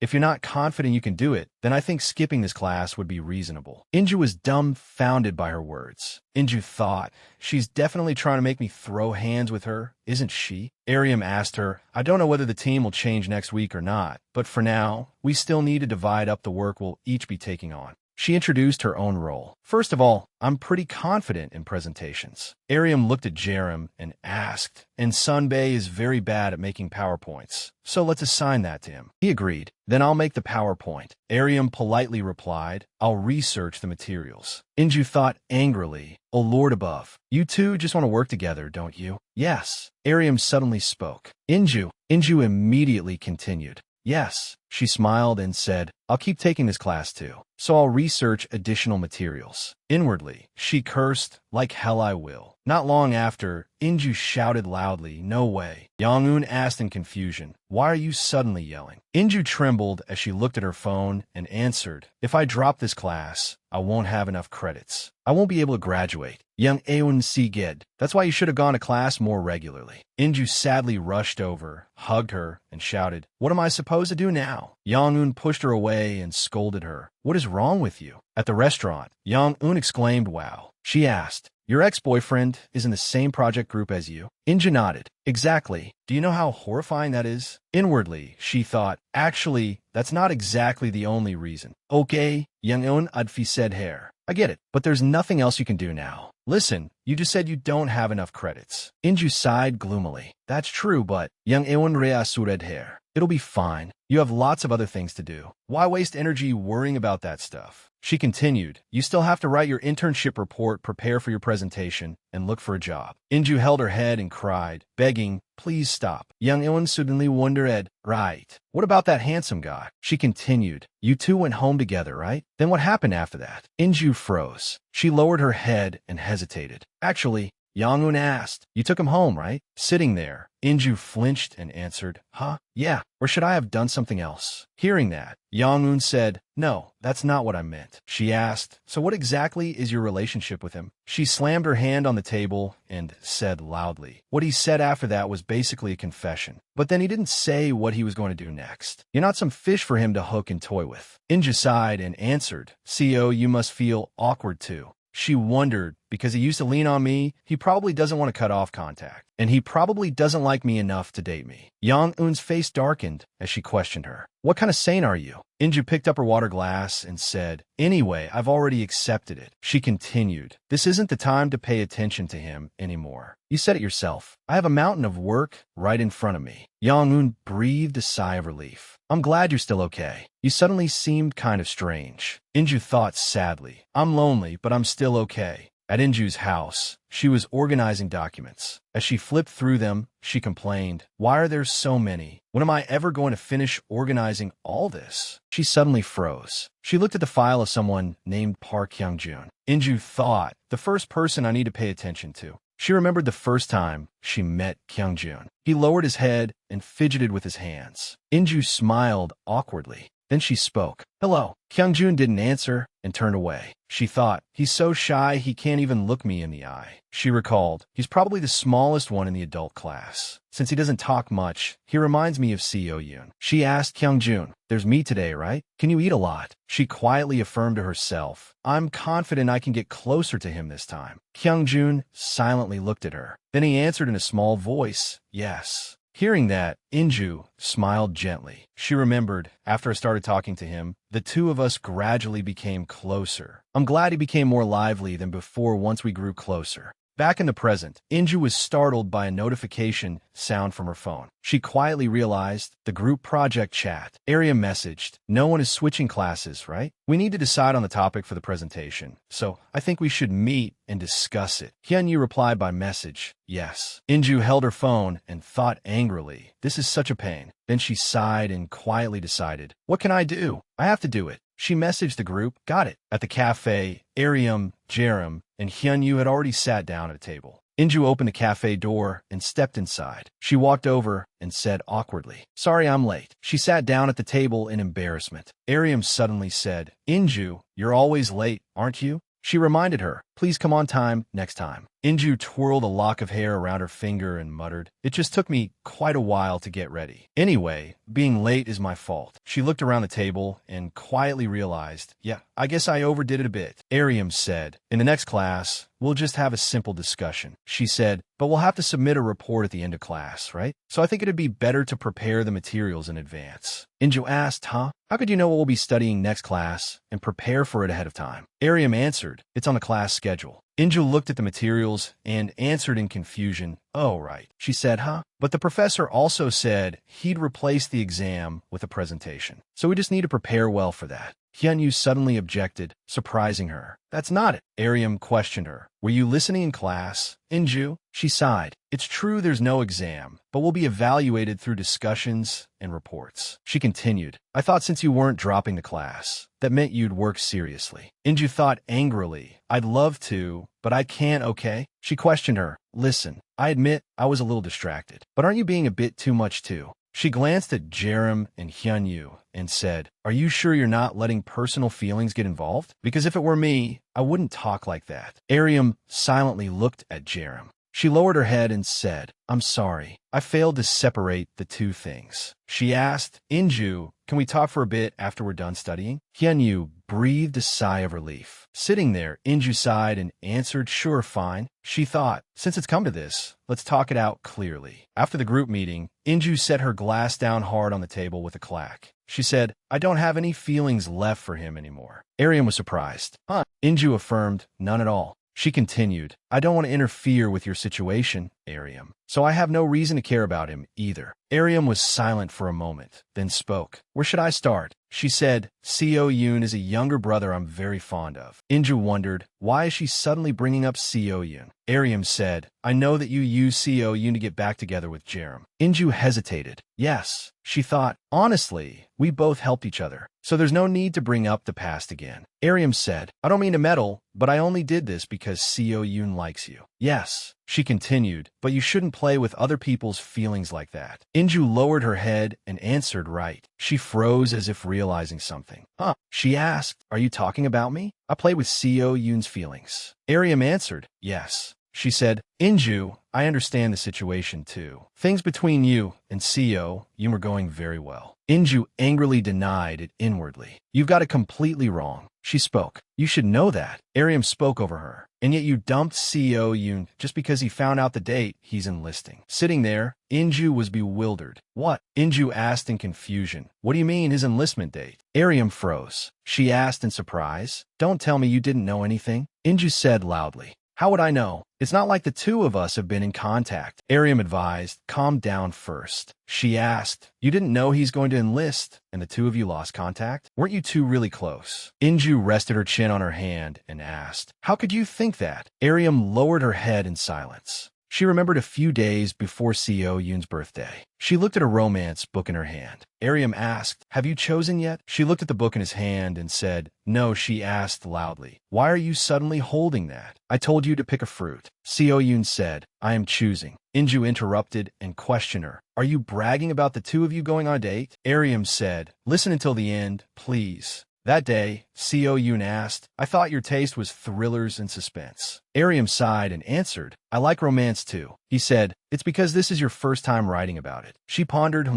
if you're not confident you can do it, then I think skipping this class would be reasonable. Inju was dumbfounded by her words. Inju thought, she's definitely trying to make me throw hands with her, isn't she? Ariam asked her, I don't know whether the team will change next week or not, but for now, we still need to divide up the work we'll each be taking on. She introduced her own role. First of all, I'm pretty confident in presentations. Ariam looked at Jerem and asked, and Sunbae is very bad at making PowerPoints, so let's assign that to him. He agreed. Then I'll make the PowerPoint. Ariam politely replied, I'll research the materials. Inju thought angrily, oh Lord above, you two just want to work together, don't you? Yes. Ariam suddenly spoke. Inju immediately continued. Yes, She smiled and said, I'll keep taking this class too, so I'll research additional materials. Inwardly, she cursed, like hell I will. Not long after, Inju shouted loudly, no way. Yang-eun asked in confusion, why are you suddenly yelling? Inju trembled as she looked at her phone and answered, if I drop this class, I won't have enough credits. I won't be able to graduate. Yang-eun siged. That's why you should have gone to class more regularly. Inju sadly rushed over, hugged her, and shouted, what am I supposed to do now? Yang-eun pushed her away and scolded her. What is wrong with you? At the restaurant, Yang-eun exclaimed, wow. She asked, your ex-boyfriend is in the same project group as you? Inju nodded. Exactly. Do you know how horrifying that is? Inwardly, she thought, actually, that's not exactly the only reason. Okay, Yang-eun adfi said hair. I get it, but there's nothing else you can do now. Listen, you just said you don't have enough credits. Inju sighed gloomily. That's true, but Yang-eun reasured hair. It'll be fine. You have lots of other things to do. Why waste energy worrying about that stuff? She continued, you still have to write your internship report, prepare for your presentation, and look for a job. Inju held her head and cried, begging, please stop. Yang-eun suddenly wondered, right. What about that handsome guy? She continued, you two went home together, right? Then what happened after that? Inju froze. She lowered her head and hesitated. Actually, Yang-eun asked, you took him home, right? Sitting there, Inju flinched and answered, huh? Yeah, or should I have done something else? Hearing that, Yang-eun said, no, that's not what I meant. She asked, so what exactly is your relationship with him? She slammed her hand on the table and said loudly. What he said after that was basically a confession. But then he didn't say what he was going to do next. You're not some fish for him to hook and toy with. Inju sighed and answered, CO, you must feel awkward too. She wondered, because he used to lean on me, he probably doesn't want to cut off contact. And he probably doesn't like me enough to date me. Yang-eun's face darkened as she questioned her. What kind of saint are you? Inju picked up her water glass and said, anyway, I've already accepted it. She continued, this isn't the time to pay attention to him anymore. You said it yourself. I have a mountain of work right in front of me. Yang-eun breathed a sigh of relief. I'm glad you're still okay. You suddenly seemed kind of strange. Inju thought sadly, I'm lonely, but I'm still okay. At Inju's house, she was organizing documents. As she flipped through them, she complained, why are there so many? When am I ever going to finish organizing all this? She suddenly froze. She looked at the file of someone named Park Hyung-jun. Inju thought, the first person I need to pay attention to. She remembered the first time she met Kyung-jun. He lowered his head and fidgeted with his hands. Inju smiled awkwardly. Then she spoke. Hello. Kyung-jun didn't answer and turned away. She thought, he's so shy he can't even look me in the eye. She recalled, he's probably the smallest one in the adult class. Since he doesn't talk much, he reminds me of Seo-yoon. She asked Kyung-jun, there's me today, right? Can you eat a lot? She quietly affirmed to herself, I'm confident I can get closer to him this time. Kyung-jun silently looked at her. Then he answered in a small voice, yes. Hearing that, Inju smiled gently. She remembered, after I started talking to him, the two of us gradually became closer. I'm glad he became more lively than before once we grew closer. Back in the present, Inju was startled by a notification sound from her phone. She quietly realized the group project chat. Arya messaged, no one is switching classes, right? We need to decide on the topic for the presentation, so I think we should meet and discuss it. Hyun-yu replied by message, yes. Inju held her phone and thought angrily, this is such a pain. Then she sighed and quietly decided, what can I do? I have to do it. She messaged the group, got it. At the cafe, Aryum, Jerem, and Hyun-yu had already sat down at a table. Inju opened the cafe door and stepped inside. She walked over and said awkwardly, sorry I'm late. She sat down at the table in embarrassment. Aryum suddenly said, Inju, you're always late, aren't you? She reminded her, please come on time next time. Inju twirled a lock of hair around her finger and muttered, it just took me quite a while to get ready. Anyway, being late is my fault. She looked around the table and quietly realized, yeah, I guess I overdid it a bit. Aryum said, in the next class, we'll just have a simple discussion. She said, but we'll have to submit a report at the end of class, right? So I think it'd be better to prepare the materials in advance. Inju asked, huh? How could you know what we'll be studying next class and prepare for it ahead of time? Aryum answered, it's on the class schedule. Inju looked at the materials and answered in confusion, oh, right. She said, huh? But the professor also said he'd replace the exam with a presentation. So we just need to prepare well for that. Hyunyu suddenly objected, surprising her. That's not it. Aryam questioned her. Were you listening in class? Inju? She sighed. It's true there's no exam, but we'll be evaluated through discussions and reports. She continued. I thought since you weren't dropping the class, that meant you'd work seriously. Inju thought angrily. I'd love to, but I can't, okay? She questioned her. Listen, I admit I was a little distracted, but aren't you being a bit too much too? She glanced at Jerem and Hyunyu and said, Are you sure you're not letting personal feelings get involved? Because if it were me, I wouldn't talk like that. Aryam silently looked at Jerem. She lowered her head and said, I'm sorry. I failed to separate the two things. She asked, Inju, can we talk for a bit after we're done studying? Hyunyu breathed a sigh of relief. Sitting there, Inju sighed and answered, sure, fine. She thought, since it's come to this, let's talk it out clearly. After the group meeting, Inju set her glass down hard on the table with a clack. She said, I don't have any feelings left for him anymore. Aryam was surprised. Huh? Inju affirmed, none at all. She continued, I don't want to interfere with your situation, Aryam, so I have no reason to care about him either. Aryam was silent for a moment, then spoke. Where should I start? She said, Seo Yoon is a younger brother I'm very fond of. Inju wondered, why is she suddenly bringing up Seo Yoon? Aryam said, I know that you used Seo Yoon to get back together with Jerem. Inju hesitated. Yes, she thought, honestly, we both helped each other, so there's no need to bring up the past again. Aryam said, I don't mean to meddle, but I only did this because Seo Yoon likes you. Yes, she continued, but you shouldn't play with other people's feelings like that. Inju lowered her head and answered right. She froze as if realizing something. Huh? She asked, are you talking about me? I play with Seo Yoon's feelings. Aryam answered, yes. She said, Inju, I understand the situation too. Things between you and Seo Yoon were going very well. Inju angrily denied it inwardly. You've got it completely wrong. She spoke. You should know that. Aryam spoke over her. And yet you dumped Seo Yoon just because he found out the date he's enlisting. Sitting there, Inju was bewildered. What? Inju asked in confusion. What do you mean his enlistment date? Aryam froze. She asked in surprise. Don't tell me you didn't know anything. Inju said loudly. How would I know? It's not like the two of us have been in contact. Aryam advised, calm down first. She asked, you didn't know he's going to enlist, and the two of you lost contact? Weren't you two really close? Inju rested her chin on her hand and asked, how could you think that? Aryam lowered her head in silence. She remembered a few days before Seo Yoon's birthday. She looked at a romance book in her hand. Aryam asked, have you chosen yet? She looked at the book in his hand and said, no. She asked loudly, why are you suddenly holding that? I told you to pick a fruit. Seo Yoon said, I am choosing. Inju interrupted and questioned her. Are you bragging about the two of you going on a date? Aryam said, listen until the end, please. That day, Seo Yoon asked, I thought your taste was thrillers and suspense. Aryam sighed and answered, I like romance too. He said, it's because this is your first time writing about it. She pondered,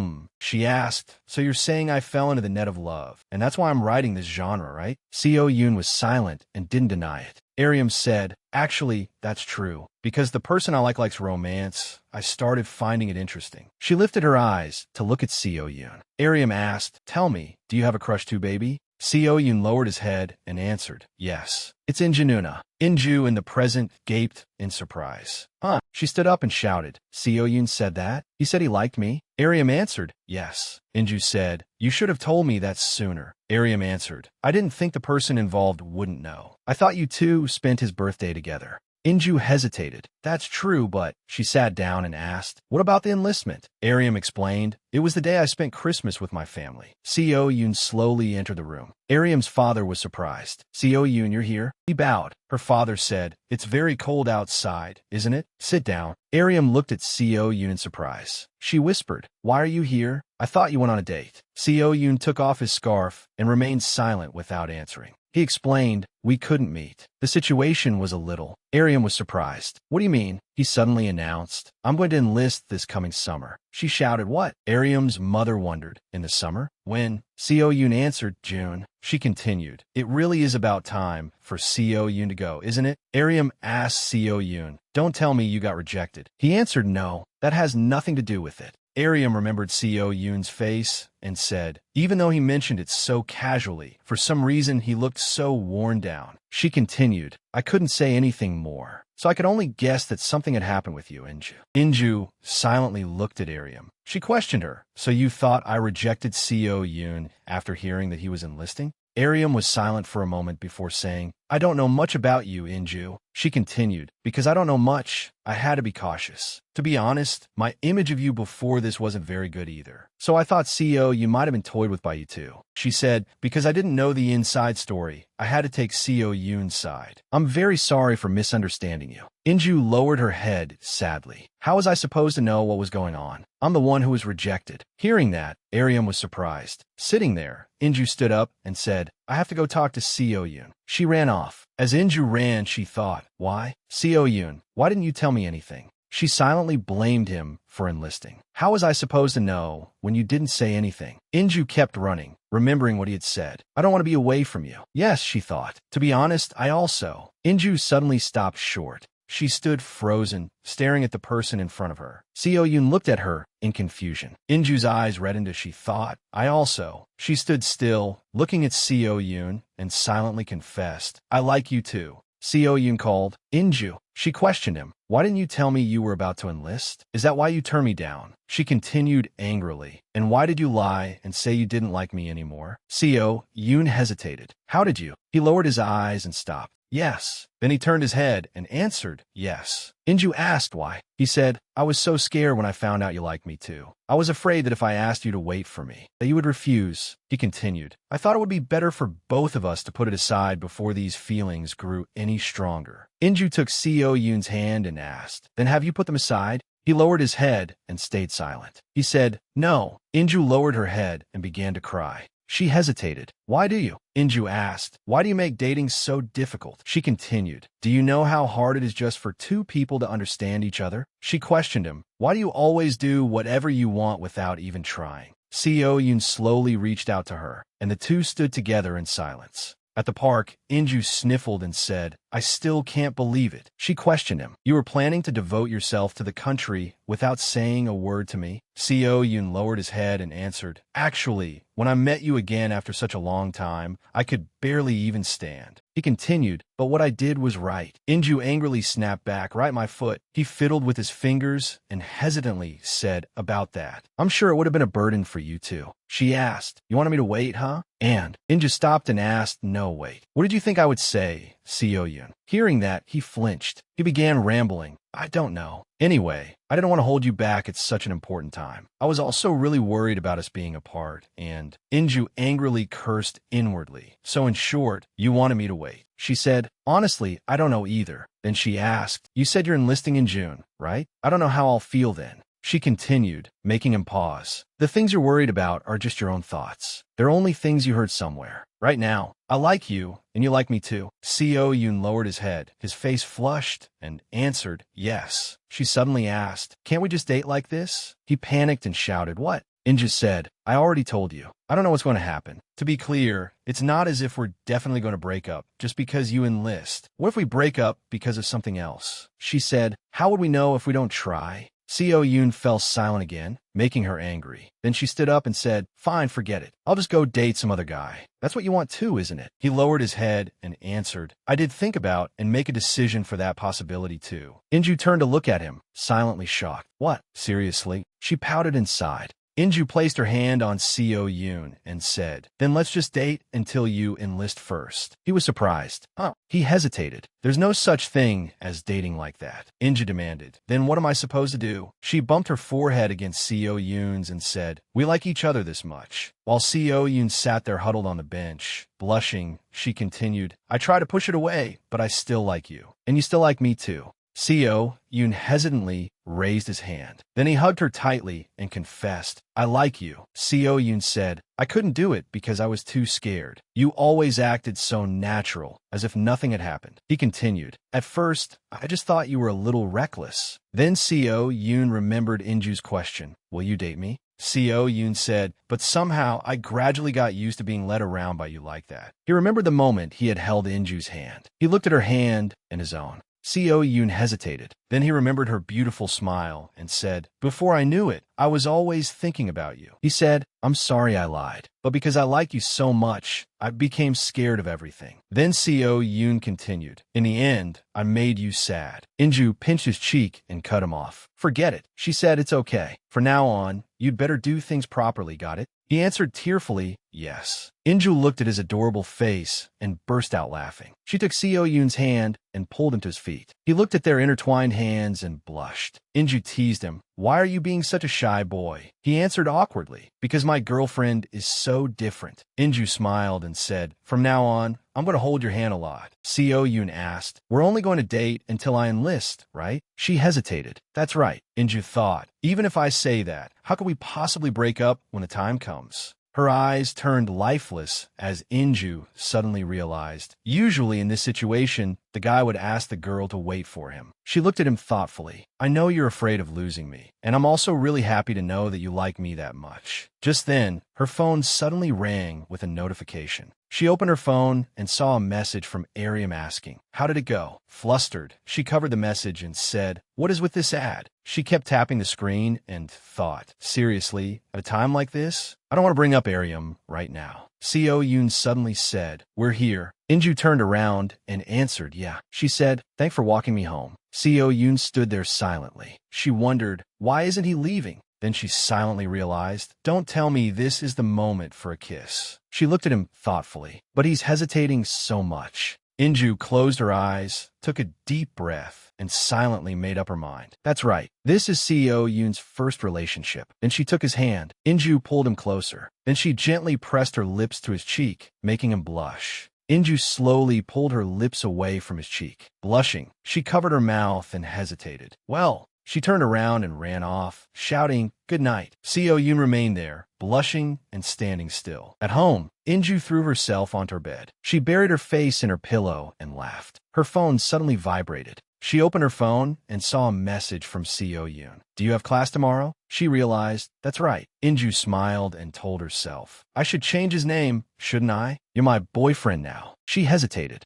She asked, so you're saying I fell into the net of love, and that's why I'm writing this genre, right? Seo Yoon was silent and didn't deny it. Aryam said, actually, that's true. Because the person I like likes romance, I started finding it interesting. She lifted her eyes to look at Seo Yoon. Aryam asked, tell me, do you have a crush too, baby? Seo Yoon lowered his head and answered, yes. It's Inju. Inju in the present gaped in surprise. Huh? She stood up and shouted, Seo Yoon said that? He said he liked me? Aryam answered, yes. Inju said, you should have told me that sooner. Aryam answered, I didn't think the person involved wouldn't know. I thought you two spent his birthday together. Inju hesitated. That's true, but she sat down and asked, what about the enlistment? Aryam explained, it was the day I spent Christmas with my family. Seo Yoon slowly entered the room. Aryam's father was surprised. Seo Yoon, you're here? He bowed. Her father said, it's very cold outside, isn't it? Sit down. Aryam looked at Seo Yoon in surprise. She whispered, why are you here? I thought you went on a date. Seo Yoon took off his scarf and remained silent without answering. He explained, we couldn't meet. The situation was a little. Aryam was surprised. What do you mean? He suddenly announced, I'm going to enlist this coming summer. She shouted, what? Aryam's mother wondered, in the summer? When? Seo Yoon answered, June. She continued, it really is about time for Seo Yoon to go, isn't it? Aryam asked Seo Yoon, don't tell me you got rejected. He answered, no, that has nothing to do with it. Aryam remembered Seo Yoon's face and said, even though he mentioned it so casually, for some reason he looked so worn down. She continued, I couldn't say anything more, so I could only guess that something had happened with you, Inju. Inju silently looked at Aryam. She questioned her, so you thought I rejected Seo Yoon after hearing that he was enlisting? Ariam was silent for a moment before saying, I don't know much about you, Inju. She continued, because I don't know much, I had to be cautious. To be honest, my image of you before this wasn't very good either. So I thought CEO you might have been toyed with by you too. She said, because I didn't know the inside story, I had to take CEO Yoon's side. I'm very sorry for misunderstanding you. Inju lowered her head sadly. How was I supposed to know what was going on? I'm the one who was rejected. Hearing that, Ariam was surprised. Sitting there, Inju stood up and said, I have to go talk to CEO Yoon. She ran off. As Inju ran, she thought, why? CEO Yoon, why didn't you tell me anything? She silently blamed him for enlisting. How was I supposed to know when you didn't say anything? Inju kept running, remembering what he had said. I don't want to be away from you. Yes, she thought. To be honest, I also. Inju suddenly stopped short. She stood frozen, staring at the person in front of her. Seo Yoon looked at her in confusion. Inju's eyes reddened as she thought, I also. She stood still, looking at Seo Yoon, and silently confessed, I like you too. Seo Yoon called, Inju. She questioned him. Why didn't you tell me you were about to enlist? Is that why you turned me down? She continued angrily. And why did you lie and say you didn't like me anymore? Seo Yoon hesitated. How did you? He lowered his eyes and stopped. Yes. Then he turned his head and answered, yes. Inju asked why. He said, I was so scared when I found out you liked me too. I was afraid that if I asked you to wait for me, that you would refuse. He continued, I thought it would be better for both of us to put it aside before these feelings grew any stronger. Inju took Seo Yoon's hand and asked, then have you put them aside? He lowered his head and stayed silent. He said, no. Inju lowered her head and began to cry. She hesitated. Why do you? Inju asked. Why do you make dating so difficult? She continued. Do you know how hard it is just for two people to understand each other? She questioned him. Why do you always do whatever you want without even trying? Seo Yoon slowly reached out to her, and the two stood together in silence. At the park, Inju sniffled and said, I still can't believe it. She questioned him. You were planning to devote yourself to the country without saying a word to me? Seo Yoon lowered his head and answered, actually, when I met you again after such a long time, I could barely even stand. He continued, but what I did was right. Inju angrily snapped back, right my foot. He fiddled with his fingers and hesitantly said, about that. I'm sure it would have been a burden for you too. She asked, you wanted me to wait, huh? And Inju stopped and asked, no, wait. What did you think I would say, Seo Yoon? Hearing that, he flinched. He began rambling. I don't know. Anyway, I didn't want to hold you back at such an important time. I was also really worried about us being apart, and Inju angrily cursed inwardly. So in short, you wanted me to wait. She said, honestly, I don't know either. Then she asked, you said you're enlisting in June, right? I don't know how I'll feel then. She continued, making him pause. The things you're worried about are just your own thoughts. They're only things you heard somewhere. Right now, I like you, and you like me too. Seo Yoon lowered his head. His face flushed and answered, yes. She suddenly asked, can't we just date like this? He panicked and shouted, what? Inju said, I already told you. I don't know what's going to happen. To be clear, it's not as if we're definitely going to break up just because you enlist. What if we break up because of something else? She said, how would we know if we don't try? Seo Yoon fell silent again, making her angry. Then she stood up and said, fine, forget it. I'll just go date some other guy. That's what you want too, isn't it? He lowered his head and answered, I did think about and make a decision for that possibility too. Inju turned to look at him, silently shocked. What? Seriously? She pouted and sighed. Inju placed her hand on Seo Yoon and said, then let's just date until you enlist first. He was surprised. Oh. He hesitated. There's no such thing as dating like that. Inju demanded. Then what am I supposed to do? She bumped her forehead against Seo Yoon's and said, we like each other this much. While Seo Yoon sat there huddled on the bench, blushing, she continued, I try to push it away, but I still like you. And you still like me too. Seo Yoon hesitantly raised his hand. Then he hugged her tightly and confessed, I like you. Seo Yoon said, I couldn't do it because I was too scared. You always acted so natural, as if nothing had happened. He continued, at first, I just thought you were a little reckless. Then Seo Yoon remembered Inju's question, will you date me? Seo Yoon said, but somehow I gradually got used to being led around by you like that. He remembered the moment he had held Inju's hand. He looked at her hand and his own. Seo Yoon hesitated. Then he remembered her beautiful smile and said, before I knew it, I was always thinking about you. He said, I'm sorry I lied, but because I like you so much, I became scared of everything. Then Seo Yoon continued, in the end, I made you sad. Inju pinched his cheek and cut him off. Forget it. She said, it's okay. For now on, you'd better do things properly, got it? He answered tearfully, yes. Inju looked at his adorable face and burst out laughing. She took Seo Yoon's hand and pulled him to his feet. He looked at their intertwined hands and blushed. Inju teased him. Why are you being such a shy boy? He answered awkwardly, because my girlfriend is so different. Inju smiled and said, from now on, I'm going to hold your hand a lot. Seo Yoon asked, we're only going to date until I enlist, right? She hesitated. That's right. Inju thought, even if I say that, how could we possibly break up when the time comes? Her eyes turned lifeless as Inju suddenly realized. Usually in this situation, the guy would ask the girl to wait for him. She looked at him thoughtfully. I know you're afraid of losing me, and I'm also really happy to know that you like me that much. Just then, her phone suddenly rang with a notification. She opened her phone and saw a message from Ariam asking, how did it go? Flustered, she covered the message and said, what is with this ad? She kept tapping the screen and thought, seriously, at a time like this? I don't want to bring up Ariam right now. Seo Yoon suddenly said, we're here. Inju turned around and answered, yeah. She said, thanks for walking me home. Seo Yoon stood there silently. She wondered, why isn't he leaving? Then she silently realized, don't tell me this is the moment for a kiss. She looked at him thoughtfully, but he's hesitating so much. Inju closed her eyes, took a deep breath, and silently made up her mind. That's right. This is Seo Yoon's first relationship. Then she took his hand. Inju pulled him closer. Then she gently pressed her lips to his cheek, making him blush. Inju slowly pulled her lips away from his cheek. Blushing, she covered her mouth and hesitated. Well, she turned around and ran off, shouting, good night. Seo Yoon remained there, blushing and standing still. At home, Inju threw herself onto her bed. She buried her face in her pillow and laughed. Her phone suddenly vibrated. She opened her phone and saw a message from Seo Yoon. Do you have class tomorrow? She realized, that's right. Inju smiled and told herself, I should change his name, shouldn't I? You're my boyfriend now. She hesitated.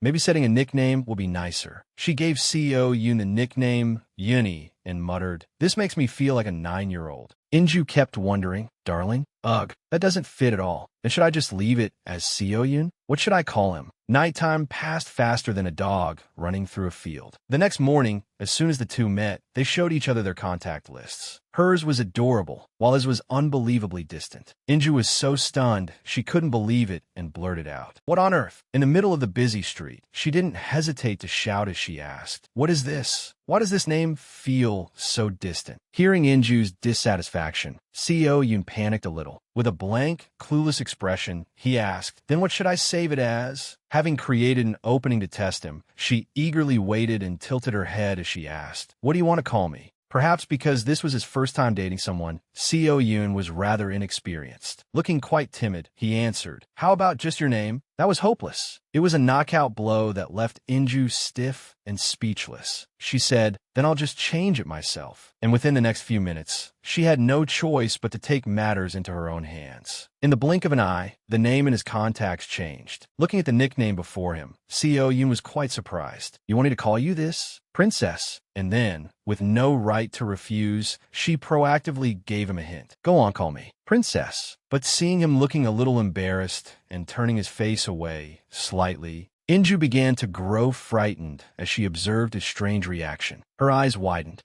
Maybe setting a nickname will be nicer. She gave Seo Yoon the nickname Yuni and muttered, this makes me feel like a 9-year-old. Inju kept wondering, darling? Ugh, that doesn't fit at all. Then should I just leave it as Seo Yoon? What should I call him? Nighttime passed faster than a dog running through a field. The next morning, as soon as the two met, they showed each other their contact lists. Hers was adorable, while his was unbelievably distant. Inju was so stunned, she couldn't believe it and blurted out, what on earth? In the middle of the busy street, she didn't hesitate to shout as she asked, what is this? Why does this name feel so distant? Hearing Inju's dissatisfaction, Seo Yoon panicked a little. With a blank, clueless expression, he asked, then what should I save it as? Having created an opening to test him, she eagerly waited and tilted her head as she asked, what do you want to call me? Perhaps because this was his first time dating someone, Seo Yoon was rather inexperienced. Looking quite timid, he answered, how about just your name? That was hopeless. It was a knockout blow that left Inju stiff and speechless. She said, then I'll just change it myself. And within the next few minutes, she had no choice but to take matters into her own hands. In the blink of an eye, the name in his contacts changed. Looking at the nickname before him, Seo Yoon was quite surprised. You want me to call you this? Princess. And then, with no right to refuse, she proactively gave him a hint. Go on, call me Princess. But seeing him looking a little embarrassed and turning his face away slightly, Inju began to grow frightened as she observed his strange reaction. Her eyes widened.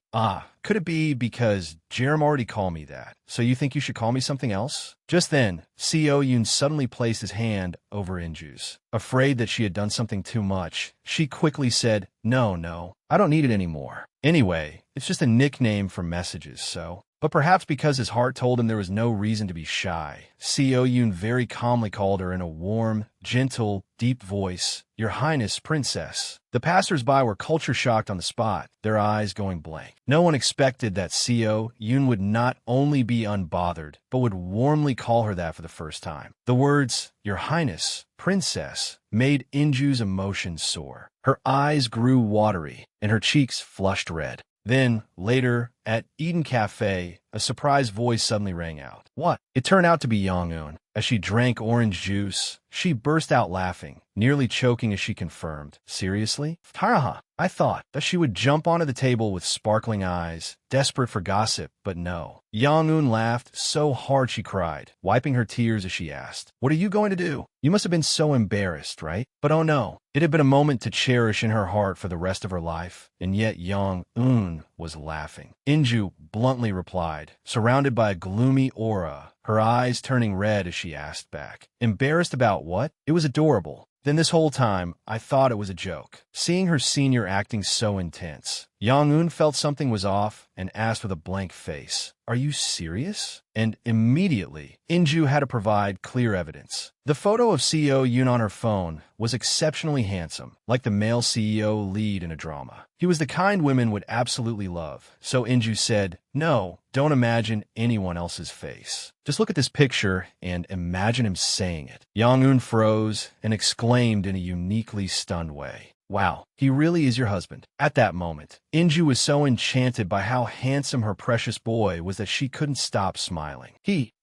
Could it be because Jerem already called me that, so you think you should call me something else? Just then, Seo Yoon suddenly placed his hand over Inju's. Afraid that she had done something too much, she quickly said, no, I don't need it anymore. Anyway, it's just a nickname for messages, so... But perhaps because his heart told him there was no reason to be shy, Seo Yoon very calmly called her in a warm, gentle, deep voice, Your Highness, Princess. The passers-by were culture-shocked on the spot, their eyes going blank. No one expected that Seo Yoon would not only be unbothered, but would warmly call her that for the first time. The words, Your Highness, Princess, made Inju's emotions soar. Her eyes grew watery, and her cheeks flushed red. Then, later, at Eden Cafe, a surprised voice suddenly rang out. What? It turned out to be Young-eun. As she drank orange juice, She burst out laughing, nearly choking as she confirmed, "Seriously? Taraha." I thought that she would jump onto the table with sparkling eyes, desperate for gossip, but no. Yang-eun laughed so hard she cried, wiping her tears as she asked, "What are you going to do? You must have been so embarrassed, right?" But oh no, it had been a moment to cherish in her heart for the rest of her life, and yet Yang-eun was laughing. Inju bluntly replied, surrounded by a gloomy aura, her eyes turning red as she asked back, "Embarrassed about what?" It was adorable. Then this whole time, I thought it was a joke. Seeing her senior acting so intense, Yang-eun felt something was off and asked with a blank face, "Are you serious?" And immediately, Inju had to provide clear evidence. The photo of CEO Yoon on her phone was exceptionally handsome, like the male CEO lead in a drama. He was the kind women would absolutely love. So Inju said, "No, don't imagine anyone else's face. Just look at this picture and imagine him saying it." Yang-eun froze and exclaimed in a uniquely stunned way, "Wow, he really is your husband." At that moment, Inju was so enchanted by how handsome her precious boy was that she couldn't stop smiling.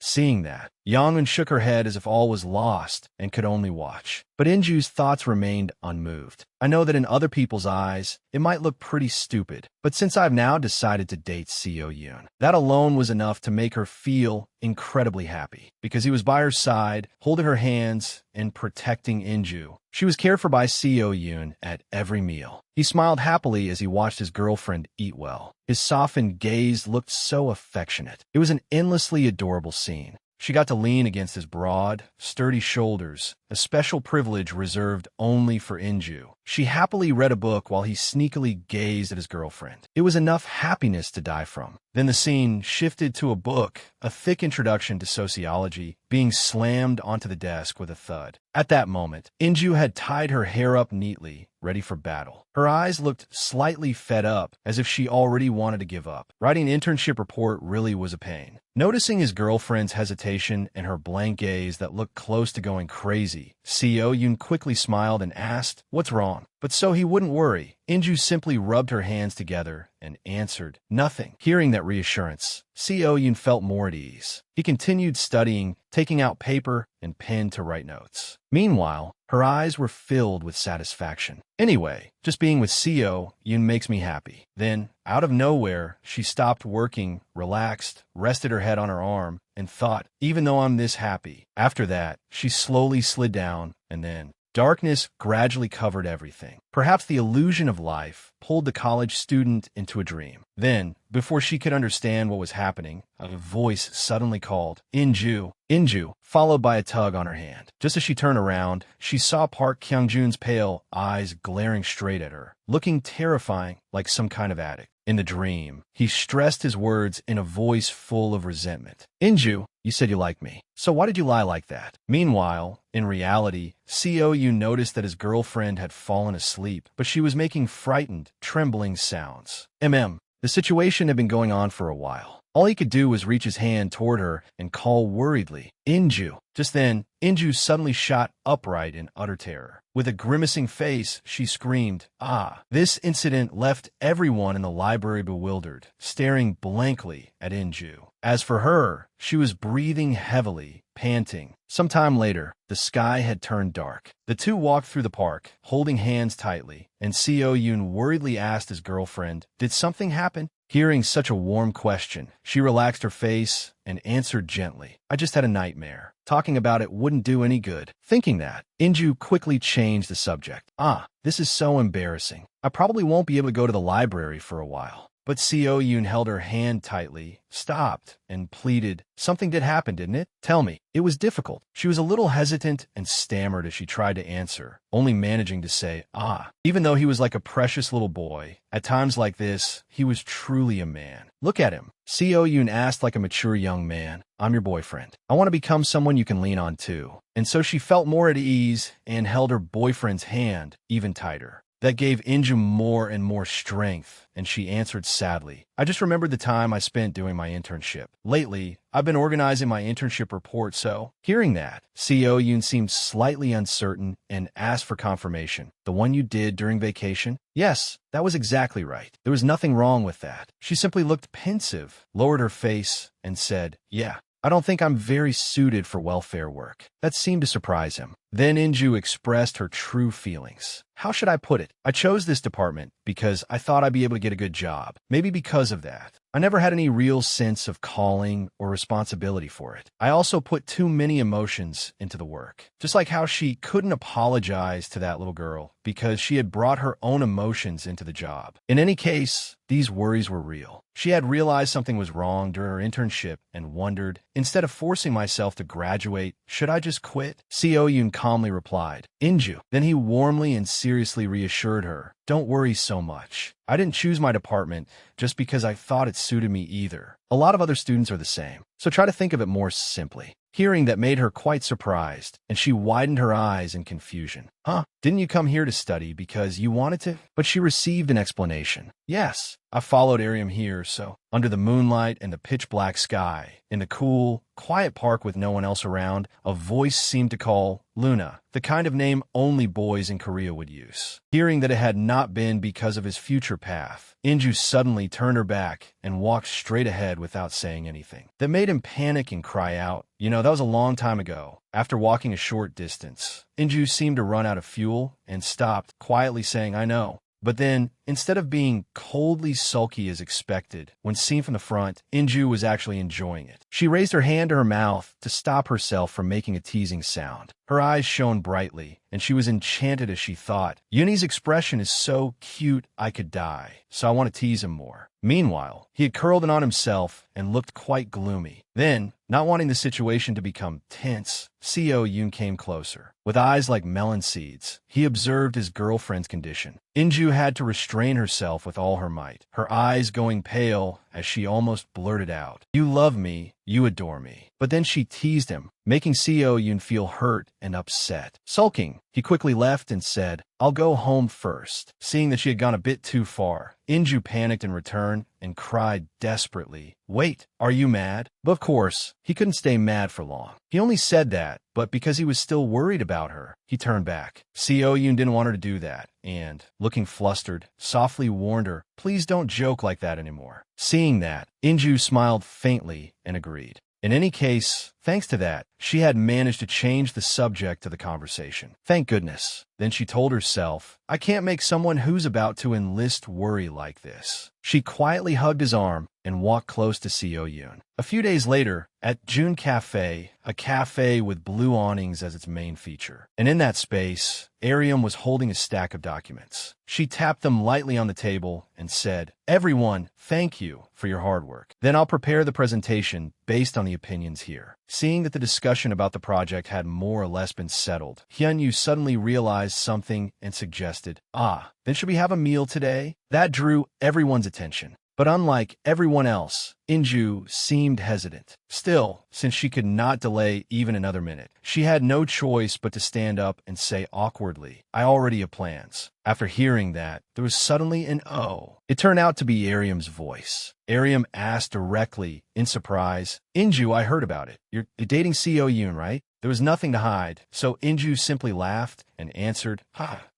Seeing that, Yang-eun shook her head as if all was lost and could only watch. But Inju's thoughts remained unmoved. "I know that in other people's eyes, it might look pretty stupid, but since I've now decided to date Seo Yoon, that alone was enough to make her feel incredibly happy, because he was by her side, holding her hands and protecting Inju. She was cared for by Seo Yoon at every meal. He smiled happily as he watched his girlfriend eat well. His softened gaze looked so affectionate. It was an endlessly adorable scene. She got to lean against his broad, sturdy shoulders, a special privilege reserved only for Inju. She happily read a book while he sneakily gazed at his girlfriend. It was enough happiness to die from. Then the scene shifted to a book, a thick introduction to sociology, being slammed onto the desk with a thud. At that moment, Inju had tied her hair up neatly, ready for battle. Her eyes looked slightly fed up, as if she already wanted to give up. Writing an internship report really was a pain. Noticing his girlfriend's hesitation and her blank gaze that looked close to going crazy, Seo Yoon quickly smiled and asked, "What's wrong?" But so he wouldn't worry, Inju simply rubbed her hands together and answered, "Nothing." Hearing that reassurance, Seo Yoon felt more at ease. He continued studying, taking out paper and pen to write notes. Meanwhile, her eyes were filled with satisfaction. "Anyway, just being with Seo Yoon makes me happy." Then, out of nowhere, she stopped working, relaxed, rested her head on her arm, and thought, "Even though I'm this happy." After that, she slowly slid down, and then darkness gradually covered everything. Perhaps the illusion of life pulled the college student into a dream. Then, before she could understand what was happening, a voice suddenly called, "Inju." Inju, followed by a tug on her hand. Just as she turned around, she saw Park Kyung-jun's pale eyes glaring straight at her, looking terrifying like some kind of addict. In the dream, he stressed his words in a voice full of resentment. "Inju, you said you liked me, so why did you lie like that?" Meanwhile, in reality, Seo Yoon noticed that his girlfriend had fallen asleep, but she was making frightened, trembling sounds. The situation had been going on for a while. All he could do was reach his hand toward her and call worriedly, "Inju." Just then, Inju suddenly shot upright in utter terror. With a grimacing face, she screamed, "Ah!" This incident left everyone in the library bewildered, staring blankly at Inju. As for her, she was breathing heavily, panting. Sometime later, the sky had turned dark. The two walked through the park, holding hands tightly, and Seo Yoon worriedly asked his girlfriend, "Did something happen?" Hearing such a warm question, she relaxed her face and answered gently, "I just had a nightmare. Talking about it wouldn't do any good." Thinking that, Inju quickly changed the subject. "Ah, this is so embarrassing. I probably won't be able to go to the library for a while." But Seo Yoon held her hand tightly, stopped, and pleaded, "Something did happen, didn't it? Tell me." It was difficult. She was a little hesitant and stammered as she tried to answer, only managing to say, "Ah." Even though he was like a precious little boy, at times like this, he was truly a man. "Look at him." Seo Yoon asked like a mature young man, "I'm your boyfriend. I want to become someone you can lean on too." And so she felt more at ease and held her boyfriend's hand even tighter. That gave Inju more and more strength, and she answered sadly, "I just remembered the time I spent doing my internship. Lately, I've been organizing my internship report, so..." Hearing that, Seo Yoon seemed slightly uncertain and asked for confirmation. "The one you did during vacation?" "Yes, that was exactly right. There was nothing wrong with that." She simply looked pensive, lowered her face, and said, "Yeah." I don't think I'm very suited for welfare work. That seemed to surprise him. Then Inju expressed her true feelings. How should I put it? I chose this department because I thought I'd be able to get a good job. Maybe because of that. I never had any real sense of calling or responsibility for it. I also put too many emotions into the work. Just like how she couldn't apologize to that little girl because she had brought her own emotions into the job. In any case, these worries were real. She had realized something was wrong during her internship and wondered, instead of forcing myself to graduate, should I just quit? Seo Yoon calmly replied, Inju. Then he warmly and seriously reassured her, don't worry so much. I didn't choose my department just because I thought it suited me either. A lot of other students are the same, so try to think of it more simply. Hearing that made her quite surprised, and she widened her eyes in confusion. Huh? Didn't you come here to study because you wanted to? But she received an explanation. Yes, I followed Ariam here, so under the moonlight and the pitch-black sky, in the cool, quiet park with no one else around, a voice seemed to call Luna, the kind of name only boys in Korea would use. Hearing that it had not been because of his future path, Inju suddenly turned her back and walked straight ahead without saying anything. That made him panic and cry out, you know, that was a long time ago. After walking a short distance, Inju seemed to run out of fuel and stopped, quietly saying, I know. But then, instead of being coldly sulky as expected, when seen from the front, Inju was actually enjoying it. She raised her hand to her mouth to stop herself from making a teasing sound. Her eyes shone brightly, and she was enchanted as she thought, Yuni's expression is so cute I could die, so I want to tease him more. Meanwhile, he had curled in on himself and looked quite gloomy. Then, not wanting the situation to become tense, Seo Yoon came closer. With eyes like melon seeds, he observed his girlfriend's condition. Inju had to restrain herself with all her might, her eyes going pale as she almost blurted out, You love me, you adore me. But then she teased him, making Seo Yoon feel hurt and upset. Sulking, he quickly left and said, I'll go home first. Seeing that she had gone a bit too far, Inju panicked in return and cried desperately, Wait, are you mad? But of course, he couldn't stay mad for long. He only said that, but because he was still worried about her, he turned back. Seo Yoon didn't want her to do that, and, looking flustered, softly warned her, Please don't joke like that anymore. Seeing that, Inju smiled faintly and agreed. In any case, thanks to that, she had managed to change the subject of the conversation. Thank goodness. Then she told herself, I can't make someone who's about to enlist worry like this. She quietly hugged his arm and walked close to Seo Yoon. A few days later, at June Cafe, a cafe with blue awnings as its main feature. And in that space, Ariam was holding a stack of documents. She tapped them lightly on the table and said, Everyone, thank you for your hard work. Then I'll prepare the presentation based on the opinions here. Seeing that the discussion about the project had more or less been settled, Hyun-yu suddenly realized something and suggested, then should we have a meal today? That drew everyone's attention. But unlike everyone else, Inju seemed hesitant. Still, since she could not delay even another minute, she had no choice but to stand up and say awkwardly, I already have plans. After hearing that, there was suddenly an oh. It turned out to be Ariam's voice. Ariam asked directly, in surprise, Inju, I heard about it. You're dating Seo Yoon, right? There was nothing to hide, so Inju simply laughed and answered,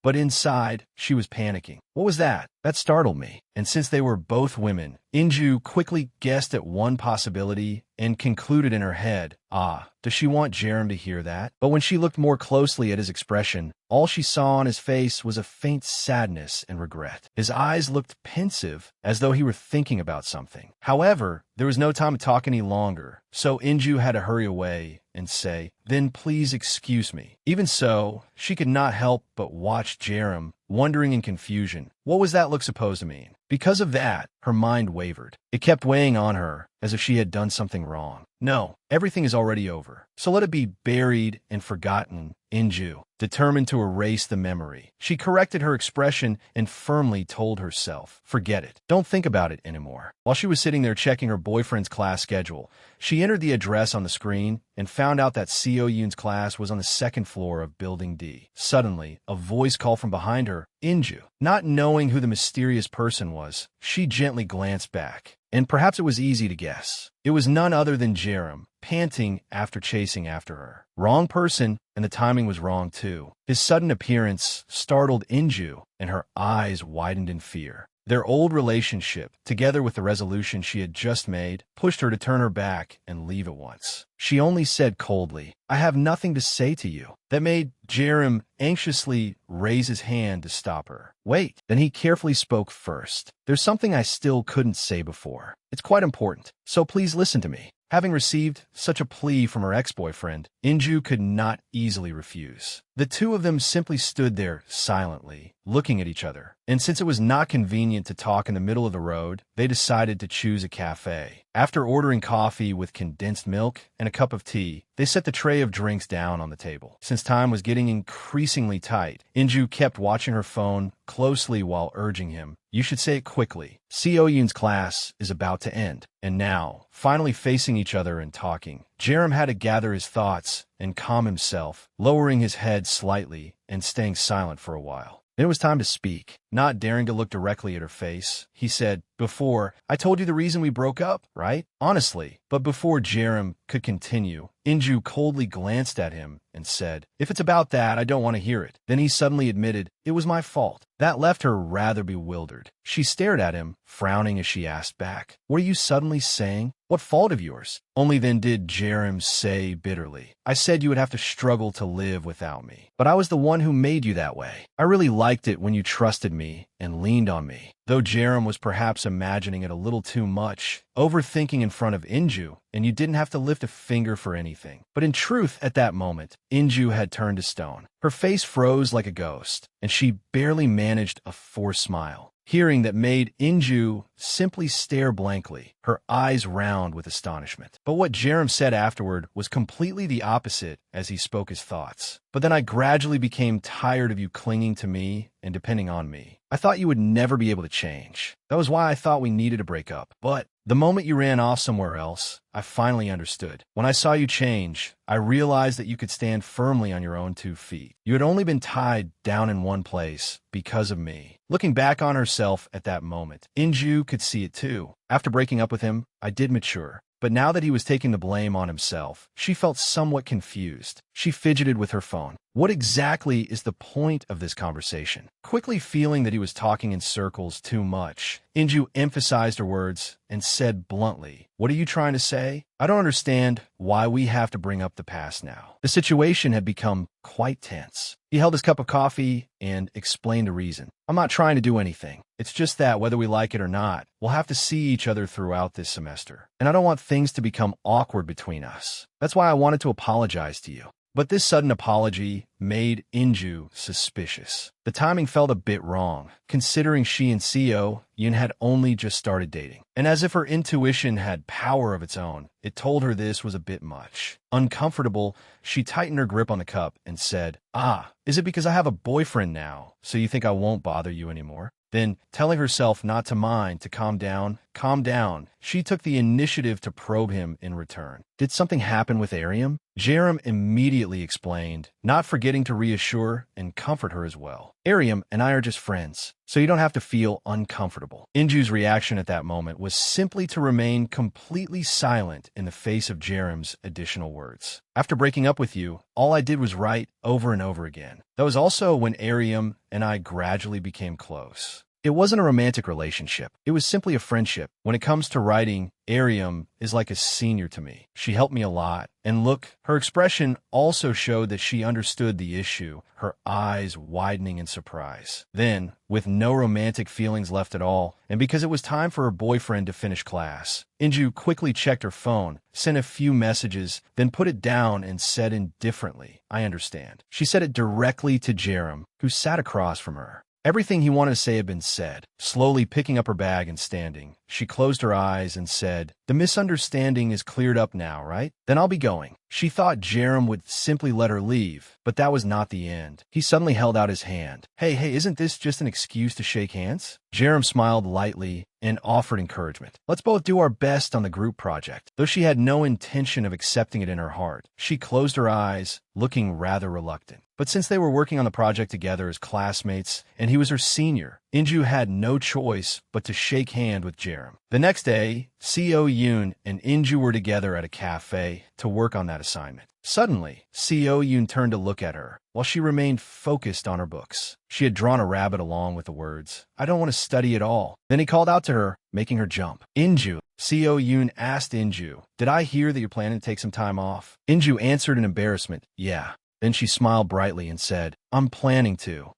But inside, she was panicking. What was that? That startled me. And since they were both women, Inju quickly guessed at one possibility and concluded in her head, does she want Jerem to hear that? But when she looked more closely at his expression, all she saw on his face was a faint sadness and regret. His eyes looked pensive, as though he were thinking about something. However, there was no time to talk any longer, so Inju had to hurry away and say, Then please excuse me. Even so, she could not help but watch Jerem, wondering in confusion, what was that look supposed to mean? Because of that, her mind wavered. It kept weighing on her, as if she had done something wrong. No, everything is already over, so let it be buried and forgotten. Inju, determined to erase the memory. She corrected her expression and firmly told herself, forget it. Don't think about it anymore. While she was sitting there checking her boyfriend's class schedule, she entered the address on the screen and found out that Seo Yoon's class was on the second floor of Building D. Suddenly, a voice called from behind her, Inju. Not knowing who the mysterious person was, she gently glanced back. And perhaps it was easy to guess. It was none other than Jerem, panting after chasing after her. Wrong person, and the timing was wrong too. His sudden appearance startled Inju, and her eyes widened in fear. Their old relationship, together with the resolution she had just made, pushed her to turn her back and leave at once. She only said coldly, "I have nothing to say to you." That made Jerem anxiously raise his hand to stop her. "Wait." Then he carefully spoke first. "There's something I still couldn't say before. It's quite important, so please listen to me." Having received such a plea from her ex-boyfriend, Inju could not easily refuse. The two of them simply stood there silently, looking at each other. And since it was not convenient to talk in the middle of the road, they decided to choose a cafe. After ordering coffee with condensed milk and a cup of tea, they set the tray of drinks down on the table. Since time was getting increasingly tight, Inju kept watching her phone closely while urging him, "You should say it quickly. Seo Yoon's class is about to end." And now, finally facing each other and talking, Jerem had to gather his thoughts and calm himself, lowering his head slightly and staying silent for a while. It was time to speak. Not daring to look directly at her face, he said, "Before, I told you the reason we broke up, right? Honestly." But before Jerem could continue, Inju coldly glanced at him and said, "If it's about that, I don't want to hear it." Then he suddenly admitted, "It was my fault." That left her rather bewildered. She stared at him, frowning as she asked back, "What are you suddenly saying? What fault of yours?" Only then did Jerem say bitterly, "I said you would have to struggle to live without me. But I was the one who made you that way. I really liked it when you trusted me and leaned on me." Though Jerem was perhaps imagining it a little too much, overthinking in front of Inju, and you didn't have to lift a finger for anything. But in truth, at that moment, Inju had turned to stone. Her face froze like a ghost, and she barely managed a forced smile. Hearing that made Inju simply stare blankly, her eyes round with astonishment. But what Jerem said afterward was completely the opposite as he spoke his thoughts. "But then I gradually became tired of you clinging to me and depending on me. I thought you would never be able to change. That was why I thought we needed to break up. But the moment you ran off somewhere else, I finally understood. When I saw you change, I realized that you could stand firmly on your own 2 feet. You had only been tied down in one place because of me." Looking back on herself at that moment, Inju could see it too. After breaking up with him, I did mature. But now that he was taking the blame on himself, she felt somewhat confused. She fidgeted with her phone. What exactly is the point of this conversation? Quickly feeling that he was talking in circles too much, Inju emphasized her words and said bluntly, "What are you trying to say? I don't understand why we have to bring up the past now." The situation had become quite tense. He held his cup of coffee and explained the reason. "I'm not trying to do anything. It's just that whether we like it or not, we'll have to see each other throughout this semester. And I don't want things to become awkward between us. That's why I wanted to apologize to you." But this sudden apology made Inju suspicious. The timing felt a bit wrong, considering she and Seo Yoon had only just started dating. And as if her intuition had power of its own, it told her this was a bit much. Uncomfortable, she tightened her grip on the cup and said, "Ah, is it because I have a boyfriend now, so you think I won't bother you anymore?" Then, telling herself not to mind, to calm down, she took the initiative to probe him in return. "Did something happen with Ariam?" Jerem immediately explained, not forgetting to reassure and comfort her as well. "Ariam and I are just friends, so you don't have to feel uncomfortable." Inju's reaction at that moment was simply to remain completely silent in the face of Jerem's additional words. "After breaking up with you, all I did was write over and over again. That was also when Ariam and I gradually became close. It wasn't a romantic relationship. It was simply a friendship. When it comes to writing, Ariam is like a senior to me. She helped me a lot. And look," her expression also showed that she understood the issue, her eyes widening in surprise. Then, with no romantic feelings left at all, and because it was time for her boyfriend to finish class, Inju quickly checked her phone, sent a few messages, then put it down and said indifferently, "I understand." She said it directly to Jerem, who sat across from her. Everything he wanted to say had been said. Slowly picking up her bag and standing, she closed her eyes and said, "The misunderstanding is cleared up now, right? Then I'll be going." She thought Jerem would simply let her leave, but that was not the end. He suddenly held out his hand. Hey, isn't this just an excuse to shake hands?" Jerem smiled lightly and offered encouragement. "Let's both do our best on the group project." Though she had no intention of accepting it in her heart, she closed her eyes, looking rather reluctant. But since they were working on the project together as classmates, and he was her senior, Inju had no choice but to shake hand with Jerem. The next day, Seo Yoon and Inju were together at a cafe to work on that assignment. Suddenly, Seo Yoon turned to look at her, while she remained focused on her books. She had drawn a rabbit along with the words, "I don't want to study at all." Then he called out to her, making her jump. "Inju." Seo Yoon asked Inju, "Did I hear that you're planning to take some time off?" Inju answered in embarrassment, "Yeah." Then she smiled brightly and said, I'm planning to.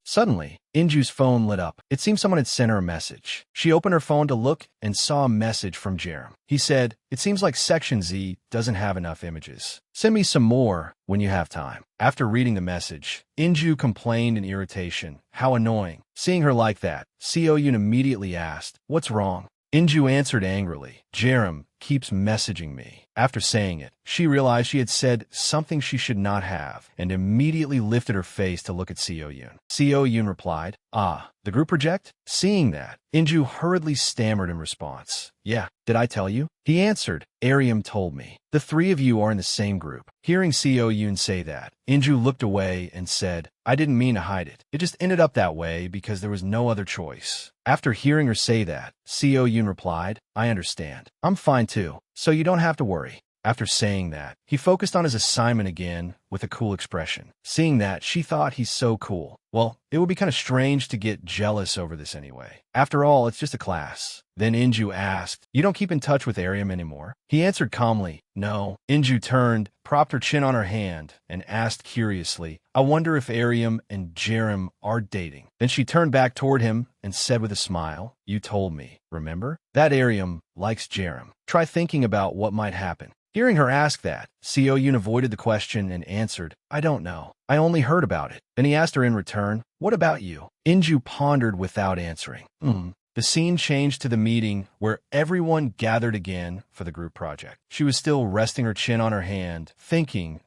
Suddenly, Inju's phone lit up. It seemed someone had sent her a message. She opened her phone to look and saw a message from Jerem. He said, "It seems like Section Z doesn't have enough images. Send me some more when you have time." After reading the message, Inju complained in irritation. How annoying. Seeing her like that, Seo Yoon immediately asked, "What's wrong?" Inju answered angrily, "Jerem keeps messaging me." After saying it, she realized she had said something she should not have, and immediately lifted her face to look at Seo Yoon. Seo Yoon replied, "Ah, the group project?" Seeing that, Inju hurriedly stammered in response. "Yeah, did I tell you?" He answered, "Ariam told me. The three of you are in the same group." Hearing Seo Yoon say that, Inju looked away and said, "I didn't mean to hide it. It just ended up that way because there was no other choice." After hearing her say that, Seo Yoon replied, "I understand. I'm fine too, so you don't have to worry." After saying that, he focused on his assignment again with a cool expression. Seeing that, she thought he's so cool. Well, it would be kind of strange to get jealous over this anyway. After all, it's just a class. Then Inju asked, "You don't keep in touch with Ariam anymore?" He answered calmly, "No." Inju turned, propped her chin on her hand, and asked curiously, "I wonder if Ariam and Jerem are dating." Then she turned back toward him and said with a smile, "You told me, remember? That Ariam likes Jerem. Try thinking about what might happen." Hearing her ask that, Seo Yoon avoided the question and answered, "I don't know. I only heard about it." Then he asked her in return, "What about you?" Inju pondered without answering. The scene changed to the meeting where everyone gathered again for the group project. She was still resting her chin on her hand, thinking,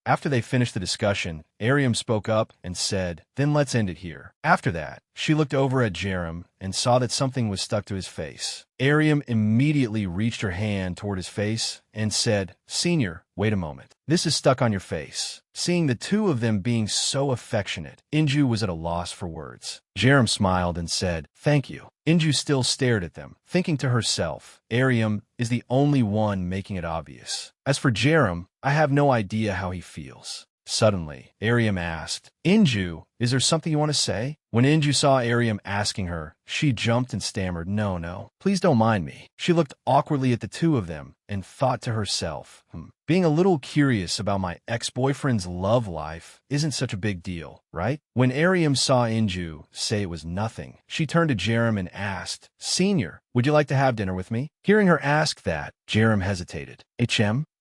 After they finished the discussion, Ariam spoke up and said, "Then let's end it here." After that, she looked over at Jerem and saw that something was stuck to his face. Ariam immediately reached her hand toward his face and said, "Senior, wait a moment. This is stuck on your face." Seeing the two of them being so affectionate, Inju was at a loss for words. Jerem smiled and said, "Thank you." Inju still stared at them, thinking to herself, Ariam is the only one making it obvious. As for Jerem, I have no idea how he feels. Suddenly, Ariam asked, "Inju, is there something you want to say?" When Inju saw Ariam asking her, she jumped and stammered, No, please don't mind me." She looked awkwardly at the two of them and thought to herself, being a little curious about my ex-boyfriend's love life isn't such a big deal, right? When Ariam saw Inju say it was nothing, she turned to Jerem and asked, "Senior, would you like to have dinner with me?" Hearing her ask that, Jerem hesitated.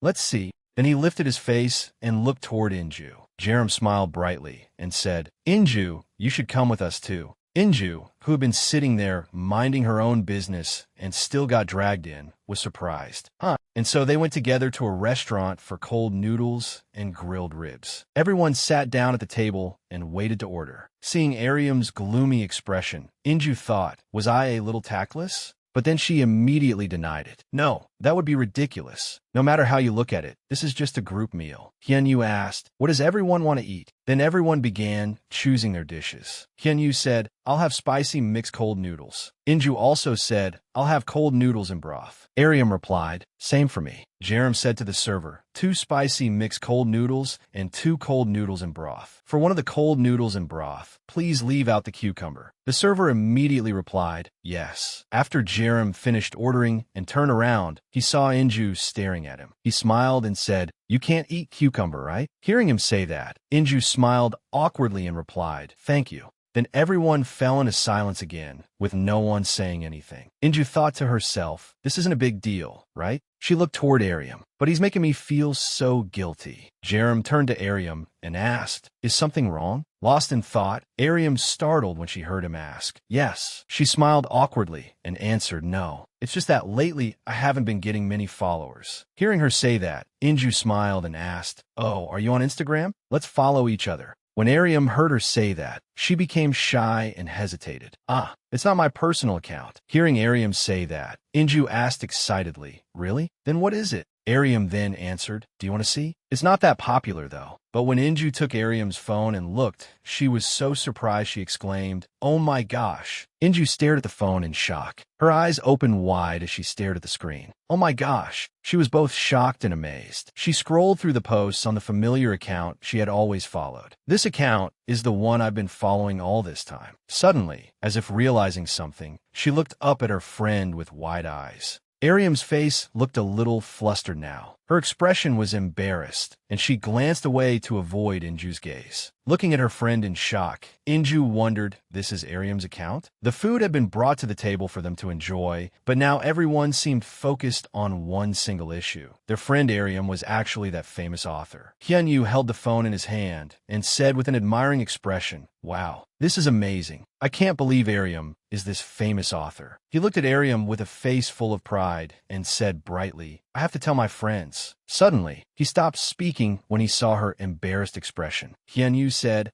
Let's see." Then he lifted his face and looked toward Inju. Jerem smiled brightly and said, "Inju, you should come with us too." Inju, who had been sitting there minding her own business and still got dragged in, was surprised. And so they went together to a restaurant for cold noodles and grilled ribs. Everyone sat down at the table and waited to order. Seeing Ariam's gloomy expression, Inju thought, was I a little tactless? But then she immediately denied it. "No, that would be ridiculous. No matter how you look at it, this is just a group meal." Hyunyu asked, "What does everyone want to eat?" Then everyone began choosing their dishes. Hyunyu said, "I'll have spicy mixed cold noodles." Inju also said, "I'll have cold noodles and broth." Ariam replied, "Same for me." Jerem said to the server, "2 spicy mixed cold noodles and 2 cold noodles and broth. For one of the cold noodles and broth, please leave out the cucumber." The server immediately replied, "Yes." After Jerem finished ordering and turned around, he saw Inju staring at him. He smiled and said, "You can't eat cucumber, right?" Hearing him say that, Inju smiled awkwardly and replied, "Thank you." Then everyone fell into silence again, with no one saying anything. Inju thought to herself, this isn't a big deal, right? She looked toward Ariam, but he's making me feel so guilty. Jerem turned to Ariam and asked, "Is something wrong?" Lost in thought, Ariam startled when she heard him ask. "Yes." She smiled awkwardly and answered, "No. It's just that lately I haven't been getting many followers." Hearing her say that, Inju smiled and asked, "Oh, are you on Instagram? Let's follow each other." When Ariam heard her say that, she became shy and hesitated. It's not my personal account." Hearing Ariam say that, Inju asked excitedly, "Really? Then what is it?" Ariam then answered, "Do you want to see? It's not that popular, though." But when Inju took Ariam's phone and looked, she was so surprised she exclaimed, "Oh my gosh." Inju stared at the phone in shock. Her eyes opened wide as she stared at the screen. Oh my gosh. She was both shocked and amazed. She scrolled through the posts on the familiar account she had always followed. This account is the one I've been following all this time. Suddenly, as if realizing something, she looked up at her friend with wide eyes. Ariam's face looked a little flustered now. Her expression was embarrassed, and she glanced away to avoid Inju's gaze. Looking at her friend in shock, Inju wondered, this is Ariam's account? The food had been brought to the table for them to enjoy, but now everyone seemed focused on one single issue. Their friend Ariam was actually that famous author. Hyunyu held the phone in his hand and said with an admiring expression, "Wow, this is amazing. I can't believe Ariam is this famous author." He looked at Ariam with a face full of pride and said brightly, "I have to tell my friends." Suddenly, he stopped speaking when he saw her embarrassed expression. Hyunyu said,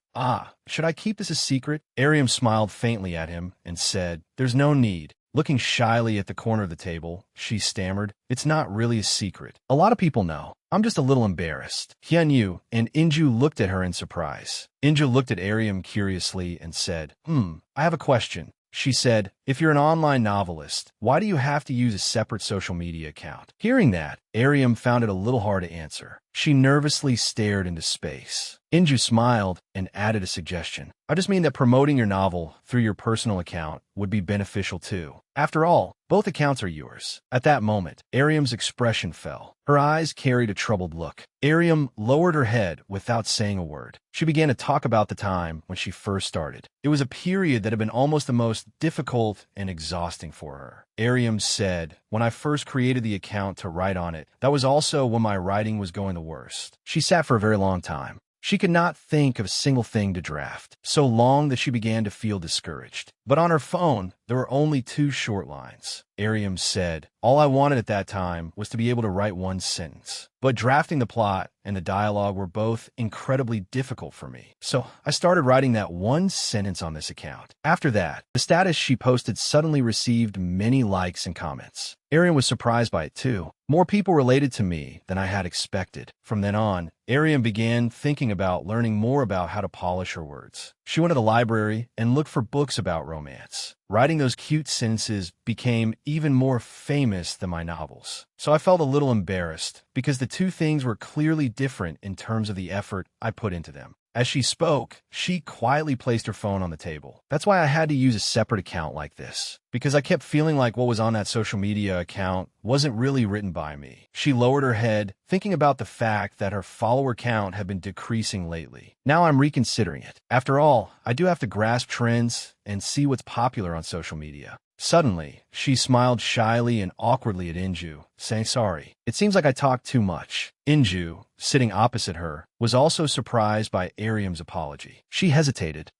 should I keep this a secret?" Ariam smiled faintly at him and said, "There's no need." Looking shyly at the corner of the table, she stammered, "It's not really a secret. A lot of people know. I'm just a little embarrassed." Hyunyu and Inju looked at her in surprise. Inju looked at Ariam curiously and said, I have a question. She said, "If you're an online novelist, why do you have to use a separate social media account?" Hearing that, Ariam found it a little hard to answer. She nervously stared into space. Inju smiled and added a suggestion. "I just mean that promoting your novel through your personal account would be beneficial too. After all, both accounts are yours." At that moment, Ariam's expression fell. Her eyes carried a troubled look. Ariam lowered her head without saying a word. She began to talk about the time when she first started. It was a period that had been almost the most difficult and exhausting for her. Ariam said, "When I first created the account to write on it, that was also when my writing was going the worst." She sat for a very long time. She could not think of a single thing to draft, so long that she began to feel discouraged. But on her phone, there were only 2 short lines. Ariam said, "All I wanted at that time was to be able to write one sentence. But drafting the plot and the dialogue were both incredibly difficult for me. So I started writing that one sentence on this account." After that, the status she posted suddenly received many likes and comments. Ariam was surprised by it too. More people related to me than I had expected. From then on, Ariam began thinking about learning more about how to polish her words. She went to the library and looked for books about romance. Writing those cute sentences became even more famous than my novels. So I felt a little embarrassed because the 2 things were clearly different in terms of the effort I put into them. As she spoke, she quietly placed her phone on the table. That's why I had to use a separate account like this, because I kept feeling like what was on that social media account wasn't really written by me. She lowered her head, thinking about the fact that her follower count had been decreasing lately. Now I'm reconsidering it. After all, I do have to grasp trends and see what's popular on social media. Suddenly, she smiled shyly and awkwardly at Inju, saying sorry. It seems like I talked too much. Inju, sitting opposite her, was also surprised by Ariam's apology. She hesitated.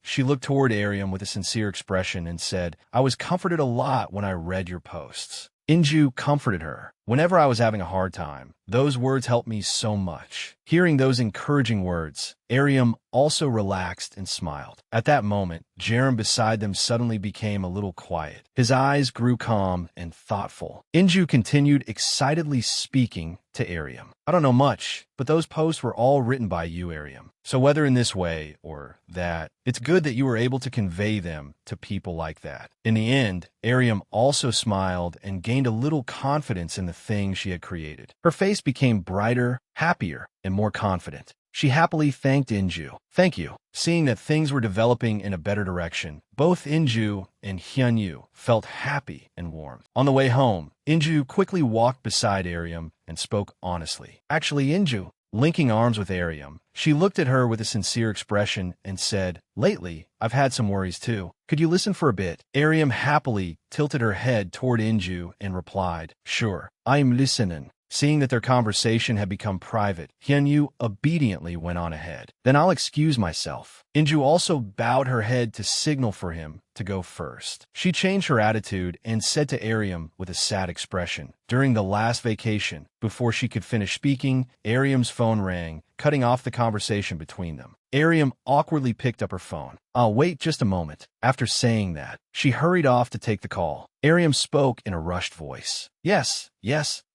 She looked toward Ariam with a sincere expression and said, "I was comforted a lot when I read your posts." Inju comforted her. Whenever I was having a hard time, those words helped me so much. Hearing those encouraging words, Ariam also relaxed and smiled. At that moment, Jerem beside them suddenly became a little quiet. His eyes grew calm and thoughtful. Inju continued excitedly speaking to Ariam. "I don't know much, but those posts were all written by you, Ariam. So whether in this way or that, it's good that you were able to convey them to people like that." In the end, Ariam also smiled and gained a little confidence in the thing she had created. Her face became brighter, happier, and more confident. She happily thanked Inju. "Thank you." Seeing that things were developing in a better direction, both Inju and Hyunyu felt happy and warm. On the way home, Inju quickly walked beside Ariam and spoke honestly. "Actually, Inju," linking arms with Ariam, she looked at her with a sincere expression and said, "Lately, I've had some worries too. Could you listen for a bit?" Ariam happily tilted her head toward Inju and replied, "Sure, I'm listening." Seeing that their conversation had become private, Hyunyu obediently went on ahead. "Then I'll excuse myself." Inju also bowed her head to signal for him to go first. She changed her attitude and said to Ariam with a sad expression, "During the last vacation, before she could finish speaking, Ariam's phone rang, cutting off the conversation between them. Ariam awkwardly picked up her phone. "I'll wait just a moment." After saying that, she hurried off to take the call. Ariam spoke in a rushed voice. Yes,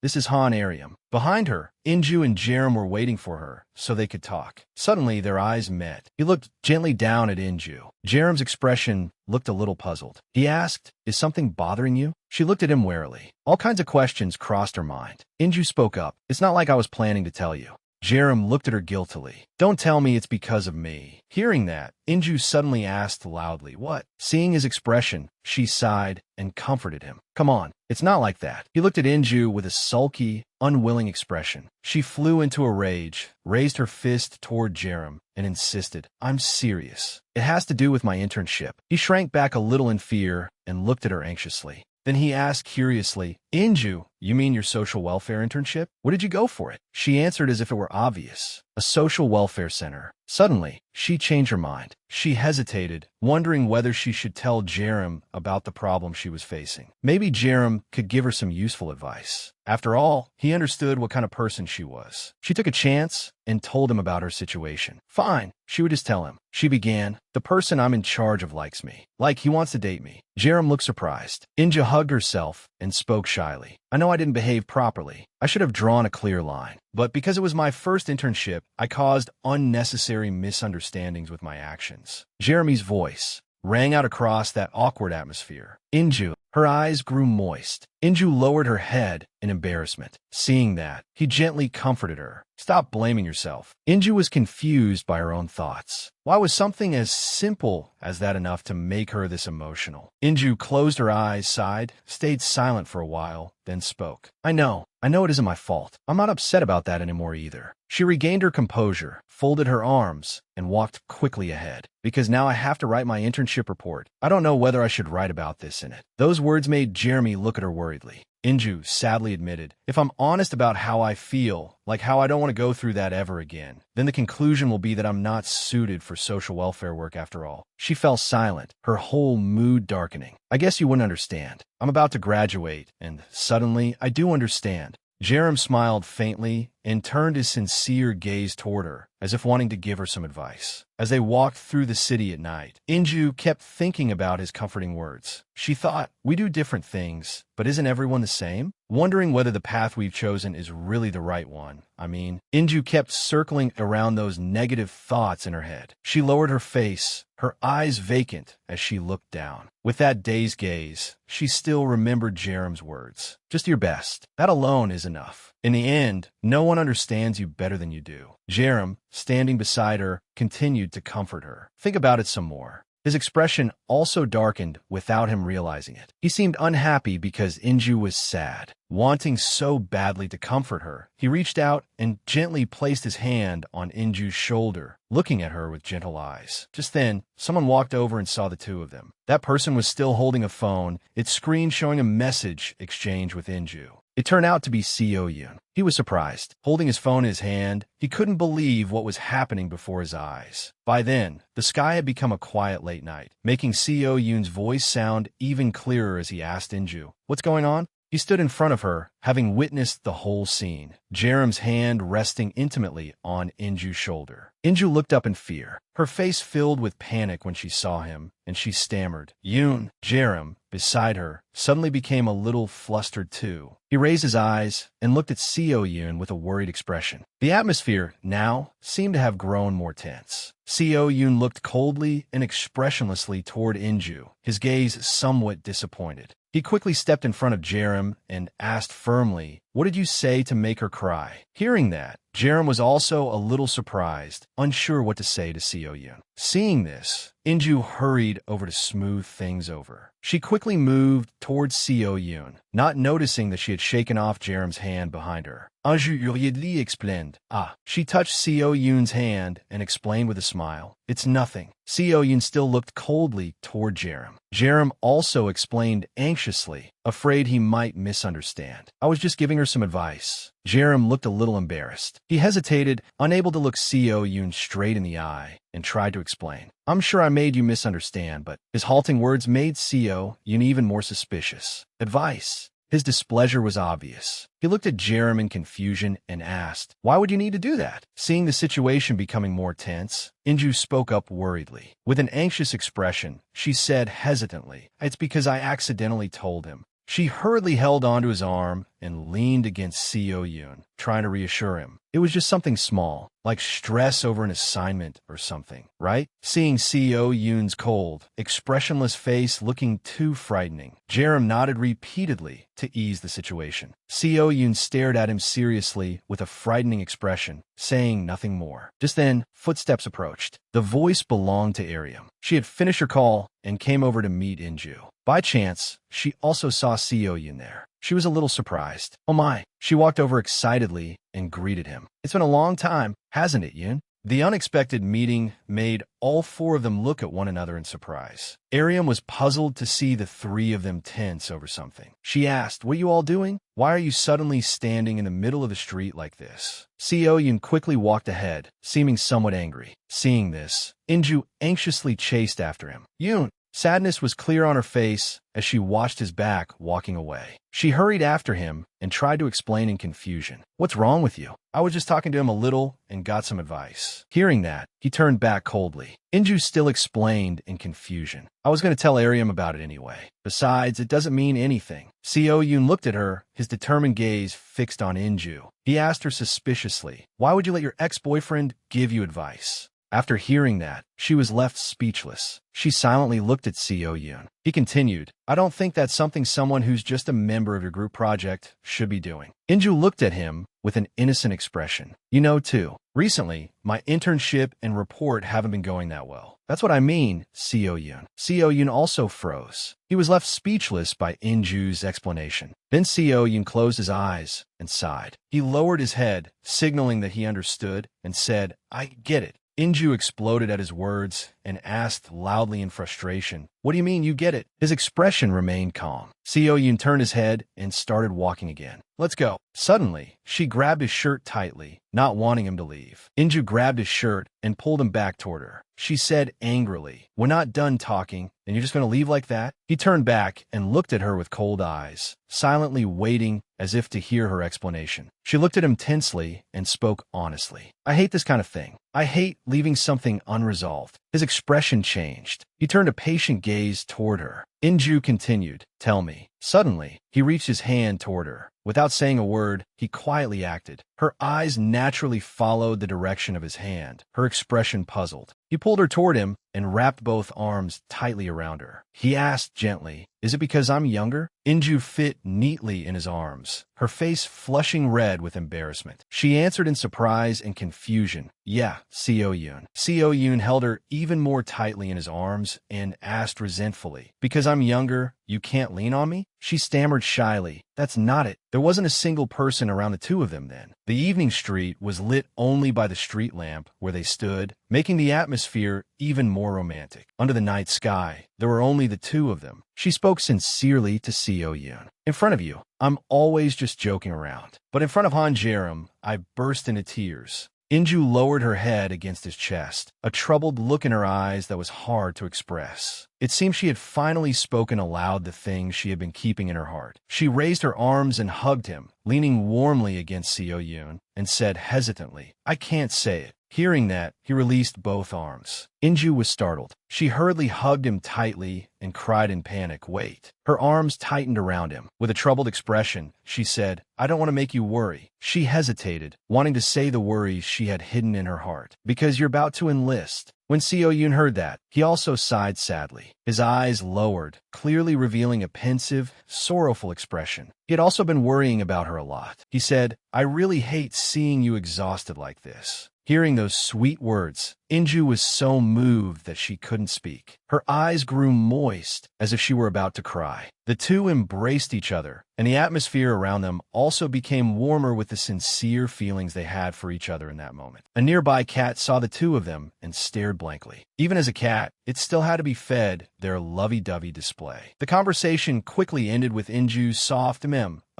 this is Han Ariam. Behind her, Inju and Jerem were waiting for her so they could talk. Suddenly, their eyes met. He looked gently down at Inju. Jerem's expression looked a little puzzled. He asked, "Is something bothering you?" She looked at him warily. All kinds of questions crossed her mind. Inju spoke up. "It's not like I was planning to tell you." Jerem looked at her guiltily. "Don't tell me it's because of me." Hearing that, Inju suddenly asked loudly, "What?" Seeing his expression, she sighed and comforted him. "Come on, it's not like that." He looked at Inju with a sulky, unwilling expression. She flew into a rage, raised her fist toward Jerem, and insisted, "I'm serious. It has to do with my internship." He shrank back a little in fear and looked at her anxiously. Then he asked curiously, "Inju, you mean your social welfare internship? What did you go for it?" She answered as if it were obvious. "A social welfare center." Suddenly, she changed her mind. She hesitated, wondering whether she should tell Jerem about the problem she was facing. Maybe Jerem could give her some useful advice. After all, he understood what kind of person she was. She took a chance and told him about her situation. Fine, she would just tell him. She began, "The person I'm in charge of likes me. Like he wants to date me." Jerem looked surprised. Inja hugged herself and spoke shyly. "I know I didn't behave properly. I should have drawn a clear line. But because it was my first internship, I caused unnecessary misunderstandings with my actions." Jeremy's voice rang out across that awkward atmosphere. "Inju." Her eyes grew moist. Inju lowered her head in embarrassment. Seeing that, he gently comforted her. "Stop blaming yourself." Inju was confused by her own thoughts. Why was something as simple as that enough to make her this emotional? Inju closed her eyes, sighed, stayed silent for a while, then spoke. I know it isn't my fault. I'm not upset about that anymore either." She regained her composure, folded her arms, and walked quickly ahead. "Because now I have to write my internship report. I don't know whether I should write about this in it." Those words made Jeremy look at her worriedly. Inju sadly admitted, "If I'm honest about how I feel, like how I don't want to go through that ever again, then the conclusion will be that I'm not suited for social welfare work after all." She fell silent, her whole mood darkening. "I guess you wouldn't understand. I'm about to graduate, and suddenly I do understand." Jerem smiled faintly and turned his sincere gaze toward her, as if wanting to give her some advice. As they walked through the city at night, Inju kept thinking about his comforting words. She thought, we do different things, but isn't everyone the same? Wondering whether the path we've chosen is really the right one. Inju kept circling around those negative thoughts in her head. She lowered her face, her eyes vacant as she looked down. With that dazed gaze, she still remembered Jerem's words. Just your best. That alone is enough. In the end, no one understands you better than you do. Jerem, standing beside her, continued to comfort her. Think about it some more. His expression also darkened without him realizing it. He seemed unhappy because Inju was sad. Wanting so badly to comfort her, he reached out and gently placed his hand on Inju's shoulder, looking at her with gentle eyes. Just then, someone walked over and saw the two of them. That person was still holding a phone, its screen showing a message exchange with Inju. It turned out to be Seo Yoon. He was surprised. Holding his phone in his hand, he couldn't believe what was happening before his eyes. By then, the sky had become a quiet late night, making Seo Yoon's voice sound even clearer as he asked Inju, "What's going on?" He stood in front of her, having witnessed the whole scene, Jerem's hand resting intimately on Inju's shoulder. Inju looked up in fear. Her face filled with panic when she saw him, and she stammered. Yoon, Jerem, beside her, suddenly became a little flustered too. He raised his eyes and looked at Seo Yoon with a worried expression. The atmosphere, now, seemed to have grown more tense. Seo Yoon looked coldly and expressionlessly toward Inju, his gaze somewhat disappointed. He quickly stepped in front of Jerem and asked firmly, "What did you say to make her cry?" Hearing that, Jerem was also a little surprised, unsure what to say to Seo Yoon. Seeing this, Inju hurried over to smooth things over. She quickly moved towards Seo Yoon, not noticing that she had shaken off Jerem's hand behind her. Inju hurriedly explained. She touched Seo Yoon's hand and explained with a smile. "It's nothing." Seo Yoon still looked coldly toward Jerem. Jerem also explained anxiously, afraid he might misunderstand. "I was just giving her some advice." Jerem looked a little embarrassed. He hesitated, unable to look Seo Yoon straight in the eye, and tried to explain. "I'm sure I made you misunderstand," but his halting words made Seo Yoon even more suspicious. Advice? His displeasure was obvious. He looked at Jerem in confusion and asked, "Why would you need to do that?" Seeing the situation becoming more tense, Inju spoke up worriedly. With an anxious expression, she said hesitantly, "It's because I accidentally told him." She hurriedly held onto his arm and leaned against Seo Yoon, trying to reassure him. It was just something small, like stress over an assignment or something, right? Seeing Seo Yoon's cold, expressionless face looking too frightening, Jerem nodded repeatedly to ease the situation. Seo Yoon stared at him seriously with a frightening expression, saying nothing more. Just then, footsteps approached. The voice belonged to Ariam. She had finished her call and came over to meet Inju. By chance, she also saw Seo Yoon there. She was a little surprised. Oh my! She walked over excitedly and greeted him. It's been a long time, hasn't it, Yoon? The unexpected meeting made all four of them look at one another in surprise. Ariam was puzzled to see the three of them tense over something. She asked, "What are you all doing? Why are you suddenly standing in the middle of the street like this?" Seo Yoon quickly walked ahead, seeming somewhat angry. Seeing this, Inju anxiously chased after him. "Yoon!" Sadness was clear on her face as she watched his back walking away. She hurried after him and tried to explain in confusion. "What's wrong with you? I was just talking to him a little and got some advice." Hearing that, he turned back coldly. Inju still explained in confusion. "I was going to tell Ariam about it anyway. Besides, it doesn't mean anything." Seo Yoon looked at her, his determined gaze fixed on Inju. He asked her suspiciously, "Why would you let your ex-boyfriend give you advice?" After hearing that, she was left speechless. She silently looked at Seo Yoon. He continued, "I don't think that's something someone who's just a member of your group project should be doing." Inju looked at him with an innocent expression. "You know, too, recently, my internship and report haven't been going that well." "That's what I mean, Seo Yoon." Seo Yoon also froze. He was left speechless by Inju's explanation. Then Seo Yoon closed his eyes and sighed. He lowered his head, signaling that he understood, and said, "I get it." Inju exploded at his words and asked loudly in frustration, "What do you mean you get it?" His expression remained calm. Seo Yoon turned his head and started walking again. "Let's go." Suddenly, she grabbed his shirt tightly, not wanting him to leave. Inju grabbed his shirt and pulled him back toward her. She said angrily, "We're not done talking, and you're just going to leave like that?" He turned back and looked at her with cold eyes, silently waiting as if to hear her explanation. She looked at him tensely and spoke honestly. "I hate this kind of thing. I hate leaving something unresolved." His expression changed. He turned a patient gaze toward her. Inju continued, "Tell me." Suddenly, he reached his hand toward her. Without saying a word, he quietly acted. Her eyes naturally followed the direction of his hand, her expression puzzled. He pulled her toward him and wrapped both arms tightly around her. He asked gently, "Is it because I'm younger?" Inju fit neatly in his arms, her face flushing red with embarrassment. She answered in surprise and confusion, "Yeah, Seo Yoon." Seo Yoon held her even more tightly in his arms and asked resentfully, "Because I'm younger, you can't lean on me?" She stammered shyly, "That's not it." There wasn't a single person around the two of them then. The evening street was lit only by the street lamp where they stood, making the atmosphere even more romantic. Under the night sky, there were only the two of them. She spoke sincerely to Seo Yoon. "In front of you, I'm always just joking around. But in front of Han Jerem, I burst into tears." Inju lowered her head against his chest, a troubled look in her eyes that was hard to express. It seemed she had finally spoken aloud the things she had been keeping in her heart. She raised her arms and hugged him, leaning warmly against Seo Yoon, and said hesitantly, "I can't say it." Hearing that, he released both arms. Inju was startled. She hurriedly hugged him tightly and cried in panic, "Wait." Her arms tightened around him. With a troubled expression, she said, "I don't want to make you worry." She hesitated, wanting to say the worries she had hidden in her heart. "Because you're about to enlist." When Seo Yoon heard that, he also sighed sadly. His eyes lowered, clearly revealing a pensive, sorrowful expression. He had also been worrying about her a lot. He said, "I really hate seeing you exhausted like this." Hearing those sweet words, Inju was so moved that she couldn't speak. Her eyes grew moist, as if she were about to cry. The two embraced each other, and the atmosphere around them also became warmer with the sincere feelings they had for each other in that moment. A nearby cat saw the two of them and stared blankly. Even as a cat, it still had to be fed their lovey-dovey display. The conversation quickly ended with Inju's soft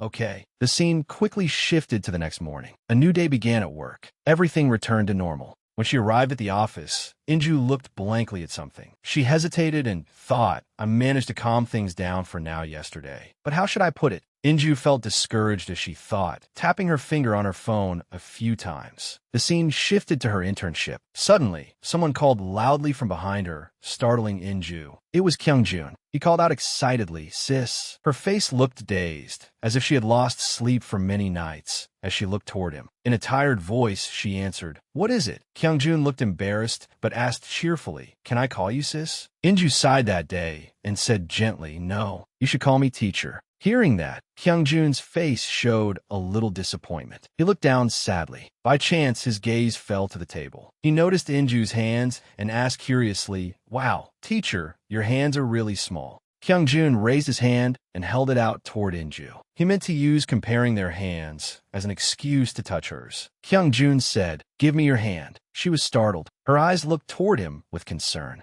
"Okay." The scene quickly shifted to the next morning. A new day began at work. Everything returned to normal. When she arrived at the office, Inju looked blankly at something. She hesitated and thought, "I managed to calm things down for now yesterday. But how should I put it? Inju felt discouraged as she thought, tapping her finger on her phone a few times. The scene shifted to her internship. Suddenly, someone called loudly from behind her, startling Inju. It was Kyungjun. He called out excitedly, "Sis." Her face looked dazed, as if she had lost sleep for many nights, as she looked toward him. In a tired voice, she answered, "What is it?" Kyungjun looked embarrassed, but asked cheerfully, "Can I call you sis?" Inju sighed that day and said gently, "No, you should call me teacher." Hearing that, Kyungjun's face showed a little disappointment. He looked down sadly. By chance, his gaze fell to the table. He noticed Inju's hands and asked curiously, "Wow, teacher, your hands are really small." Kyungjun raised his hand and held it out toward Inju. He meant to use comparing their hands as an excuse to touch hers. Kyungjun said, "Give me your hand." She was startled. Her eyes looked toward him with concern.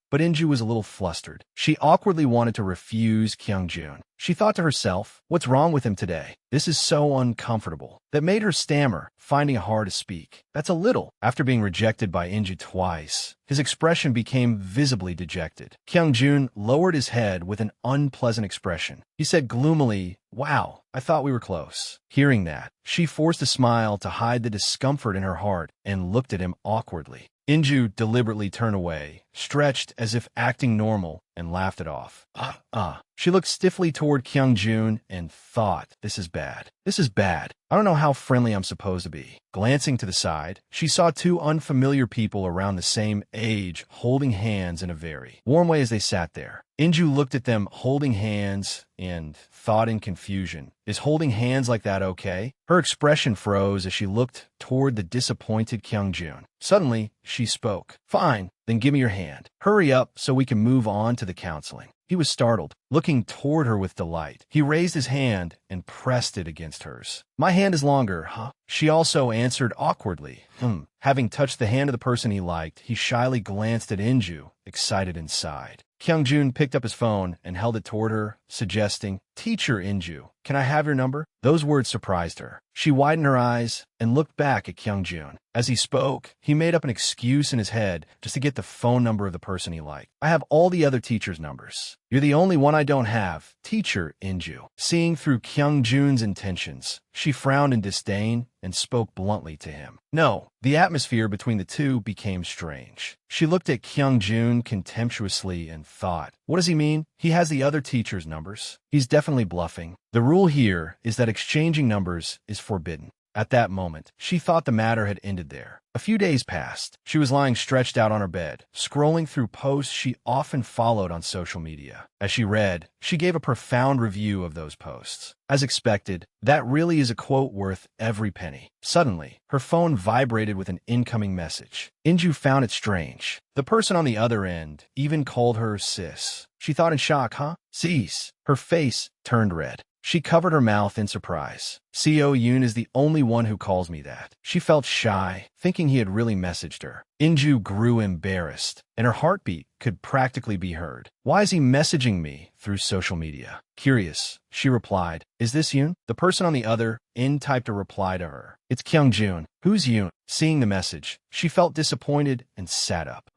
But Inju was a little flustered. She awkwardly wanted to refuse Kyungjun. She thought to herself, what's wrong with him today? This is so uncomfortable. That made her stammer, finding it hard to speak. That's a little. After being rejected by Inju twice, his expression became visibly dejected. Kyungjun lowered his head with an unpleasant expression. He said gloomily, "Wow, I thought we were close." Hearing that, she forced a smile to hide the discomfort in her heart and looked at him awkwardly. Inju deliberately turned away, stretched as if acting normal, and laughed it off. She looked stiffly toward Kyungjun and thought, this is bad. This is bad. I don't know how friendly I'm supposed to be. Glancing to the side, she saw two unfamiliar people around the same age holding hands in a very warm way as they sat there. Inju looked at them holding hands and thought in confusion, is holding hands like that okay? Her expression froze as she looked toward the disappointed Kyungjun. Suddenly, she spoke. "Fine, then give me your hand. Hurry up so we can move on to the counseling." He was startled, looking toward her with delight. He raised his hand and pressed it against hers. "My hand is longer, huh?" She also answered awkwardly. Having touched the hand of the person he liked, he shyly glanced at Inju, excited inside. Kyungjun picked up his phone and held it toward her, suggesting, "Teacher Inju, can I have your number?" Those words surprised her. She widened her eyes and looked back at Kyungjun. As he spoke, he made up an excuse in his head just to get the phone number of the person he liked. "I have all the other teachers' numbers. You're the only one I don't have, Teacher Inju." Seeing through Kyungjun's intentions, she frowned in disdain and spoke bluntly to him. No, the atmosphere between the two became strange. She looked at Kyungjun contemptuously and thought, what does he mean? He has the other teachers' numbers. He's definitely bluffing. The rule here is that exchanging numbers is forbidden. At that moment, she thought the matter had ended there. A few days passed. She was lying stretched out on her bed, scrolling through posts she often followed on social media. As she read, she gave a profound review of those posts. As expected, that really is a quote worth every penny. Suddenly, her phone vibrated with an incoming message. Inju found it strange. The person on the other end even called her sis. She thought in shock, Sis. Her face turned red. She covered her mouth in surprise. Seo Yoon is the only one who calls me that. She felt shy, thinking he had really messaged her. Inju grew embarrassed, and her heartbeat could practically be heard. Why is he messaging me through social media? Curious, she replied. Is this Yoon? The person on the other end typed a reply to her. It's Kyungjun. Who's Yoon? Seeing the message, she felt disappointed and sat up.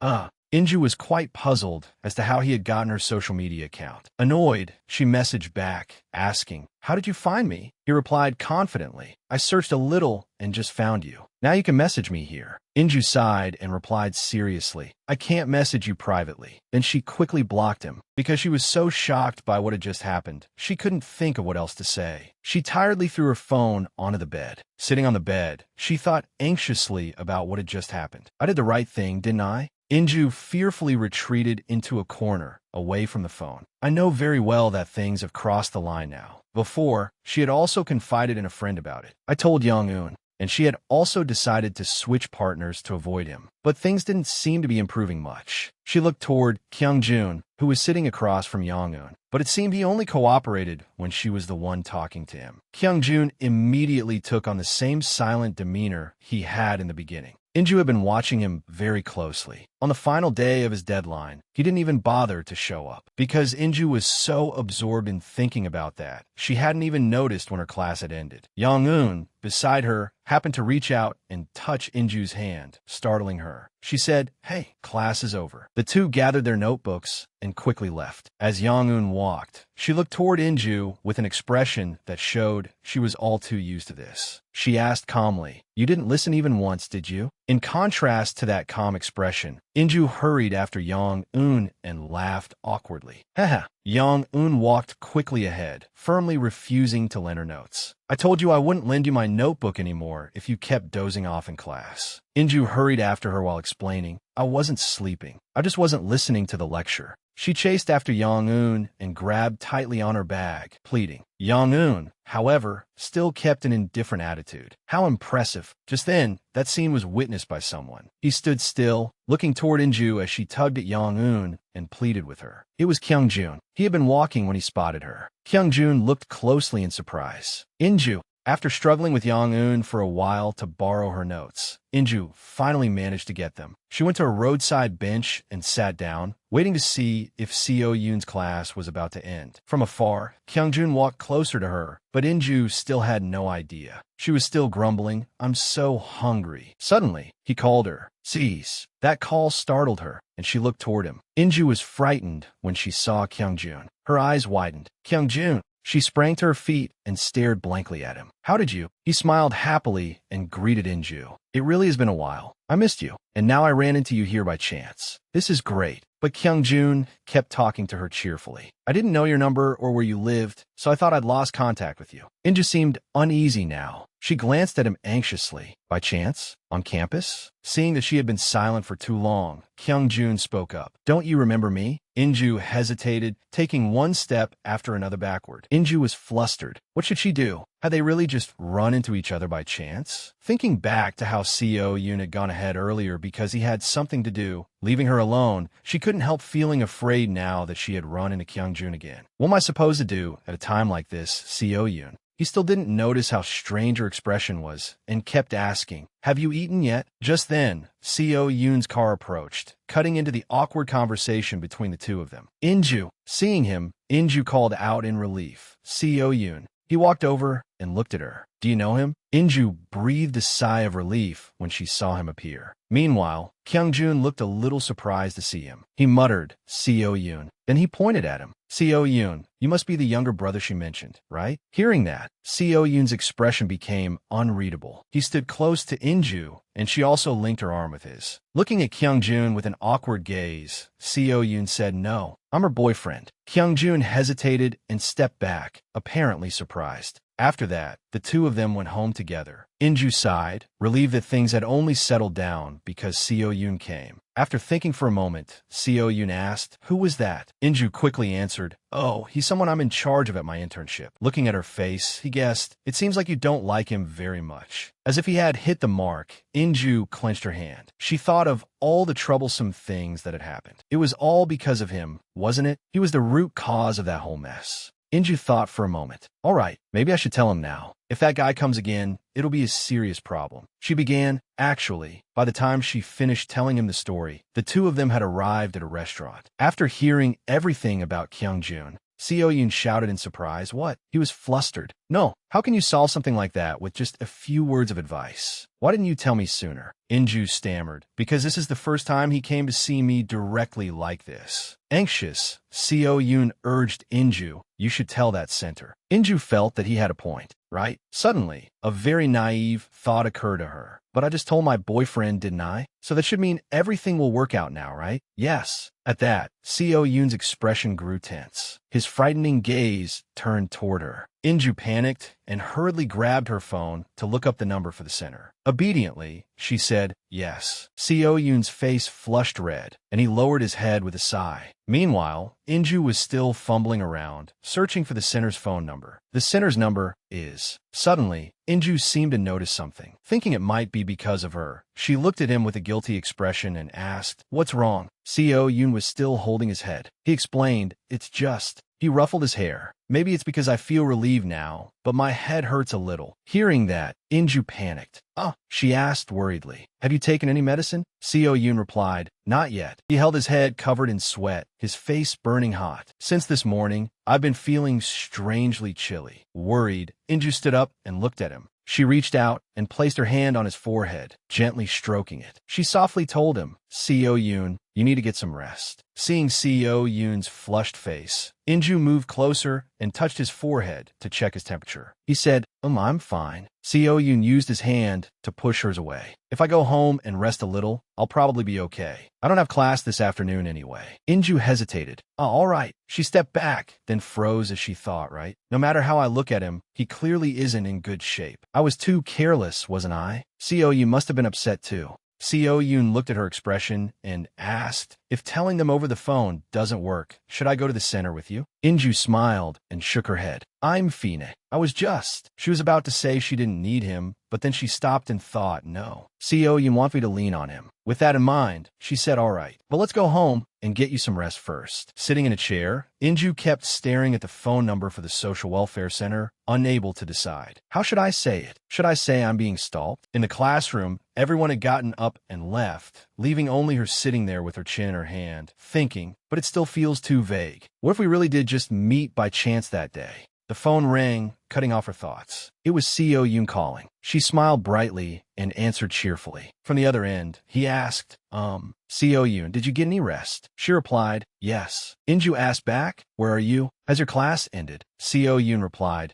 Inju was quite puzzled as to how he had gotten her social media account. Annoyed, she messaged back, asking, "How did you find me?" He replied confidently, "I searched a little and just found you. Now you can message me here." Inju sighed and replied seriously, "I can't message you privately." Then she quickly blocked him. Because she was so shocked by what had just happened, she couldn't think of what else to say. She tiredly threw her phone onto the bed. Sitting on the bed, she thought anxiously about what had just happened. I did the right thing, didn't I? Inju fearfully retreated into a corner, away from the phone. I know very well that things have crossed the line now. Before, she had also confided in a friend about it. I told Young-eun, and she had also decided to switch partners to avoid him. But things didn't seem to be improving much. She looked toward Kyungjun, who was sitting across from Young-eun, but it seemed he only cooperated when she was the one talking to him. Kyungjun immediately took on the same silent demeanor he had in the beginning. Inju had been watching him very closely. On the final day of his deadline, he didn't even bother to show up. Because Inju was so absorbed in thinking about that, she hadn't even noticed when her class had ended. Young-eun, beside her, happened to reach out and touch Inju's hand, startling her. She said, "Hey, class is over." The two gathered their notebooks and quickly left. As Young-eun walked, she looked toward Inju with an expression that showed she was all too used to this. She asked calmly, "You didn't listen even once, did you?" In contrast to that calm expression, Inju hurried after Young-eun and laughed awkwardly. Haha. Young-eun walked quickly ahead, firmly refusing to lend her notes. "I told you I wouldn't lend you my notebook anymore if you kept dozing off in class." Inju hurried after her while explaining, "I wasn't sleeping. I just wasn't listening to the lecture." She chased after Young-eun and grabbed tightly on her bag, pleading. Young-eun, however, still kept an indifferent attitude. How impressive. Just then, that scene was witnessed by someone. He stood still, looking toward Inju as she tugged at Young-eun and pleaded with her. It was Kyung-jun. He had been walking when he spotted her. Kyung-jun looked closely in surprise. Inju, after struggling with Young-eun for a while to borrow her notes, Inju finally managed to get them. She went to a roadside bench and sat down, waiting to see if Seo-yoon's class was about to end. From afar, Kyung-jun walked closer to her, but Inju still had no idea. She was still grumbling, "I'm so hungry." Suddenly, he called her. "Cease." That call startled her, and she looked toward him. Inju was frightened when she saw Kyung-jun. Her eyes widened. "Kyung-jun." She sprang to her feet and stared blankly at him. "How did you?" He smiled happily and greeted Inju. "It really has been a while. I missed you, and now I ran into you here by chance. This is great." But Kyung-jun kept talking to her cheerfully. "I didn't know your number or where you lived, so I thought I'd lost contact with you." Inju seemed uneasy now. She glanced at him anxiously. "By chance? On campus?" Seeing that she had been silent for too long, Kyung-jun spoke up. "Don't you remember me?" Inju hesitated, taking one step after another backward. Inju was flustered. What should she do? Had they really just run into each other by chance? Thinking back to how Seo-yoon had gone ahead earlier because he had something to do, leaving her alone, she couldn't help feeling afraid now that she had run into Kyung-jun again. What am I supposed to do at a time like this, Seo-yoon? He still didn't notice how strange her expression was and kept asking, "Have you eaten yet?" Just then, Seo-yoon's car approached, cutting into the awkward conversation between the two of them. Inju. Seeing him, Inju called out in relief, "Seo-yoon." He walked over and looked at her. "Do you know him?" Inju breathed a sigh of relief when she saw him appear. Meanwhile, Kyung-jun looked a little surprised to see him. He muttered, "Seo-yoon." Then he pointed at him. "Seo-yoon, you must be the younger brother she mentioned, right?" Hearing that, Seo-yoon's expression became unreadable. He stood close to Inju, and she also linked her arm with his. Looking at Kyung-jun with an awkward gaze, Seo-yoon said, "No, I'm her boyfriend." Kyung-jun hesitated and stepped back, apparently surprised. After that, the two of them went home together. Inju sighed, relieved that things had only settled down because Seo-yoon came. After thinking for a moment, Seo-yoon asked, "Who was that?" Inju quickly answered, "Oh, he's someone I'm in charge of at my internship." Looking at her face, he guessed, "It seems like you don't like him very much." As if he had hit the mark, Inju clenched her hand. She thought of all the troublesome things that had happened. It was all because of him, wasn't it? He was the root cause of that whole mess. Inju thought for a moment. "All right, maybe I should tell him now. If that guy comes again, it'll be a serious problem." She began. Actually, by the time she finished telling him the story, the two of them had arrived at a restaurant. After hearing everything about Kyung-jun, Seo-yoon shouted in surprise, "What?" He was flustered. "No, how can you solve something like that with just a few words of advice? Why didn't you tell me sooner?" Inju stammered, "Because this is the first time he came to see me directly like this." Anxious, Seo-yoon urged Inju, "You should tell that center." Inju felt that he had a point, right? Suddenly, a very naive thought occurred to her. "But I just told my boyfriend, didn't I? So that should mean everything will work out now, right?" "Yes." At that, Seo-yoon's expression grew tense. His frightening gaze turned toward her. Inju panicked and hurriedly grabbed her phone to look up the number for the center. Obediently, she said, "Yes." Seo-yoon's face flushed red, and he lowered his head with a sigh. Meanwhile, Inju was still fumbling around, searching for the center's phone number. The center's number is... Suddenly, Inju seemed to notice something. Thinking it might be because of her, she looked at him with a guilty expression and asked, "What's wrong?" Seo-yoon was still holding his head. He explained, "It's just..." He ruffled his hair. "Maybe it's because I feel relieved now, but my head hurts a little." Hearing that, Inju panicked. "Oh," she asked worriedly. "Have you taken any medicine?" Seo-yoon replied, "Not yet." He held his head covered in sweat, his face burning hot. "Since this morning, I've been feeling strangely chilly." Worried, Inju stood up and looked at him. She reached out and placed her hand on his forehead, gently stroking it. She softly told him, "Seo Yoon, you need to get some rest." Seeing Seo Yoon's flushed face, Inju moved closer and touched his forehead to check his temperature. He said, I'm fine." Seo Yoon used his hand to push hers away. "If I go home and rest a little, I'll probably be okay. I don't have class this afternoon anyway." Inju hesitated. "Oh, all right." She stepped back, then froze as she thought, right? No matter how I look at him, he clearly isn't in good shape. I was too careless, wasn't I? Seo Yoon must have been upset too. Seo Yoon looked at her expression and asked, "If telling them over the phone doesn't work, should I go to the center with you?" Inju smiled and shook her head. "I'm Fine. I was just..." She was about to say she didn't need him, but then she stopped and thought, no. Seo Yoon wants me to lean on him. With that in mind, she said, "All right, but let's go home and get you some rest first." Sitting in a chair, Inju kept staring at the phone number for the social welfare center, unable to decide. How should I say it? Should I say I'm being stalked? In the classroom, everyone had gotten up and left, leaving only her sitting there with her chin in her hand, thinking, but it still feels too vague. What if we really did just meet by chance that day? The phone rang, cutting off her thoughts. It was Seo Yoon calling. She smiled brightly and answered cheerfully. From the other end, he asked, Seo Yoon, did you get any rest?" She replied, "Yes." Inju asked back, "Where are you? Has your class ended?" Seo Yoon replied,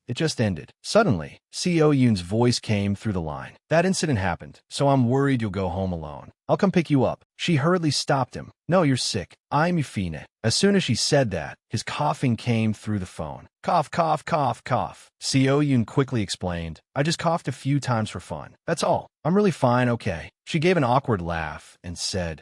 It just ended." Suddenly, Seo Yoon's voice came through the line. "That incident happened, so I'm worried you'll go home alone. I'll come pick you up." She hurriedly stopped him. "No, you're sick. I'm Fine." As soon as she said that, his coughing came through the phone. "Cough, cough, cough, cough." Seo Yoon quickly explained, "I just coughed a few times for fun. That's all. I'm really fine, okay." She gave an awkward laugh and said,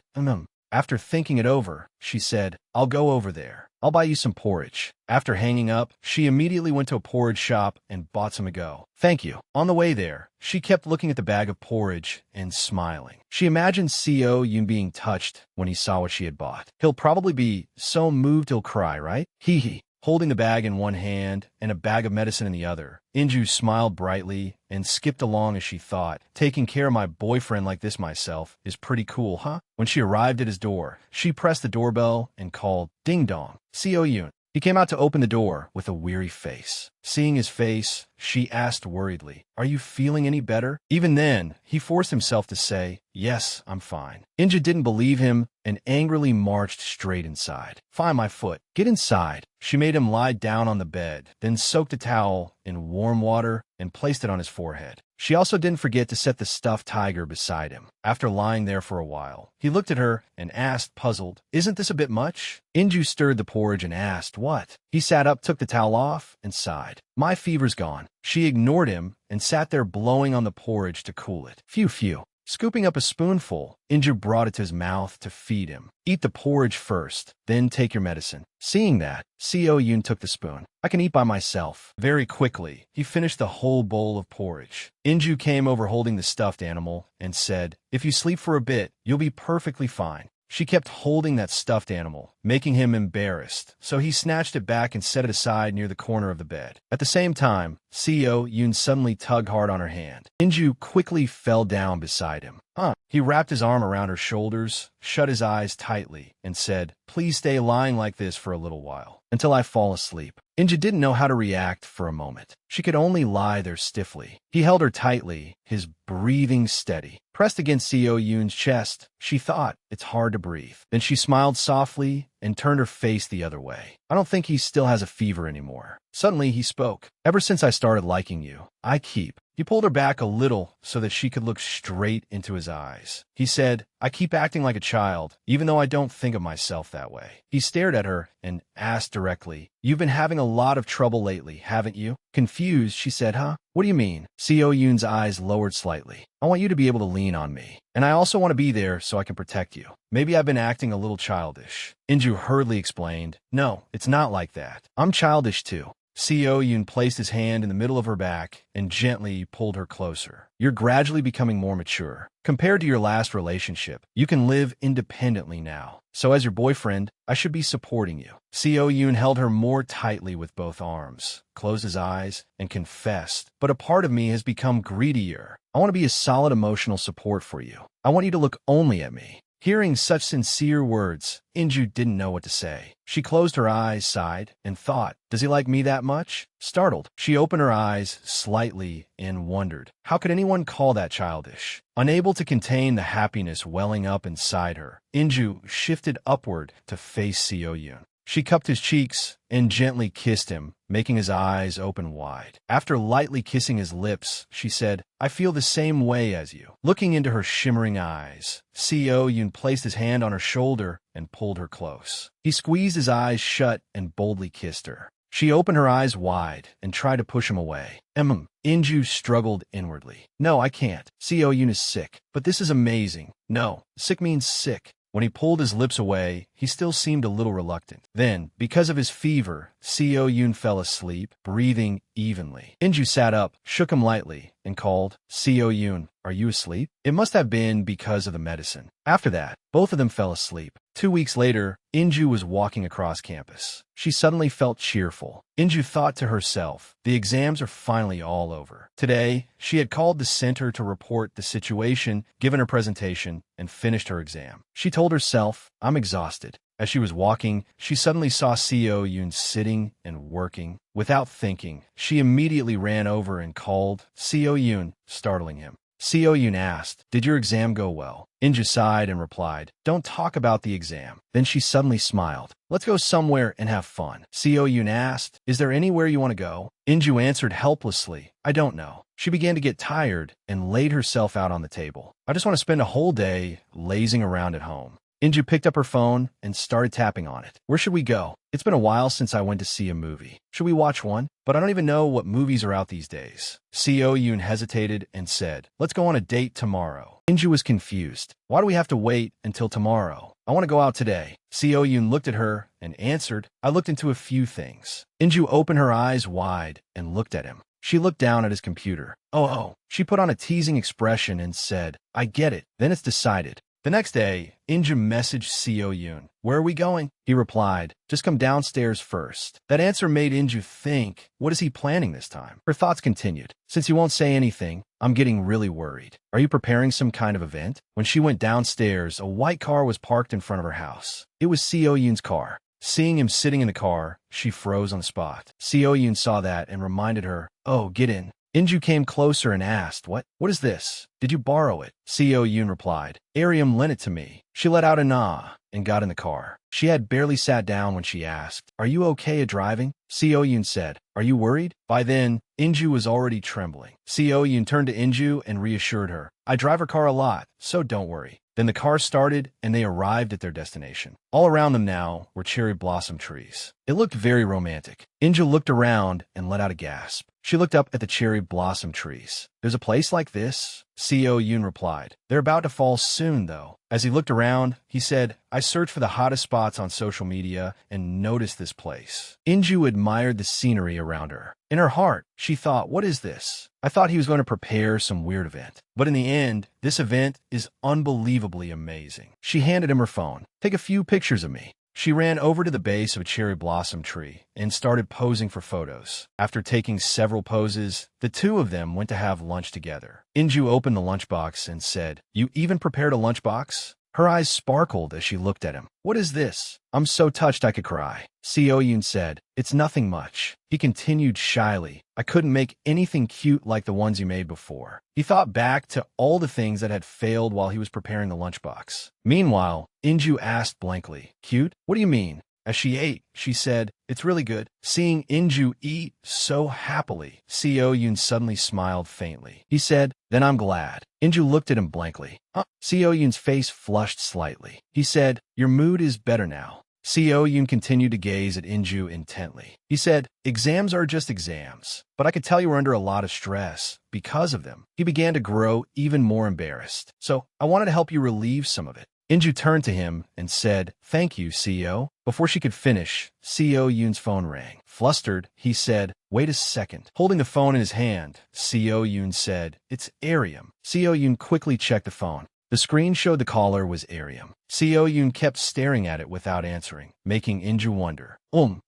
After thinking it over, she said, "I'll go over there. I'll buy you some porridge." After hanging up, she immediately went to a porridge shop and bought some to go. "Thank you." On the way there, she kept looking at the bag of porridge and smiling. She imagined Seo Yoon being touched when he saw what she had bought. He'll probably be so moved he'll cry, right? Hee hee. Holding the bag in one hand and a bag of medicine in the other, Inju smiled brightly and skipped along as she thought, "Taking care of my boyfriend like this myself is pretty cool, huh?" When she arrived at his door, she pressed the doorbell and called, "Ding dong, Seo Yoon." He came out to open the door with a weary face. Seeing his face, she asked worriedly, "Are you feeling any better?" Even then, he forced himself to say, "Yes, I'm fine." Inja didn't believe him and angrily marched straight inside. "Find my foot. Get inside." She made him lie down on the bed, then soaked a towel in warm water and placed it on his forehead. She also didn't forget to set the stuffed tiger beside him. After lying there for a while, he looked at her and asked, puzzled, "Isn't this a bit much?" Inju stirred the porridge and asked, "What?" He sat up, took the towel off, and sighed. "My fever's gone." She ignored him and sat there blowing on the porridge to cool it. Phew, phew. Scooping up a spoonful, Inju brought it to his mouth to feed him. "Eat the porridge first, then take your medicine." Seeing that, Seo Yoon took the spoon. "I can eat by myself." Very quickly, he finished the whole bowl of porridge. Inju came over holding the stuffed animal and said, "If you sleep for a bit, you'll be perfectly fine." She kept holding that stuffed animal, making him embarrassed, so he snatched it back and set it aside near the corner of the bed. At the same time, Seo Yoon suddenly tugged hard on her hand. Inju quickly fell down beside him. He wrapped his arm around her shoulders, shut his eyes tightly, and said, "Please stay lying like this for a little while, until I fall asleep." Inja didn't know how to react for a moment. She could only lie there stiffly. He held her tightly, his breathing steady. Pressed against Seo Yoon's chest, she thought, "It's hard to breathe." Then she smiled softly and turned her face the other way. "I don't think he still has a fever anymore." Suddenly he spoke. "Ever since I started liking you, I keep..." He pulled her back a little so that she could look straight into his eyes. He said, "I keep acting like a child, even though I don't think of myself that way." He stared at her and asked directly, "You've been having a lot of trouble lately, haven't you?" Confused, she said, "Huh? What do you mean?" Seo Yoon's eyes lowered slightly. "I want you to be able to lean on me. And I also want to be there so I can protect you. Maybe I've been acting a little childish." Inju hurriedly explained, "No, it's not like that. I'm childish too." Seo Yoon placed his hand in the middle of her back and gently pulled her closer. "You're gradually becoming more mature. Compared to your last relationship, you can live independently now. So as your boyfriend, I should be supporting you." Seo Yoon held her more tightly with both arms, closed his eyes, and confessed, "But a part of me has become greedier. I want to be a solid emotional support for you. I want you to look only at me." Hearing such sincere words, Inju didn't know what to say. She closed her eyes, sighed, and thought, does he like me that much? Startled, she opened her eyes slightly and wondered, how could anyone call that childish? Unable to contain the happiness welling up inside her, Inju shifted upward to face Seo Yoon. She cupped his cheeks and gently kissed him, making his eyes open wide. After lightly kissing his lips, she said, I feel the same way as you. Looking into her shimmering eyes, Seo Yoon placed his hand on her shoulder and pulled her close. He squeezed his eyes shut and boldly kissed her. She opened her eyes wide and tried to push him away. Inju struggled inwardly. No, I can't. Seo Yoon is sick. But this is amazing. No, sick means sick. When he pulled his lips away, he still seemed a little reluctant. Then, because of his fever, Seo Yoon fell asleep, breathing evenly. Inju sat up, shook him lightly, and called, Seo Yoon, are you asleep? It must have been because of the medicine. After that, both of them fell asleep. 2 weeks later, Inju was walking across campus. She suddenly felt cheerful. Inju thought to herself, the exams are finally all over. Today, she had called the center to report the situation, given her presentation, and finished her exam. She told herself, I'm exhausted. As she was walking, she suddenly saw Seo Yoon sitting and working. Without thinking, she immediately ran over and called Seo Yoon, startling him. Seo Yoon asked, did your exam go well? Inju sighed and replied, don't talk about the exam. Then she suddenly smiled. Let's go somewhere and have fun. Seo Yoon asked, is there anywhere you want to go? Inju answered helplessly, I don't know. She began to get tired and laid herself out on the table. I just want to spend a whole day lazing around at home. Inju picked up her phone and started tapping on it. Where should we go? It's been a while since I went to see a movie. Should we watch one? But I don't even know what movies are out these days. Seo Yoon hesitated and said, let's go on a date tomorrow. Inju was confused. Why do we have to wait until tomorrow? I want to go out today. Seo Yoon looked at her and answered, I looked into a few things. Inju opened her eyes wide and looked at him. She looked down at his computer. Oh. She put on a teasing expression and said, I get it. Then it's decided. The next day, Inju messaged Seo Yoon. Where are we going? He replied, just come downstairs first. That answer made Inju think, what is he planning this time? Her thoughts continued. Since you won't say anything, I'm getting really worried. Are you preparing some kind of event? When she went downstairs, a white car was parked in front of her house. It was Seo Yoon's car. Seeing him sitting in the car, she froze on the spot. Seo Yoon saw that and reminded her, oh, get in. Inju came closer and asked, What is this? Did you borrow it? Seo Yoon replied, Ariam lent it to me. She let out a nah and got in the car. She had barely sat down when she asked, Are you okay at driving? Seo Yoon said, Are you worried? By then, Inju was already trembling. Seo Yoon turned to Inju and reassured her, I drive her car a lot, so don't worry. Then the car started, and they arrived at their destination. All around them now were cherry blossom trees. It looked very romantic. Inju looked around and let out a gasp. She looked up at the cherry blossom trees. There's a place like this? Seo Yoon replied. They're about to fall soon, though. As he looked around, he said, I searched for the hottest spots on social media and noticed this place. Inju admired the scenery around her. In her heart, she thought, what is this? I thought he was going to prepare some weird event. But in the end, this event is unbelievably amazing. She handed him her phone. Take a few pictures of me. She ran over to the base of a cherry blossom tree and started posing for photos. After taking several poses, the two of them went to have lunch together. Inju opened the lunchbox and said, You even prepared a lunchbox? Her eyes sparkled as she looked at him. What is this? I'm so touched I could cry. Seo Yoon said, It's nothing much. He continued shyly. I couldn't make anything cute like the ones you made before. He thought back to all the things that had failed while he was preparing the lunchbox. Meanwhile, Inju asked blankly, Cute? What do you mean? As she ate, she said, It's really good. Seeing Inju eat so happily, Seo Yoon suddenly smiled faintly. He said, Then I'm glad. Inju looked at him blankly. Huh? Seo Yoon's face flushed slightly. He said, Your mood is better now. Seo Yoon continued to gaze at Inju intently. He said, Exams are just exams, but I could tell you were under a lot of stress because of them. He began to grow even more embarrassed. So I wanted to help you relieve some of it. Inju turned to him and said, Thank you, Seo. Before she could finish, Seo Yoon's phone rang. Flustered, he said, Wait a second. Holding the phone in his hand, Seo Yoon said, It's Ariam. Seo Yoon quickly checked the phone. The screen showed the caller was Ariam. Seo Yoon kept staring at it without answering, making Inju wonder.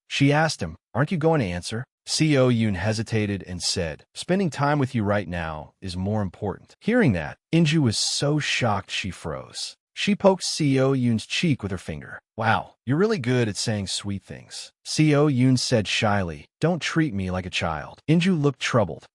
She asked him, Aren't you going to answer? Seo Yoon hesitated and said, Spending time with you right now is more important. Hearing that, Inju was so shocked she froze. She poked Seo Yoon's cheek with her finger. Wow, you're really good at saying sweet things. Seo Yoon said shyly, don't treat me like a child. Inju looked troubled.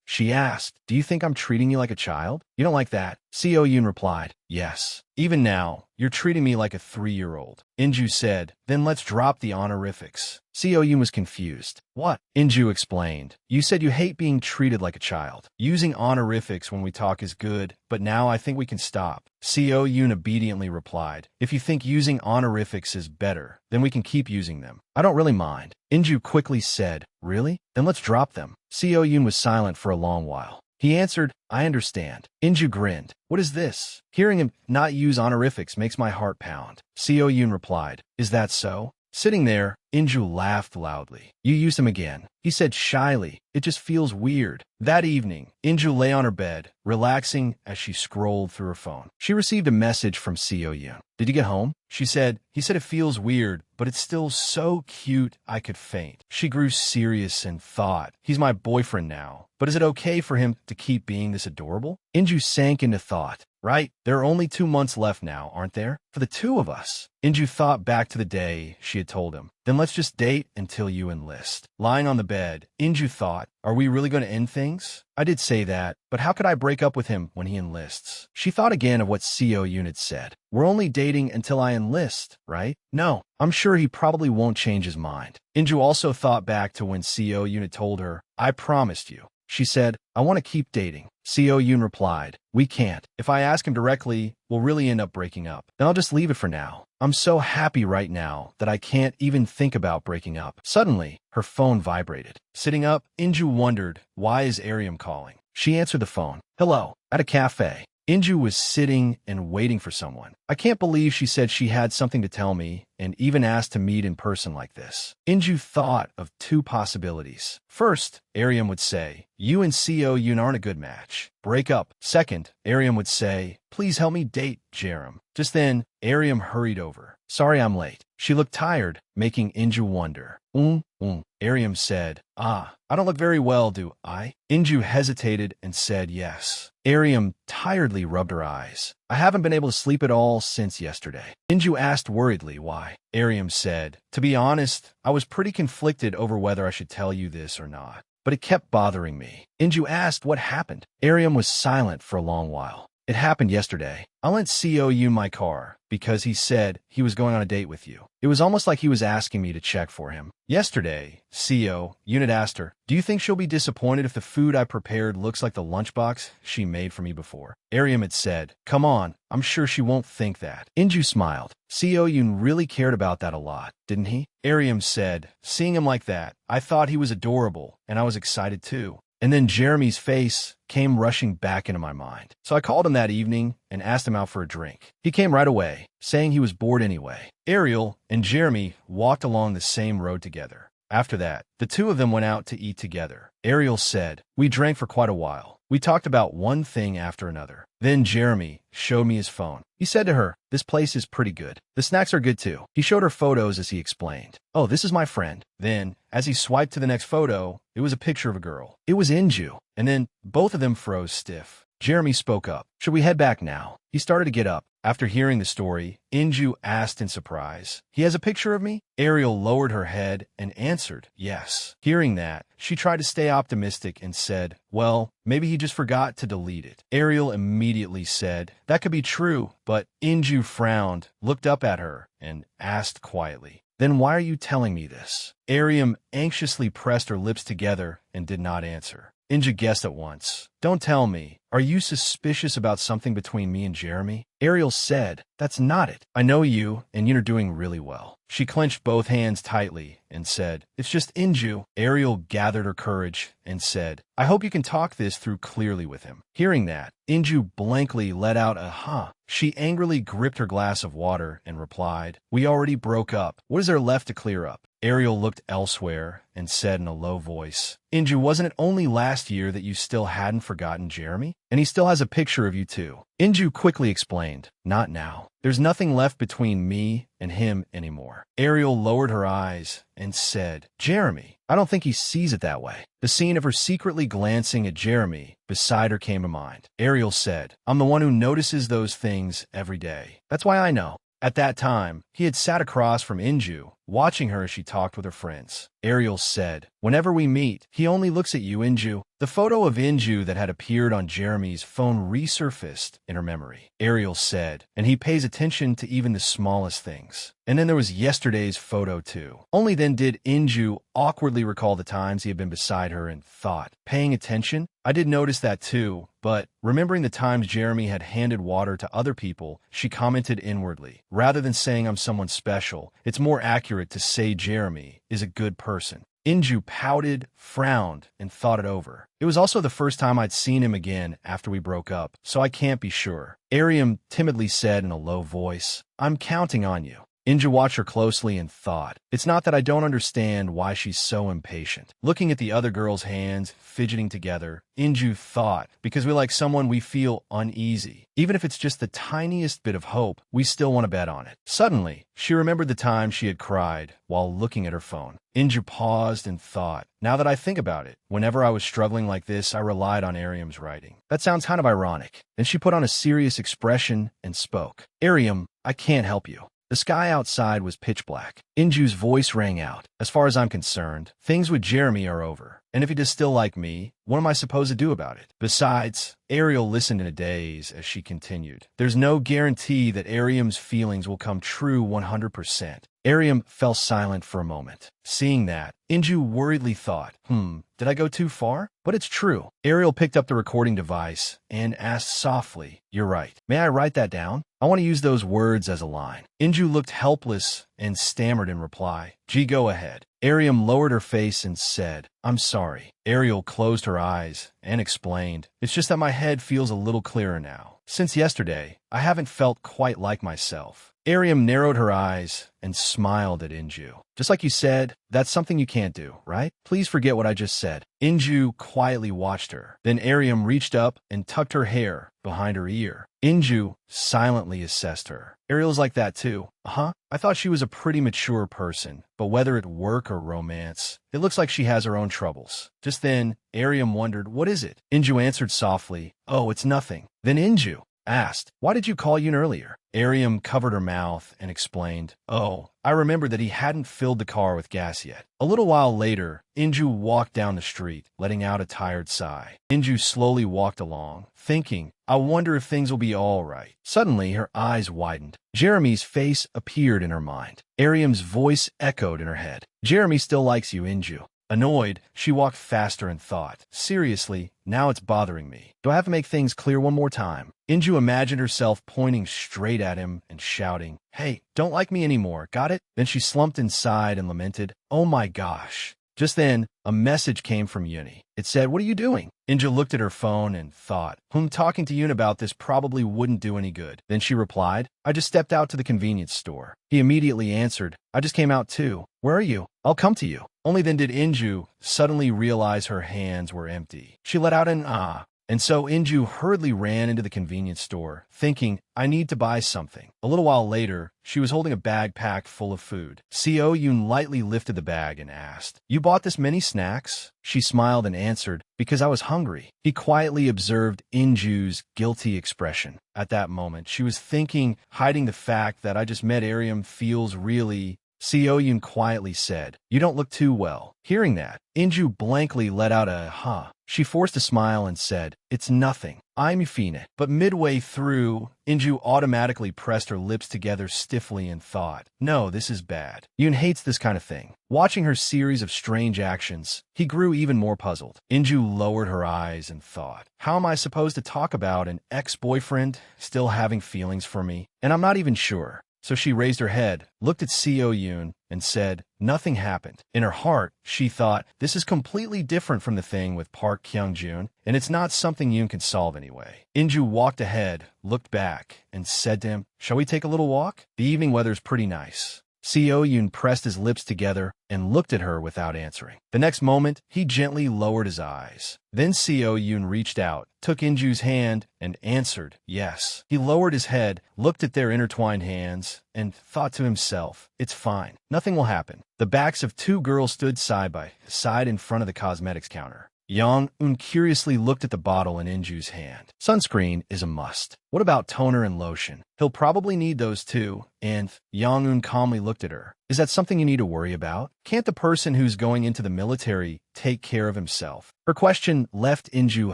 She asked, do you think I'm treating you like a child? You don't like that? Seo Yoon replied, yes. Even now, you're treating me like a 3-year-old. Inju said, then let's drop the honorifics. Seo Yoon was confused. What? Inju explained. You said you hate being treated like a child. Using honorifics when we talk is good, but now I think we can stop. Seo Yoon obediently replied, if you think using honorifics is better, then we can keep using them. I don't really mind. Inju quickly said, really? Then let's drop them. Seo Yoon was silent for a long while. He answered, I understand. Inju grinned. What is this? Hearing him not use honorifics makes my heart pound. Seo Yoon replied, is that so? Sitting there, Inju laughed loudly. You used him again. He said shyly, it just feels weird. That evening, Inju lay on her bed, relaxing as she scrolled through her phone. She received a message from Seo Yoon. Did you get home? She said, he said it feels weird, but it's still so cute I could faint. She grew serious and thought, he's my boyfriend now, but is it okay for him to keep being this adorable? Inju sank into thought. Right? There are only 2 months left now, aren't there? For the two of us. Inju thought back to the day she had told him. Then let's just date until you enlist. Lying on the bed, Inju thought, are we really going to end things? I did say that, but how could I break up with him when he enlists? She thought again of what Seo Yoon had said. We're only dating until I enlist, right? No, I'm sure he probably won't change his mind. Inju also thought back to when Seo Yoon had told her, I promised you. She said, I want to keep dating. Seo Yoon replied, we can't. If I ask him directly, we'll really end up breaking up. Then I'll just leave it for now. I'm so happy right now that I can't even think about breaking up. Suddenly, her phone vibrated. Sitting up, Inju wondered, why is Ariam calling? She answered the phone. Hello, at a cafe. Inju was sitting and waiting for someone. I can't believe she said she had something to tell me and even asked to meet in person like this. Inju thought of 2 possibilities. First, Ariam would say, you and Seo Yoon aren't a good match. Break up. Second, Ariam would say, please help me date Jerem. Just then, Ariam hurried over. Sorry I'm late. She looked tired, making Inju wonder. Ariam said, I don't look very well, do I? Inju hesitated and said yes. Ariam tiredly rubbed her eyes. I haven't been able to sleep at all since yesterday. Inju asked worriedly why. Ariam said, to be honest, I was pretty conflicted over whether I should tell you this or not, but it kept bothering me. Inju asked what happened. Ariam was silent for a long while. It happened yesterday. I lent Seo Yoon my car because he said he was going on a date with you. It was almost like he was asking me to check for him. Yesterday, Seo Yoon had asked her, do you think she'll be disappointed if the food I prepared looks like the lunchbox she made for me before? Ariam had said, come on, I'm sure she won't think that. Inju smiled. Seo Yoon really cared about that a lot, didn't he? Ariam said, seeing him like that, I thought he was adorable, and I was excited too. And then Jeremy's face came rushing back into my mind. So I called him that evening and asked him out for a drink. He came right away, saying he was bored anyway. Ariel and Jeremy walked along the same road together. After that, the two of them went out to eat together. Ariel said, we drank for quite a while. We talked about one thing after another. Then Jeremy showed me his phone. He said to her, this place is pretty good. The snacks are good too. He showed her photos as he explained. Oh, this is my friend. Then, as he swiped to the next photo, it was a picture of a girl. It was Inju. And then both of them froze stiff. Jeremy spoke up. Should we head back now? He started to get up. After hearing the story, Inju asked in surprise, he has a picture of me? Ariel lowered her head and answered, yes. Hearing that, she tried to stay optimistic and said, well, maybe he just forgot to delete it. Ariel immediately said, that could be true, but Inju frowned, looked up at her, and asked quietly, then why are you telling me this? Ariam anxiously pressed her lips together and did not answer. Inju guessed at once. Don't tell me. Are you suspicious about something between me and Jeremy? Ariel said, that's not it. I know you, and you're doing really well. She clenched both hands tightly and said, it's just Inju. Ariel gathered her courage and said, I hope you can talk this through clearly with him. Hearing that, Inju blankly let out a huh. She angrily gripped her glass of water and replied, we already broke up. What is there left to clear up? Ariel looked elsewhere and said in a low voice, Inju, wasn't it only last year that you still hadn't forgotten Jeremy? And he still has a picture of you too. Inju quickly explained, not now. There's nothing left between me and him anymore. Ariel lowered her eyes and said, Jeremy, I don't think he sees it that way. The scene of her secretly glancing at Jeremy beside her came to mind. Ariel said, I'm the one who notices those things every day. That's why I know. At that time, he had sat across from Inju, watching her as she talked with her friends. Ariel said, whenever we meet, he only looks at you, Inju. The photo of Inju that had appeared on Jeremy's phone resurfaced in her memory. Ariel said, and he pays attention to even the smallest things. And then there was yesterday's photo too. Only then did Inju awkwardly recall the times he had been beside her and thought, paying attention? I did notice that too, but remembering the times Jeremy had handed water to other people, she commented inwardly, rather than saying I'm someone special, it's more accurate to say Jeremy is a good person. Inju pouted, frowned, and thought it over. It was also the first time I'd seen him again after we broke up, so I can't be sure. Ariam timidly said in a low voice, I'm counting on you. Inju watched her closely and thought, it's not that I don't understand why she's so impatient. Looking at the other girl's hands, fidgeting together, Inju thought, because we like someone we feel uneasy. Even if it's just the tiniest bit of hope, we still want to bet on it. Suddenly, she remembered the time she had cried while looking at her phone. Inju paused and thought, now that I think about it, whenever I was struggling like this, I relied on Ariam's writing. That sounds kind of ironic. Then she put on a serious expression and spoke. Ariam, I can't help you. The sky outside was pitch black. Inju's voice rang out. As far as I'm concerned, things with Jeremy are over. And if he does still like me, what am I supposed to do about it? Besides, Ariel listened in a daze as she continued. There's no guarantee that Ariam's feelings will come true 100%. Ariam fell silent for a moment. Seeing that, Inju worriedly thought, did I go too far? But it's true. Ariel picked up the recording device and asked softly, you're right. May I write that down? I want to use those words as a line. Inju looked helpless and stammered in reply. Gee, go ahead. Ariam lowered her face and said, I'm sorry. Ariel closed her eyes and explained, it's just that my head feels a little clearer now. Since yesterday, I haven't felt quite like myself. Ariam narrowed her eyes and smiled at Inju. Just like you said, that's something you can't do, right? Please forget what I just said. Inju quietly watched her. Then Ariam reached up and tucked her hair behind her ear. Inju silently assessed her. Ariel's like that too. I thought she was a pretty mature person, but whether at work or romance, it looks like she has her own troubles. Just then, Ariam wondered, what is it? Inju answered softly, oh, it's nothing. Then Inju asked, why did you call Yoon earlier? Ariam covered her mouth and explained, oh, I remembered that he hadn't filled the car with gas yet. A little while later, Inju walked down the street, letting out a tired sigh. Inju slowly walked along, thinking, I wonder if things will be all right. Suddenly, her eyes widened. Jeremy's face appeared in her mind. Ariam's voice echoed in her head. Jeremy still likes you, Inju. Annoyed, she walked faster and thought, seriously, now it's bothering me. Do I have to make things clear one more time? Inju imagined herself pointing straight at him and shouting, hey, don't like me anymore, got it? Then she slumped inside and lamented, oh my gosh. Just then, a message came from Yoon. It said, what are you doing? Inju looked at her phone and thought, talking to Yoon about this probably wouldn't do any good. Then she replied, I just stepped out to the convenience store. He immediately answered, I just came out too. Where are you? I'll come to you. Only then did Inju suddenly realize her hands were empty. She let out an ah. And so Inju hurriedly ran into the convenience store, thinking, I need to buy something. A little while later, she was holding a bag packed full of food. Seo Yoon lightly lifted the bag and asked, you bought this many snacks? She smiled and answered, because I was hungry. He quietly observed Inju's guilty expression. At that moment, she was thinking, hiding the fact that I just met Ariam feels really... Seo Yoon quietly said, you don't look too well. Hearing that, Inju blankly let out a huh. She forced a smile and said, it's nothing. I'm Yufine. But midway through, Inju automatically pressed her lips together stiffly and thought, no, this is bad. Yoon hates this kind of thing. Watching her series of strange actions, he grew even more puzzled. Inju lowered her eyes and thought, how am I supposed to talk about an ex-boyfriend still having feelings for me? And I'm not even sure. So she raised her head, looked at Seo Yoon, and said, nothing happened. In her heart, she thought, this is completely different from the thing with Park Kyung-joon, and it's not something Yoon can solve anyway. Inju walked ahead, looked back, and said to him, shall we take a little walk? The evening weather's pretty nice. Seo Yoon pressed his lips together and looked at her without answering. The next moment, he gently lowered his eyes. Then Seo Yoon reached out, took Inju's hand, and answered, yes. He lowered his head, looked at their intertwined hands, and thought to himself, it's fine. Nothing will happen. The backs of two girls stood side by side in front of the cosmetics counter. Young-eun curiously looked at the bottle in Inju's hand. Sunscreen is a must. What about toner and lotion? He'll probably need those too. And Young-eun calmly looked at her. Is that something you need to worry about? Can't the person who's going into the military take care of himself? Her question left Inju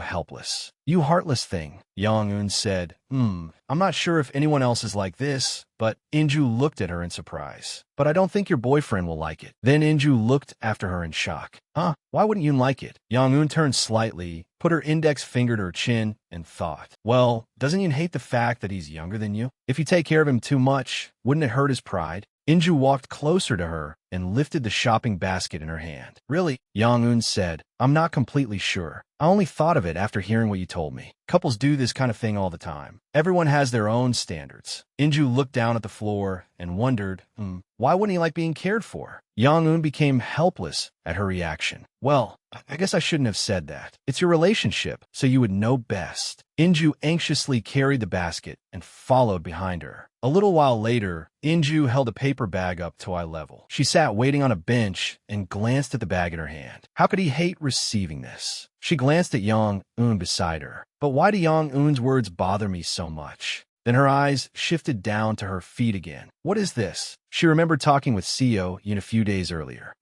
helpless. You heartless thing, Young-eun said. I'm not sure if anyone else is like this, but Inju looked at her in surprise. But I don't think your boyfriend will like it. Then Inju looked after her in shock. Huh? Why wouldn't you like it? Young-eun turned slightly, put her index finger to her chin, and thought, well, doesn't Yoon hate the fact that he's younger than you? If you take care of him too much, wouldn't it hurt his pride? Inju walked closer to her and lifted the shopping basket in her hand. Really? Young-eun said, I'm not completely sure. I only thought of it after hearing what you told me. Couples do this kind of thing all the time. Everyone has their own standards. Inju looked down at the floor and wondered, why wouldn't he like being cared for? Young-eun became helpless at her reaction. Well, I guess I shouldn't have said that. It's your relationship, so you would know best. Inju anxiously carried the basket and followed behind her. A little while later, Inju held a paper bag up to eye level. She sat waiting on a bench and glanced at the bag in her hand. How could he hate receiving this? She glanced at Young-eun beside her. But why do Young-eun's words bother me so much? Then her eyes shifted down to her feet again. What is this? She remembered talking with Seo Yoon a few days earlier.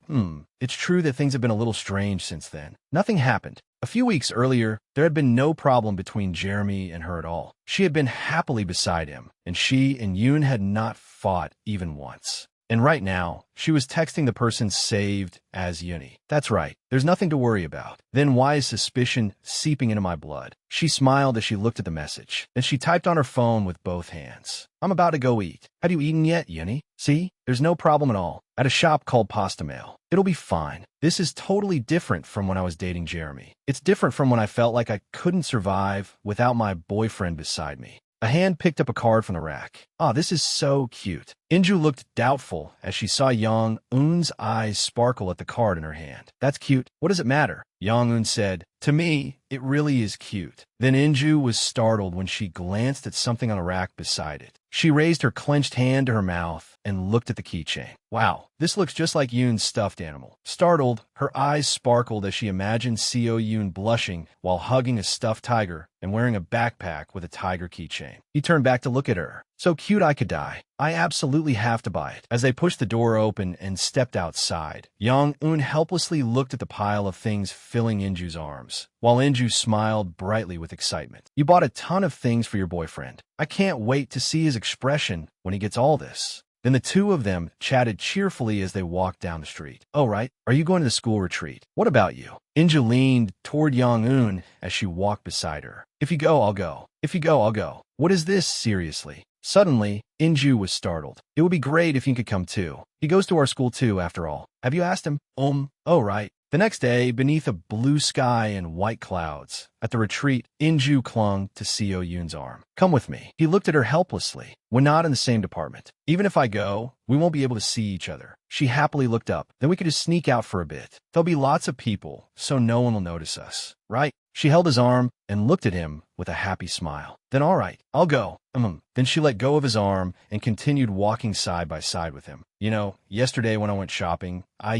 It's true that things have been a little strange since then. Nothing happened. A few weeks earlier, there had been no problem between Jeremy and her at all. She had been happily beside him, and she and Yoon had not fought even once. And right now, she was texting the person saved as Yooni. That's right, there's nothing to worry about. Then why is suspicion seeping into my blood? She smiled as she looked at the message. Then she typed on her phone with both hands. I'm about to go eat. Have you eaten yet, Yooni? See? There's no problem at all. At a shop called Pasta Mail. It'll be fine. This is totally different from when I was dating Jeremy. It's different from when I felt like I couldn't survive without my boyfriend beside me. A hand picked up a card from the rack. This is so cute. Inju looked doubtful as she saw Young-eun's eyes sparkle at the card in her hand. That's cute. What does it matter? Young-eun said, to me, it really is cute. Then Inju was startled when she glanced at something on the rack beside it. She raised her clenched hand to her mouth and looked at the keychain. Wow, this looks just like Yoon's stuffed animal. Startled, her eyes sparkled as she imagined Seo Yoon blushing while hugging a stuffed tiger and wearing a backpack with a tiger keychain. He turned back to look at her. So cute I could die. I absolutely have to buy it. As they pushed the door open and stepped outside, Young-eun helplessly looked at the pile of things filling Inju's arms, while Inju smiled brightly with excitement. You bought a ton of things for your boyfriend. I can't wait to see his expression when he gets all this. Then the two of them chatted cheerfully as they walked down the street. Oh, right. Are you going to the school retreat? What about you? Inju leaned toward Young-eun as she walked beside her. If you go, I'll go. If you go, I'll go. What is this, seriously? Suddenly, Inju was startled. It would be great if you could come too. He goes to our school too, after all. Have you asked him? Oh, right. The next day, beneath a blue sky and white clouds, at the retreat, Inju clung to Seo Yoon's arm. Come with me. He looked at her helplessly. We're not in the same department. Even if I go, we won't be able to see each other. She happily looked up. Then we could just sneak out for a bit. There'll be lots of people, so no one will notice us. Right? She held his arm and looked at him with a happy smile. Then all right, I'll go. Then she let go of his arm and continued walking side by side with him. You know, yesterday when I went shopping, I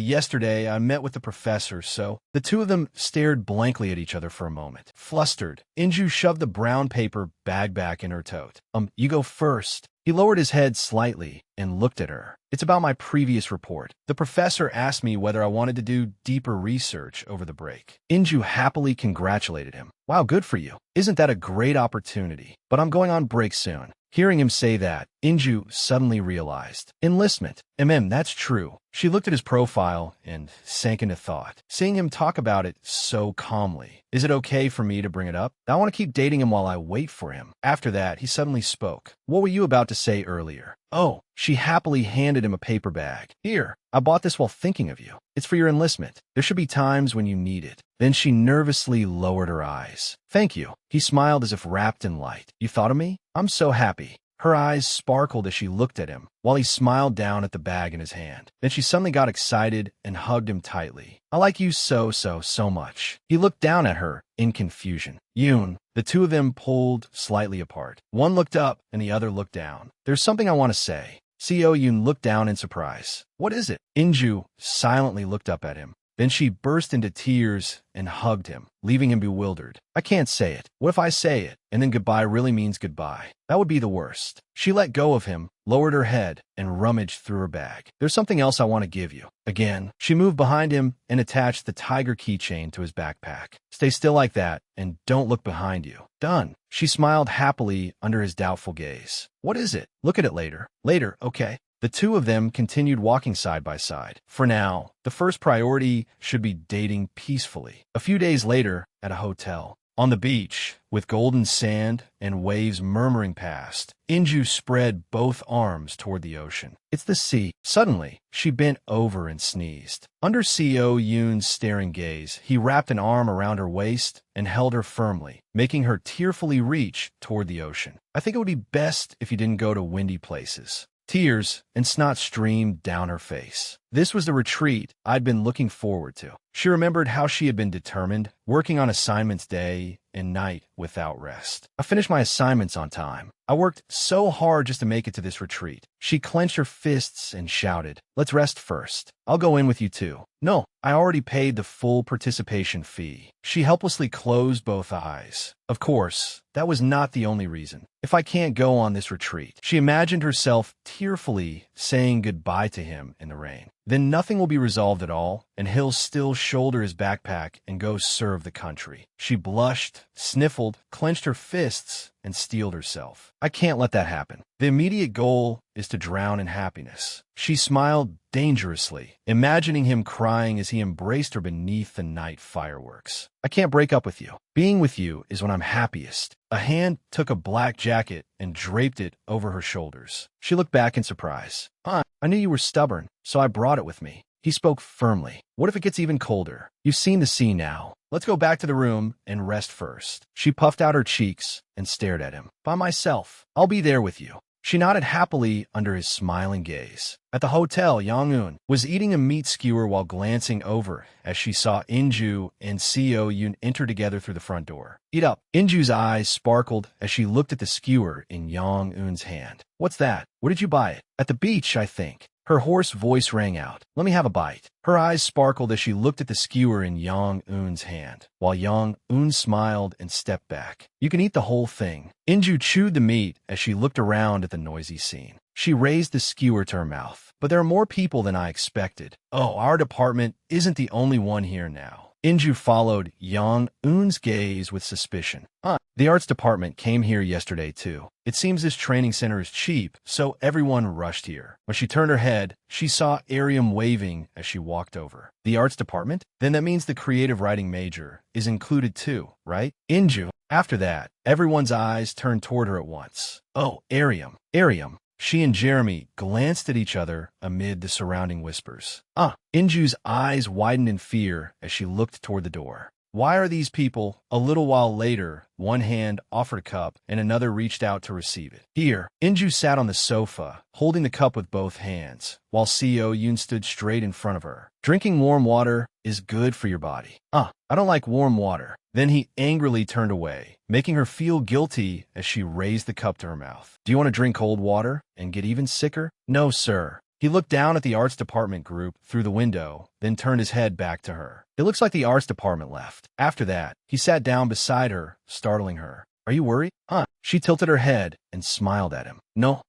met with the professor, so the two of them stared blankly at each other for a moment. Flustered, Inju shoved the brown paper bag back in her tote. You go first. He lowered his head slightly and looked at her. It's about my previous report. The professor asked me whether I wanted to do deeper research over the break. Inju happily congratulated him. Wow, good for you. Isn't that a great opportunity? But I'm going on break soon. Hearing him say that, Inju suddenly realized. Enlistment. That's true. She looked at his profile and sank into thought. Seeing him talk about it so calmly. Is it okay for me to bring it up? I want to keep dating him while I wait for him. After that, he suddenly spoke. What were you about to say earlier? Oh, she happily handed him a paper bag. Here, I bought this while thinking of you. It's for your enlistment. There should be times when you need it. Then she nervously lowered her eyes. Thank you. He smiled as if wrapped in light. You thought of me? I'm so happy. Her eyes sparkled as she looked at him, while he smiled down at the bag in his hand. Then she suddenly got excited and hugged him tightly. I like you so much. He looked down at her in confusion. Yoon. The two of them pulled slightly apart. One looked up and the other looked down. There's something I want to say. Seo Yoon looked down in surprise. What is it? Inju silently looked up at him. Then she burst into tears and hugged him, leaving him bewildered. I can't say it. What if I say it, and then goodbye really means goodbye? That would be the worst. She let go of him, lowered her head, and rummaged through her bag. There's something else I want to give you. Again, she moved behind him and attached the tiger keychain to his backpack. Stay still like that, and don't look behind you. Done. She smiled happily under his doubtful gaze. What is it? Look at it later. Later, okay. The two of them continued walking side by side. For now, the first priority should be dating peacefully. A few days later, at a hotel, on the beach, with golden sand and waves murmuring past, Inju spread both arms toward the ocean. It's the sea. Suddenly, she bent over and sneezed. Under Seo Yoon's staring gaze, he wrapped an arm around her waist and held her firmly, making her tearfully reach toward the ocean. I think it would be best if you didn't go to windy places. Tears and snot streamed down her face. This was the retreat I'd been looking forward to. She remembered how she had been determined, working on assignments day and night without rest. I finished my assignments on time. I worked so hard just to make it to this retreat. She clenched her fists and shouted, "Let's rest first. I'll go in with you too." No, I already paid the full participation fee. She helplessly closed both eyes. Of course, that was not the only reason. If I can't go on this retreat, she imagined herself tearfully saying goodbye to him in the rain. Then nothing will be resolved at all, and he'll still shoulder his backpack and go serve the country. She blushed, sniffled, clenched her fists, and steeled herself. I can't let that happen. The immediate goal is to drown in happiness. She smiled dangerously, imagining him crying as he embraced her beneath the night fireworks. I can't break up with you. Being with you is when I'm happiest. A hand took a black jacket and draped it over her shoulders. She looked back in surprise. I knew you were stubborn, so I brought it with me. He spoke firmly. What if it gets even colder? You've seen the sea now. Let's go back to the room and rest first. She puffed out her cheeks and stared at him. By myself. I'll be there with you. She nodded happily under his smiling gaze. At the hotel, Yang-eun was eating a meat skewer while glancing over as she saw Inju and Seo Yoon enter together through the front door. Eat up. Inju's eyes sparkled as she looked at the skewer in Yang-eun's hand. What's that? Where did you buy it? At the beach, I think. Her hoarse voice rang out. Let me have a bite. Her eyes sparkled as she looked at the skewer in Yang-eun's hand, while Yang-eun smiled and stepped back. You can eat the whole thing. Inju chewed the meat as she looked around at the noisy scene. She raised the skewer to her mouth. But there are more people than I expected. Oh, our department isn't the only one here now. Inju followed Yang-eun's gaze with suspicion. The arts department came here yesterday too. It seems this training center is cheap, so everyone rushed here. When she turned her head, she saw Arium waving as she walked over. The arts department? Then that means the creative writing major is included too, right? Inju. After that, everyone's eyes turned toward her at once. Oh, Arium. Arium. She and Jeremy glanced at each other amid the surrounding whispers. Inju's eyes widened in fear as she looked toward the door. Why are these people? A little while later, one hand offered a cup and another reached out to receive it. Here, Inju sat on the sofa, holding the cup with both hands, while Seo Yoon stood straight in front of her. Drinking warm water is good for your body. I don't like warm water. Then he angrily turned away, making her feel guilty as she raised the cup to her mouth. Do you want to drink cold water and get even sicker? No, sir. He looked down at the arts department group through the window, then turned his head back to her. It looks like the arts department left. After that, he sat down beside her, startling her. Are you worried? She tilted her head and smiled at him. No,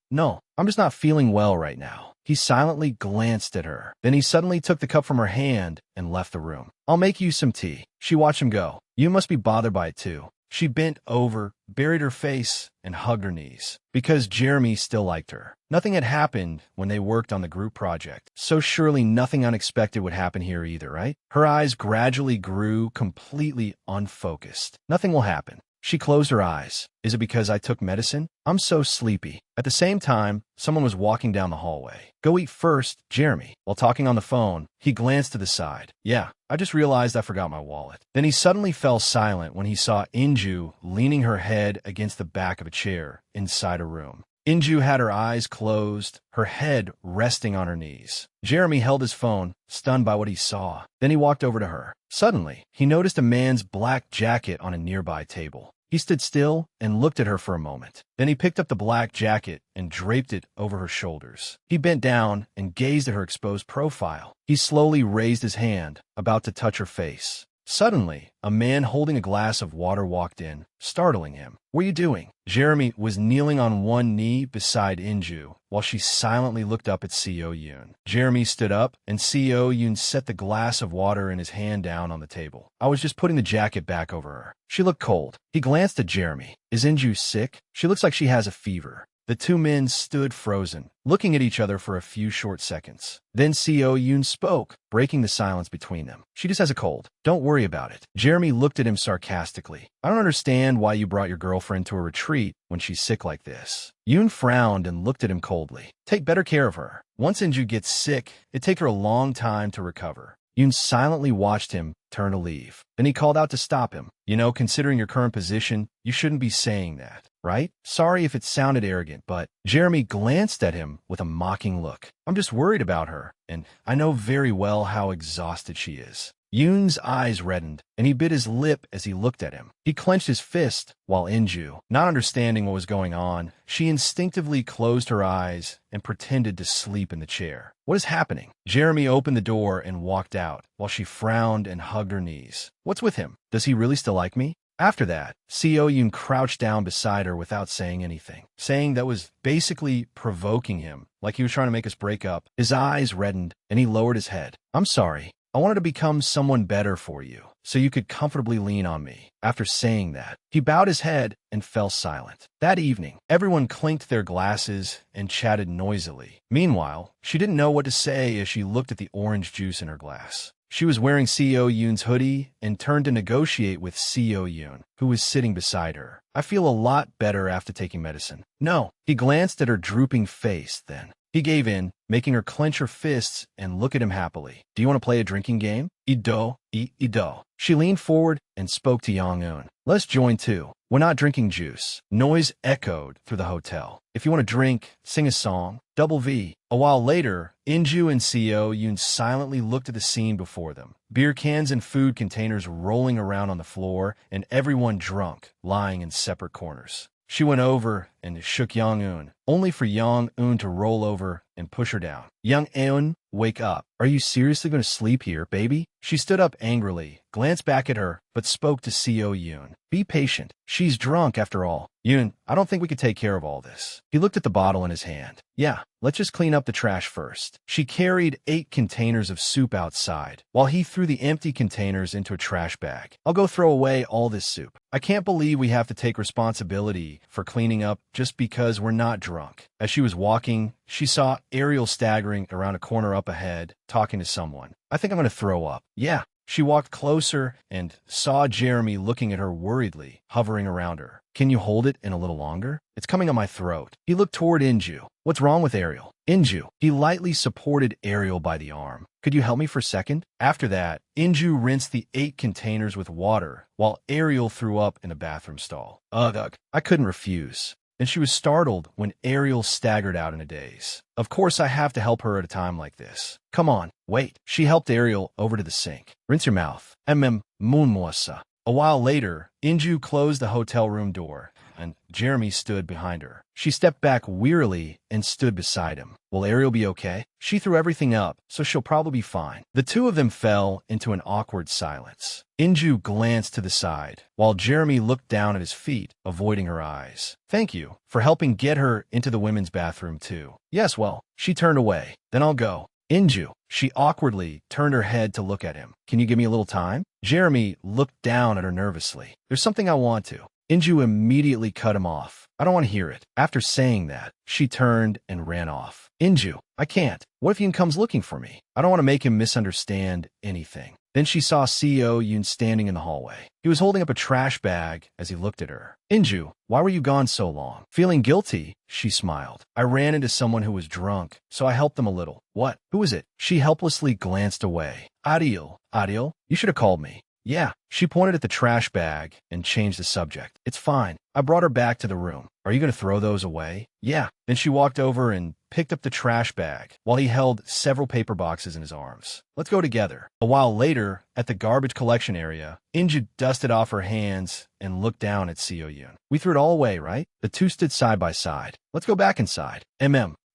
I'm just not feeling well right now. He silently glanced at her. Then he suddenly took the cup from her hand and left the room. I'll make you some tea. She watched him go. You must be bothered by it too. She bent over, buried her face, and hugged her knees. Because Jeremy still liked her. Nothing had happened when they worked on the group project, so surely nothing unexpected would happen here either, right? Her eyes gradually grew completely unfocused. Nothing will happen. She closed her eyes. Is it because I took medicine? I'm so sleepy. At the same time, someone was walking down the hallway. Go eat first, Jeremy. While talking on the phone, he glanced to the side. Yeah, I just realized I forgot my wallet. Then he suddenly fell silent when he saw Inju leaning her head against the back of a chair inside a room. Inju had her eyes closed, her head resting on her knees. Jeremy held his phone, stunned by what he saw. Then he walked over to her. Suddenly, he noticed a man's black jacket on a nearby table. He stood still and looked at her for a moment. Then he picked up the black jacket and draped it over her shoulders. He bent down and gazed at her exposed profile. He slowly raised his hand, about to touch her face. Suddenly, a man holding a glass of water walked in, startling him. "What are you doing?" Jeremy was kneeling on one knee beside Inju, while she silently looked up at Seo Yoon. Jeremy stood up, and Seo Yoon set the glass of water in his hand down on the table. "I was just putting the jacket back over her." She looked cold. He glanced at Jeremy. "Is Inju sick? She looks like she has a fever." The two men stood frozen, looking at each other for a few short seconds. Then Seo Yoon spoke, breaking the silence between them. "She just has a cold. Don't worry about it." Jeremy looked at him sarcastically. "I don't understand why you brought your girlfriend to a retreat when she's sick like this." Yoon frowned and looked at him coldly. "Take better care of her. Once Inju gets sick, it takes her a long time to recover." Yoon silently watched him turn to leave. Then he called out to stop him. "You know, considering your current position, you shouldn't be saying that, right? Sorry if it sounded arrogant, but..." Jeremy glanced at him with a mocking look. "I'm just worried about her, and I know very well how exhausted she is." Yoon's eyes reddened, and he bit his lip as he looked at him. He clenched his fist, while Inju, not understanding what was going on, she instinctively closed her eyes and pretended to sleep in the chair. "What is happening?" Jeremy opened the door and walked out, while she frowned and hugged her knees. "What's with him? Does he really still like me?" After that, Seo Yoon crouched down beside her without saying anything, saying that was basically provoking him, like he was trying to make us break up. His eyes reddened, and he lowered his head. "I'm sorry. I wanted to become someone better for you, so you could comfortably lean on me." After saying that, he bowed his head and fell silent. That evening, everyone clinked their glasses and chatted noisily. Meanwhile, she didn't know what to say as she looked at the orange juice in her glass. She was wearing Seo Yoon's hoodie and turned to negotiate with Seo Yoon, who was sitting beside her. "I feel a lot better after taking medicine." "No." He glanced at her drooping face then. He gave in, making her clench her fists and look at him happily. "Do you want to play a drinking game?" "Ido, Ido." She leaned forward and spoke to Yang-eun. "Let's join too. We're not drinking juice." Noise echoed through the hotel. "If you want to drink, sing a song. Double V." A while later, Inju and Seo Yoon silently looked at the scene before them. Beer cans and food containers rolling around on the floor, and everyone drunk, lying in separate corners. She went over and shook Yang-eun, only for Yang-eun to roll over and push her down. "Yang-eun, wake up. Are you seriously going to sleep here, baby?" She stood up angrily, glanced back at her, but spoke to Seo Yoon. "Be patient. She's drunk after all." "Yoon, I don't think we could take care of all this." He looked at the bottle in his hand. "Yeah, let's just clean up the trash first." She carried 8 containers of soup outside, while he threw the empty containers into a trash bag. "I'll go throw away all this soup. I can't believe we have to take responsibility for cleaning up just because we're not drunk." As she was walking, she saw Ariel staggering around a corner up ahead, talking to someone. "I think I'm going to throw up." "Yeah." She walked closer and saw Jeremy looking at her worriedly, hovering around her. "Can you hold it in a little longer? It's coming on my throat." He looked toward Inju. "What's wrong with Ariel?" "Inju." He lightly supported Ariel by the arm. "Could you help me for a second?" After that, Inju rinsed the 8 containers with water, while Ariel threw up in a bathroom stall. Ugh. I couldn't refuse. And she was startled when Ariel staggered out in a daze. "Of course I have to help her at a time like this. Come on, wait." She helped Ariel over to the sink. "Rinse your mouth." Moonmosa. A while later, Inju closed the hotel room door, and Jeremy stood behind her. She stepped back wearily and stood beside him. "Will Ariel be okay?" "She threw everything up, so she'll probably be fine." The two of them fell into an awkward silence. Inju glanced to the side, while Jeremy looked down at his feet, avoiding her eyes. "Thank you for helping get her into the women's bathroom, too." "Yes, well." She turned away. "Then I'll go." "Inju." She awkwardly turned her head to look at him. "Can you give me a little time?" Jeremy looked down at her nervously. "There's something I want to." Inju immediately cut him off. "I don't want to hear it." After saying that, she turned and ran off. "Inju, I can't. What if Yoon comes looking for me? I don't want to make him misunderstand anything." Then she saw Seo Yoon standing in the hallway. He was holding up a trash bag as he looked at her. "Inju, why were you gone so long?" Feeling guilty, she smiled. "I ran into someone who was drunk, so I helped them a little." "What? Who is it?" She helplessly glanced away. Ariel, you should have called me." Yeah. She pointed at the trash bag and changed the subject. It's fine. I brought her back to the room. Are you going to throw those away? Yeah. Then she walked over and picked up the trash bag while he held several paper boxes in his arms. Let's go together. A while later, at the garbage collection area, Inju dusted off her hands and looked down at Seo Yoon. We threw it all away, right? The two stood side by side. Let's go back inside.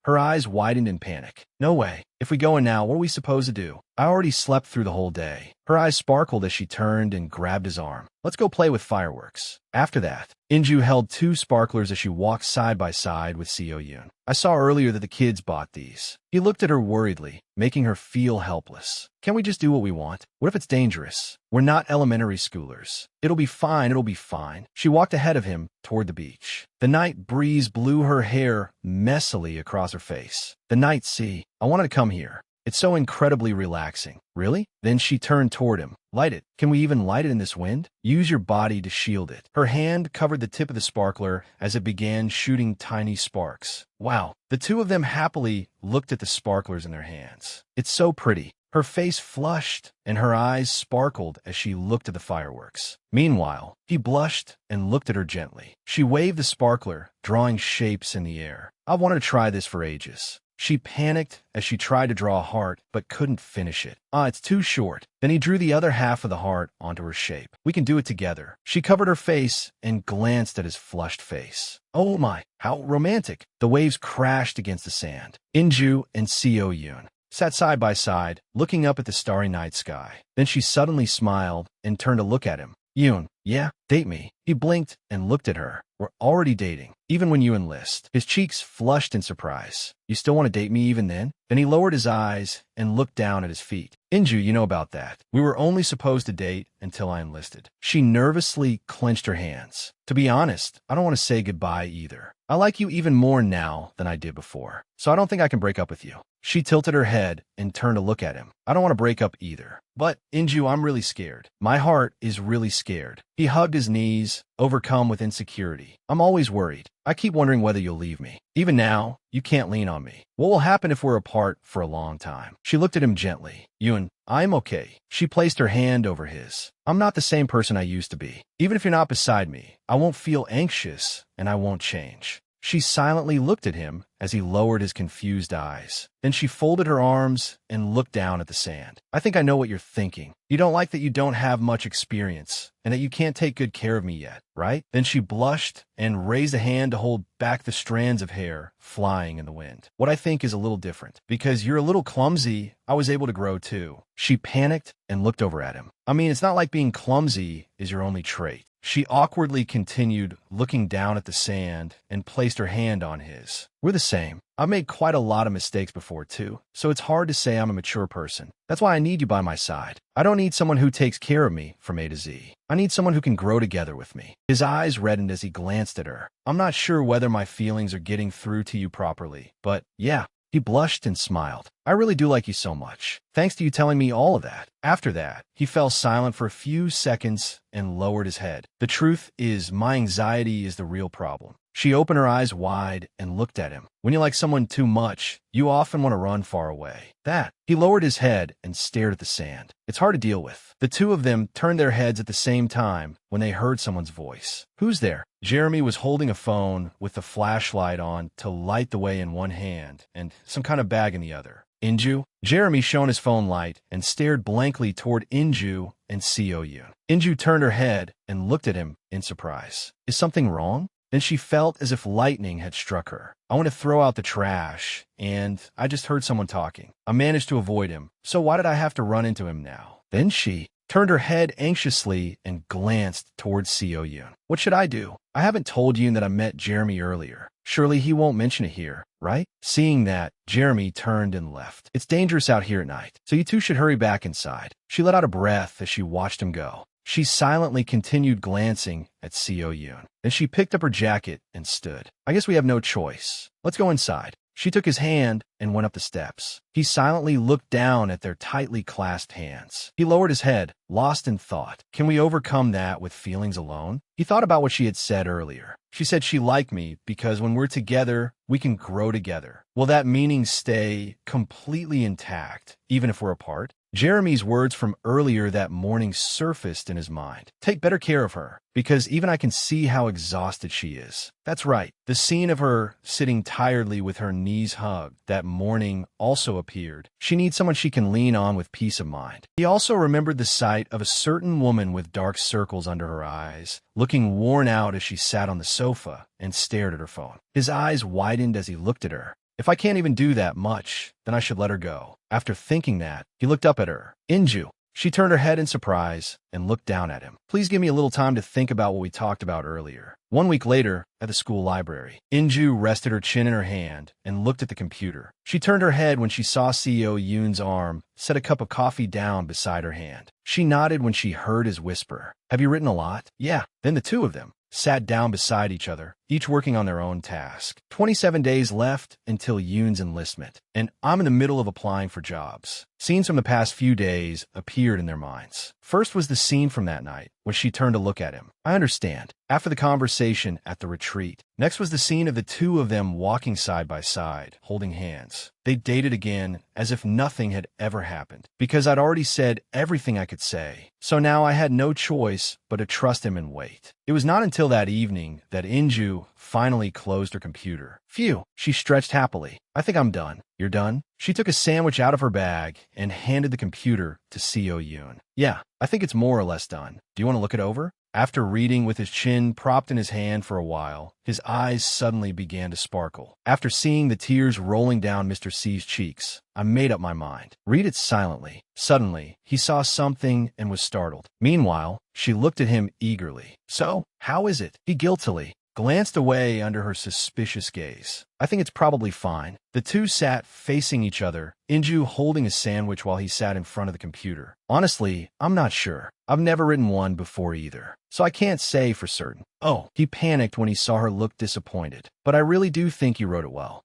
Her eyes widened in panic. No way. If we go in now, what are we supposed to do? I already slept through the whole day. Her eyes sparkled as she turned and grabbed his arm. Let's go play with fireworks. After that, Inju held two sparklers as she walked side by side with Seo Yoon. I saw earlier that the kids bought these. He looked at her worriedly, making her feel helpless. Can't we just do what we want? What if it's dangerous? We're not elementary schoolers. It'll be fine, it'll be fine. She walked ahead of him toward the beach. The night breeze blew her hair messily across her face. The night sea. I wanted to come here. It's so incredibly relaxing. Really? Then she turned toward him. Light it. Can we even light it in this wind? Use your body to shield it. Her hand covered the tip of the sparkler as it began shooting tiny sparks. Wow. The two of them happily looked at the sparklers in their hands. It's so pretty. Her face flushed and her eyes sparkled as she looked at the fireworks. Meanwhile, he blushed and looked at her gently. She waved the sparkler, drawing shapes in the air. I've wanted to try this for ages. She panicked as she tried to draw a heart, but couldn't finish it. It's too short. Then he drew the other half of the heart onto her shape. We can do it together. She covered her face and glanced at his flushed face. Oh my, how romantic. The waves crashed against the sand. Inju and Seo Yoon sat side by side, looking up at the starry night sky. Then she suddenly smiled and turned to look at him. Yoon, yeah, date me. He blinked and looked at her. We're already dating, even when you enlist. His cheeks flushed in surprise. You still want to date me even then? Then he lowered his eyes and looked down at his feet. Inju, you know about that. We were only supposed to date until I enlisted. She nervously clenched her hands. To be honest, I don't want to say goodbye either. I like you even more now than I did before, so I don't think I can break up with you. She tilted her head and turned to look at him. I don't want to break up either. But, Inju, I'm really scared. My heart is really scared. He hugged his knees, overcome with insecurity. I'm always worried. I keep wondering whether you'll leave me. Even now, you can't lean on me. What will happen if we're apart for a long time? She looked at him gently. Yoon, I'm okay. She placed her hand over his. I'm not the same person I used to be. Even if you're not beside me, I won't feel anxious and I won't change. She silently looked at him as he lowered his confused eyes. Then she folded her arms and looked down at the sand. I think I know what you're thinking. You don't like that you don't have much experience and that you can't take good care of me yet, right? Then she blushed and raised a hand to hold back the strands of hair flying in the wind. What I think is a little different. Because you're a little clumsy, I was able to grow too. She panicked and looked over at him. I mean, it's not like being clumsy is your only trait. She awkwardly continued, looking down at the sand, and placed her hand on his. We're the same. I've made quite a lot of mistakes before, too, so it's hard to say I'm a mature person. That's why I need you by my side. I don't need someone who takes care of me from A to Z. I need someone who can grow together with me. His eyes reddened as he glanced at her. I'm not sure whether my feelings are getting through to you properly, but yeah. He blushed and smiled. I really do like you so much. Thanks to you telling me all of that. After that, he fell silent for a few seconds and lowered his head. The truth is, my anxiety is the real problem. She opened her eyes wide and looked at him. When you like someone too much, you often want to run far away. He lowered his head and stared at the sand. It's hard to deal with. The two of them turned their heads at the same time when they heard someone's voice. Who's there? Jeremy was holding a phone with the flashlight on to light the way in one hand and some kind of bag in the other. Inju? Jeremy shone his phone light and stared blankly toward Inju and Seo Yoon. Inju turned her head and looked at him in surprise. Is something wrong? Then she felt as if lightning had struck her. I want to throw out the trash, and I just heard someone talking. I managed to avoid him, so why did I have to run into him now? Then she turned her head anxiously and glanced towards Seo Yoon. What should I do? I haven't told Yoon that I met Jeremy earlier. Surely he won't mention it here, right? Seeing that, Jeremy turned and left. It's dangerous out here at night, so you two should hurry back inside. She let out a breath as she watched him go. She silently continued glancing at Seo Yoon. Then she picked up her jacket and stood. I guess we have no choice. Let's go inside. She took his hand and went up the steps. He silently looked down at their tightly clasped hands. He lowered his head, lost in thought. Can we overcome that with feelings alone? He thought about what she had said earlier. She said she liked me because when we're together, we can grow together. Will that meaning stay completely intact, even if we're apart? Jeremy's words from earlier that morning surfaced in his mind. Take better care of her, because even I can see how exhausted she is. That's right. The scene of her sitting tiredly with her knees hugged that morning also appeared. She needs someone she can lean on with peace of mind. He also remembered the sight of a certain woman with dark circles under her eyes, looking worn out as she sat on the sofa and stared at her phone. His eyes widened as he looked at her. If I can't even do that much, then I should let her go. After thinking that, he looked up at her. Inju. She turned her head in surprise and looked down at him. Please give me a little time to think about what we talked about earlier. 1 week later, at the school library, Inju rested her chin in her hand and looked at the computer. She turned her head when she saw CEO Yoon's arm set a cup of coffee down beside her hand. She nodded when she heard his whisper. Have you written a lot? Yeah. Then the two of them sat down beside each other, each working on their own task. 27 days left until Yoon's enlistment, and I'm in the middle of applying for jobs. Scenes from the past few days appeared in their minds. First was the scene from that night, when she turned to look at him. I understand. After the conversation at the retreat. Next was the scene of the two of them walking side by side, holding hands. They dated again as if nothing had ever happened, because I'd already said everything I could say. So now I had no choice but to trust him and wait. It was not until that evening that Inju finally closed her computer. Phew, she stretched happily. I think I'm done. You're done? She took a sandwich out of her bag and handed the computer to Seo Yoon. Yeah, I think it's more or less done. Do you want to look it over? After reading with his chin propped in his hand for a while, his eyes suddenly began to sparkle. After seeing the tears rolling down Mr. C's cheeks, I made up my mind. Read it silently. Suddenly, he saw something and was startled. Meanwhile, she looked at him eagerly. So, how is it? He guiltily glanced away under her suspicious gaze. I think it's probably fine. The two sat facing each other, Inju holding a sandwich while he sat in front of the computer. Honestly, I'm not sure. I've never written one before either, so I can't say for certain. Oh, he panicked when he saw her look disappointed. But I really do think you wrote it well.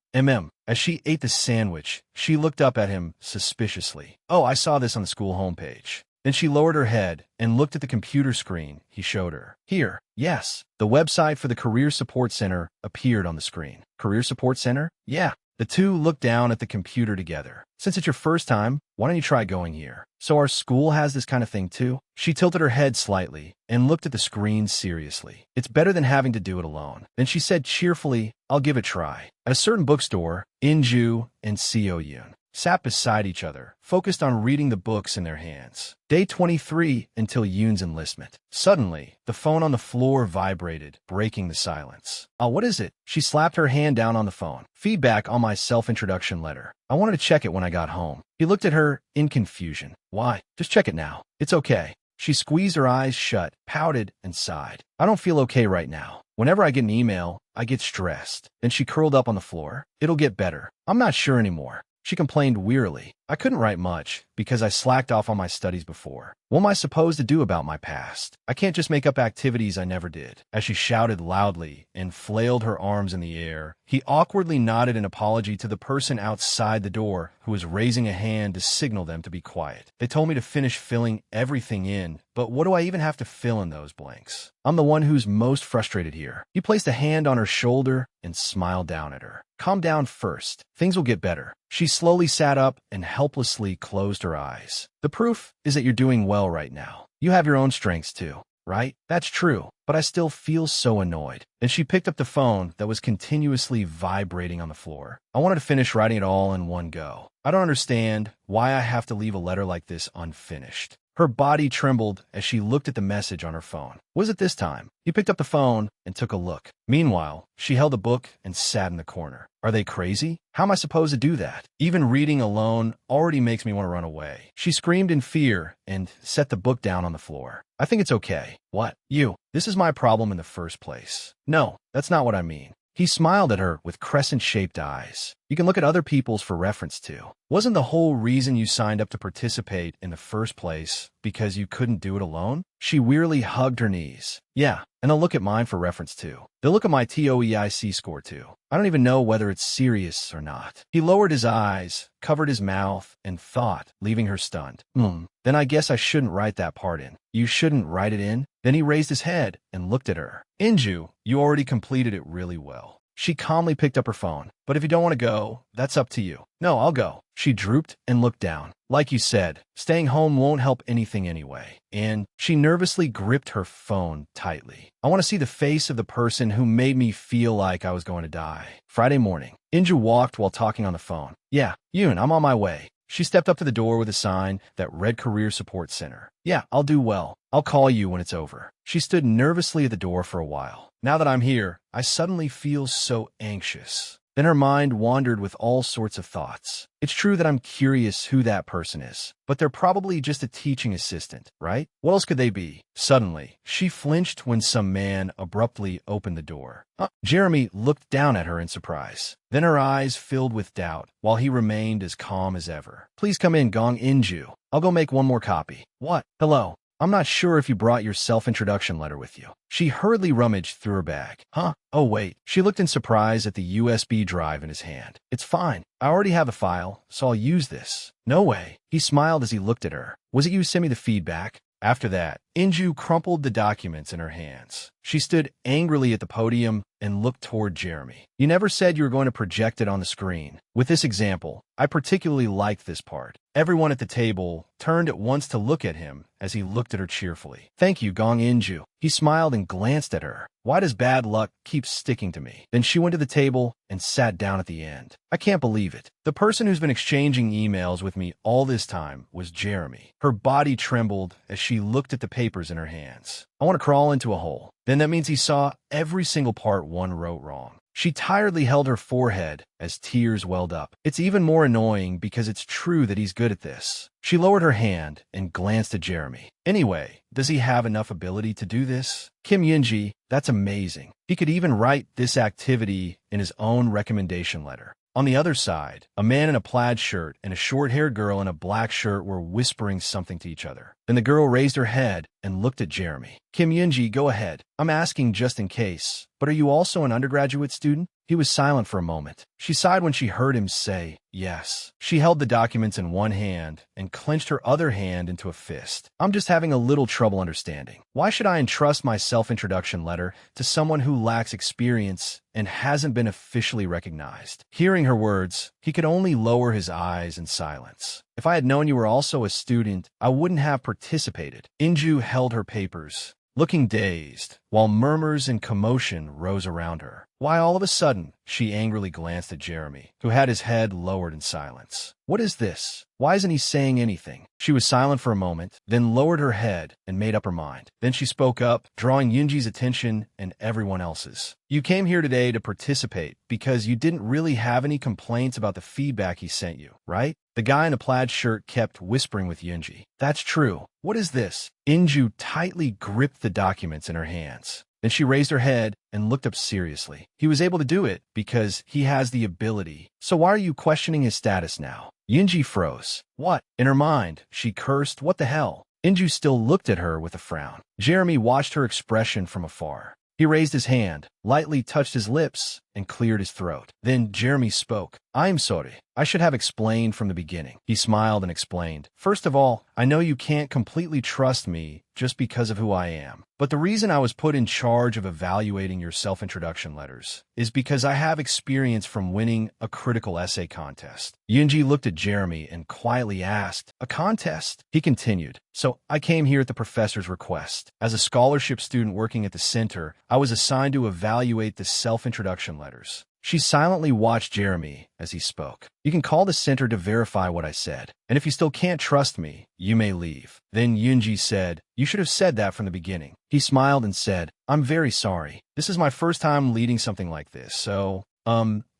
As she ate the sandwich, she looked up at him suspiciously. Oh, I saw this on the school homepage. Then she lowered her head and looked at the computer screen he showed her. Here, yes, the website for the Career Support Center appeared on the screen. Career Support Center? Yeah. The two looked down at the computer together. Since it's your first time, why don't you try going here? So our school has this kind of thing too? She tilted her head slightly and looked at the screen seriously. It's better than having to do it alone. Then she said cheerfully, I'll give it a try. At a certain bookstore, Inju and Seo Yoon sat beside each other, focused on reading the books in their hands. Day 23 until Yoon's enlistment. Suddenly, the phone on the floor vibrated, breaking the silence. Oh, what is it? She slapped her hand down on the phone. Feedback on my self-introduction letter. I wanted to check it when I got home. He looked at her in confusion. Why? Just check it now. It's okay. She squeezed her eyes shut, pouted, and sighed. I don't feel okay right now. Whenever I get an email, I get stressed. Then she curled up on the floor. It'll get better. I'm not sure anymore. She complained wearily. I couldn't write much because I slacked off on my studies before. What am I supposed to do about my past? I can't just make up activities I never did. As she shouted loudly and flailed her arms in the air, he awkwardly nodded an apology to the person outside the door who was raising a hand to signal them to be quiet. They told me to finish filling everything in, but what do I even have to fill in those blanks? I'm the one who's most frustrated here. He placed a hand on her shoulder and smiled down at her. Calm down first. Things will get better. She slowly sat up and helplessly closed her eyes. The proof is that you're doing well right now. You have your own strengths too, right? That's true, but I still feel so annoyed. Then she picked up the phone that was continuously vibrating on the floor. I wanted to finish writing it all in one go. I don't understand why I have to leave a letter like this unfinished. Her body trembled as she looked at the message on her phone. Was it this time? He picked up the phone and took a look. Meanwhile, she held the book and sat in the corner. Are they crazy? How am I supposed to do that? Even reading alone already makes me want to run away. She screamed in fear and set the book down on the floor. I think it's okay. What? You. This is my problem in the first place. No, that's not what I mean. He smiled at her with crescent-shaped eyes. You can look at other people's for reference too. Wasn't the whole reason you signed up to participate in the first place because you couldn't do it alone? She wearily hugged her knees. Yeah, and they'll look at mine for reference too. They'll look at my TOEIC score too. I don't even know whether it's serious or not. He lowered his eyes, covered his mouth, and thought, leaving her stunned. Then I guess I shouldn't write that part in. You shouldn't write it in? Then he raised his head and looked at her. Inju, you already completed it really well. She calmly picked up her phone. But if you don't want to go, that's up to you. No, I'll go. She drooped and looked down. Like you said, staying home won't help anything anyway. And she nervously gripped her phone tightly. I want to see the face of the person who made me feel like I was going to die. Friday morning. Inju walked while talking on the phone. Yeah, Yoon, I'm on my way. She stepped up to the door with a sign that read Career Support Center. Yeah, I'll do well. I'll call you when it's over. She stood nervously at the door for a while. Now that I'm here, I suddenly feel so anxious. Then her mind wandered with all sorts of thoughts. It's true that I'm curious who that person is, but they're probably just a teaching assistant, right? What else could they be? Suddenly, she flinched when some man abruptly opened the door. Jeremy looked down at her in surprise. Then her eyes filled with doubt, while he remained as calm as ever. Please come in, Gong Inju. I'll go make one more copy. What? Hello. I'm not sure if you brought your self-introduction letter with you. She hurriedly rummaged through her bag. Huh? Oh, wait. She looked in surprise at the USB drive in his hand. It's fine. I already have a file, so I'll use this. No way. He smiled as he looked at her. Was it you who sent me the feedback? After that, Inju crumpled the documents in her hands. She stood angrily at the podium and looked toward Jeremy. You never said you were going to project it on the screen. With this example, I particularly liked this part. Everyone at the table turned at once to look at him as he looked at her cheerfully. Thank you, Gong Inju. He smiled and glanced at her. Why does bad luck keep sticking to me? Then she went to the table and sat down at the end. I can't believe it. The person who's been exchanging emails with me all this time was Jeremy. Her body trembled as she looked at the papers in her hands. I want to crawl into a hole. Then that means he saw every single part one wrote wrong. She tiredly held her forehead as tears welled up. It's even more annoying because it's true that he's good at this. She lowered her hand and glanced at Jeremy. Anyway, does he have enough ability to do this? Kim Yunji, that's amazing. He could even write this activity in his own recommendation letter. On the other side, a man in a plaid shirt and a short-haired girl in a black shirt were whispering something to each other. Then the girl raised her head and looked at Jeremy. Kim Yunji, go ahead. I'm asking just in case. But are you also an undergraduate student? He was silent for a moment. She sighed when she heard him say, yes. She held the documents in one hand and clenched her other hand into a fist. I'm just having a little trouble understanding. Why should I entrust my self-introduction letter to someone who lacks experience and hasn't been officially recognized? Hearing her words, he could only lower his eyes in silence. If I had known you were also a student, I wouldn't have participated. Inju held her papers, looking dazed, while murmurs and commotion rose around her. Why all of a sudden, she angrily glanced at Jeremy, who had his head lowered in silence. What is this? Why isn't he saying anything? She was silent for a moment, then lowered her head and made up her mind. Then she spoke up, drawing Yunji's attention and everyone else's. You came here today to participate because you didn't really have any complaints about the feedback he sent you, right? The guy in a plaid shirt kept whispering with Yunji. That's true. What is this? Inju tightly gripped the documents in her hands. Then she raised her head and looked up seriously. He was able to do it because he has the ability. So why are you questioning his status now? Yunji froze. What? In her mind, she cursed, what the hell? Inju still looked at her with a frown. Jeremy watched her expression from afar. He raised his hand, lightly touched his lips, and cleared his throat. Then Jeremy spoke. I'm sorry. I should have explained from the beginning. He smiled and explained. First of all, I know you can't completely trust me just because of who I am. But the reason I was put in charge of evaluating your self-introduction letters is because I have experience from winning a critical essay contest. Yunji looked at Jeremy and quietly asked, a contest? He continued, so I came here at the professor's request. As a scholarship student working at the center, I was assigned to evaluate the self-introduction letters. She silently watched Jeremy as he spoke. You can call the center to verify what I said, and if you still can't trust me, you may leave. Then Yunji said, you should have said that from the beginning. He smiled and said, I'm very sorry. This is my first time leading something like this, so...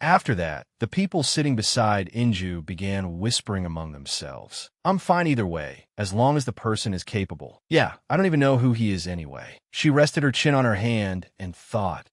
After that, the people sitting beside Inju began whispering among themselves. I'm fine either way, as long as the person is capable. Yeah, I don't even know who he is anyway. She rested her chin on her hand and thought,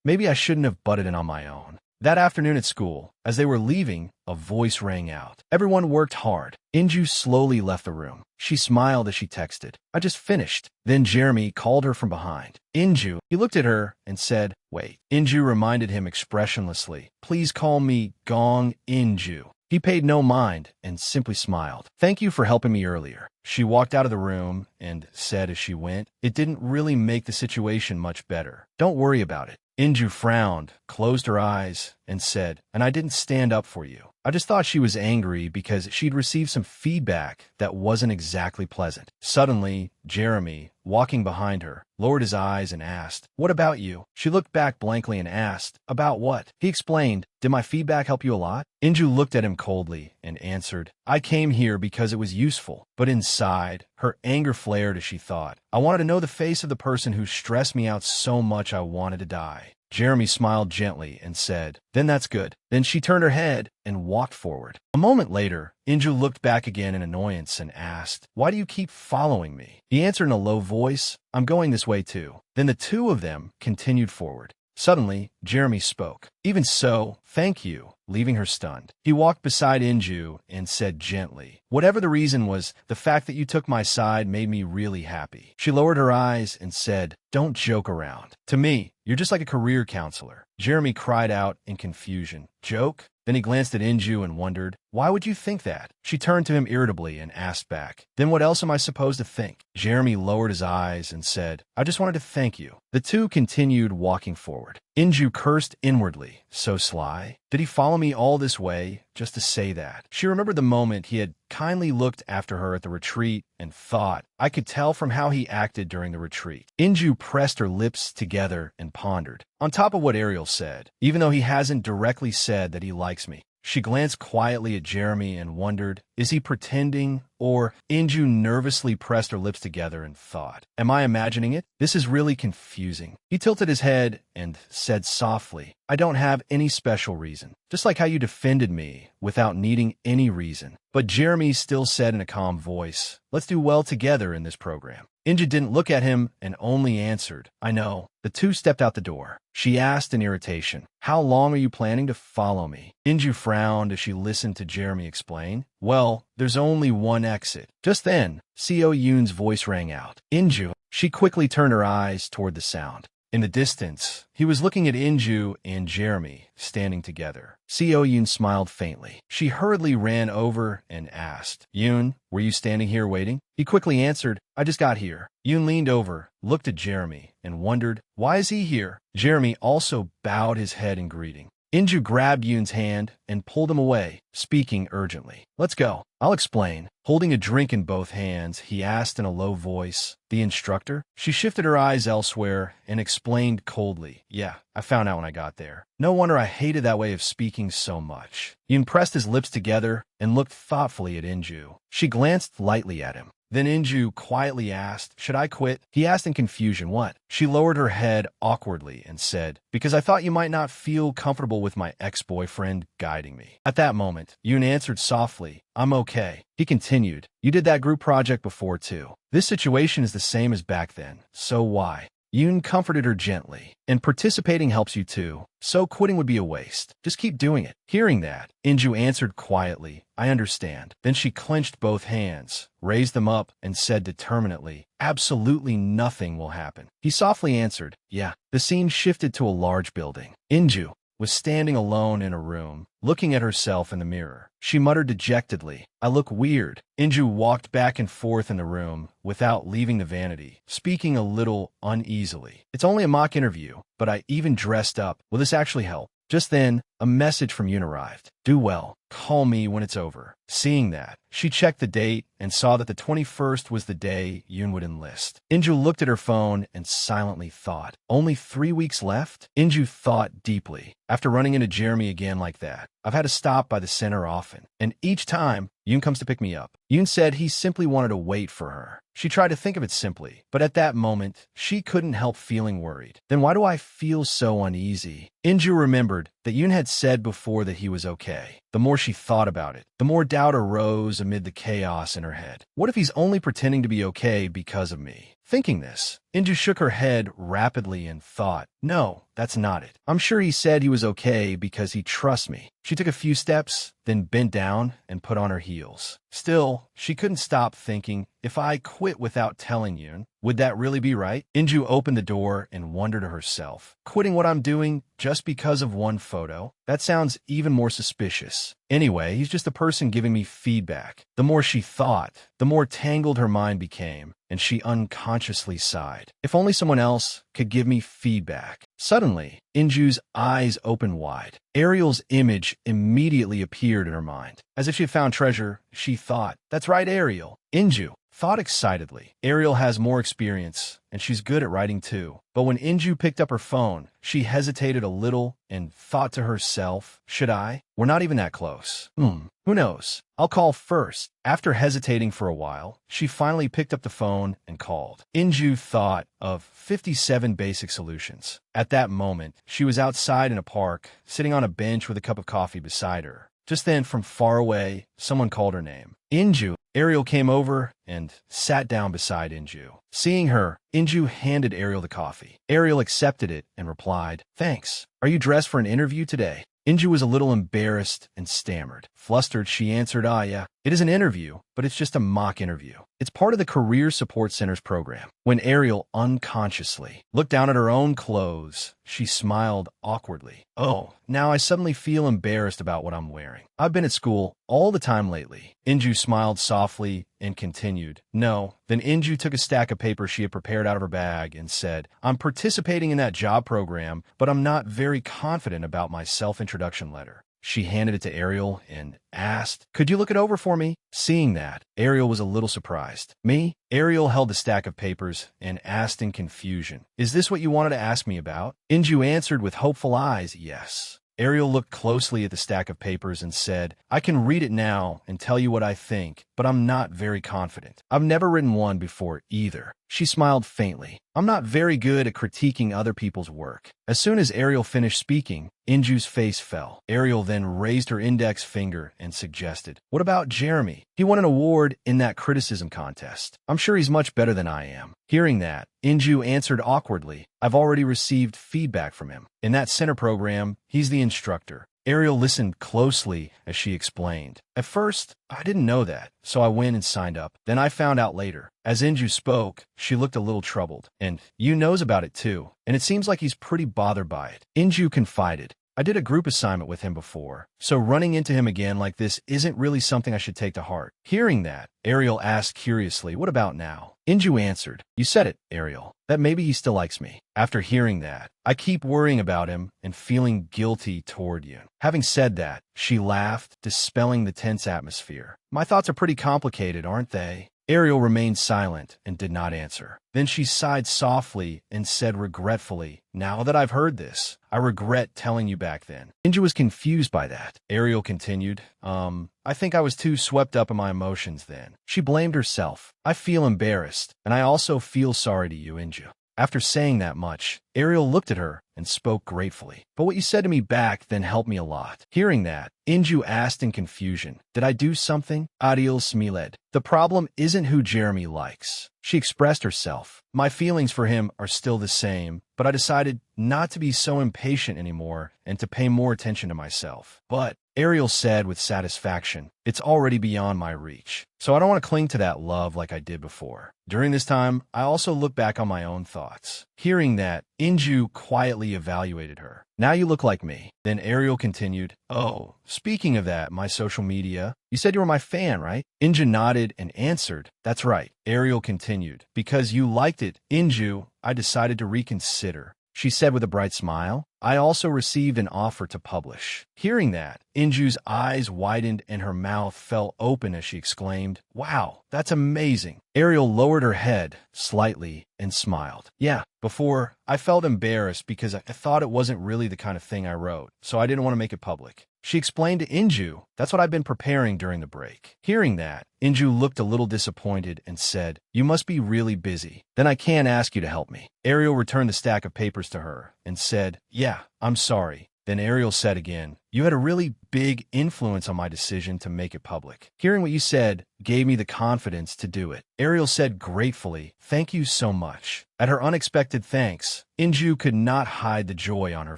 maybe I shouldn't have butted in on my own. That afternoon at school, as they were leaving, a voice rang out. Everyone worked hard. Inju slowly left the room. She smiled as she texted, I just finished. Then Jeremy called her from behind. Inju. He looked at her and said, wait. Inju reminded him expressionlessly, please call me Gong Inju. He paid no mind and simply smiled. Thank you for helping me earlier. She walked out of the room and said as she went, it didn't really make the situation much better. Don't worry about it. Inju frowned, closed her eyes, and said, and I didn't stand up for you. I I just thought she was angry because she'd received some feedback that wasn't exactly pleasant. Suddenly, Jeremy, walking behind her, lowered his eyes and asked, "What about you?" She looked back blankly and asked, "About what?" He explained, "Did my feedback help you a lot?" Inju looked at him coldly and answered, "I came here because it was useful." But inside, her anger flared as she thought, "I wanted to know the face of the person who stressed me out so much I wanted to die." Jeremy smiled gently and said, "Then that's good." Then she turned her head and walked forward. A moment later, Inju looked back again in annoyance and asked, "Why do you keep following me?" He answered in a low voice, "I'm going this way too." Then the two of them continued forward. Suddenly, Jeremy spoke. "Even so, thank you," leaving her stunned. He walked beside Inju and said gently, "Whatever the reason was, the fact that you took my side made me really happy." She lowered her eyes and said, "Don't joke around. To me, you're just like a career counselor." Jeremy cried out in confusion, "Joke?" Then he glanced at Inju and wondered, "Why would you think that?" She turned to him irritably and asked back, "Then what else am I supposed to think?" Jeremy lowered his eyes and said, "I just wanted to thank you." The two continued walking forward. Inju cursed inwardly, so sly. Did he follow me all this way just to say that? She remembered the moment he had kindly looked after her at the retreat and thought, I could tell from how he acted during the retreat. Inju pressed her lips together and pondered. On top of what Ariel said, even though he hasn't directly said that he likes me, she glanced quietly at Jeremy and wondered, is he pretending? Or Inju nervously pressed her lips together and thought, am I imagining it? This is really confusing. He tilted his head and said softly, I don't have any special reason. Just like how you defended me without needing any reason. But Jeremy still said in a calm voice, let's do well together in this program. Inju didn't look at him and only answered, I know. The two stepped out the door. She asked in irritation, how long are you planning to follow me? Inju frowned as she listened to Jeremy explain. Well, there's only one exit. Just then, Seo Yoon's voice rang out. Inju. She quickly turned her eyes toward the sound. In the distance, he was looking at Inju and Jeremy standing together. Seo Yoon smiled faintly. She hurriedly ran over and asked, Yoon, were you standing here waiting? He quickly answered, I just got here. Yoon leaned over, looked at Jeremy, and wondered, why is he here? Jeremy also bowed his head in greeting. Inju grabbed Yoon's hand and pulled him away, speaking urgently. Let's go. I'll explain. Holding a drink in both hands, he asked in a low voice, the instructor? She shifted her eyes elsewhere and explained coldly, yeah, I found out when I got there. No wonder I hated that way of speaking so much. Yoon pressed his lips together and looked thoughtfully at Inju. She glanced lightly at him. Then Inju quietly asked, should I quit? He asked in confusion, what? She lowered her head awkwardly and said, because I thought you might not feel comfortable with my ex-boyfriend guiding me. At that moment, Yoon answered softly, I'm okay. He continued, you did that group project before too. This situation is the same as back then, so why? Yoon comforted her gently, and participating helps you too, so quitting would be a waste. Just keep doing it. Hearing that, Inju answered quietly, I understand. Then she clenched both hands, raised them up, and said determinedly, absolutely nothing will happen. He softly answered, yeah. The scene shifted to a large building. Inju was standing alone in a room, looking at herself in the mirror. She muttered dejectedly, I look weird. Inju walked back and forth in the room without leaving the vanity, speaking a little uneasily. It's only a mock interview, but I even dressed up. Will this actually help? Just then, a message from Yoon arrived. Do well. Call me when it's over. Seeing that, she checked the date and saw that the 21st was the day Yoon would enlist. Inju looked at her phone and silently thought, only 3 weeks left? Inju thought deeply. After running into Jeremy again like that, I've had to stop by the center often, and each time, Yoon comes to pick me up. Yoon said he simply wanted to wait for her. She tried to think of it simply, but at that moment, she couldn't help feeling worried. Then why do I feel so uneasy? Inju remembered that Yoon had said before that he was okay. The more she thought about it, the more doubt arose amid the chaos in her head. What if he's only pretending to be okay because of me? Thinking this, Inju shook her head rapidly and thought, no, that's not it. I'm sure he said he was okay because he trusts me. She took a few steps, then bent down and put on her heels. Still, she couldn't stop thinking, if I quit without telling Yoon, would that really be right? Inju opened the door and wondered to herself, quitting what I'm doing just because of one photo? That sounds even more suspicious. Anyway, he's just a person giving me feedback. The more she thought, the more tangled her mind became, and she unconsciously sighed. If only someone else could give me feedback. Suddenly, Inju's eyes opened wide. Ariel's image immediately appeared in her mind. As if she had found treasure, she thought, "That's right, Ariel." Inju thought excitedly. Ariel has more experience, and she's good at writing too. But when Inju picked up her phone, she hesitated a little and thought to herself, "Should I? We're not even that close. Who knows? I'll call first." After hesitating for a while, she finally picked up the phone and called. Inju thought of 57 basic solutions. At that moment, she was outside in a park, sitting on a bench with a cup of coffee beside her. Just then, from far away, someone called her name. Inju. Ariel came over and sat down beside Inju. Seeing her, Inju handed Ariel the coffee. Ariel accepted it and replied, "Thanks. Are you dressed for an interview today?" Inju was a little embarrassed and stammered. Flustered, she answered, "Yeah, it is an interview, but it's just a mock interview. It's part of the Career Support Center's program." When Ariel unconsciously looked down at her own clothes, she smiled awkwardly. "Oh, now I suddenly feel embarrassed about what I'm wearing. I've been at school all the time lately." Inju smiled softly and continued, "No." Then Inju took a stack of papers she had prepared out of her bag and said, "I'm participating in that job program, but I'm not very confident about my self-introduction letter." She handed it to Ariel and asked, "Could you look it over for me?" Seeing that, Ariel was a little surprised. "Me?" Ariel held the stack of papers and asked in confusion, "Is this what you wanted to ask me about?" Inju answered with hopeful eyes, "Yes." Ariel looked closely at the stack of papers and said, "I can read it now and tell you what I think, but I'm not very confident. I've never written one before either." She smiled faintly. "I'm not very good at critiquing other people's work." As soon as Ariel finished speaking, Inju's face fell. Ariel then raised her index finger and suggested, "What about Jeremy? He won an award in that criticism contest. I'm sure he's much better than I am." Hearing that, Inju answered awkwardly, "I've already received feedback from him. In that center program, he's the instructor." Ariel listened closely as she explained. "At first, I didn't know that, so I went and signed up. Then I found out later." As Inju spoke, she looked a little troubled. "And you knows about it too, and it seems like he's pretty bothered by it." Inju confided, "I did a group assignment with him before, so running into him again like this isn't really something I should take to heart." Hearing that, Ariel asked curiously, "What about now?" Inju answered, "You said it, Ariel, that maybe he still likes me." After hearing that, "I keep worrying about him and feeling guilty toward you." Having said that, she laughed, dispelling the tense atmosphere. "My thoughts are pretty complicated, aren't they?" Ariel remained silent and did not answer. Then she sighed softly and said regretfully, "Now that I've heard this, I regret telling you back then." Inju was confused by that. Ariel continued, I think I was too swept up in my emotions then." She blamed herself. "I feel embarrassed, and I also feel sorry to you, Inju." After saying that much, Ariel looked at her and spoke gratefully. "But what you said to me back then helped me a lot." Hearing that, Inju asked in confusion, "Did I do something?" Ariel smiled. "The problem isn't who Jeremy likes." She expressed herself. "My feelings for him are still the same, but I decided not to be so impatient anymore and to pay more attention to myself." But, Ariel said with satisfaction, "It's already beyond my reach, so I don't want to cling to that love like I did before." During this time, I also looked back on my own thoughts. Hearing that, Inju quietly evaluated her. "Now you look like me." Then Ariel continued, "Oh, speaking of that, my social media, you said you were my fan, right?" Inju nodded and answered, "That's right." Ariel continued, "Because you liked it, Inju, I decided to reconsider." She said with a bright smile, "I also received an offer to publish." Hearing that, Inju's eyes widened and her mouth fell open as she exclaimed, "Wow, that's amazing." Ariel lowered her head slightly and smiled. "Yeah, before, I felt embarrassed because I thought it wasn't really the kind of thing I wrote, so I didn't want to make it public." She explained to Inju, "That's what I've been preparing during the break." Hearing that, Inju looked a little disappointed and said, "You must be really busy. Then I can't ask you to help me." Ariel returned the stack of papers to her and said, "Yeah, I'm sorry." Then Ariel said again, "You had a really big influence on my decision to make it public. Hearing what you said gave me the confidence to do it." Ariel said gratefully, "Thank you so much." At her unexpected thanks, Inju could not hide the joy on her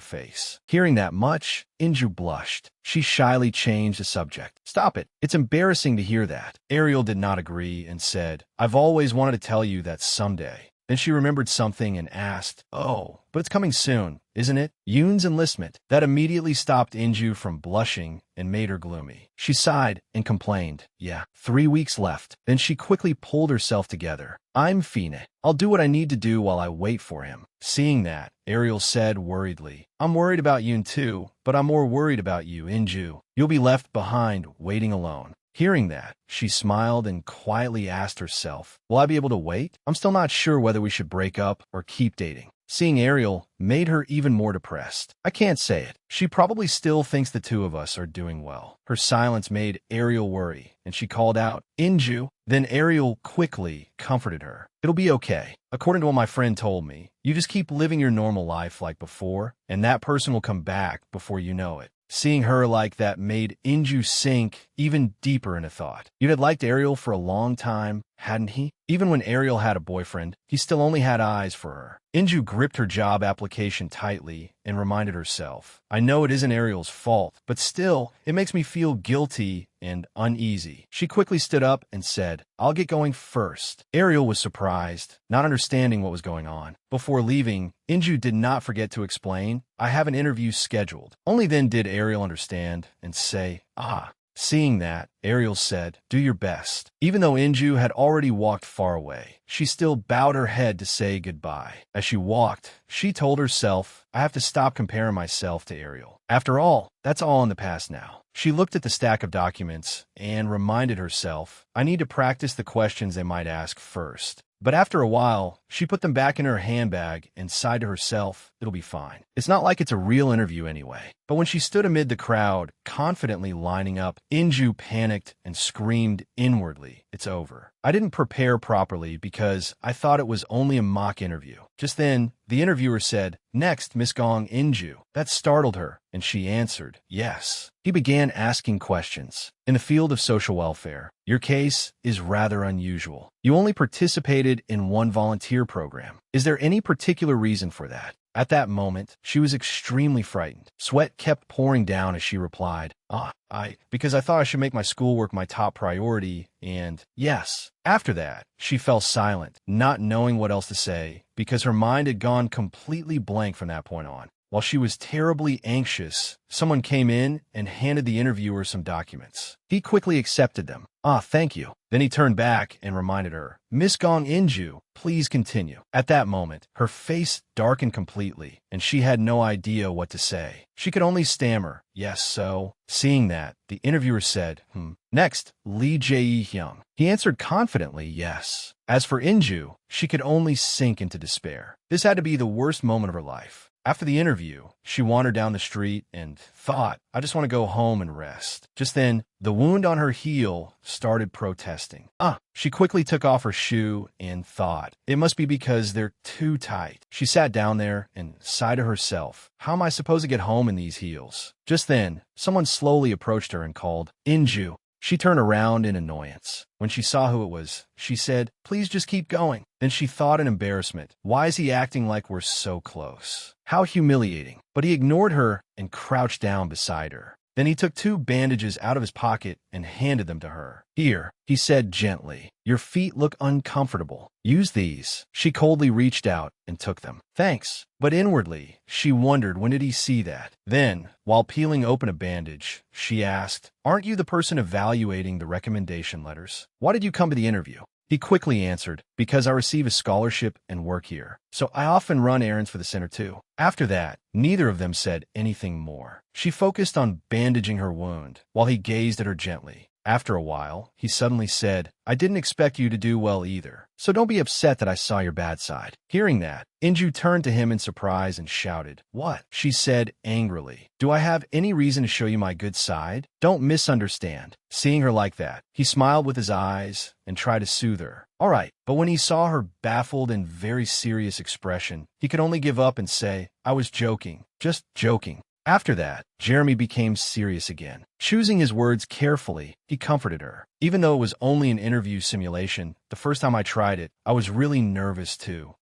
face. Hearing that much, Inju blushed. She shyly changed the subject. "Stop it. It's embarrassing to hear that." Ariel did not agree and said, "I've always wanted to tell you that someday Then she remembered something and asked, "Oh, but it's coming soon, isn't it?" Yoon's enlistment. That immediately stopped Inju from blushing and made her gloomy. She sighed and complained, "Yeah, 3 weeks left." Then she quickly pulled herself together. "I'm Fine. I'll do what I need to do while I wait for him." Seeing that, Ariel said worriedly, "I'm worried about Yoon too, but I'm more worried about you, Inju. You'll be left behind, waiting alone." Hearing that, she smiled and quietly asked herself, "Will I be able to wait? I'm still not sure whether we should break up or keep dating." Seeing Ariel made her even more depressed. "I can't say it. She probably still thinks the two of us are doing well." Her silence made Ariel worry, and she called out, "Inju." Then Ariel quickly comforted her. "It'll be okay. According to what my friend told me, you just keep living your normal life like before, and that person will come back before you know it." Seeing her like that made Inju sink even deeper into thought. You'd had liked Ariel for a long time, hadn't he? Even when Ariel had a boyfriend, he still only had eyes for her. Inju gripped her job application tightly and reminded herself, "I know it isn't Ariel's fault, but still, it makes me feel guilty and uneasy." She quickly stood up and said, "I'll get going first." Ariel was surprised, not understanding what was going on. Before leaving, Inju did not forget to explain, "I have an interview scheduled." Only then did Ariel understand and say, "Ah." Seeing that, Ariel said, "Do your best." Even though Inju had already walked far away, she still bowed her head to say goodbye. As she walked, she told herself, "I have to stop comparing myself to Ariel. After all, that's all in the past now." She looked at the stack of documents and reminded herself, "I need to practice the questions they might ask first." But after a while, she put them back in her handbag and sighed to herself, "It'll be fine. It's not like it's a real interview anyway." But when she stood amid the crowd, confidently lining up, Inju panicked and screamed inwardly, "It's over. I didn't prepare properly because I thought it was only a mock interview." Just then, the interviewer said, "Next, Miss Gong Inju." That startled her, and she answered, "Yes." He began asking questions. "In the field of social welfare, your case is rather unusual. You only participated in one volunteer program. Is there any particular reason for that?" At that moment, she was extremely frightened. Sweat kept pouring down as she replied, because I thought I should make my schoolwork my top priority, and yes." After that, she fell silent, not knowing what else to say, because her mind had gone completely blank from that point on. While she was terribly anxious, someone came in and handed the interviewer some documents. He quickly accepted them. "Thank you." Then he turned back and reminded her, "Miss Gong Inju, please continue." At that moment, her face darkened completely, and she had no idea what to say. She could only stammer, "Yes, so." Seeing that, the interviewer said, "Next, Lee Jae-hyung." He answered confidently, "Yes." As for Inju, she could only sink into despair. This had to be the worst moment of her life. After the interview, she wandered down the street and thought, "I just want to go home and rest." Just then, the wound on her heel started protesting. She quickly took off her shoe and thought, "It must be because they're too tight." She sat down there and sighed to herself, "How am I supposed to get home in these heels?" Just then, someone slowly approached her and called, "Inju." She turned around in annoyance. When she saw who it was, she said, "Please just keep going." Then she thought in embarrassment, "Why is he acting like we're so close? How humiliating." But he ignored her and crouched down beside her. Then he took 2 bandages out of his pocket and handed them to her. "Here," he said gently. "Your feet look uncomfortable. Use these." She coldly reached out and took them. "Thanks." But inwardly, she wondered, when did he see that? Then, while peeling open a bandage, she asked, "Aren't you the person evaluating the recommendation letters? Why did you come to the interview?" He quickly answered, "Because I receive a scholarship and work here. So I often run errands for the center too." After that, neither of them said anything more. She focused on bandaging her wound, while he gazed at her gently. After a while, he suddenly said, "I didn't expect you to do well either, so don't be upset that I saw your bad side." Hearing that, Inju turned to him in surprise and shouted, "What?" She said angrily, "Do I have any reason to show you my good side? Don't misunderstand." Seeing her like that, he smiled with his eyes and tried to soothe her. "All right." But when he saw her baffled and very serious expression, he could only give up and say, "I was joking, just joking." After that, Jeremy became serious again. Choosing his words carefully, he comforted her. "Even though it was only an interview simulation, the first time I tried it, I was really nervous too.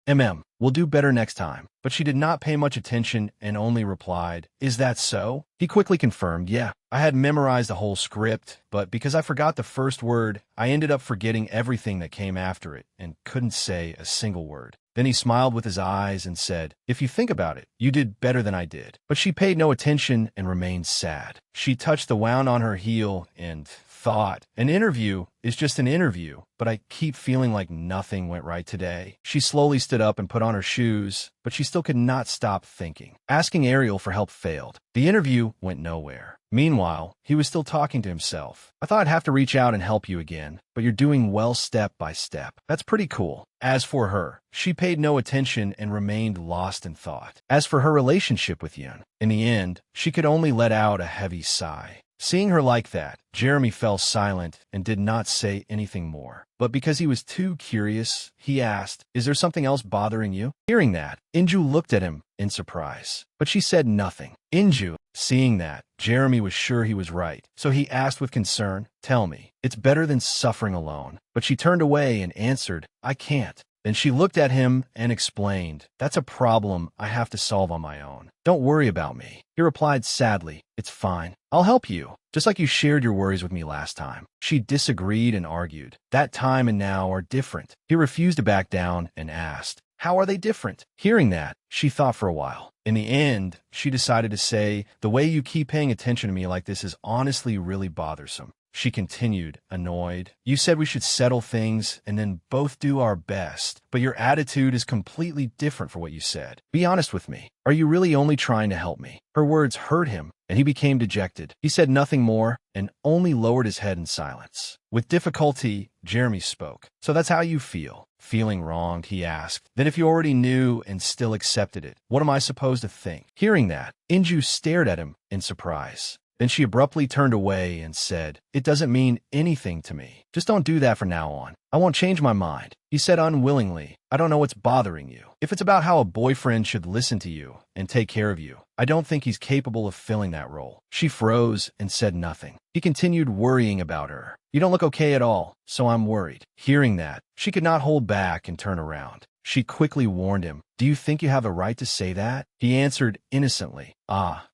We'll do better next time." But she did not pay much attention and only replied, "Is that so?" He quickly confirmed, "Yeah, I had memorized the whole script, but because I forgot the first word, I ended up forgetting everything that came after it and couldn't say a single word." Then he smiled with his eyes and said, "If you think about it, you did better than I did." But she paid no attention and remained sad. She touched the wound on her heel and thought, an interview is just an interview, but I keep feeling like nothing went right today. She slowly stood up and put on her shoes, but she still could not stop thinking. Asking Ariel for help failed. The interview went nowhere. Meanwhile, he was still talking to himself. "I thought I'd have to reach out and help you again, but you're doing well step by step. That's pretty cool." As for her, she paid no attention and remained lost in thought. As for her relationship with Yun, in the end, she could only let out a heavy sigh. Seeing her like that, Jeremy fell silent and did not say anything more. But because he was too curious, he asked, "Is there something else bothering you?" Hearing that, Inju looked at him in surprise, but she said nothing. Inju, seeing that, Jeremy was sure he was right, so he asked with concern, "Tell me, it's better than suffering alone." But she turned away and answered, "I can't." Then she looked at him and explained, "That's a problem I have to solve on my own. Don't worry about me." He replied sadly, "It's fine. I'll help you, just like you shared your worries with me last time." She disagreed and argued. That time and now are different. He refused to back down and asked, "How are they different?" Hearing that, she thought for a while. In the end, she decided to say, "The way you keep paying attention to me like this is honestly really bothersome." She continued, annoyed. "You said we should settle things and then both do our best, but your attitude is completely different for what you said. Be honest with me. Are you really only trying to help me?" Her words hurt him, and he became dejected. He said nothing more and only lowered his head in silence. With difficulty, Jeremy spoke. "So that's how you feel?" Feeling wronged, he asked. "Then if you already knew and still accepted it, what am I supposed to think?" Hearing that, Inju stared at him in surprise. Then she abruptly turned away and said, "It doesn't mean anything to me. Just don't do that from now on. I won't change my mind." He said unwillingly, "I don't know what's bothering you. If it's about how a boyfriend should listen to you and take care of you, I don't think he's capable of filling that role." She froze and said nothing. He continued worrying about her. "You don't look okay at all, so I'm worried." Hearing that, she could not hold back and turn around. She quickly warned him, "Do you think you have a right to say that?" He answered innocently,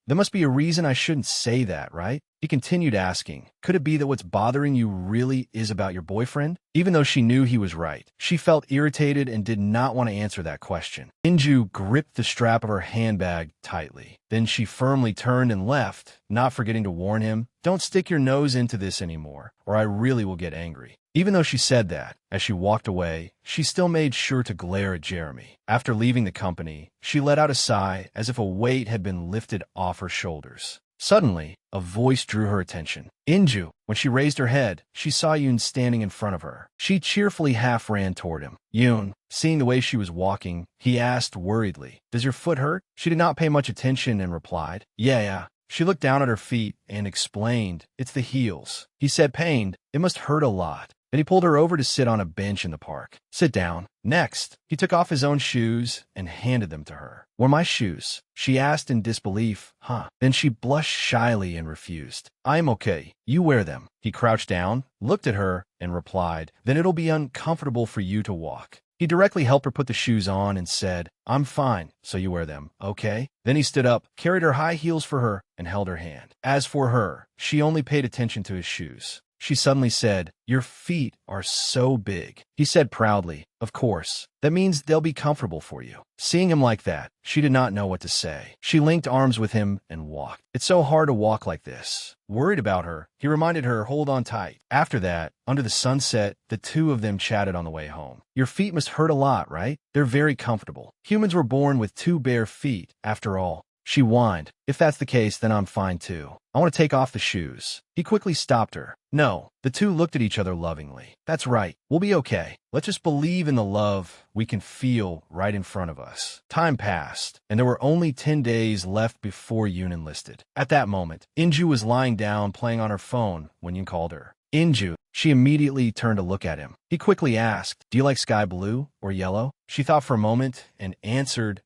There must be a reason I shouldn't say that, right?" He continued asking, "Could it be that what's bothering you really is about your boyfriend?" Even though she knew he was right, she felt irritated and did not want to answer that question. Inju gripped the strap of her handbag tightly. Then she firmly turned and left, not forgetting to warn him, "Don't stick your nose into this anymore, or I really will get angry." Even though she said that, as she walked away, she still made sure to glare at Jeremy. After leaving the company, she let out a sigh as if a weight had been lifted off her shoulders. Suddenly, a voice drew her attention. Inju. When she raised her head, she saw Yoon standing in front of her. She cheerfully half ran toward him. Yoon, seeing the way she was walking, he asked worriedly, "Does your foot hurt?" She did not pay much attention and replied, Yeah. She looked down at her feet and explained, "It's the heels." He said, pained, "It must hurt a lot." Then he pulled her over to sit on a bench in the park. "Sit down." Next, he took off his own shoes and handed them to her. "Were my shoes?" she asked in disbelief. Then she blushed shyly and refused. "I'm okay. You wear them." He crouched down, looked at her, and replied, "Then it'll be uncomfortable for you to walk." He directly helped her put the shoes on and said, "I'm fine, so you wear them, okay?" Then he stood up, carried her high heels for her, and held her hand. As for her, she only paid attention to his shoes. She suddenly said, "Your feet are so big." He said proudly, "Of course. That means they'll be comfortable for you." Seeing him like that, she did not know what to say. She linked arms with him and walked. "It's so hard to walk like this." Worried about her, he reminded her, "Hold on tight." After that, under the sunset, the two of them chatted on the way home. "Your feet must hurt a lot, right? They're very comfortable. Humans were born with 2 bare feet, after all." She whined, "If that's the case, then I'm fine too. I want to take off the shoes." He quickly stopped her. "No." The two looked at each other lovingly. "That's right. We'll be okay. Let's just believe in the love we can feel right in front of us." Time passed, and there were only 10 days left before Yoon enlisted. At that moment, Inju was lying down playing on her phone when Yoon called her. "Inju." She immediately turned to look at him. He quickly asked, "Do you like sky blue or yellow?" She thought for a moment and answered,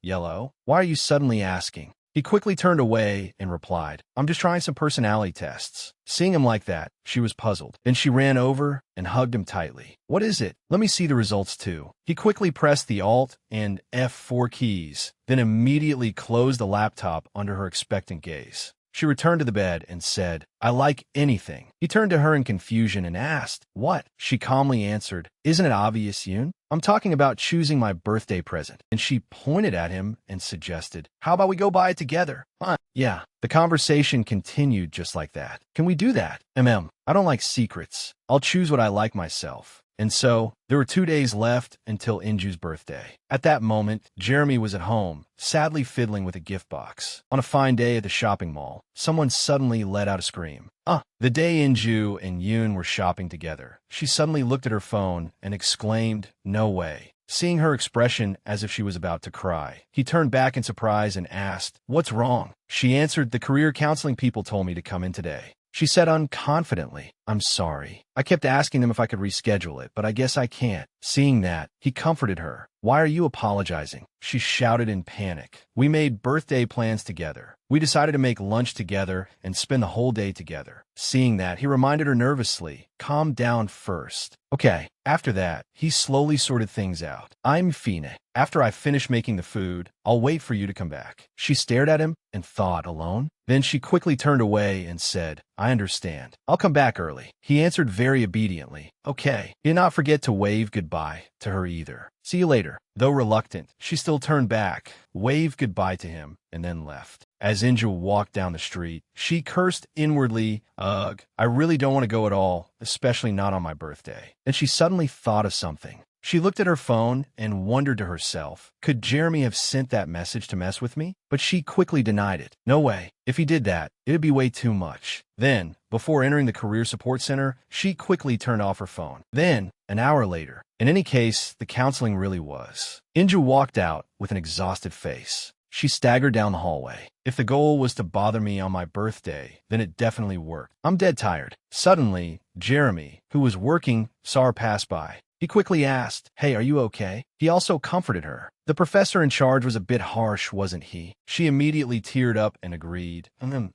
Yellow. "Why are you suddenly asking?" He quickly turned away and replied, "I'm just trying some personality tests." Seeing him like that, she was puzzled. Then she ran over and hugged him tightly. "What is it? Let me see the results too." He quickly pressed the Alt and F4 keys, then immediately closed the laptop under her expectant gaze. She returned to the bed and said, "I like anything." He turned to her in confusion and asked, "What?" She calmly answered, "Isn't it obvious, Yoon?" I'm talking about choosing my birthday present. And she pointed at him and suggested, how about we go buy it together? Fine. Yeah. The conversation continued just like that. Can we do that? I don't like secrets. I'll choose what I like myself. And so, there were 2 days left until Inju's birthday. At that moment, Jeremy was at home, sadly fiddling with a gift box. On a fine day at the shopping mall, someone suddenly let out a scream. The day Inju and Yoon were shopping together, she suddenly looked at her phone and exclaimed, "No way." Seeing her expression as if she was about to cry, he turned back in surprise and asked, "What's wrong?" She answered, "The career counseling people told me to come in today." She said unconfidently, "I'm sorry. I kept asking them if I could reschedule it, but I guess I can't." Seeing that, he comforted her. "Why are you apologizing?" She shouted in panic. "We made birthday plans together. We decided to make lunch together and spend the whole day together." Seeing that, he reminded her nervously, "Calm down first." Okay. After that, he slowly sorted things out. "I'm Fine. After I finish making the food, I'll wait for you to come back." She stared at him and thought, alone? Then she quickly turned away and said, "I understand. I'll come back early." He answered very obediently, "Okay." He did not forget to wave goodbye to her either. "See you later." Though reluctant, she still turned back, waved goodbye to him, and then left. As Inja walked down the street, she cursed inwardly, "Ugh, I really don't want to go at all, especially not on my birthday." Then she suddenly thought of something. She looked at her phone and wondered to herself, could Jeremy have sent that message to mess with me? But she quickly denied it. No way. If he did that, it'd be way too much. Then, before entering the career support center, she quickly turned off her phone. Then, an hour later, in any case, the counseling really was. Inju walked out with an exhausted face. She staggered down the hallway. If the goal was to bother me on my birthday, then it definitely worked. I'm dead tired. Suddenly, Jeremy, who was working, saw her pass by. He quickly asked, "Hey, are you okay?" He also comforted her. The professor in charge was a bit harsh, wasn't he? She immediately teared up and agreed.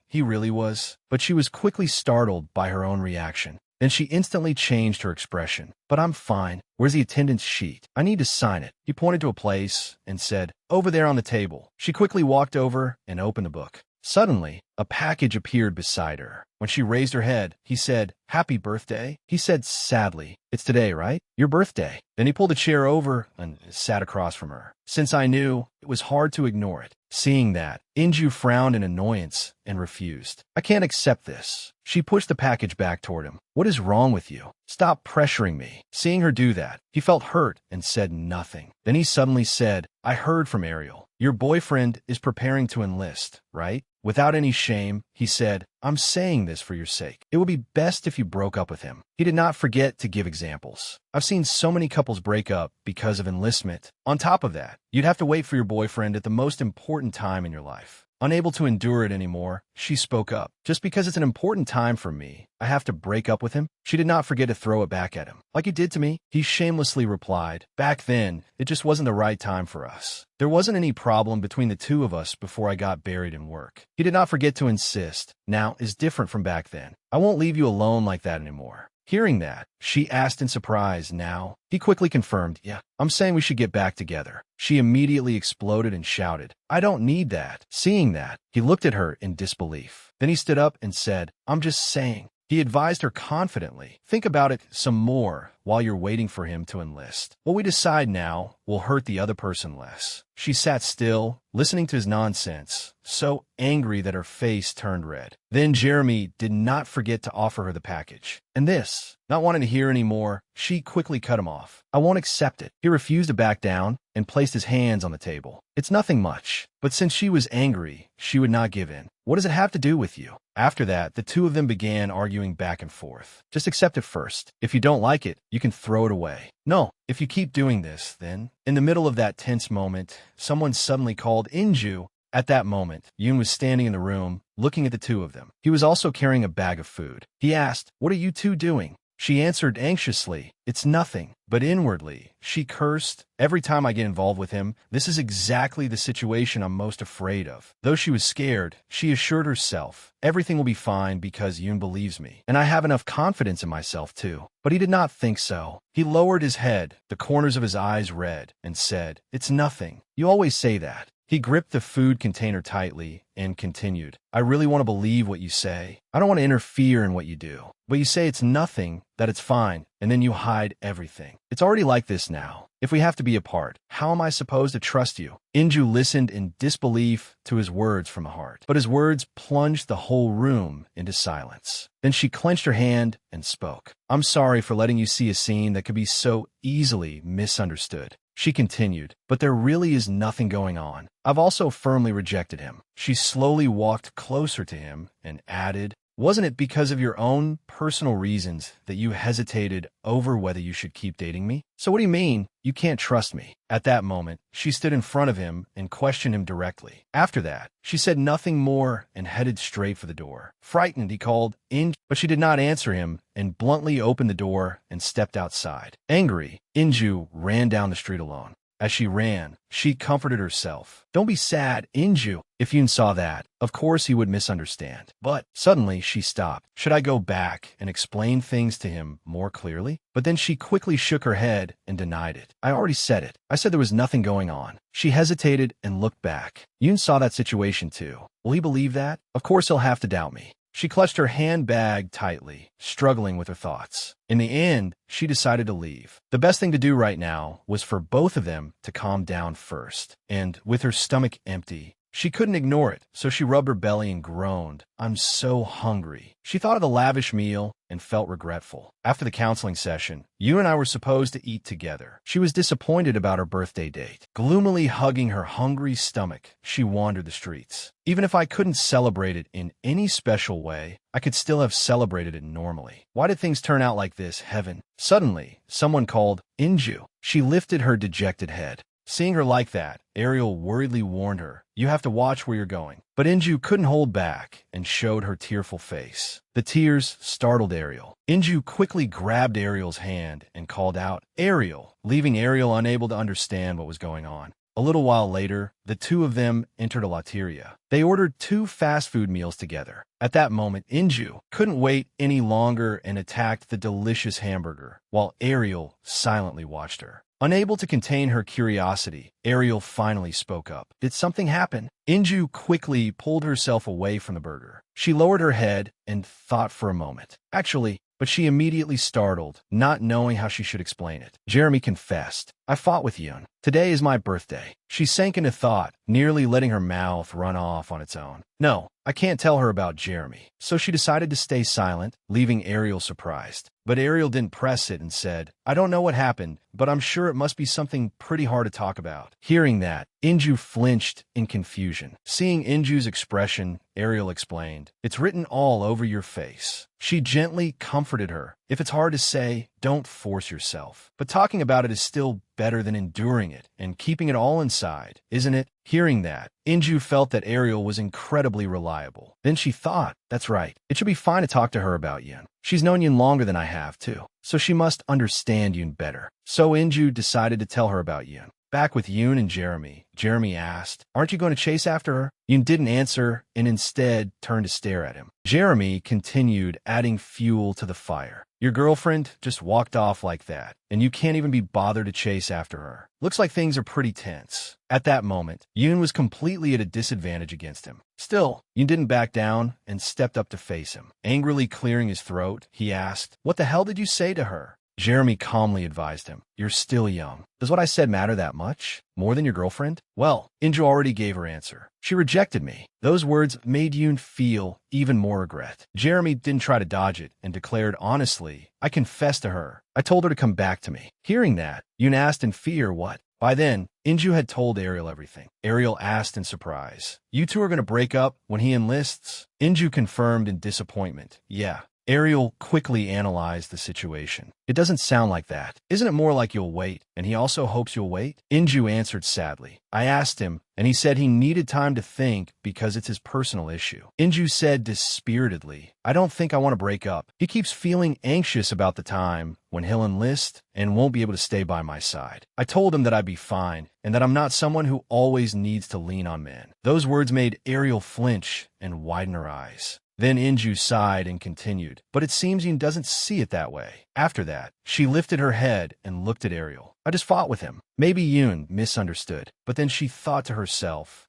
He really was. But she was quickly startled by her own reaction. Then she instantly changed her expression. "But I'm fine. Where's the attendance sheet? I need to sign it." He pointed to a place and said, "Over there on the table." She quickly walked over and opened the book. Suddenly, a package appeared beside her. When she raised her head, he said, "Happy birthday." He said sadly, "It's today, right? Your birthday." Then he pulled a chair over and sat across from her. Since I knew, it was hard to ignore it. Seeing that, Inju frowned in annoyance and refused. "I can't accept this." She pushed the package back toward him. "What is wrong with you? Stop pressuring me." Seeing her do that, he felt hurt and said nothing. Then he suddenly said, "I heard from Ariel. Your boyfriend is preparing to enlist, right?" Without any shame, he said, "I'm saying this for your sake. It would be best if you broke up with him." He did not forget to give examples. "I've seen so many couples break up because of enlistment. On top of that, you'd have to wait for your boyfriend at the most important time in your life." Unable to endure it anymore, she spoke up. "Just because it's an important time for me, I have to break up with him?" She did not forget to throw it back at him. "Like you did to me?" He shamelessly replied, "Back then, it just wasn't the right time for us. There wasn't any problem between the two of us before I got buried in work." He did not forget to insist, "Now is different from back then. I won't leave you alone like that anymore." Hearing that, she asked in surprise, "Now?" He quickly confirmed, "Yeah, I'm saying we should get back together." She immediately exploded and shouted, "I don't need that." Seeing that, he looked at her in disbelief. Then he stood up and said, "I'm just saying." He advised her confidently, "Think about it some more while you're waiting for him to enlist. What we decide now will hurt the other person less." She sat still, listening to his nonsense, so angry that her face turned red. Then Jeremy did not forget to offer her the package. And this, not wanting to hear any more, she quickly cut him off. "I won't accept it." He refused to back down and placed his hands on the table. "It's nothing much." But since she was angry, she would not give in. "What does it have to do with you?" After that, the two of them began arguing back and forth. "Just accept it first. If you don't like it, you can throw it away." "No, if you keep doing this, then..." In the middle of that tense moment, someone suddenly called Inju. At that moment, Yoon was standing in the room, looking at the two of them. He was also carrying a bag of food. He asked, "What are you two doing?" She answered anxiously, "It's nothing." But inwardly, she cursed, "Every time I get involved with him, this is exactly the situation I'm most afraid of." Though she was scared, she assured herself, "Everything will be fine because Yoon believes me, and I have enough confidence in myself too." But he did not think so. He lowered his head, the corners of his eyes red, and said, "It's nothing. You always say that." He gripped the food container tightly and continued, I really want to believe what you say. I don't want to interfere in what you do. But you say it's nothing, that it's fine, and then you hide everything. It's already like this now. If we have to be apart, how am I supposed to trust you? Inju listened in disbelief to his words from the heart. But his words plunged the whole room into silence. Then she clenched her hand and spoke. I'm sorry for letting you see a scene that could be so easily misunderstood. She continued, but there really is nothing going on. I've also firmly rejected him. She slowly walked closer to him and added, wasn't it because of your own personal reasons that you hesitated over whether you should keep dating me? So what do you mean you can't trust me? At that moment, she stood in front of him and questioned him directly. After that, she said nothing more and headed straight for the door. Frightened, he called Inju, but she did not answer him and bluntly opened the door and stepped outside. Angry, Inju ran down the street alone. As she ran, she comforted herself. Don't be sad, Inju. If Yoon saw that, of course he would misunderstand. But suddenly she stopped. Should I go back and explain things to him more clearly? But then she quickly shook her head and denied it. I already said it. I said there was nothing going on. She hesitated and looked back. Yoon saw that situation too. Will he believe that? Of course he'll have to doubt me. She clutched her handbag tightly, struggling with her thoughts. In the end, she decided to leave. The best thing to do right now was for both of them to calm down first. And with her stomach empty, she couldn't ignore it, so she rubbed her belly and groaned. I'm so hungry. She thought of the lavish meal and felt regretful. After the counseling session, Yoon and I were supposed to eat together. She was disappointed about her birthday date. Gloomily hugging her hungry stomach, she wandered the streets. Even if I couldn't celebrate it in any special way, I could still have celebrated it normally. Why did things turn out like this, heaven? Suddenly, someone called Inju. She lifted her dejected head. Seeing her like that, Ariel worriedly warned her, you have to watch where you're going. But Inju couldn't hold back and showed her tearful face. The tears startled Ariel. Inju quickly grabbed Ariel's hand and called out, Ariel, leaving Ariel unable to understand what was going on. A little while later, the two of them entered a latteria. They ordered 2 fast food meals together. At that moment, Inju couldn't wait any longer and attacked the delicious hamburger, while Ariel silently watched her. Unable to contain her curiosity, Ariel finally spoke up. Did something happen? Inju quickly pulled herself away from the burger. She lowered her head and thought for a moment. Actually, but she immediately startled, not knowing how she should explain it. Jeremy confessed, I fought with Yoon. Today is my birthday. She sank into thought, nearly letting her mouth run off on its own. No, I can't tell her about Jeremy. So she decided to stay silent, leaving Ariel surprised. But Ariel didn't press it and said, I don't know what happened, but I'm sure it must be something pretty hard to talk about. Hearing that, Inju flinched in confusion. Seeing Inju's expression, Ariel explained, it's written all over your face. She gently comforted her. If it's hard to say, don't force yourself. But talking about it is still better than enduring it and keeping it all inside, isn't it? Hearing that, Inju felt that Ariel was incredibly reliable. Then she thought, that's right. It should be fine to talk to her about Yoon. She's known Yoon longer than I have, too. So she must understand Yoon better. So Inju decided to tell her about Yoon. Back with Yoon and Jeremy, Jeremy asked, aren't you going to chase after her? Yoon didn't answer and instead turned to stare at him. Jeremy continued, adding fuel to the fire. Your girlfriend just walked off like that, and you can't even be bothered to chase after her. Looks like things are pretty tense. At that moment, Yoon was completely at a disadvantage against him. Still, Yoon didn't back down and stepped up to face him. Angrily clearing his throat, he asked, what the hell did you say to her? Jeremy calmly advised him, you're still young. Does what I said matter that much? More than your girlfriend? Well, Inju already gave her answer. She rejected me. Those words made Yoon feel even more regret. Jeremy didn't try to dodge it and declared honestly, I confessed to her. I told her to come back to me. Hearing that, Yoon asked in fear what? By then, Inju had told Ariel everything. Ariel asked in surprise, you two are going to break up when he enlists? Inju confirmed in disappointment, yeah. Ariel quickly analyzed the situation. It doesn't sound like that. Isn't it more like you'll wait, and he also hopes you'll wait? Inju answered sadly. I asked him, and he said he needed time to think because it's his personal issue. Inju said dispiritedly, I don't think I want to break up. He keeps feeling anxious about the time when he'll enlist and won't be able to stay by my side. I told him that I'd be fine, and that I'm not someone who always needs to lean on men. Those words made Ariel flinch and widen her eyes. Then Inju sighed and continued, but it seems Yoon doesn't see it that way. After that, she lifted her head and looked at Ariel. I just fought with him. Maybe Yoon misunderstood, but then she thought to herself,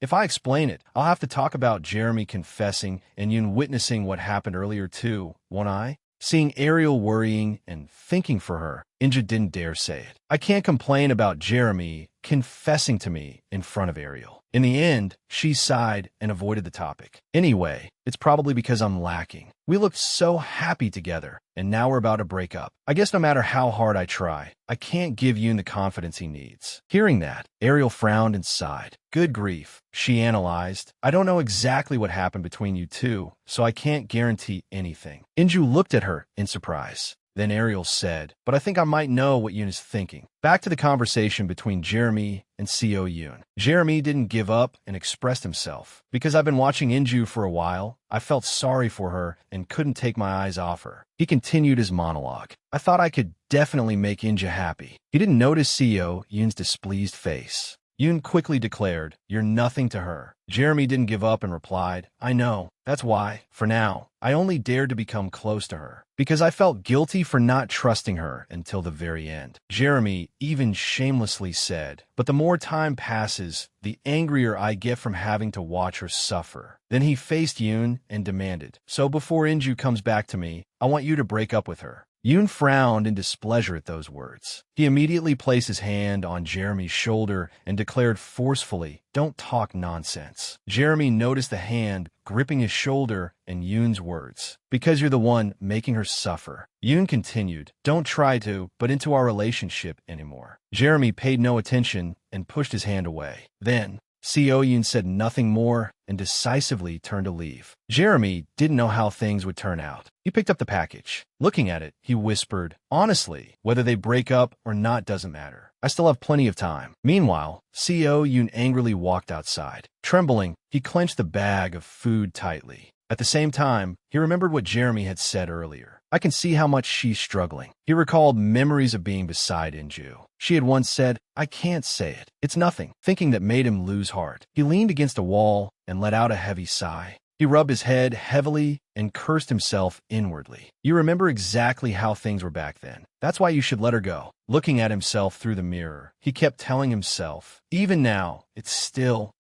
if I explain it, I'll have to talk about Jeremy confessing and Yoon witnessing what happened earlier too, won't I? Seeing Ariel worrying and thinking for her, Inja didn't dare say it. I can't complain about Jeremy confessing to me in front of Ariel. In the end, she sighed and avoided the topic. Anyway, it's probably because I'm lacking. We looked so happy together, and now we're about to break up. I guess no matter how hard I try, I can't give Yoon the confidence he needs. Hearing that, Ariel frowned and sighed. Good grief, she analyzed. I don't know exactly what happened between you two, so I can't guarantee anything. Inju looked at her in surprise. Then Ariel said, but I think I might know what Yoon is thinking. Back to the conversation between Jeremy and Co Yoon. Jeremy didn't give up and expressed himself. Because I've been watching Inju for a while, I felt sorry for her and couldn't take my eyes off her. He continued his monologue. I thought I could definitely make Inja happy. He didn't notice Co Yoon's displeased face. Yoon quickly declared, you're nothing to her. Jeremy didn't give up and replied, I know. That's why, for now, I only dared to become close to her. Because I felt guilty for not trusting her until the very end. Jeremy even shamelessly said, but the more time passes, the angrier I get from having to watch her suffer. Then he faced Yoon and demanded, so before Inju comes back to me, I want you to break up with her. Yoon frowned in displeasure at those words. He immediately placed his hand on Jeremy's shoulder and declared forcefully, don't talk nonsense. Jeremy noticed the hand gripping his shoulder and Yoon's words. Because you're the one making her suffer. Yoon continued, don't try to, but into our relationship anymore. Jeremy paid no attention and pushed his hand away. Then, Co Yoon said nothing more and decisively turned to leave. Jeremy didn't know how things would turn out. He picked up the package. Looking at it, he whispered, honestly, whether they break up or not doesn't matter. I still have plenty of time. Meanwhile, Co Yoon angrily walked outside. Trembling, he clenched the bag of food tightly. At the same time, he remembered what Jeremy had said earlier. I can see how much she's struggling. He recalled memories of being beside Inju. She had once said, I can't say it. It's nothing, thinking that made him lose heart. He leaned against a wall and let out a heavy sigh. He rubbed his head heavily and cursed himself inwardly. You remember exactly how things were back then. That's why you should let her go. Looking at himself through the mirror, he kept telling himself, even now, it's still.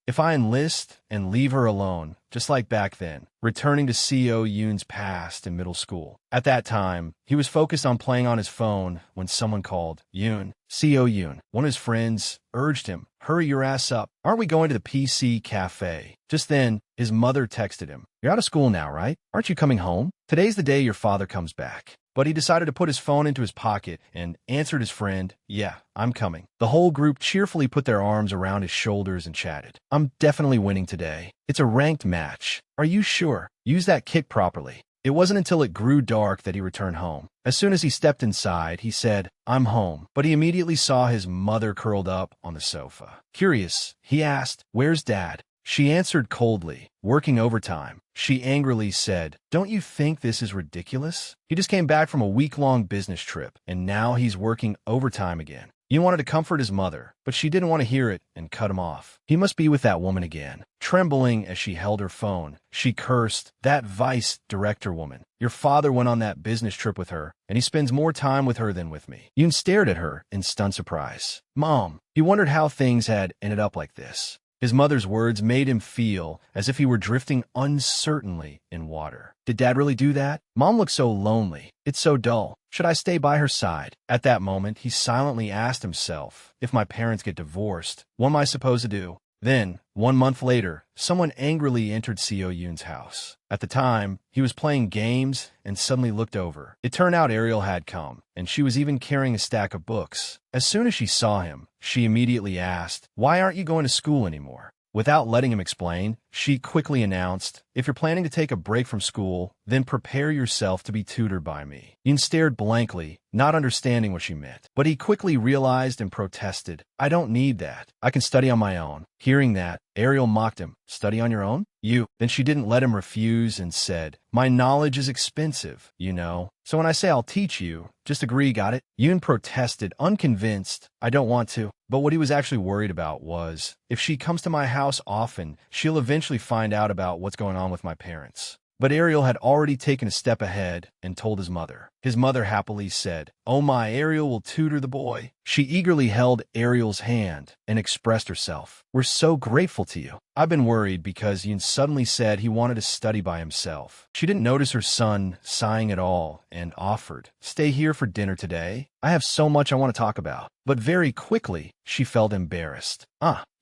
If I enlist and leave her alone, just like back then, returning to Co Yoon's past in middle school. At that time, he was focused on playing on his phone when someone called. Yoon, Co Yoon, one of his friends, urged him, hurry your ass up. Aren't we going to the PC cafe? Just then, his mother texted him, you're out of school now, right? Aren't you coming home? Today's the day your father comes back. But he decided to put his phone into his pocket and answered his friend, yeah, I'm coming. The whole group cheerfully put their arms around his shoulders and chatted. I'm definitely winning today. It's a ranked match. Are you sure? Use that kick properly. It wasn't until it grew dark that he returned home. As soon as he stepped inside, he said, I'm home. But he immediately saw his mother curled up on the sofa. Curious, he asked, where's Dad? She answered coldly, working overtime. She angrily said, don't you think this is ridiculous? He just came back from a week-long business trip, and now he's working overtime again. He wanted to comfort his mother, but she didn't want to hear it and cut him off. He must be with that woman again. Trembling as she held her phone, she cursed, that vice director woman. Your father went on that business trip with her, and he spends more time with her than with me. Yoon stared at her in stunned surprise. Mom, he wondered how things had ended up like this. His mother's words made him feel as if he were drifting uncertainly in water. Did Dad really do that? Mom looked so lonely. It's so dull. Should I stay by her side? At that moment, he silently asked himself, if my parents get divorced, what am I supposed to do? Then, 1 month later, someone angrily entered Co Yoon's house. At the time, he was playing games and suddenly looked over. It turned out Ariel had come, and she was even carrying a stack of books. As soon as she saw him, she immediately asked, why aren't you going to school anymore? Without letting him explain, she quickly announced, if you're planning to take a break from school, then prepare yourself to be tutored by me. Yoon stared blankly, not understanding what she meant. But he quickly realized and protested, I don't need that. I can study on my own. Hearing that, Ariel mocked him, study on your own? You. Then she didn't let him refuse and said, my knowledge is expensive, you know. So when I say I'll teach you, just agree, got it? Yoon protested, unconvinced, I don't want to. But what he was actually worried about was, if she comes to my house often, she'll eventually find out about what's going on with my parents. But Ariel had already taken a step ahead and told his mother. His mother happily said, "Oh my, Ariel will tutor the boy." She eagerly held Ariel's hand and expressed herself. "We're so grateful to you. I've been worried because Yoon suddenly said he wanted to study by himself." She didn't notice her son sighing at all and offered, "Stay here for dinner today. I have so much I want to talk about." But very quickly, she felt embarrassed.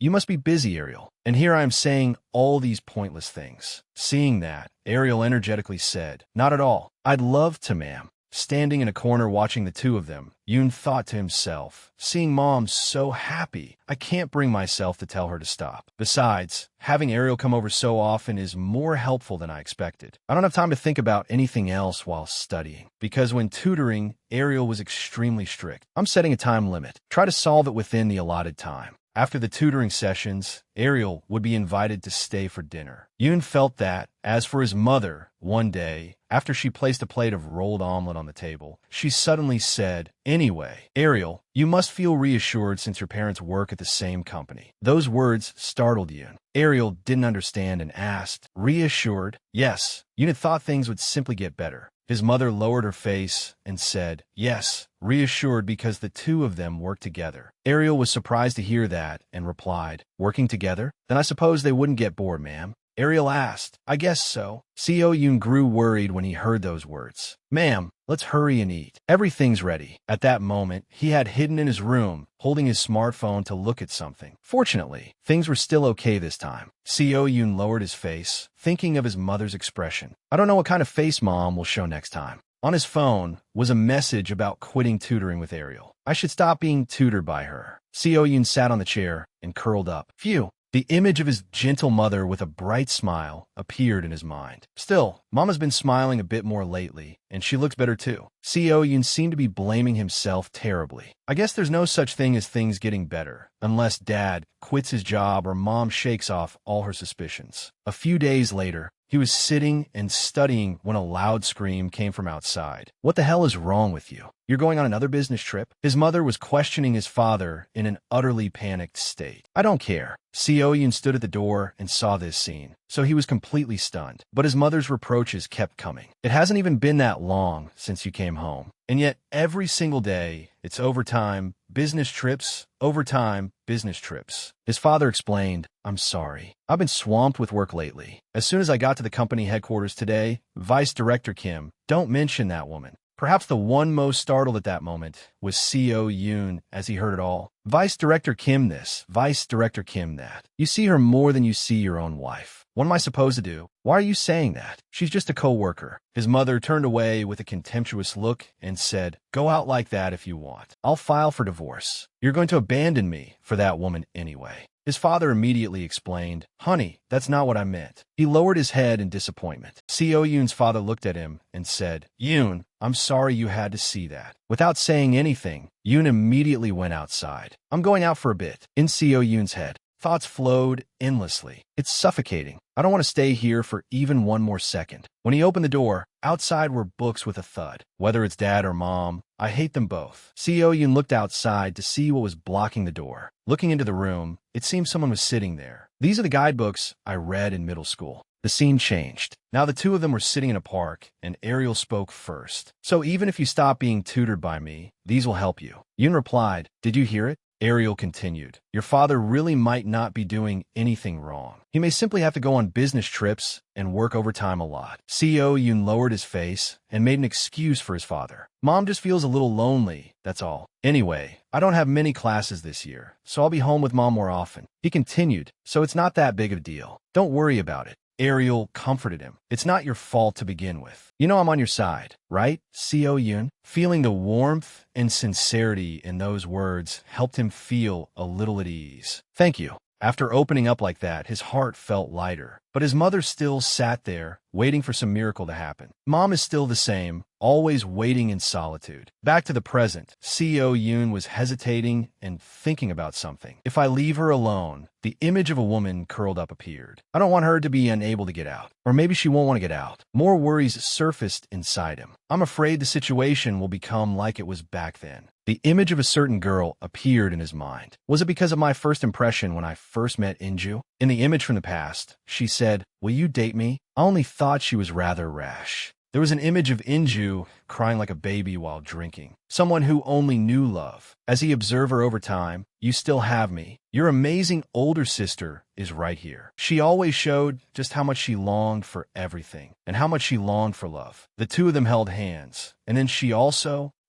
You must be busy, Ariel. And here I am saying all these pointless things." Seeing that, Ariel energetically said, "Not at all. I'd love to, ma'am." Standing in a corner watching the two of them, Yoon thought to himself, "Seeing Mom so happy, I can't bring myself to tell her to stop. Besides, having Ariel come over so often is more helpful than I expected. I don't have time to think about anything else while studying." Because when tutoring, Ariel was extremely strict. "I'm setting a time limit. Try to solve it within the allotted time." After the tutoring sessions, Ariel would be invited to stay for dinner. Yoon felt that, as for his mother, one day, after she placed a plate of rolled omelet on the table, she suddenly said, "Anyway, Ariel, you must feel reassured since your parents work at the same company." Those words startled Yoon. Ariel didn't understand and asked, "Reassured?" Yes, Yoon had thought things would simply get better. His mother lowered her face and said, "Yes, reassured because the two of them work together." Ariel was surprised to hear that and replied, "Working together? Then I suppose they wouldn't get bored, ma'am." Ariel asked, "I guess so." Seo Yoon grew worried when he heard those words. "Ma'am, let's hurry and eat. Everything's ready." At that moment, he had hidden in his room, holding his smartphone to look at something. Fortunately, things were still okay this time. Seo Yoon lowered his face, thinking of his mother's expression. "I don't know what kind of face Mom will show next time." On his phone was a message about quitting tutoring with Ariel. "I should stop being tutored by her." Seo Yoon sat on the chair and curled up. Phew. The image of his gentle mother with a bright smile appeared in his mind. Still, Mama's been smiling a bit more lately, and she looks better too. Seo Yoon seemed to be blaming himself terribly. I guess there's no such thing as things getting better, unless Dad quits his job or Mom shakes off all her suspicions. A few days later, he was sitting and studying when a loud scream came from outside. "What the hell is wrong with you? You're going on another business trip?" His mother was questioning his father in an utterly panicked state. "I don't care." Seo Yoon stood at the door and saw this scene, so he was completely stunned. But his mother's reproaches kept coming. "It hasn't even been that long since you came home. And yet, every single day, it's overtime, business trips, overtime, business trips." His father explained, "I'm sorry. I've been swamped with work lately. As soon as I got to the company headquarters today, Vice Director Kim, don't mention that woman." Perhaps the one most startled at that moment was Seo Yoon as he heard it all. "Vice Director Kim this, Vice Director Kim that. You see her more than you see your own wife. What am I supposed to do? Why are you saying that? She's just a co-worker." His mother turned away with a contemptuous look and said, "Go out like that if you want. I'll file for divorce. You're going to abandon me for that woman anyway." His father immediately explained, "Honey, that's not what I meant." He lowered his head in disappointment. Seo Yoon's father looked at him and said, "Yoon, I'm sorry you had to see that." Without saying anything, Yoon immediately went outside. "I'm going out for a bit." In Seo Yoon's head, thoughts flowed endlessly. "It's suffocating. I don't want to stay here for even one more second." When he opened the door, outside were books with a thud. Whether it's Dad or Mom, I hate them both. Seo Yoon looked outside to see what was blocking the door. Looking into the room, it seemed someone was sitting there. "These are the guidebooks I read in middle school." The scene changed. Now the two of them were sitting in a park, and Ariel spoke first. "So even if you stop being tutored by me, these will help you." Yoon replied, "Did you hear it?" Ariel continued, "Your father really might not be doing anything wrong. He may simply have to go on business trips and work overtime a lot." Seo Yoon lowered his face and made an excuse for his father. "Mom just feels a little lonely, that's all. Anyway, I don't have many classes this year, so I'll be home with Mom more often." He continued, "So it's not that big of a deal. Don't worry about it." Ariel comforted him. "It's not your fault to begin with. You know I'm on your side, right?" Seo Yoon, feeling the warmth and sincerity in those words, helped him feel a little at ease. "Thank you." After opening up like that, his heart felt lighter. But his mother still sat there, waiting for some miracle to happen. Mom is still the same, always waiting in solitude. Back to the present, Seo Yoon was hesitating and thinking about something. "If I leave her alone," the image of a woman curled up appeared. "I don't want her to be unable to get out. Or maybe she won't want to get out." More worries surfaced inside him. "I'm afraid the situation will become like it was back then." The image of a certain girl appeared in his mind. Was it because of my first impression when I first met Inju? In the image from the past, she said, said, "Will you date me?" I only thought she was rather rash. There was an image of Inju crying like a baby while drinking. Someone who only knew love. As he observed her over time, "You still have me. Your amazing older sister is right here." She always showed just how much she longed for everything, and how much she longed for love. The two of them held hands, and then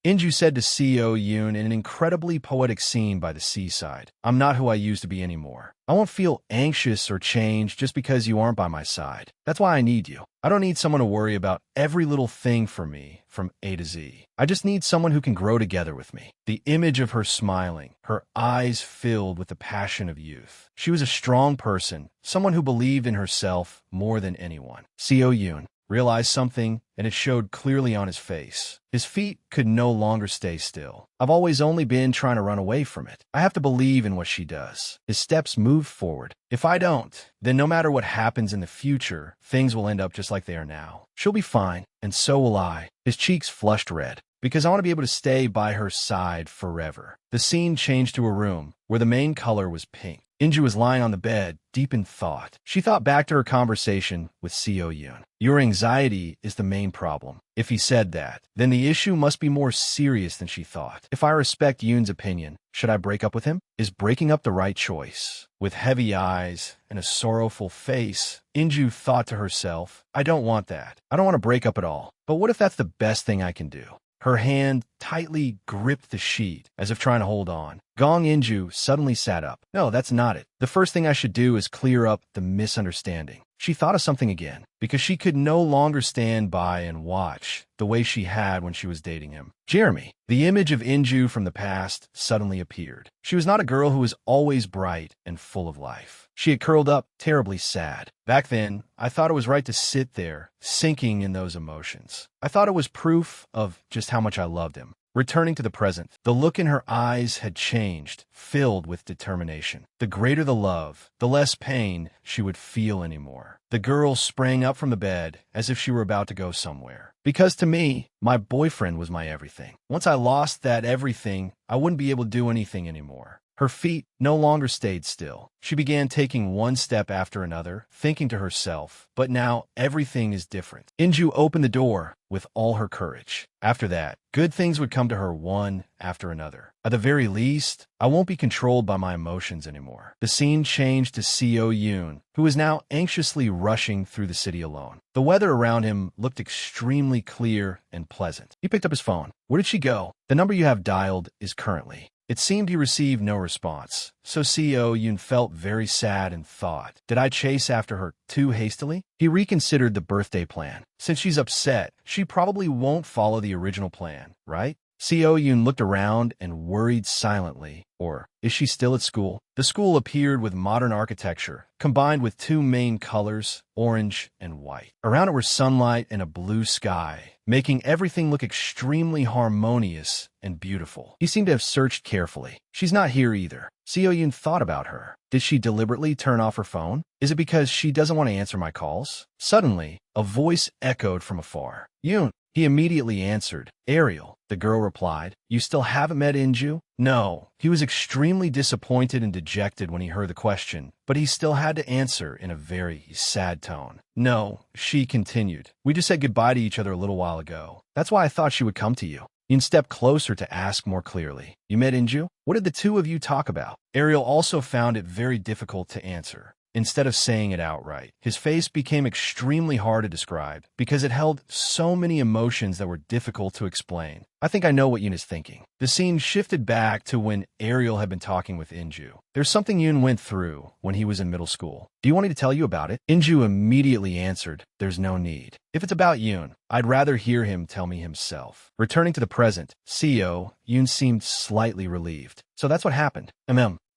Inju said to Seo Yoon in an incredibly poetic scene by the seaside, "I'm not who I used to be anymore. I won't feel anxious or change just because you aren't by my side. That's why I need you. I don't need someone to worry about every little thing for me from A to Z. I just need someone who can grow together with me." The image of her smiling, her eyes filled with the passion of youth. She was a strong person, someone who believed in herself more than anyone. Seo Yoon realized something, and it showed clearly on his face. His feet could no longer stay still. "I've always only been trying to run away from it. I have to believe in what she does." His steps moved forward. "If I don't, then no matter what happens in the future, things will end up just like they are now. She'll be fine, and so will I." His cheeks flushed red. "Because I want to be able to stay by her side forever." The scene changed to a room where the main color was pink. Inju was lying on the bed, deep in thought. She thought back to her conversation with Seo Yoon. "Your anxiety is the main problem." If he said that, then the issue must be more serious than she thought. If I respect Yoon's opinion, should I break up with him? Is breaking up the right choice? With heavy eyes and a sorrowful face, Inju thought to herself, "I don't want that. I don't want to break up at all. But what if that's the best thing I can do?" Her hand tightly gripped the sheet, as if trying to hold on. Gong Inju suddenly sat up. "No, that's not it. The first thing I should do is clear up the misunderstanding." She thought of something again, because she could no longer stand by and watch the way she had when she was dating him. Jeremy. The image of Inju from the past suddenly appeared. She was not a girl who was always bright and full of life. She had curled up, terribly sad. Back then, I thought it was right to sit there, sinking in those emotions. I thought it was proof of just how much I loved him. Returning to the present, the look in her eyes had changed, filled with determination. The greater the love, the less pain she would feel anymore. The girl sprang up from the bed as if she were about to go somewhere. "Because to me, my boyfriend was my everything. Once I lost that everything, I wouldn't be able to do anything anymore." Her feet no longer stayed still. She began taking one step after another, thinking to herself, "But now everything is different." Inju opened the door with all her courage. After that, good things would come to her one after another. At the very least, I won't be controlled by my emotions anymore. The scene changed to Seo Yoon, who was now anxiously rushing through the city alone. The weather around him looked extremely clear and pleasant. He picked up his phone. "Where did she go?" "The number you have dialed is currently." It seemed he received no response, so Seo Yoon felt very sad and thought, "Did I chase after her too hastily?" He reconsidered the birthday plan. Since she's upset, she probably won't follow the original plan, right? Seo Yoon looked around and worried silently. Or, is she still at school? The school appeared with modern architecture, combined with two main colors, orange and white. Around it were sunlight and a blue sky, making everything look extremely harmonious and beautiful. He seemed to have searched carefully. She's not here either. Seo Yoon thought about her. Did she deliberately turn off her phone? Is it because she doesn't want to answer my calls? Suddenly, a voice echoed from afar. "Yoon." He immediately answered. "Ariel," the girl replied. "You still haven't met Inju?" No. He was extremely disappointed and dejected when he heard the question, but he still had to answer in a very sad tone. "No," she continued. "We just said goodbye to each other a little while ago. That's why I thought she would come to you." Yoon stepped closer to ask more clearly. "You met Inju? What did the two of you talk about?" Ariel also found it very difficult to answer. Instead of saying it outright, his face became extremely hard to describe because it held so many emotions that were difficult to explain. "I think I know what Yoon is thinking." The scene shifted back to when Ariel had been talking with Inju. "There's something Yoon went through when he was in middle school. Do you want me to tell you about it?" Inju immediately answered, "There's no need. If it's about Yoon, I'd rather hear him tell me himself." Returning to the present, Yoon seemed slightly relieved. "So that's what happened."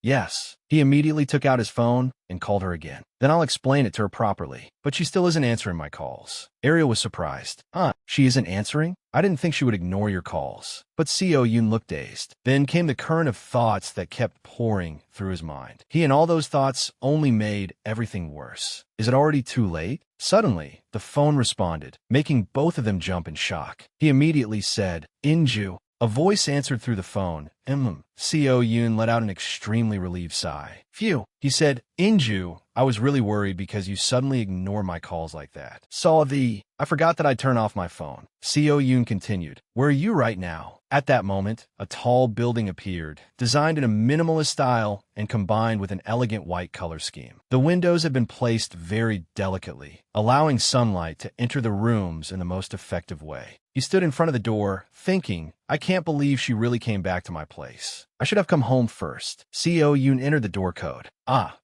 Yes. He immediately took out his phone and called her again. "Then I'll explain it to her properly. But she still isn't answering my calls." Ariel was surprised. She isn't answering? I didn't think she would ignore your calls." But Seo Yoon looked dazed. Then came the current of thoughts that kept pouring through his mind. He and all those thoughts only made everything worse. Is it already too late? Suddenly, the phone responded, making both of them jump in shock. He immediately said, "Inju." A voice answered through the phone. Seo Yoon let out an extremely relieved sigh. Phew, he said. Inju, I was really worried because you suddenly ignore my calls like that. I forgot that I'd turn off my phone. Seo Yoon continued. Where are you right now? At that moment, a tall building appeared, designed in a minimalist style and combined with an elegant white color scheme. The windows had been placed very delicately, allowing sunlight to enter the rooms in the most effective way. He stood in front of the door, thinking, I can't believe she really came back to my place. I should have come home first. Seo Yoon entered the door code.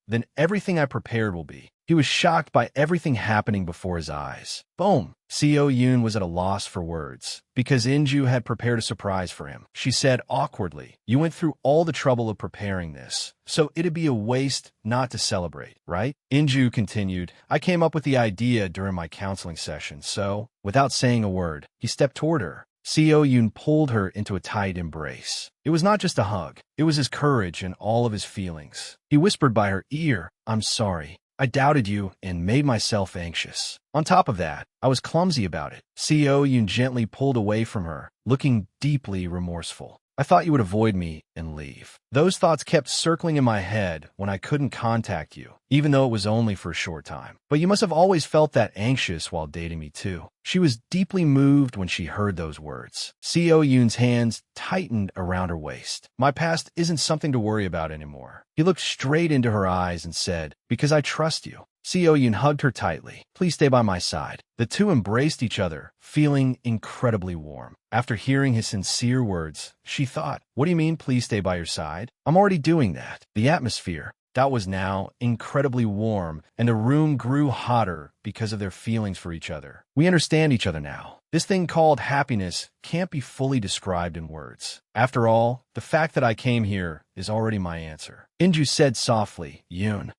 Then everything I prepared will be. He was shocked by everything happening before his eyes. Boom! Seo Yoon was at a loss for words, because Inju had prepared a surprise for him. She said awkwardly, you went through all the trouble of preparing this, so it'd be a waste not to celebrate, right? Inju continued, I came up with the idea during my counseling session, so, without saying a word, he stepped toward her. Seo Yoon pulled her into a tight embrace. It was not just a hug. It was his courage and all of his feelings. He whispered by her ear, I'm sorry. I doubted you and made myself anxious. On top of that, I was clumsy about it. Seo Yoon gently pulled away from her, looking deeply remorseful. I thought you would avoid me and leave. Those thoughts kept circling in my head when I couldn't contact you, even though it was only for a short time. But you must have always felt that anxious while dating me too. She was deeply moved when she heard those words. Seo Yoon's hands tightened around her waist. My past isn't something to worry about anymore. He looked straight into her eyes and said, because I trust you. Seo Yoon hugged her tightly. Please stay by my side. The two embraced each other, feeling incredibly warm. After hearing his sincere words, she thought, what do you mean, please stay by your side? I'm already doing that. The atmosphere, that was now incredibly warm, and the room grew hotter because of their feelings for each other. We understand each other now. This thing called happiness can't be fully described in words. After all, the fact that I came here is already my answer. Inju said softly, Yoon.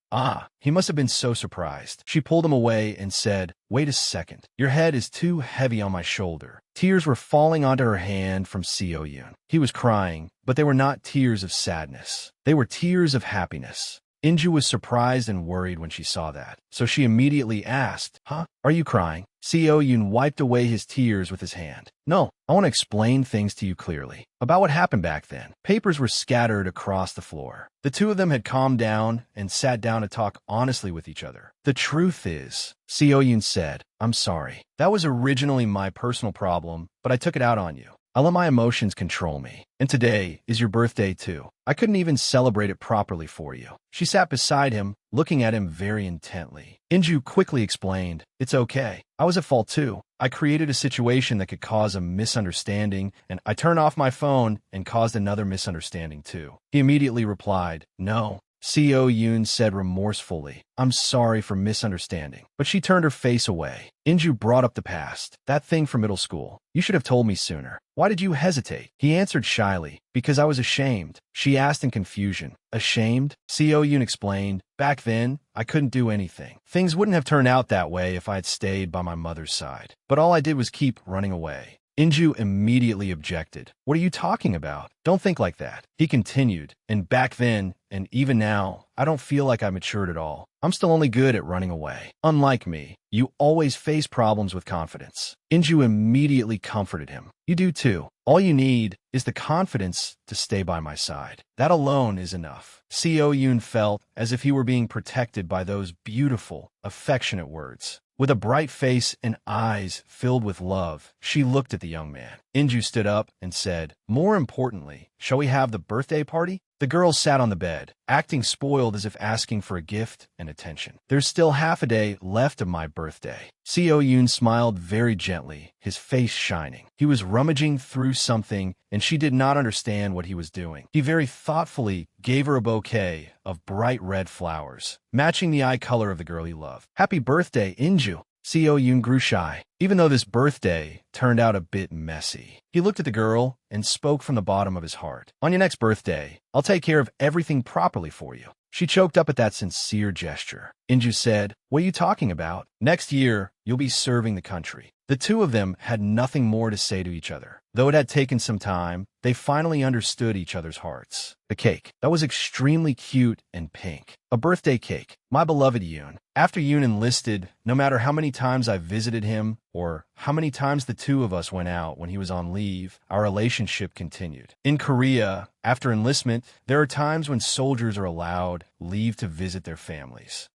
He must have been so surprised. She pulled him away and said, wait a second. Your head is too heavy on my shoulder. Tears were falling onto her hand from Seo Yoon. He was crying, but they were not tears of sadness. They were tears of happiness. Inju was surprised and worried when she saw that, so she immediately asked, are you crying? Seo Yoon wiped away his tears with his hand. No, I want to explain things to you clearly. About what happened back then. Papers were scattered across the floor. The two of them had calmed down and sat down to talk honestly with each other. The truth is, Seo Yoon said, I'm sorry. That was originally my personal problem, but I took it out on you. I let my emotions control me. And today is your birthday too. I couldn't even celebrate it properly for you. She sat beside him, looking at him very intently. Inju quickly explained, it's okay. I was at fault too. I created a situation that could cause a misunderstanding, and I turned off my phone and caused another misunderstanding too. He immediately replied, no. Seo Yoon said remorsefully, I'm sorry for misunderstanding. But she turned her face away. Inju brought up the past, that thing from middle school. You should have told me sooner. Why did you hesitate? He answered shyly, because I was ashamed. She asked in confusion. Ashamed? Seo Yoon explained, back then, I couldn't do anything. Things wouldn't have turned out that way if I had stayed by my mother's side. But all I did was keep running away. Inju immediately objected. What are you talking about? Don't think like that. He continued, and back then, and even now, I don't feel like I matured at all. I'm still only good at running away. Unlike me, you always face problems with confidence. Inju immediately comforted him. You do too. All you need is the confidence to stay by my side. That alone is enough. Seo Yoon felt as if he were being protected by those beautiful, affectionate words. With a bright face and eyes filled with love, she looked at the young man. Inju stood up and said, more importantly, shall we have the birthday party? The girl sat on the bed, acting spoiled as if asking for a gift and attention. There's still half a day left of my birthday. Seo Yoon smiled very gently, his face shining. He was rummaging through something, and she did not understand what he was doing. He very thoughtfully gave her a bouquet of bright red flowers, matching the eye color of the girl he loved. Happy birthday, Inju! Seo Yoon grew shy, even though this birthday turned out a bit messy. He looked at the girl and spoke from the bottom of his heart. On your next birthday, I'll take care of everything properly for you. She choked up at that sincere gesture. Inju said. What are you talking about? Next year, you'll be serving the country. The two of them had nothing more to say to each other. Though it had taken some time, they finally understood each other's hearts. The cake. That was extremely cute and pink. A birthday cake. My beloved Yoon. After Yoon enlisted, no matter how many times I visited him, or how many times the two of us went out when he was on leave, our relationship continued. In Korea, after enlistment, there are times when soldiers are allowed leave to visit their families.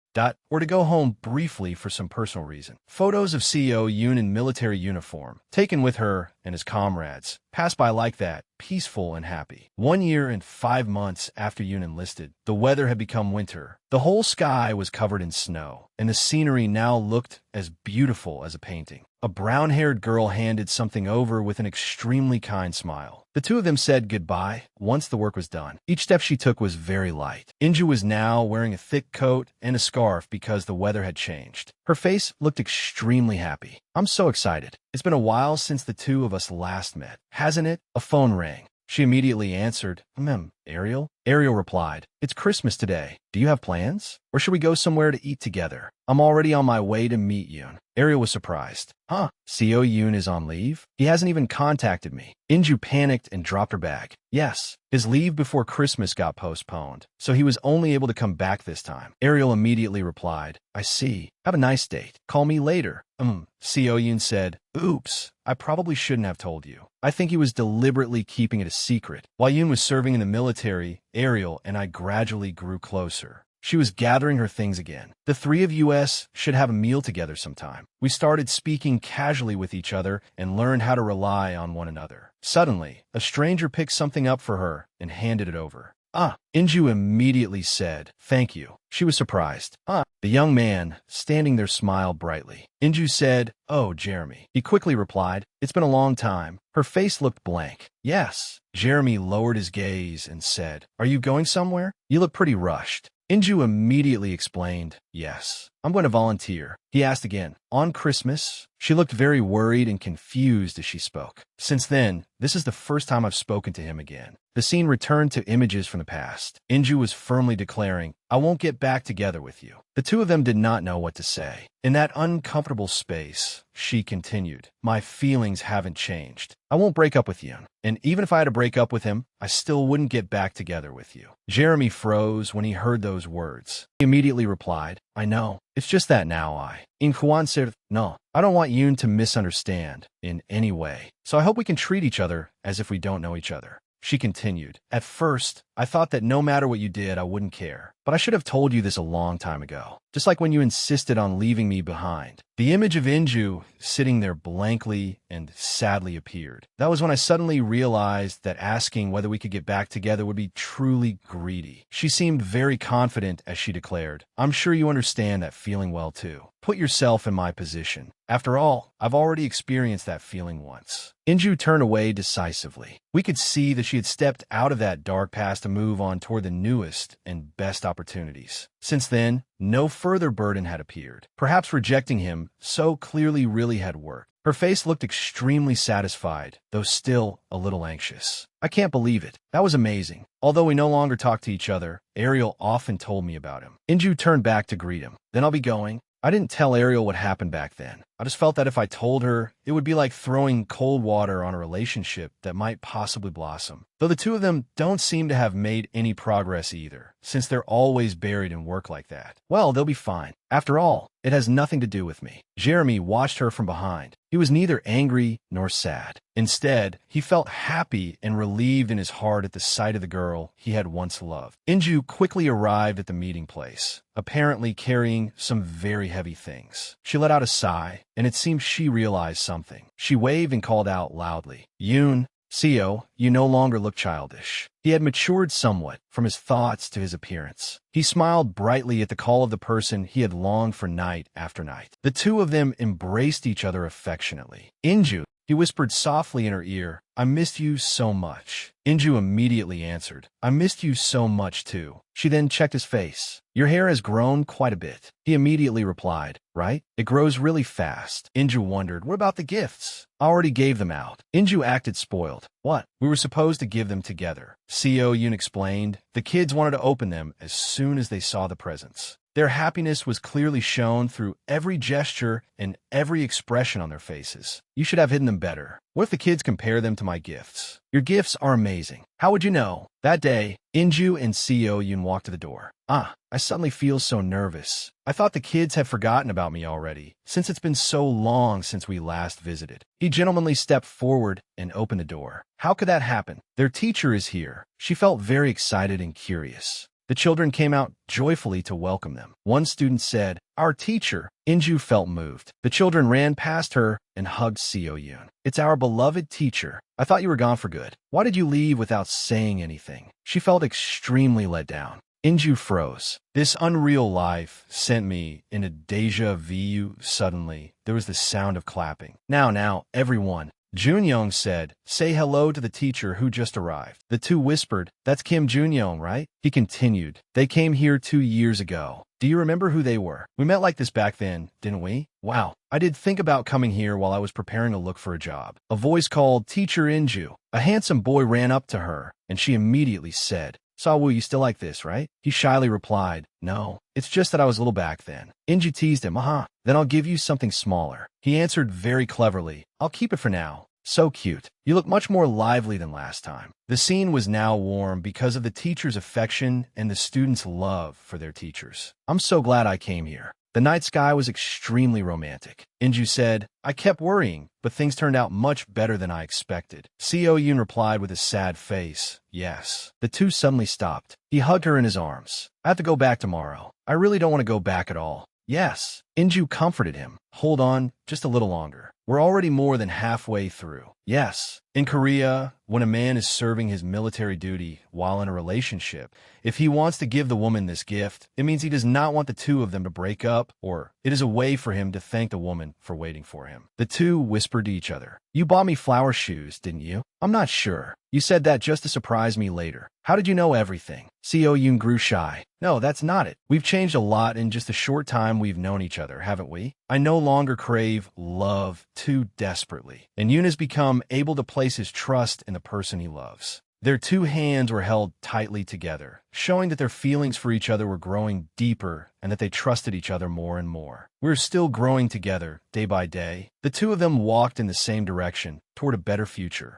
Or to go home briefly for some personal reason. Photos of CEO Yoon in military uniform, taken with her and his comrades, passed by like that, peaceful and happy. 1 year and 5 months after Yoon enlisted, the weather had become winter. The whole sky was covered in snow, and the scenery now looked as beautiful as a painting. A brown-haired girl handed something over with an extremely kind smile. The two of them said goodbye once the work was done. Each step she took was very light. Inju was now wearing a thick coat and a scarf because the weather had changed. Her face looked extremely happy. I'm so excited. It's been a while since the two of us last met, hasn't it? A phone rang. She immediately answered, Ariel? Ariel replied, It's Christmas today. Do you have plans? Or should we go somewhere to eat together? I'm already on my way to meet Yoon. Ariel was surprised. CEO Yoon is on leave? He hasn't even contacted me. Inju panicked and dropped her bag. Yes, his leave before Christmas got postponed, so he was only able to come back this time. Ariel immediately replied, I see. Have a nice date. Call me later. CEO Yoon said, Oops, I probably shouldn't have told you. I think he was deliberately keeping it a secret. While Yoon was serving in the military, Ariel and I gradually grew closer. She was gathering her things again. The three of us should have a meal together sometime. We started speaking casually with each other and learned how to rely on one another. Suddenly, a stranger picked something up for her and handed it over. Inju immediately said, Thank you. She was surprised. The young man, standing there, smiled brightly. Inju said, Oh, Jeremy. He quickly replied, It's been a long time. Her face looked blank. Yes. Jeremy lowered his gaze and said, Are you going somewhere? You look pretty rushed. Inju immediately explained, Yes, I'm going to volunteer. He asked again, On Christmas? She looked very worried and confused as she spoke. Since then, this is the first time I've spoken to him again. The scene returned to images from the past. Inju was firmly declaring, I won't get back together with you. The two of them did not know what to say. In that uncomfortable space, she continued, My feelings haven't changed. I won't break up with you. And even if I had to break up with him, I still wouldn't get back together with you. Jeremy froze when he heard those words. He immediately replied, I know. It's just that now In Kwan said, No, I don't want Yoon to misunderstand in any way. So I hope we can treat each other as if we don't know each other. She continued, At first, I thought that no matter what you did, I wouldn't care. But I should have told you this a long time ago. Just like when you insisted on leaving me behind. The image of Inju sitting there blankly and sadly appeared. That was when I suddenly realized that asking whether we could get back together would be truly greedy. She seemed very confident as she declared, I'm sure you understand that feeling well too. Put yourself in my position. After all, I've already experienced that feeling once. Inju turned away decisively. We could see that she had stepped out of that dark past to move on toward the newest and best opportunities. Since then, no further burden had appeared. Perhaps rejecting him so clearly really had worked. Her face looked extremely satisfied, though still a little anxious. I can't believe it. That was amazing. Although we no longer talk to each other, Ariel often told me about him. Inju turned back to greet him. Then I'll be going. I didn't tell Ariel what happened back then. I just felt that if I told her, it would be like throwing cold water on a relationship that might possibly blossom. Though the two of them don't seem to have made any progress either, since they're always buried in work like that. Well, they'll be fine. After all, it has nothing to do with me. Jeremy watched her from behind. He was neither angry nor sad. Instead, he felt happy and relieved in his heart at the sight of the girl he had once loved. Inju quickly arrived at the meeting place, apparently carrying some very heavy things. She let out a sigh, and it seemed she realized something. She waved and called out loudly, Yoon, CEO, you no longer look childish. He had matured somewhat, from his thoughts to his appearance. He smiled brightly at the call of the person he had longed for night after night. The two of them embraced each other affectionately. Inju, he whispered softly in her ear, I missed you so much. Inju immediately answered, I missed you so much too. She then checked his face. Your hair has grown quite a bit. He immediately replied, Right? It grows really fast. Inju wondered, What about the gifts? I already gave them out. Inju acted spoiled. What? We were supposed to give them together. CEO Yoon explained. The kids wanted to open them as soon as they saw the presents. Their happiness was clearly shown through every gesture and every expression on their faces. You should have hidden them better. What if the kids compare them to my gifts? Your gifts are amazing. How would you know? That day, Inju and Seo Yoon walked to the door. I suddenly feel so nervous. I thought the kids had forgotten about me already, since it's been so long since we last visited. He gentlemanly stepped forward and opened the door. How could that happen? Their teacher is here. She felt very excited and curious. The children came out joyfully to welcome them. One student said, "Our teacher." Inju felt moved. The children ran past her and hugged Seo Yoon. "It's our beloved teacher. I thought you were gone for good. Why did you leave without saying anything?" She felt extremely let down. Inju froze. This unreal life sent me in a deja vu. Suddenly, there was the sound of clapping. Now, everyone. Junyoung said, "Say hello to the teacher who just arrived." The two whispered, "That's Kim Junyoung, right?" He continued, "They came here 2 years ago. Do you remember who they were? We met like this back then, didn't we? Wow. I did think about coming here while I was preparing to look for a job." A voice called, "Teacher Inju." A handsome boy ran up to her, and she immediately said, "Sawwoo, you still like this, right?" He shyly replied, "No, it's just that I was little back then." Inju teased him, "Then I'll give you something smaller." He answered very cleverly, "I'll keep it for now." So cute. You look much more lively than last time. The scene was now warm because of the teacher's affection and the students' love for their teachers. "I'm so glad I came here." The night sky was extremely romantic. Inju said, "I kept worrying, but things turned out much better than I expected." Seo Yoon replied with a sad face, "Yes." The two suddenly stopped. He hugged her in his arms. "I have to go back tomorrow. I really don't want to go back at all." "Yes." Inju comforted him. "Hold on, just a little longer. We're already more than halfway through." "Yes." In Korea, when a man is serving his military duty while in a relationship, if he wants to give the woman this gift, it means he does not want the two of them to break up, or it is a way for him to thank the woman for waiting for him. The two whispered to each other, "You bought me flower shoes, didn't you?" "I'm not sure. You said that just to surprise me later." "How did you know everything?" Seo Yoon grew shy. "No, that's not it. We've changed a lot in just the short time we've known each other, haven't we? I no longer crave love too desperately." And Yoon has become able to place his trust in the person he loves. Their two hands were held tightly together, showing that their feelings for each other were growing deeper and that they trusted each other more and more. We're still growing together, day by day. The two of them walked in the same direction, toward a better future.